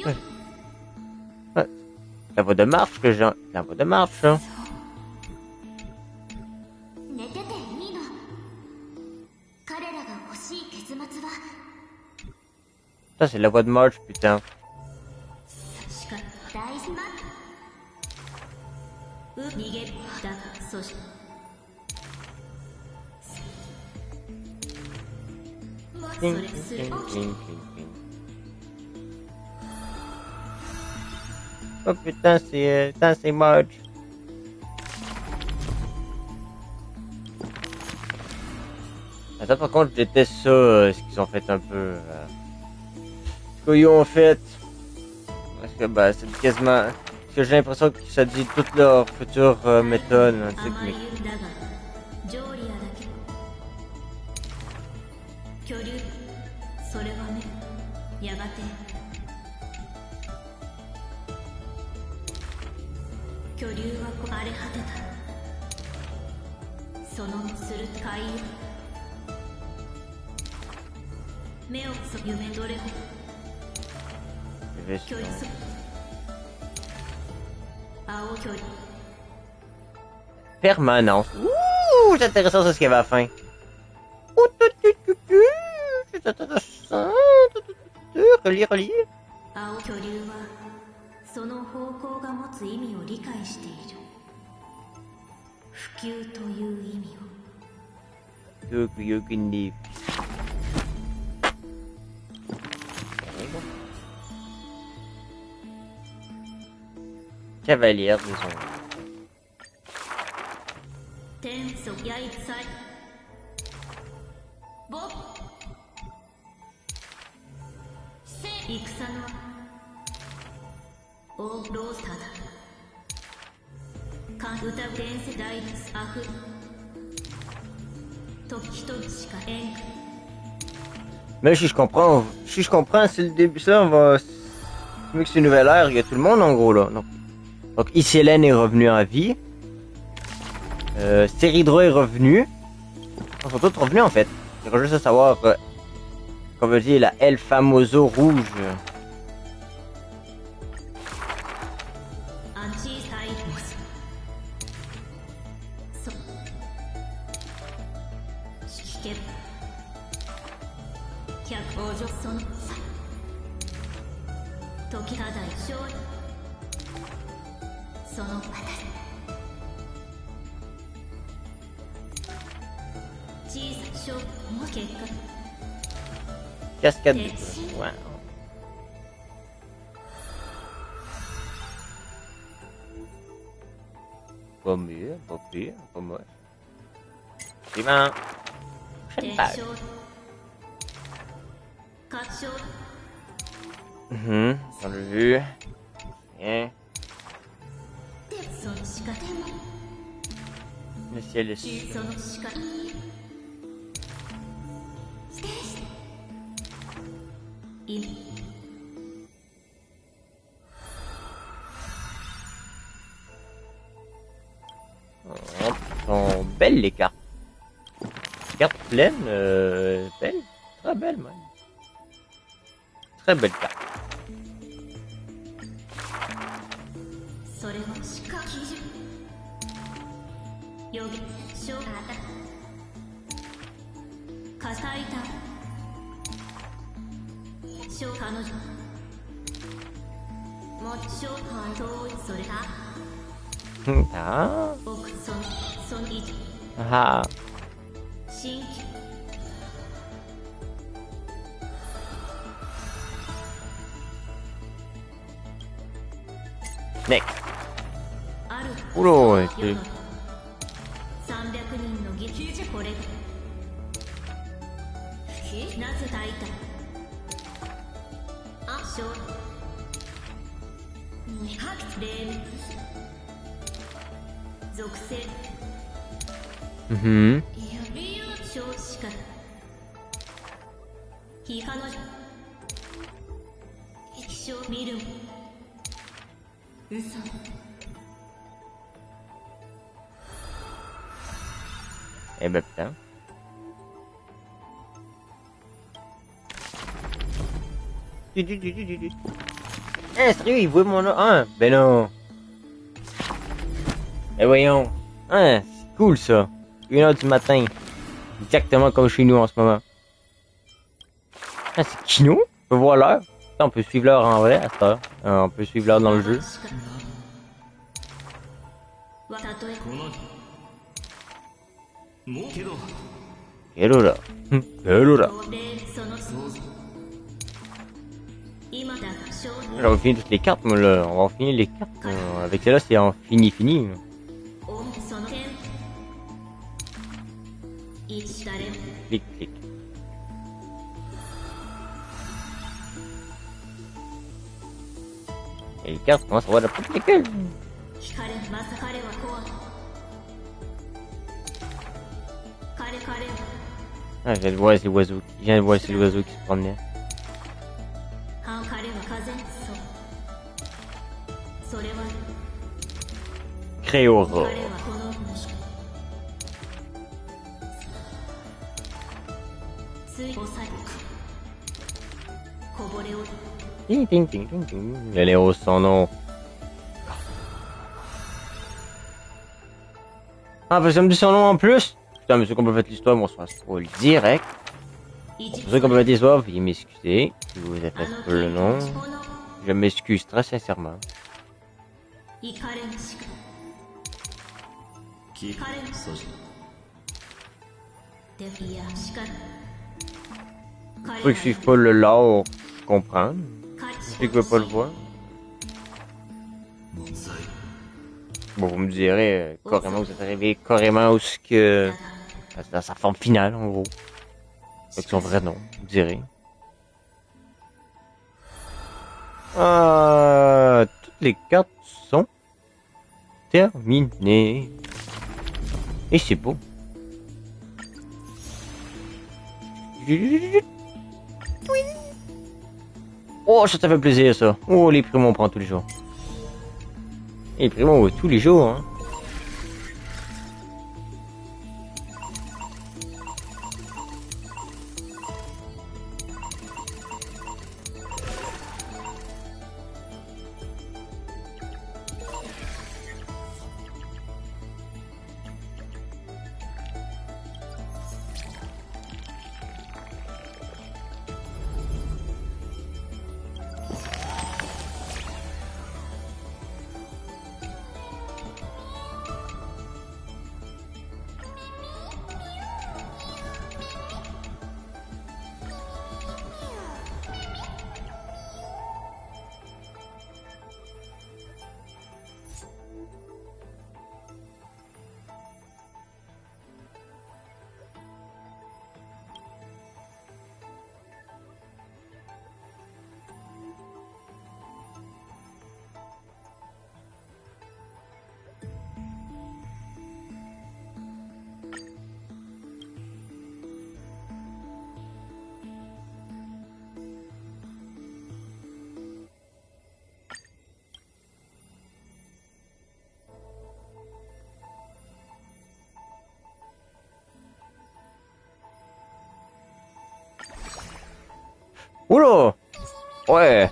Ouais. La voix de marche que j'ai... La voix de marche, hein. Ça, c'est la voix de marche, putain. Oh putain, c'est Marge. Attends, par contre, je déteste ça, ce qu'ils ont fait un peu. Ce qu'ils ont fait. Parce que, bah, c'est quasiment. Parce que j'ai l'impression que ça dit toutes leurs futures méthodes. Hein, tu sais, mais... Permanence. Ouh, c'est intéressant ça, ce qu'il y avait à la fin. C'est intéressant. Relier. Cavalière, disons. Mais si je comprends, c'est le début, ça, on va... Vu que c'est une nouvelle ère, il y a tout le monde en gros là. Donc ici Hélène est revenue en vie. Seridra est revenu. Ils sont tous revenus en fait. Il faut juste à savoir, comme veut dire la El Famoso rouge. Cascade de wow. Pas mieux, pas pire, pas moche. Suivant. Prochaine page. On l'a vu. Bien. Le ciel est sûr. Hop, on sont belles les cartes. Carte pleine, belle, très belle même. Très belle carte. Ah. Next. Oula, c'est... Mhm. Eh ben putain. Eh sérieux, il voit mon nom. Hein? Ben non. Eh voyons. Hein, c'est cool ça. 1h du matin. Exactement comme chez nous en ce moment. Ah, c'est Kino? On peut voir l'heure. On peut suivre l'heure en vrai à cette heure. On peut suivre l'heure dans le jeu. Hello là. Hello là. J'aurais fini toutes les cartes, moi là. On va finir les cartes. Avec celle-là, c'est en fini. Clic. Et les cartes commencent à voir la petite lesquelles. Ah, je viens de voir ces oiseaux. Je viens de voir ces oiseaux qui se promenaient. Créora. Ting. Les héros sans nom. Ah, parce que ça me dit son nom en plus. Putain, monsieur qu'on peut faire l'histoire, moi, je passe pour le direct. Monsieur qu'on peut faire l'histoire, veuillez m'excuser. Si vous êtes fait pour le nom. Je m'excuse très sincèrement. Ceux qui suivent pas le lore comprendre. Ceux qui veulent pas le voir. Bon, vous me direz carrément, vous êtes arrivé carrément où ce que... à sa forme finale, en gros. Avec son vrai nom, vous me direz. Toutes les cartes sont terminées. Et c'est beau. Oh, ça fait plaisir, ça. Oh, les primos, on prend tous les jours. Les primos, tous les jours, hein. Oula! Ouais!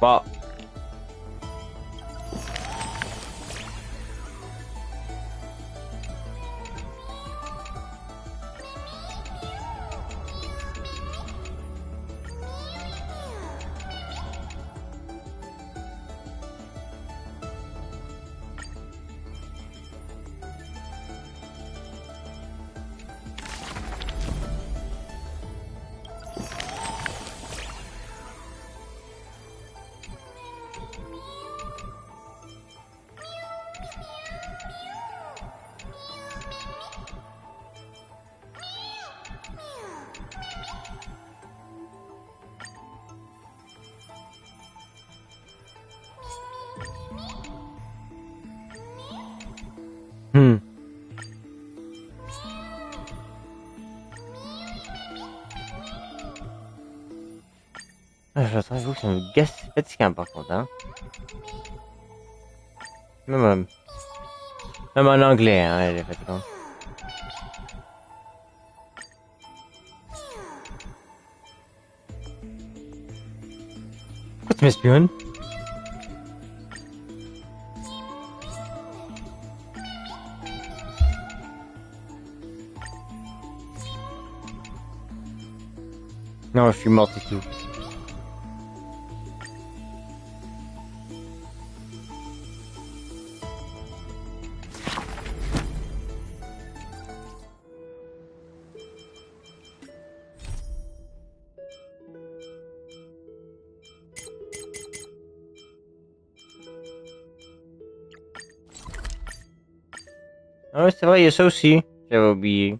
Bah. J'avoue que ça me gasse fatigant par contre, hein. Même en anglais, hein, elle est fatigante. Pourquoi tu m'espionnes? Non, je suis mort et tout. Ah ouais, c'est vrai, il y a ça aussi. J'avais oublié.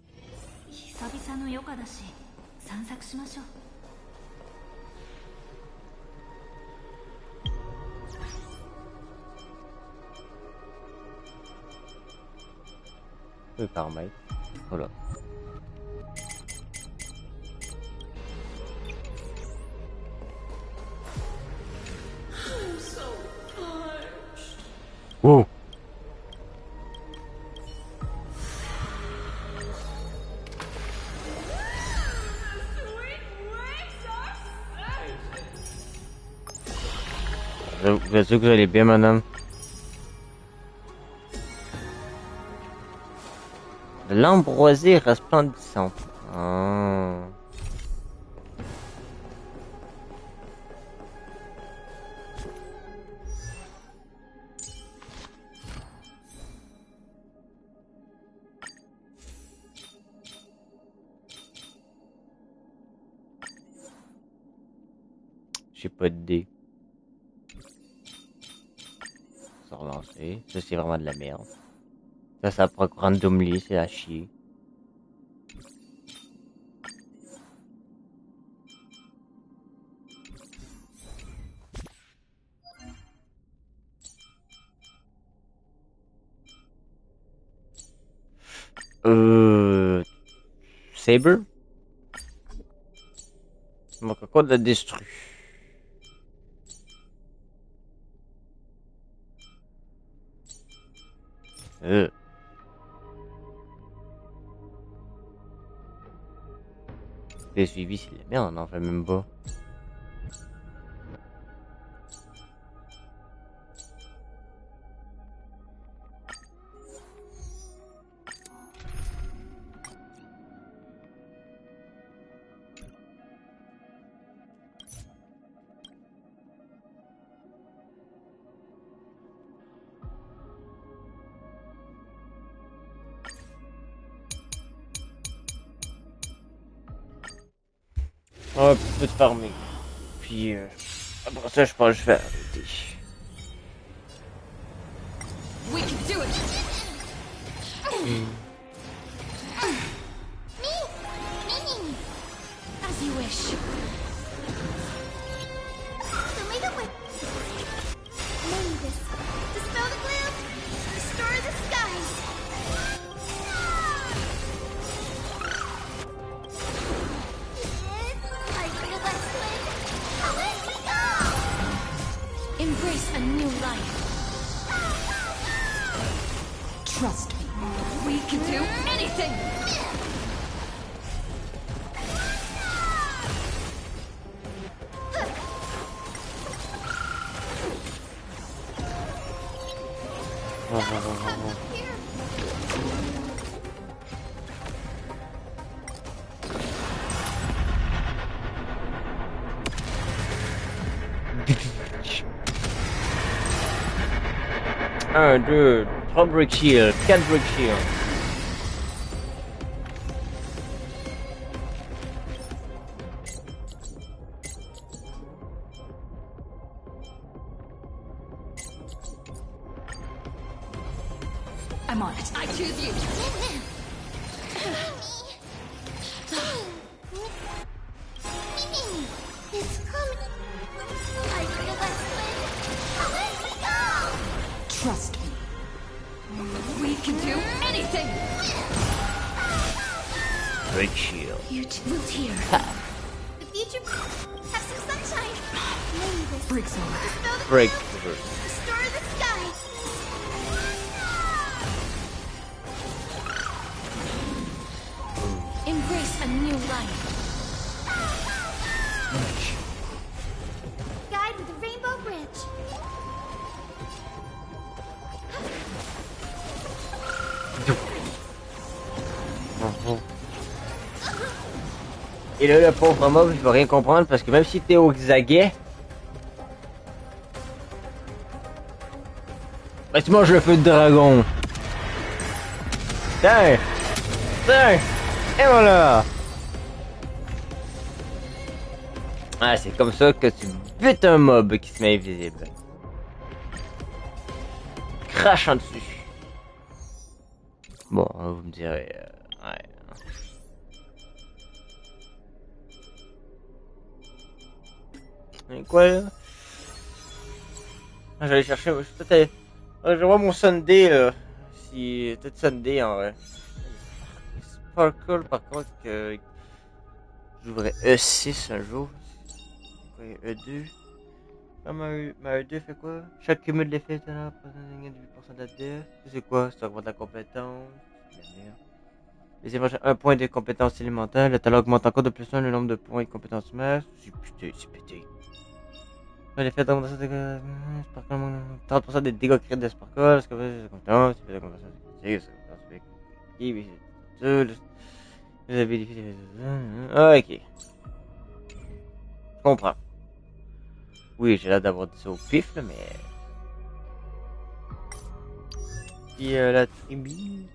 Le paramètre. Voilà. Wow. Vous êtes sûr que vous allez bien, madame? De l'ambroisie resplendissante. Ah. J'ai pas de dés. Se relancer. Ça, c'est vraiment de la merde. Ça proc randomly, c'est à chier. Saber? Mon coco l'a détruit. Les suivis, c'est de la merde, on en fait même pas. Oh, peu de farmer. Puis après ça, je pense que je vais arrêter. We can do it. As you wish. do anything! Un, deux, trois break shield, 4 break shield. I'm on it. I choose you. It's coming. I realize when. Let me go! Trust me. We can do anything! Break shield. Future's here. The future. Have some sunshine. Maybe this. Breaks over. Dispel the Break clouds, over. Restore the sky. Embrace a new life. Guide with a rainbow bridge. Et là, le pauvre mob, il va rien comprendre parce que même si t'es au hexaguet, bah tu manges le feu de dragon. Tiens, tiens, et voilà. Ah, c'est comme ça que tu butes un mob qui se met invisible. Crache en dessus. Bon, vous me direz, ouais. Et quoi là? Ah, j'allais chercher, je vais peut-être aller... je vois mon Sunday là. Si... peut-être Sunday en vrai. Sparkle par contre que... j'ouvrais E6 un jour. Ouais, E2. Ah, ma E2 fait quoi? Chaque cumul d'effets est là, de 8% d'ADF. C'est quoi? Ça augmente la compétence. Les évangiles 1 point de compétence élémentaire. Le talent augmente encore de plus 1 le nombre de points de compétence masse. C'est pété. L'effet d'augmentation de Sparkle, 30% des dégâts critiques de Sparkle. C'est compétence. C'est compétence. Ok. Je comprends. Oui, j'ai l'air d'avoir dit ça au pif, là, mais... Puis la tribu...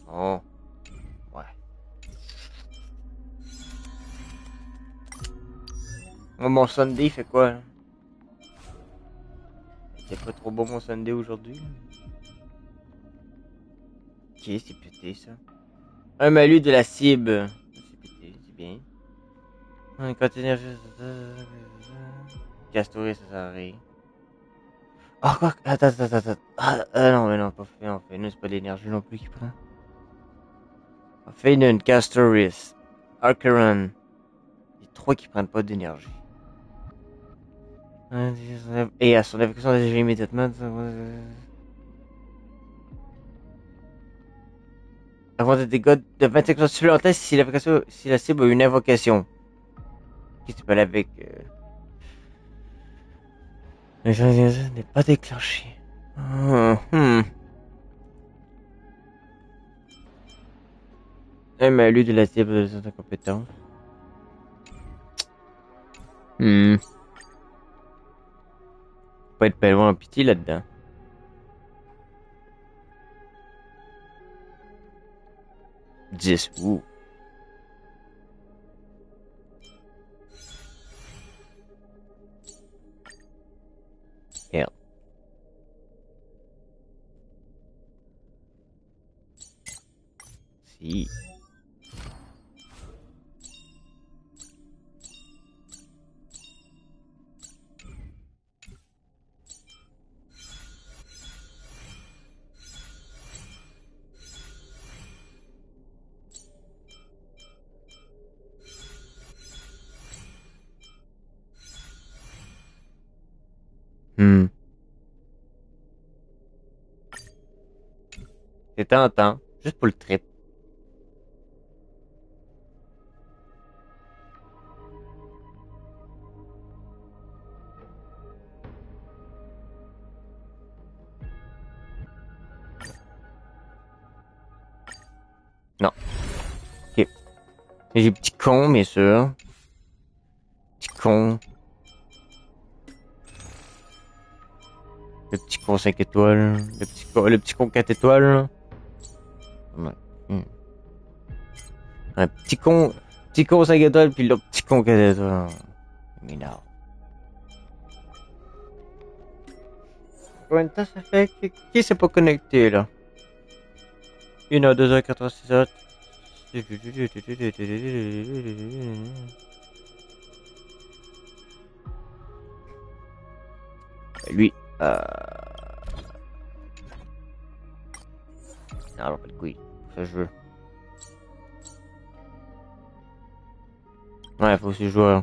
Oh. Ouais. Oh, mon Sunday fait quoi, là? C'est pas trop bon mon Sunday aujourd'hui. Ok, c'est pété ça. Un malus de la cible. C'est pété, c'est bien. On continue. Castoré, ça sert à rien. Oh, quoi? Attends. Ah, non, mais non, pas fait. En fait, non, c'est pas l'énergie non plus qui prend. Faden, Castoris, Archeron. Il y a 3 qui prennent pas d'énergie. Et à son évacuation déjà immédiatement. Avoir des dégâts de 25% supplémentaires si la cible a une invocation. Qui se peut avec. N'est pas déclenché. Un malus de la cible de certaines compétences. Pas être pas loin en pitié là-dedans. Ouh. Hell. Si. C'est tentant, juste pour le trip. Non. Ok. Et j'ai petit con, bien sûr. Petit con. Le petit con 5 étoiles. Le petit con 4 étoiles. Ouais. Un petit con 5 étoiles, puis le petit con 4 étoiles. Mais non. Combien de temps ça fait? Qui s'est pas connecté, là? 1h, 2h, 4h, 6h. Lui, non, pas de couilles. Ça, je veux. Ouais, faut aussi jouer.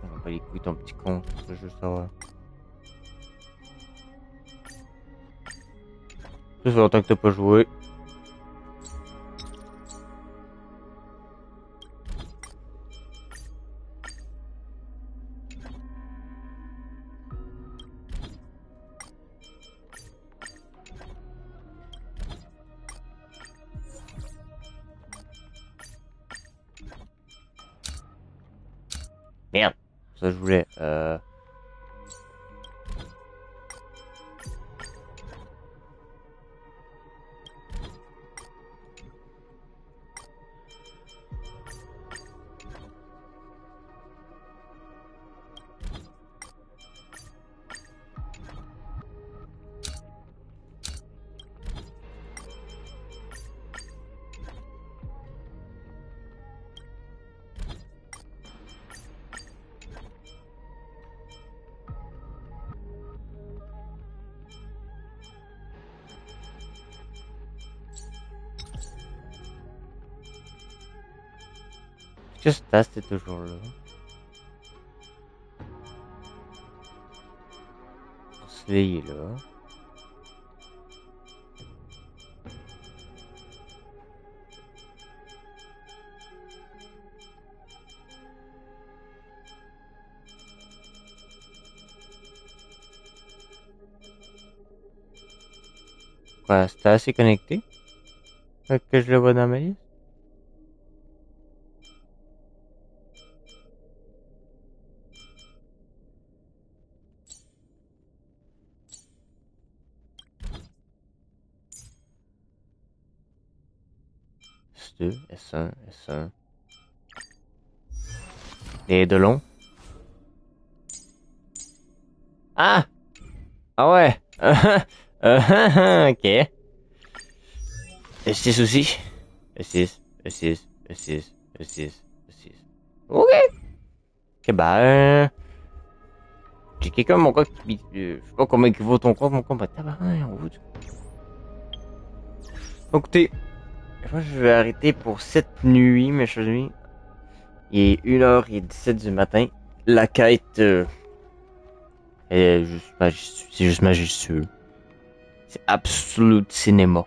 On va pas les couilles, ton petit con. Ça, je veux savoir. Ça fait longtemps que t'as pas joué. Merde, ça je voulais. Est-ce que Stas est toujours là? Slay est là. Quoi, Stas est connecté? Fait que je le vois dans ma liste? S2, S1, S1. Et de long. Ah! Ah ouais! Ok. S6 aussi. S6, S6, S6, S6, S6. Ok. Ok, bah. J'ai quelqu'un mon compte qui. Je sais pas comment il vaut ton compte, mon compte. Bah, tabarnak, en route. Donc, écoutez. Moi, je vais arrêter pour cette nuit, mes chers amis. Il est 1h17 du matin. La quête. Est juste majestueux. C'est juste majestueux. C'est absolu cinéma.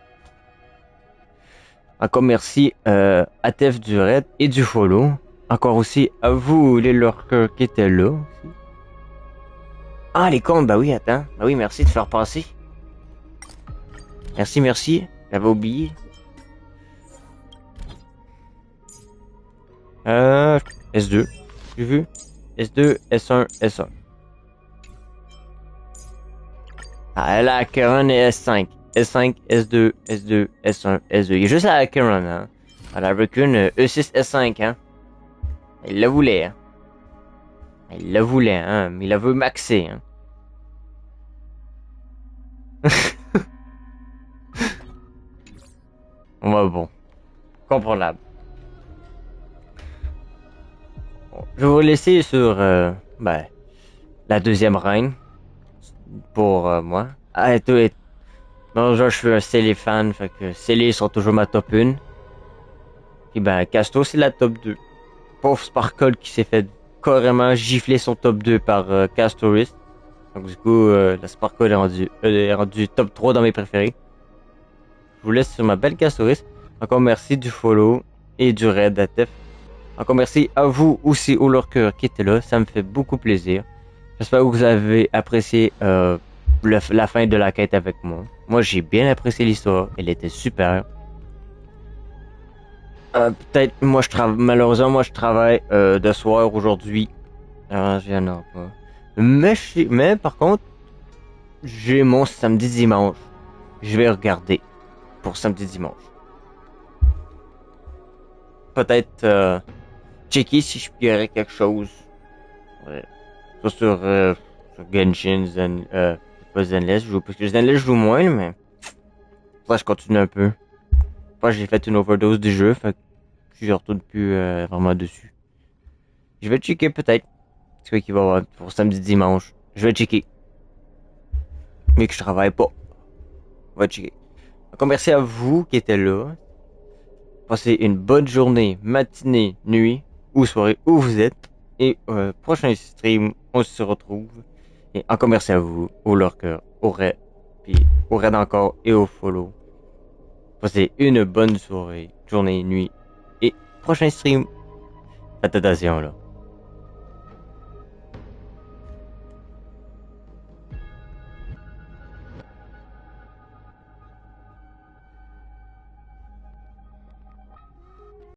Encore merci à Tef du raid et du follow. Encore aussi à vous les lurkers qui étaient là aussi. Ah les comptes, bah oui attends. Bah oui merci de faire passer. Merci. J'avais oublié. S2. J'ai vu. S2, S1, S1. Ah la Acheron et S5. S5, S2, S2, S1, S2. Il y a juste la Acheron, hein. Elle avait qu'une E6, S5, hein. Elle la voulait, hein. Elle la voulait, hein. Mais il la veut maxer, hein. Ouais, bon. Comprenable. Bon, je vais vous laisser sur, la deuxième reine. Pour moi. Ah, non, genre, je suis un Célé fan, fait que Célé sont toujours ma top 1. Puis ben, Casto, c'est la top 2. Pauvre Sparkle qui s'est fait carrément gifler son top 2 par Castoris. Donc du coup, la Sparkle est rendue top 3 dans mes préférés. Je vous laisse sur ma belle Castoris. Encore merci du follow et du raid à Tef. Encore merci à vous aussi, au lurker qui était là. Ça me fait beaucoup plaisir. J'espère que vous avez apprécié la fin de la quête avec moi. Moi, j'ai bien apprécié l'histoire. Elle était super. Peut-être, malheureusement, moi, je travaille de soir aujourd'hui. Alors, je viens pas. Mais par contre, j'ai mon samedi-dimanche. Je vais regarder pour samedi-dimanche. Peut-être checker si je paierais quelque chose. Ouais. Soit sur Genshin, pas Zenless, parce que Zenless je joue moins, mais ouais, je continue un peu. J'ai fait une overdose du jeu, fait que je retourne plus vraiment dessus. Je vais checker peut-être ce qu'il va y avoir pour samedi dimanche. Je vais checker. Mais que je travaille pas. On va checker. Encore merci à vous qui étaient là. Passez une bonne journée, matinée, nuit ou soirée où vous êtes. Et prochain stream, on se retrouve. Et encore merci à vous, au lurker, au raid, puis au raid encore et au follow. Passez une bonne soirée, journée, nuit et prochain stream. Faites attention là.